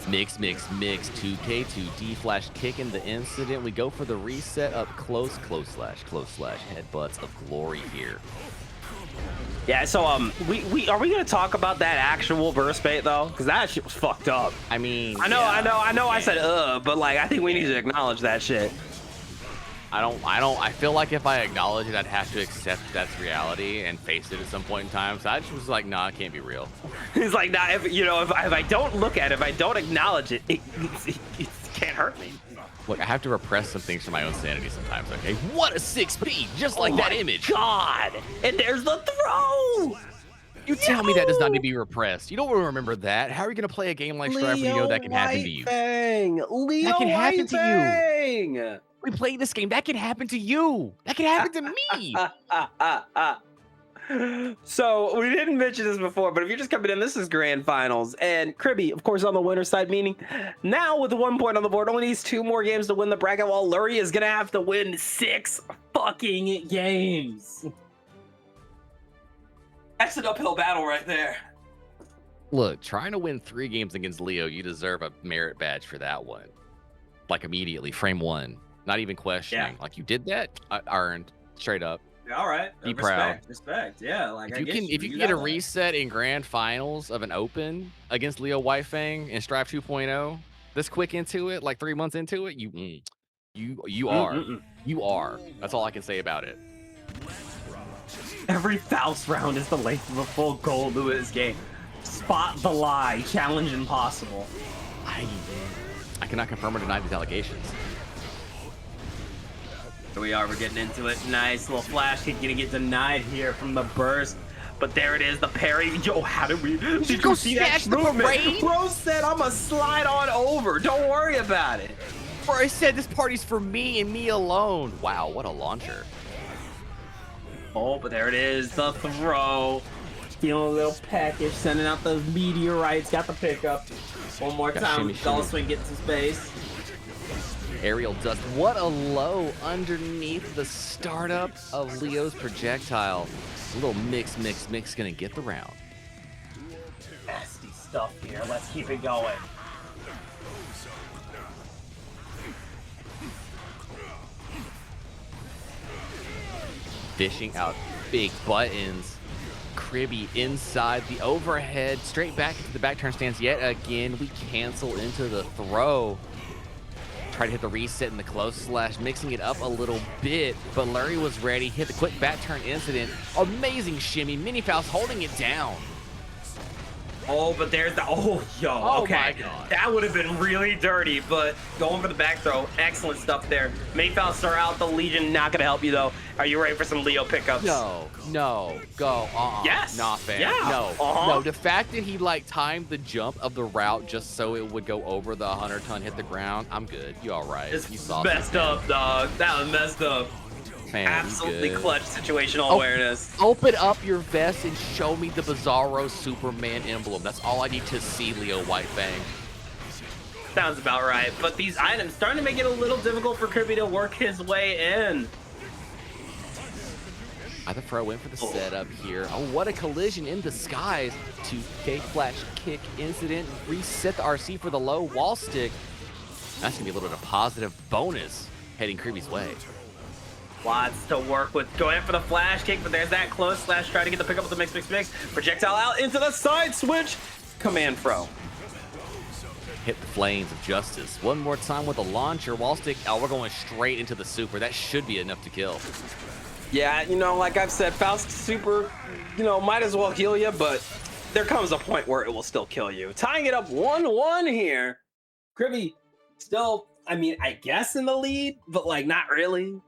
Mix. 2K, 2D flash kicking the incident. We go for the reset up close slash. Headbutts of glory here. Yeah. So we are we gonna talk about that actual burst bait though? Because that shit was fucked up. I mean, I know. yeah. I said but like I think we need to acknowledge that shit. I feel like if I acknowledge it, I'd have to accept that's reality and face it at some point in time. So I just was like, nah, it can't be real. He's like, nah. If I don't look at it, if I don't acknowledge it, it can't hurt me. Look, I have to repress some things for my own sanity sometimes, okay? What a 6P, just like Oh that my image. God! And there's the throw! You tell me that does not need to be repressed. You don't remember that. How are you going to play a game like Strive for Leo that can happen to you? Leo That can happen to you. you. We played this game. That can happen to you. That can happen to me. So we didn't mention this before, but if you're just coming in, this is grand finals, and Kribby, of course, on the winner's side, meaning now with 1 point on the board, only needs 2 more games to win the bracket, while Lurie is gonna have to win 6 fucking games. That's an uphill battle right there. Look, trying to win 3 games against Leo, you deserve a merit badge for that one. Like immediately, frame 1. Not even questioning. Yeah. Like you did that, earned straight up. All right. Be proud. Respect. Yeah. Like If you can get a reset in grand finals of an open against Leo Whitefang and Strive 2.0, this quick into it, like 3 months into it, you are. That's all I can say about it. Every Faust round is the length of a full goal to his game. Spot the lie. Challenge impossible. I cannot confirm or deny these allegations. Here we are, we're getting into it. Nice little flash kick, gonna get denied here from the burst. But there it is, the parry. Yo, how did we? Did you go see that snatch the movement? parade? Bro said, I'm gonna slide on over. Don't worry about it. Bro, I said this party's for me and me alone. Wow, what a launcher. Oh, but there it is, the throw. Feeling a little peckish, sending out those meteorites. Got the pickup. One more Got time, shimmy. Dollar Swing gets some space. Aerial dust. What a low underneath the startup of Leo's projectile. A little mix gonna get the round. Nasty stuff here. Let's keep it going. dishing out big buttons. Kribby inside the overhead, straight back into the back turn stance yet again. We cancel into the throw. Try to hit the reset in the close slash, mixing it up a little bit, but Larry was ready. Hit the quick back turn incident. Amazing shimmy. Mini Faust holding it down. Oh, but there's the, Oh okay. my God. That would have been really dirty, but going for the back throw. Excellent stuff there. Mini Faust are out. The Legion not going to help you, though. Are you ready for some Leo pickups? No, go. Yes. Nah, fam. Yeah. No. The fact that he like timed the jump of the route just so it would go over the 100-ton, hit the ground. I'm good. You all right? It's You saw messed up, dog. That was messed up. Man, you Absolutely good. clutch situational awareness. Open up your vest and show me the Bizarro Superman emblem. That's all I need to see, Leo Whitefang. Sounds about right. But these items starting to make it a little difficult for Kirby to work his way in. Either throw went for the setup here. Oh, what a collision in the skies. 2K flash kick incident. Reset the RC for the low wall stick. That's going to be a little bit of positive bonus heading Kirby's way. Lots to work with. Going for the flash kick, but there's that close slash. Trying to get the pickup with the mix. Projectile out into the side switch. Command throw. Hit the flames of justice. One more time with a launcher. Wall stick. Oh, we're going straight into the super. That should be enough to kill. Yeah, you know, like I've said, Faust super, you know, might as well heal you, but there comes a point where it will still kill you. Tying it up 1-1 here. Kribby still, I mean, I guess in the lead, but like not really.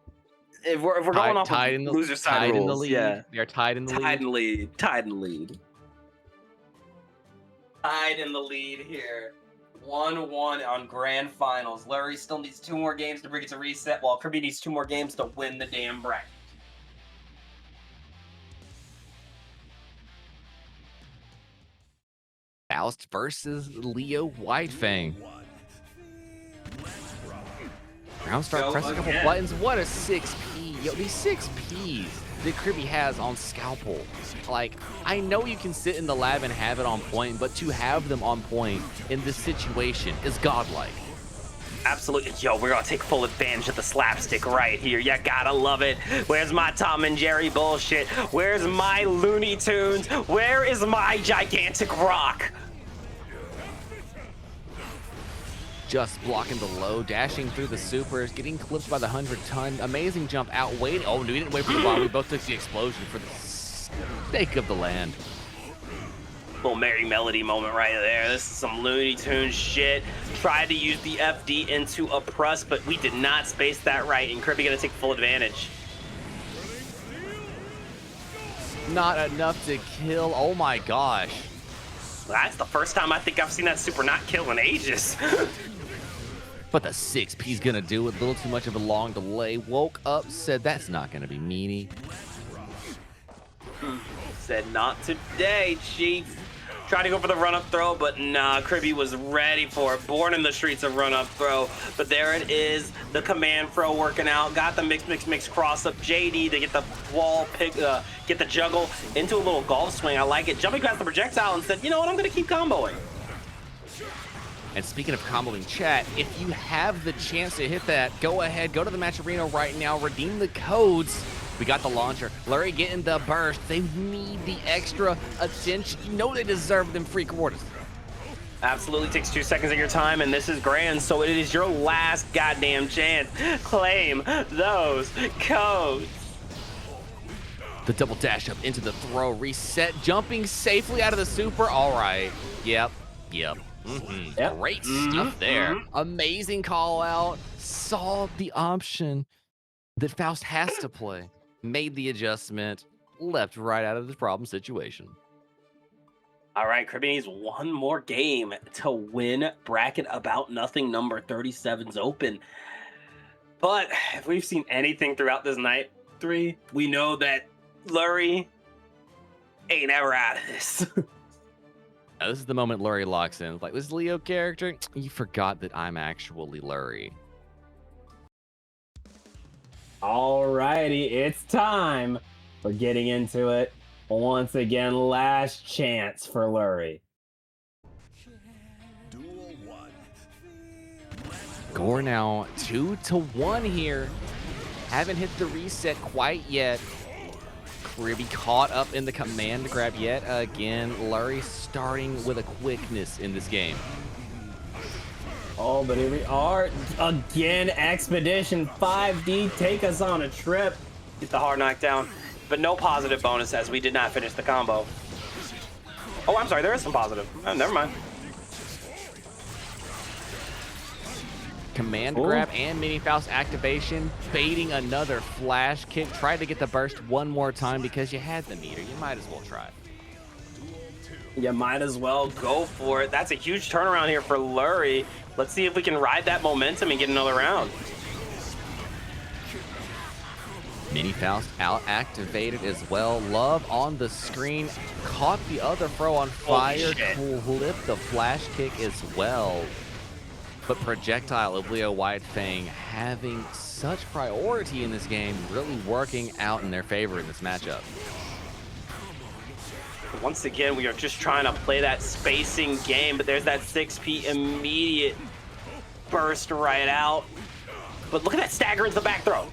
If we're going off tied of in the loser side tied rules, in the lead. yeah. They're tied in the lead. Tied in lead. Tied in lead. Tied in the lead here. 1-1 on grand finals. Larry still needs 2 more games to bring it to reset, while Kirby needs 2 more games to win the damn bracket. Faust versus Leo Whitefang. Ground start, Go press a couple again. buttons. What a 6P. Yo, these 6Ps that Kirby has on Scalpel. Like, I know you can sit in the lab and have it on point, but to have them on point in this situation is godlike. Absolutely. Yo, we're gonna take full advantage of the slapstick right here. You gotta love it. Where's my Tom and Jerry bullshit? Where's my Looney Tunes? Where is my gigantic rock? Just blocking the low, dashing through the supers, getting clipped by the 100-ton. Amazing jump out, waiting. Oh, no, we didn't wait for the bomb. We both took the explosion for the sake of the land. Little Merry Melody moment right there. This is some Looney Tunes shit. Tried to use the FD into a press, but we did not space that right, and Kirby gonna take full advantage. Not enough to kill. Oh my gosh. That's the first time I think I've seen that super not kill in ages. But the 6P's gonna do it. A little too much of a long delay. Woke up, said that's not gonna be meanie. Said not today, Chief. Tried to go for the run-up throw, but nah, Kirby was ready for it. Born in the streets of run-up throw. But there it is, the command throw working out. Got the mix cross-up. JD to get the wall pick, get the juggle into a little golf swing. I like it. Jumping past the projectile and said, you know what, I'm gonna keep comboing. And speaking of comboing, chat, if you have the chance to hit that, go ahead, go to the match arena right now, redeem the codes. We got the launcher. Larry getting the burst. They need the extra attention. You know they deserve them free quarters. Absolutely takes 2 seconds of your time, and this is grand, so it is your last goddamn chance. Claim those codes. The double dash up into the throw, reset, jumping safely out of the super. All right. Yep. Yep. Great stuff there. Amazing call out. Saw the option that Faust has to play. Made the adjustment. Left right out of the problem situation. All right, Kirby needs 1 more game to win bracket about nothing number 37's open. But if we've seen anything throughout this night 3, we know that Lurie ain't ever out of this. Now, this is the moment Lurie locks in. Like, this Leo character, you forgot that I'm actually Lurie. Alrighty, it's time. We're getting into it. Once again, last chance for Lurie. Duel 1. Gore now 2-1 here. Haven't hit the reset quite yet. Kribby caught up in the command grab yet again. Lurie starting with a quickness in this game. Oh, but here we are again. Expedition 5D, take us on a trip. Get the hard knockdown, but no positive bonus as we did not finish the combo. Oh, I'm sorry, there is some positive. Oh, never mind. Command grab and Mini Faust activation, baiting another flash kick. Tried to get the burst one more time because you had the meter. You might as well try. You might as well go for it. That's a huge turnaround here for Lurie. Let's see if we can ride that momentum and get another round. Mini Faust out activated as well. Love on the screen. Caught the other throw on fire. Flipped the flash kick as well. But projectile of Leo White Fang having such priority in this game, really working out in their favor in this matchup. Once again, we are just trying to play that spacing game, but there's that 6P immediate burst right out. But look at that stagger into the back throw.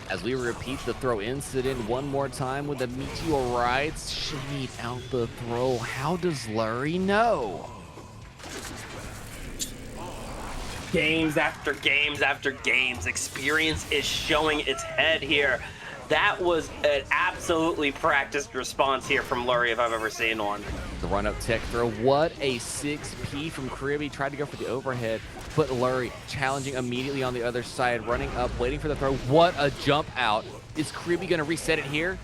As we repeat the throw incident one more time with the meteorites, shade out the throw. How does Lurie know? Games after games after games. Experience is showing its head here. That was an absolutely practiced response here from Lurie if I've ever seen one. The run-up tech throw. What a 6P from Kribby. Tried to go for the overhead, but Lurie challenging immediately on the other side, running up, waiting for the throw. What a jump out. Is Kribby going to reset it here?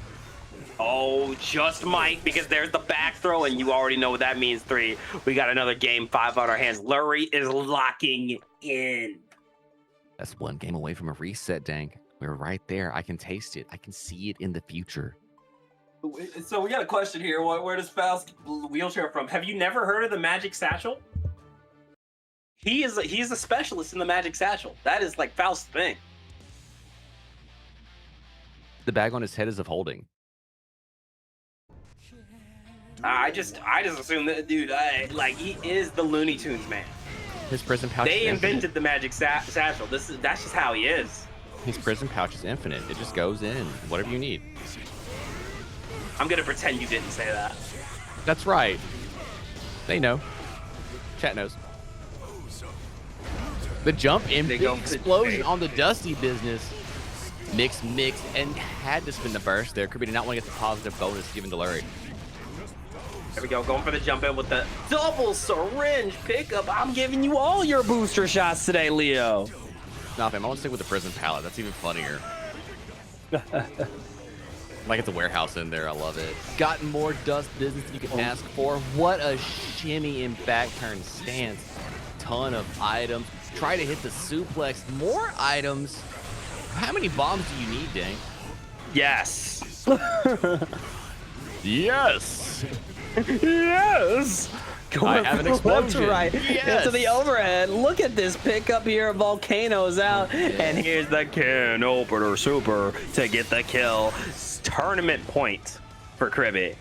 Oh, just might, because there's the back throw, and you already know what that means. 3. We got another game 5 on our hands. Lurie is locking in. That's one game away from a reset, Dank. We're right there. I can taste it. I can see it in the future. So we got a question here. Where does Faust wheelchair from? Have you never heard of the Magic Satchel? He's a specialist in the Magic Satchel. That is like Faust's thing. The bag on his head is of holding. I just assume that dude, like he is the Looney Tunes man. His prison pouch. They invented the Magic Satchel. That's just how he is. His prison pouch is infinite. It just goes in whatever you need. I'm gonna pretend you didn't say that. That's right. They know. Chat knows. The jump in, big explosion on the Dusty business. Mix, and had to spin the burst there. Kirby did not want to get the positive bonus given to Lurie. There we go, going for the jump in with the double syringe pickup. I'm giving you all your booster shots today, Leo. Nah, fam, I want to stick with the prison pallet. That's even funnier. Like it's a warehouse in there. I love it. Got more dust business than you can ask for. What a shimmy in back turn stance. Ton of items. Try to hit the suplex. More items. How many bombs do you need, Dang? Yes. Yes. Yes. I have an explosion. Right yes. into the overhead. Look at this pickup here. Volcano's out. And here's the can opener super to get the kill. Tournament point for Kribby.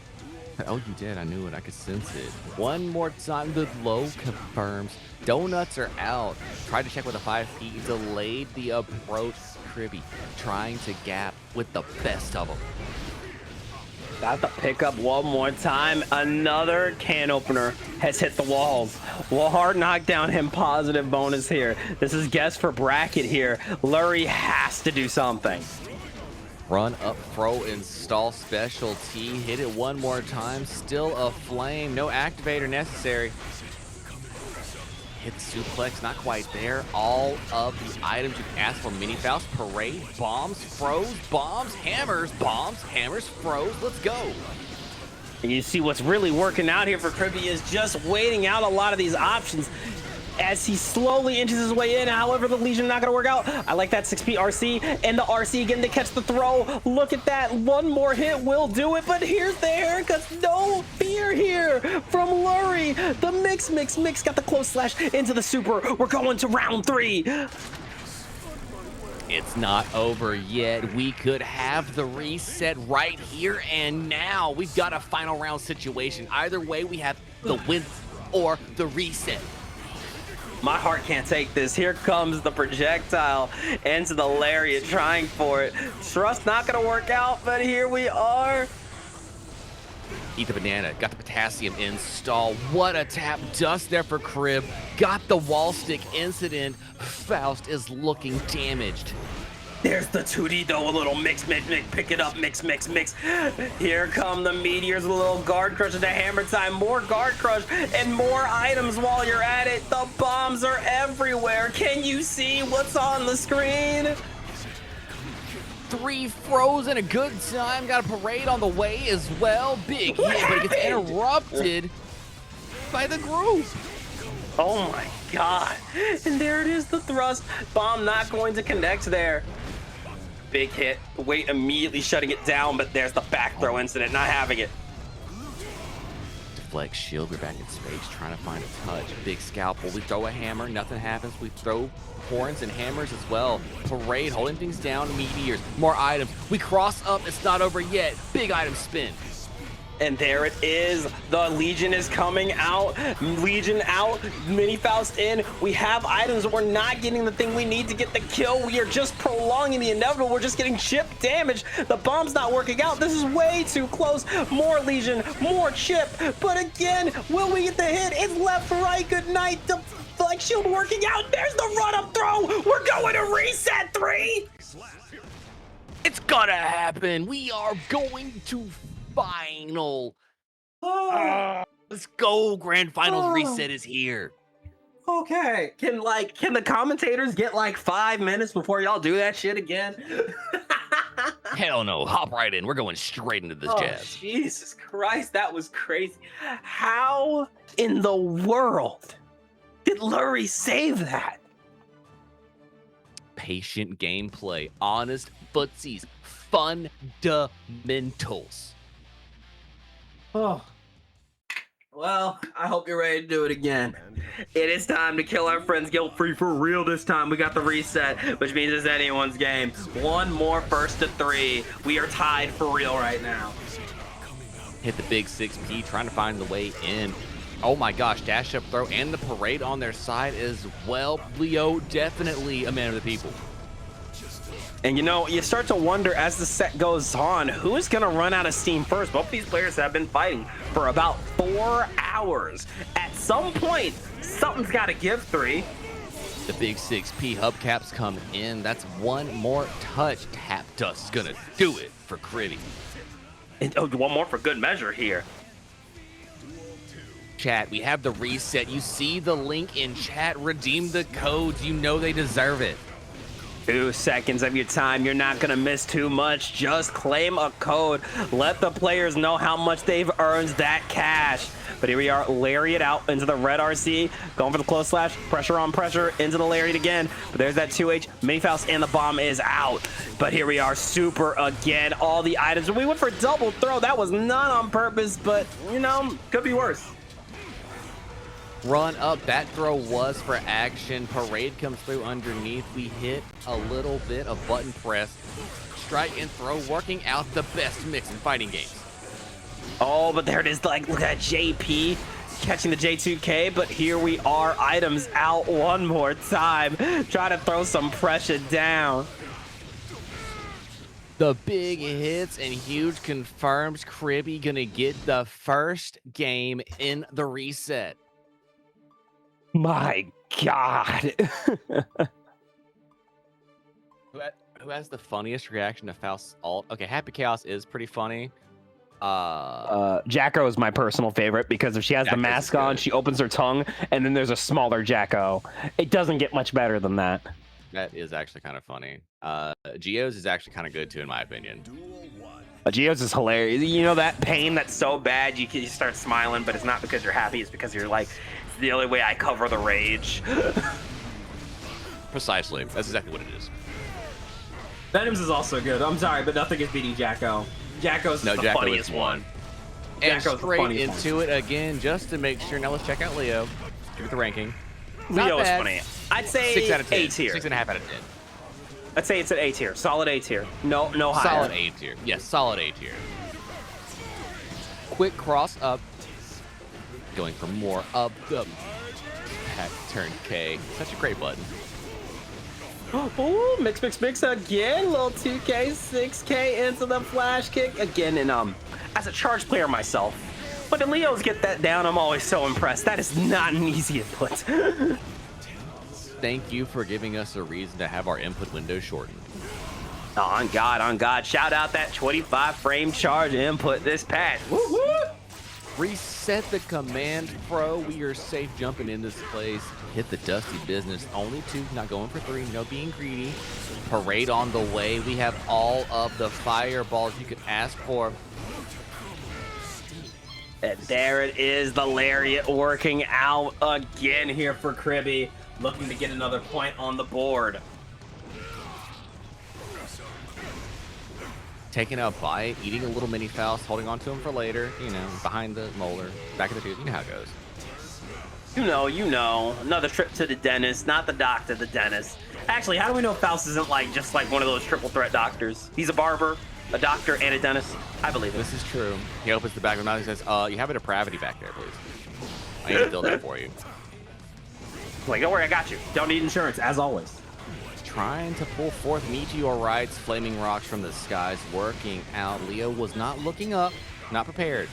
Oh, you did. I knew it. I could sense it. One more time. The low confirms. Donuts are out. Tried to check with a 5P. Delayed the approach. Kribby trying to gap with the best of them. Got the pickup one more time. Another can opener has hit the walls. Well, hard knockdown and positive bonus here. This is guess for bracket here. Lurie has to do something. Run up, throw, install specialty. Hit it one more time. Still a flame. No activator necessary. Hit the suplex, not quite there. All of the items you can ask for. Mini Faust, parade, bombs, froze, bombs, hammers, froze. Let's go. And you see what's really working out here for Kribby is just waiting out a lot of these options as he slowly inches his way in. However, the Legion not going to work out. I like that 6P RC and the RC again to catch the throw. Look at that. One more hit will do it, but here's the haircuts. No fear here from Lurie. The mix got the close slash into the super. We're going to round 3. It's not over yet. We could have the reset right here and now. We've got a final round situation. Either way, we have the win or the reset. My heart can't take this. Here comes the projectile into the lariat, trying for it. Trust not gonna work out, but here we are. Eat the banana, got the potassium install. What a tap dust there for Crib. Got the wall stick incident. Faust is looking damaged. There's the 2D though, a little mix, pick it up, mix. Here come the meteors, a little guard crush into hammer time, more guard crush, and more items while you're at it. The bombs are everywhere. Can you see what's on the screen? 3 frozen, a good time. Got a parade on the way as well. Big hit, but it gets interrupted by the group. Oh my god. And there it is, the thrust. Bomb not going to connect there. Big hit. Wait, immediately shutting it down, but there's the back throw incident, not having it. Deflect shield, we're back in space, trying to find a touch. Big scalpel, we throw a hammer, nothing happens. We throw horns and hammers as well. Parade, holding things down, meteors, more items. We cross up, it's not over yet. Big item spin. And there it is. The Legion is coming out. Legion out. Mini Faust in. We have items. We're not getting the thing we need to get the kill. We are just prolonging the inevitable. We're just getting chip damage. The bomb's not working out. This is way too close. More Legion. More chip. But again, will we get the hit? It's left, right. Good night. The flex shield working out. There's the run-up throw. We're going to reset 3. It's gonna happen. We are going to final. Let's go. Grand finals reset is here. Okay. Can the commentators get like 5 minutes before y'all do that shit again? Hell no. Hop right in. We're going straight into this jazz. Jesus Christ, that was crazy. How in the world did Lurie save that? Patient gameplay, honest footsies, fundamentals. Oh. Well, I hope you're ready to do it again. It is time to kill our friends guilt-free for real this time. We got the reset, which means it's anyone's game. One more first to 3. We are tied for real right now. Hit the big 6P, trying to find the way in. Oh my gosh, dash up throw and the parade on their side as well. Leo, definitely a man of the people. And you know, you start to wonder as the set goes on, who is going to run out of steam first? Both these players have been fighting for about 4 hours. At some point, something's got to give 3. The big 6P hubcaps come in. That's one more touch. Tap Dust's gonna do it for Critty. And, one more for good measure here. Chat, we have the reset. You see the link in chat. Redeem the codes. You know they deserve it. 2 seconds of your time. You're not going to miss too much. Just claim a code. Let the players know how much they've earned that cash. But here we are, Lariat out into the red RC. Going for the close slash. Pressure on pressure into the Lariat again. But there's that 2H. Mini Faust and the bomb is out. But here we are, super again. All the items. We went for double throw. That was not on purpose, but, you know, could be worse. Run up, that throw was for action. Parade comes through underneath. We hit a little bit of button press. Strike and throw, working out the best mix in fighting games. Oh, but there it is, like, look at JP catching the J2K, but here we are, items out one more time. Try to throw some pressure down. The big hits and huge confirms Cribby gonna get the first game in the reset. My God. Who has the funniest reaction to Faust's ult? Okay, Happy Chaos is pretty funny. Jacko is my personal favorite because if she has the mask on, she opens her tongue, and then there's a smaller Jacko. It doesn't get much better than that. That is actually kind of funny. Geo's is actually kind of good too, in my opinion. Geo's is hilarious. You know that pain that's so bad you start smiling, but it's not because you're happy. It's because you're like, it's the only way I cover the rage. Precisely. That's exactly what it is. Venom's is also good. I'm sorry, but nothing is beating Jacko. Jacko's the funniest one. And straight into it again, just to make sure. Now let's check out Leo. Give it the ranking. Leo is funny. I'd say 6 out of 10. A tier. 6.5 out of 10. I'd say it's an A tier. Solid A tier. No higher. Solid A tier. Yes, solid A tier. Quick cross up. Going for more up. back turn K. Such a great button. Oh, mix again. Little 2K, 6K into the flash kick again. And as a charge player myself, when the Leos get that down, I'm always so impressed. That is not an easy input. Thank you for giving us a reason to have our input window shortened. On God. Shout out that 25 frame charge input this patch. Woo woo! Reset the command pro. We are safe jumping in this place. Hit the dusty business. Only 2, not going for 3. No being greedy. Parade on the way. We have all of the fireballs you could ask for. And there it is, the lariat working out again here for Kribby, looking to get another point on the board. Taking a bite, eating a little mini Faust, holding on to him for later, you know, behind the molar, back of the tooth, you know how it goes. You know, another trip to the dentist, not the doctor, the dentist. Actually, how do we know Faust isn't like just like one of those triple threat doctors? He's a barber, a doctor, and a dentist. I believe it. This is true. He opens the back of the mouth and says, you have a depravity back there, please. I need to build that for you. Like, don't worry, I got you. Don't need insurance, as always. Trying to pull forth meteorites, flaming rocks from the skies, working out. Leo was not looking up, not prepared.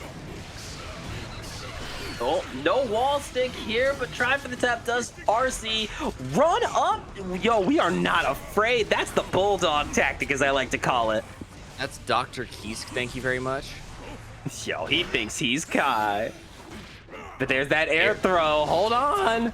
Oh, no wall stick here, but try for the tap dust. RC, run up. Yo, we are not afraid. That's the bulldog tactic, as I like to call it. That's Dr. Kiesk, thank you very much. Yo, he thinks he's Kai. But there's that air throw. Hold on.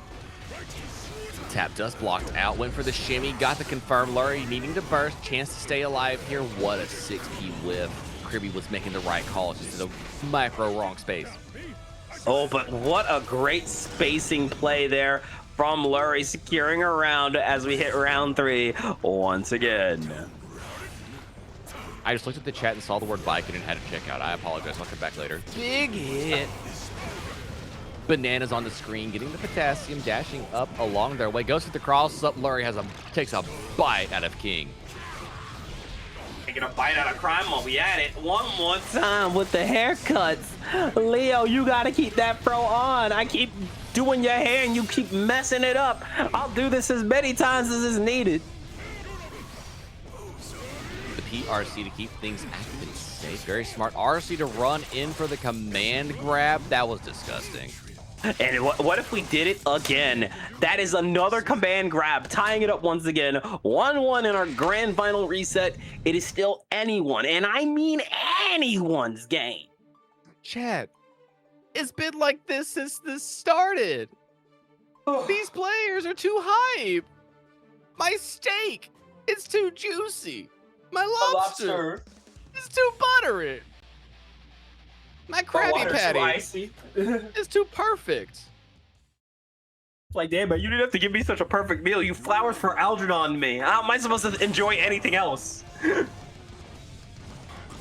Tap dust blocked out, went for the shimmy, got the confirm. Lurie needing to burst, chance to stay alive here. What a 6P whip. Kribby was making the right call, just in a micro wrong space. Oh, but what a great spacing play there from Lurie, securing a round as we hit round 3 once again. I just looked at the chat and saw the word bike and had to check out. I apologize, I'll come back later. Big hit. Bananas on the screen, getting the potassium, dashing up along their way. Goes to the cross up. Lurie takes a bite out of King. Taking a bite out of crime while we at it. One more time with the haircuts. Leo, you gotta keep that pro on. I keep doing your hair and you keep messing it up. I'll do this as many times as is needed. The PRC to keep things active and safe. Very smart. RC to run in for the command grab. That was disgusting. And what if we did it again? That is another command grab, tying it up once again. 1-1 in our grand final reset. It is still anyone, and I mean anyone's game. Chat, it's been like this since this started. These players are too hype. My steak, it's too juicy. My lobster, it's too buttery. My Krabby Patty is too perfect. Like, damn, man, you didn't have to give me such a perfect meal. You flowers for Algernon me. How am I supposed to enjoy anything else?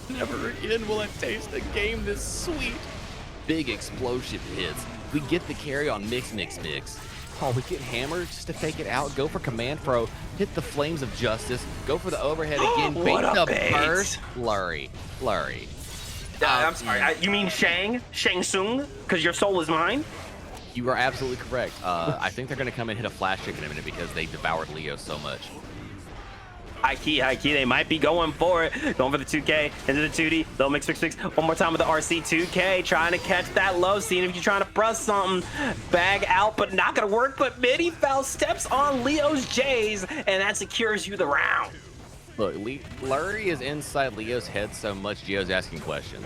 Never again will I taste a game this sweet. Big explosion hits. We get the carry on mix. Oh, we get hammered just to fake it out. Go for command pro. Hit the flames of justice. Go for the overhead again. Bait the burst. Lurie. I'm sorry. You mean Shang Tsung? Because your soul is mine? You are absolutely correct. I think they're going to come and hit a flash kick in a minute because they devoured Leo so much. High key. They might be going for it. Going for the 2K into the 2D. They'll mix. One more time with the RC 2K. Trying to catch that low, seeing if you're trying to press something. Bag out, but not going to work. But Mini Foul steps on Leo's J's, and that secures you the round. Look, Lurie is inside Leo's head so much, Gio's asking questions.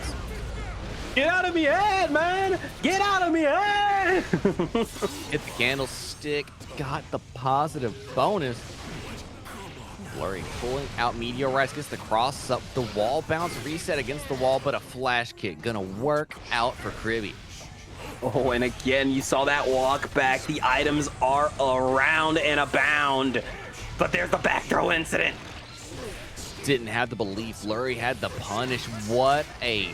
Get out of me head, man! Get out of me head! Hit the candlestick, got the positive bonus. Lurie pulling out meteorites, gets the cross up the wall, bounce, reset against the wall, but a flash kick gonna work out for Kribby. Oh, and again, you saw that walk back. The items are around and abound, but there's the back throw incident. Didn't have the belief. Lurie had the punish. What a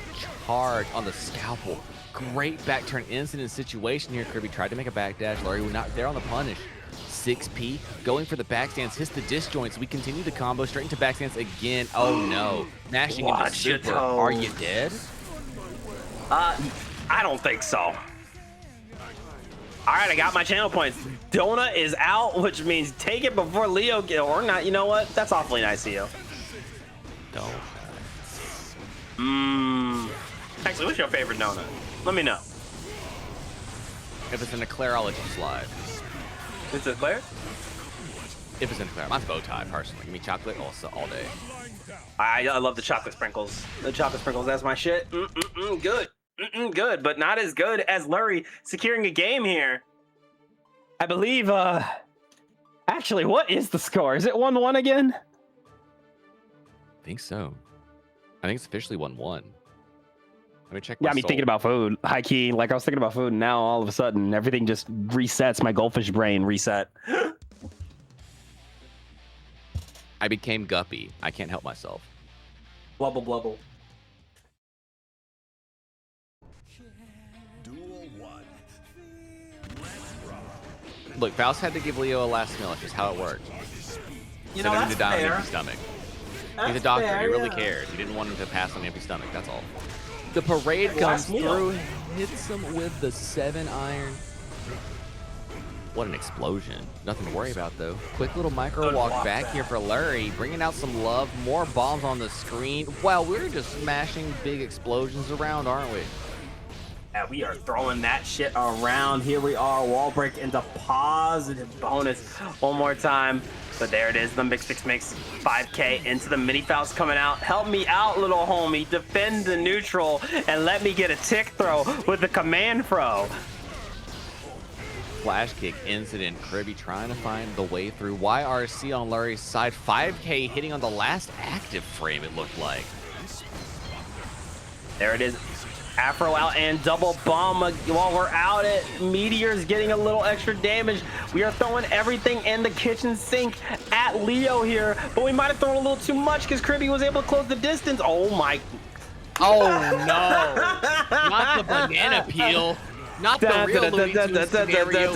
charge on the scalpel. Great back turn incident situation here. Kribby tried to make a backdash. Lurie was not there on the punish. 6P going for the backstands, hits the disjoints. We continue the combo straight into backstands again. Oh no. Mashing into super. Are you dead? I don't think so. All right, I got my channel points. Donut is out, which means take it before Leo get, or not. You know what? That's awfully nice of you. Don't. Actually, what's your favorite donut? Let me know. If it's an eclair, I'll let you slide. It's a Claire? If it's an eclair, mine's bow tie, personally. Give me chocolate also all day. I love the chocolate sprinkles. The chocolate sprinkles, that's my shit. Good. Good, but not as good as Lurie securing a game here. I believe, actually, what is the score? Is it 1-1 again? I think so. I think it's officially 1-1. Let me check. Got me thinking about food. High key, like I was thinking about food, and now all of a sudden everything just resets. My goldfish brain reset. I became Guppy. I can't help myself. Blubble blubble. Duel 1. Let's rock. Look, Faust had to give Leo a last meal. That's just how it worked. You Sent know, him that's to die on an fair. empty stomach. He's a That's doctor. fair, He really yeah. cares. He didn't want him to pass on an empty stomach. That's all. The parade comes Last meal. through, hits him with the 7-iron. What an explosion. Nothing to worry about, though. Quick little micro walk back here for Lurie, bringing out some love. More bombs on the screen. Wow, we're just smashing big explosions around, aren't we? Yeah, we are throwing that shit around. Here we are, wall break into positive bonus. One more time. But there it is, the Mix 5K into the mini Faust coming out. Help me out, little homie. Defend the neutral and let me get a tick throw with the command throw. Flash kick incident. Kirby trying to find the way through. YRC on Lurie's side. 5K hitting on the last active frame, it looked like. There it is. Afro out and double bomb while we're out it. Meteor's getting a little extra damage. We are throwing everything in the kitchen sink at Leo here, but we might have thrown a little too much because Kirby was able to close the distance. Oh my. Oh no! Not the banana peel. Not the real Looney Tunes scenario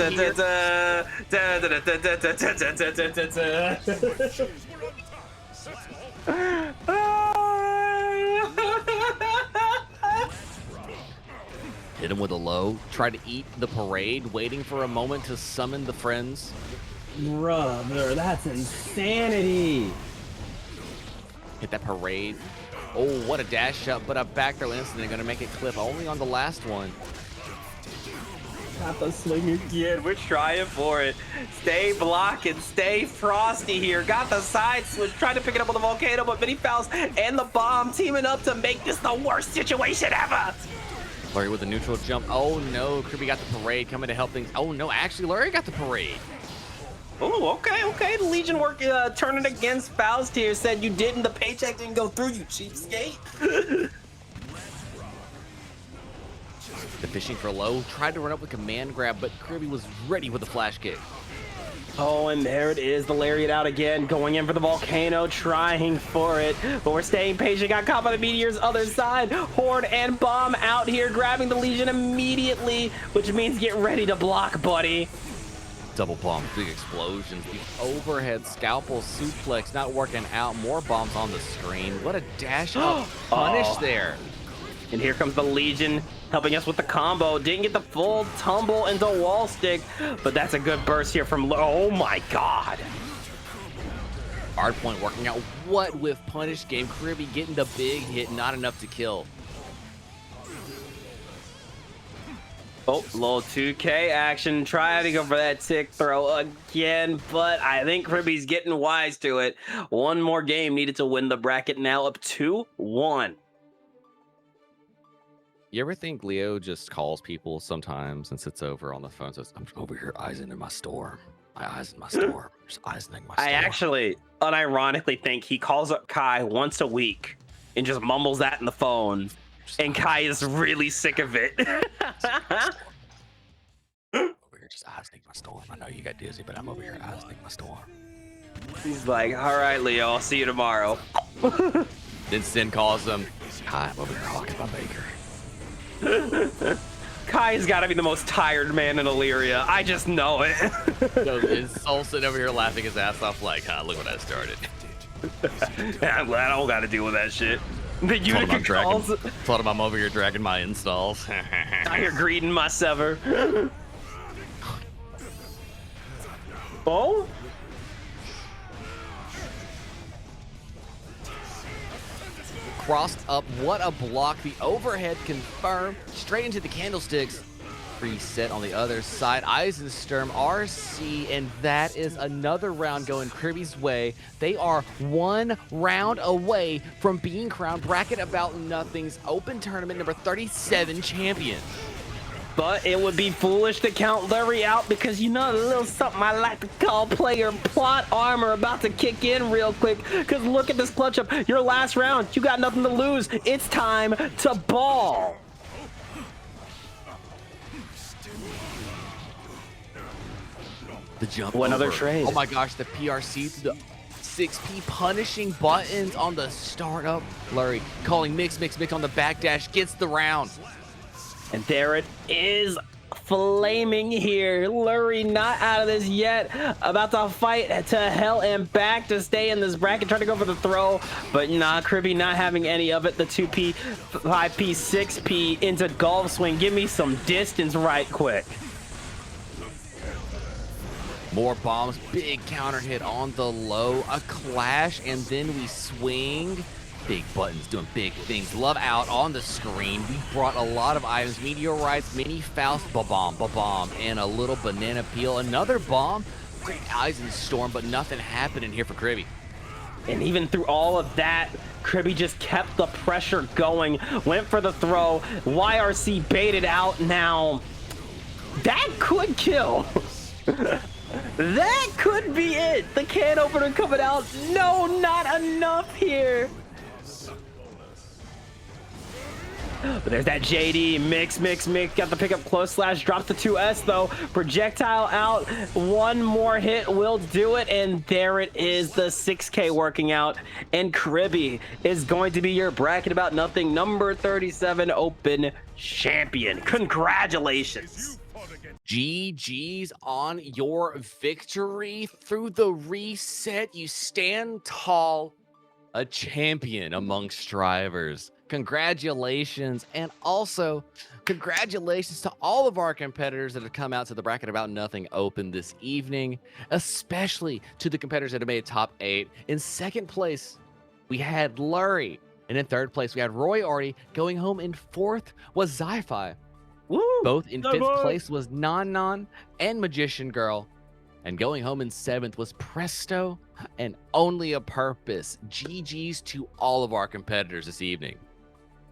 Hit him with a low. Try to eat the parade, waiting for a moment to summon the friends. Brother, that's insanity. Hit that parade. Oh, what a dash up, but a back throw incident. Gonna make it clip only on the last one. Got the swing again. We're trying for it. Stay blocking. Stay frosty here. Got the side switch. Trying to pick it up with the volcano, but Mini Faust and the bomb teaming up to make this the worst situation ever. Lurie with a neutral jump. Oh no, Kirby got the parade coming to help things. Oh no, actually Lurie got the parade. Oh, okay. The Legion work turning against Faust here. Said you didn't. The paycheck didn't go through, you cheapskate. The fishing for low. Tried to run up with command grab, but Kirby was ready with the flash kick. Oh, and there it is. The lariat out again. Going in for the volcano. Trying for it. But we're staying patient. Got caught by the meteor's other side. Horde and bomb out here. Grabbing the Legion immediately. Which means get ready to block, buddy. Double bomb, big explosions. The overhead scalpel suplex not working out. More bombs on the screen. What a dash up punish there. And here comes the Legion helping us with the combo. Didn't get the full tumble into wall stick, but that's a good burst here from, oh my God. Hard point working out. What with punish game? Kirby getting the big hit, not enough to kill. Oh, little 2K action. Try to go for that tick throw again, but I think Kirby's getting wise to it. One more game needed to win the bracket, now up 2-1. You ever think Leo just calls people sometimes and sits over on the phone and says, I'm over here eyeing in my storm. My eyes in my storm. Just eyeing my storm. I actually unironically think he calls up Kai once a week and just mumbles that in the phone. And Kai is really sick of it. Over here just eyeing my storm. I know you got dizzy, but I'm over here eyeing my storm. He's like, all right, Leo, I'll see you tomorrow. Then Sin calls him, Kai, I'm over here hawking my baker. Kai's got to be the most tired man in Illyria. I just know it. So is Soul sitting over here laughing his ass off like, look what I started. I'm glad I don't got to deal with that shit. The Told him, Utica calls. told him I'm over here dragging my installs. Now you're greeting my sever. Oh, Crossed up, what a block. The overhead confirmed, straight into the candlesticks. Reset on the other side. Eisensturm, RC, and that is another round going Kirby's way. They are 1 round away from being crowned Bracket About Nothing's Open Tournament number 37 champion. but it would be foolish to count Larry out because you know a little something I like to call player plot armor about to kick in real quick. Because look at this clutch up. Your last round. You got nothing to lose. It's time to ball. The jump Another over. trade. Oh my gosh, the PRC through the 6P punishing buttons on the startup. Lurie calling mix on the backdash, gets the round. And there it is, flaming here. Lurie not out of this yet. About to fight to hell and back to stay in this bracket. Trying to go for the throw, but nah, Kirby not having any of it. The 2P, 5P, 6P into golf swing. Give me some distance right quick. More bombs, big counter hit on the low, a clash, and then we swing. Big buttons doing big things. Love out on the screen. We brought a lot of items. Meteorites, mini Faust, ba-bomb, and a little banana peel. Another bomb. Great Eisenstorm, but nothing happening here for Kirby. And even through all of that, Kirby just kept the pressure going. Went for the throw. YRC baited out now. That could kill. That could be it. The can opener coming out. No, not enough here. But there's that JD mix. Got the pickup close slash. Drops the 2S though. Projectile out. One more hit will do it. And there it is. The 6K working out. And Kirby is going to be your Bracket About Nothing number 37 Open champion. Congratulations. GG's on your victory. Through the reset, you stand tall, a champion among strivers. Congratulations, and also congratulations to all of our competitors that have come out to the Bracket About Nothing Open this evening, especially to the competitors that have made top 8. In second place, we had Lurie, and in third place, we had Roy Artie. Going home in fourth was Zi-Fi. Woo! Both in fifth boy. place was Non and Magician Girl. And going home in seventh was Presto and Only a Purpose. GG's to all of our competitors this evening.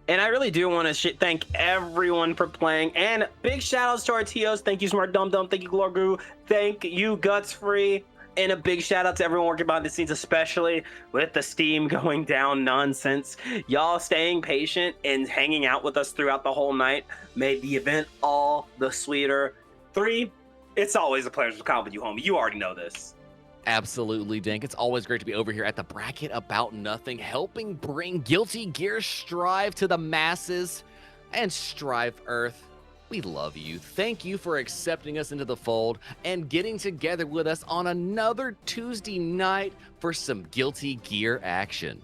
And I really do want to thank everyone for playing. And big shout outs to our TOs. Thank you, Smart Dum Dum. Thank you, Glorgoo. Thank you, Guts Free. And a big shout out to everyone working behind the scenes, especially with the Steam going down nonsense. Y'all staying patient and hanging out with us throughout the whole night made the event all the sweeter. 3, it's always a pleasure to come with you, homie. You already know this. Absolutely, Dank. It's always great to be over here at the Bracket About Nothing, helping bring Guilty Gear Strive to the masses. And Strive Earth, we love you. Thank you for accepting us into the fold and getting together with us on another Tuesday night for some Guilty Gear action.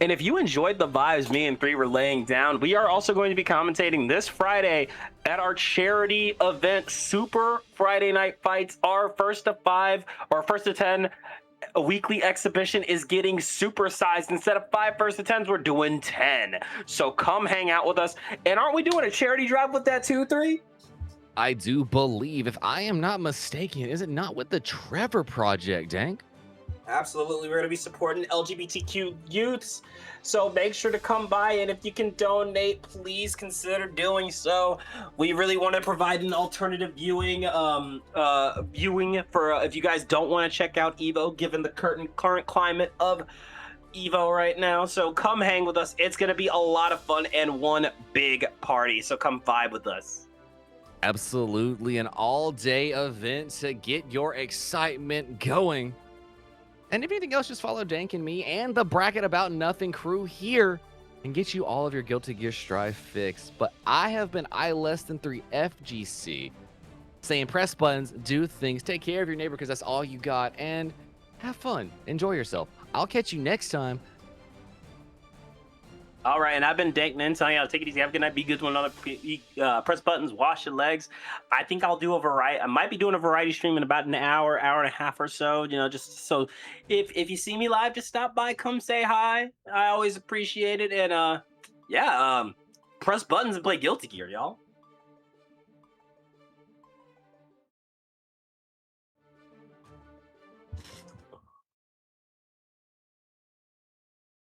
And if you enjoyed the vibes me and 3 were laying down, we are also going to be commentating this Friday at our charity event, Super Friday Night Fights. Our first to 5 or first to 10 a weekly exhibition is getting supersized. Instead of 5 first to 10s, we're doing 10. So come hang out with us. And aren't we doing a charity drive with that too, 3? I do believe, if I am not mistaken, is it not with the Trevor Project, Dank? Absolutely. We're going to be supporting LGBTQ youths. So make sure to come by. And if you can donate, please consider doing so. We really want to provide an alternative viewing for if you guys don't want to check out Evo, given the current climate of Evo right now. So come hang with us. It's going to be a lot of fun and one big party. So come vibe with us. Absolutely. An all-day event to get your excitement going. And if anything else, just follow Dank and me and the Bracket About Nothing crew here and get you all of your Guilty Gear Strive fix. But I have been I3 FGC saying press buttons, do things, take care of your neighbor because that's all you got, and have fun. Enjoy yourself. I'll catch you next time. All right, and I've been DankXNen telling y'all, take it easy, have a good night, be good to one another, press buttons, wash your legs. I think I'll do a variety. I might be doing a variety stream in about an hour, hour and a half or so. You know, just so if you see me live, just stop by, come say hi. I always appreciate it, and yeah, press buttons and play Guilty Gear, y'all.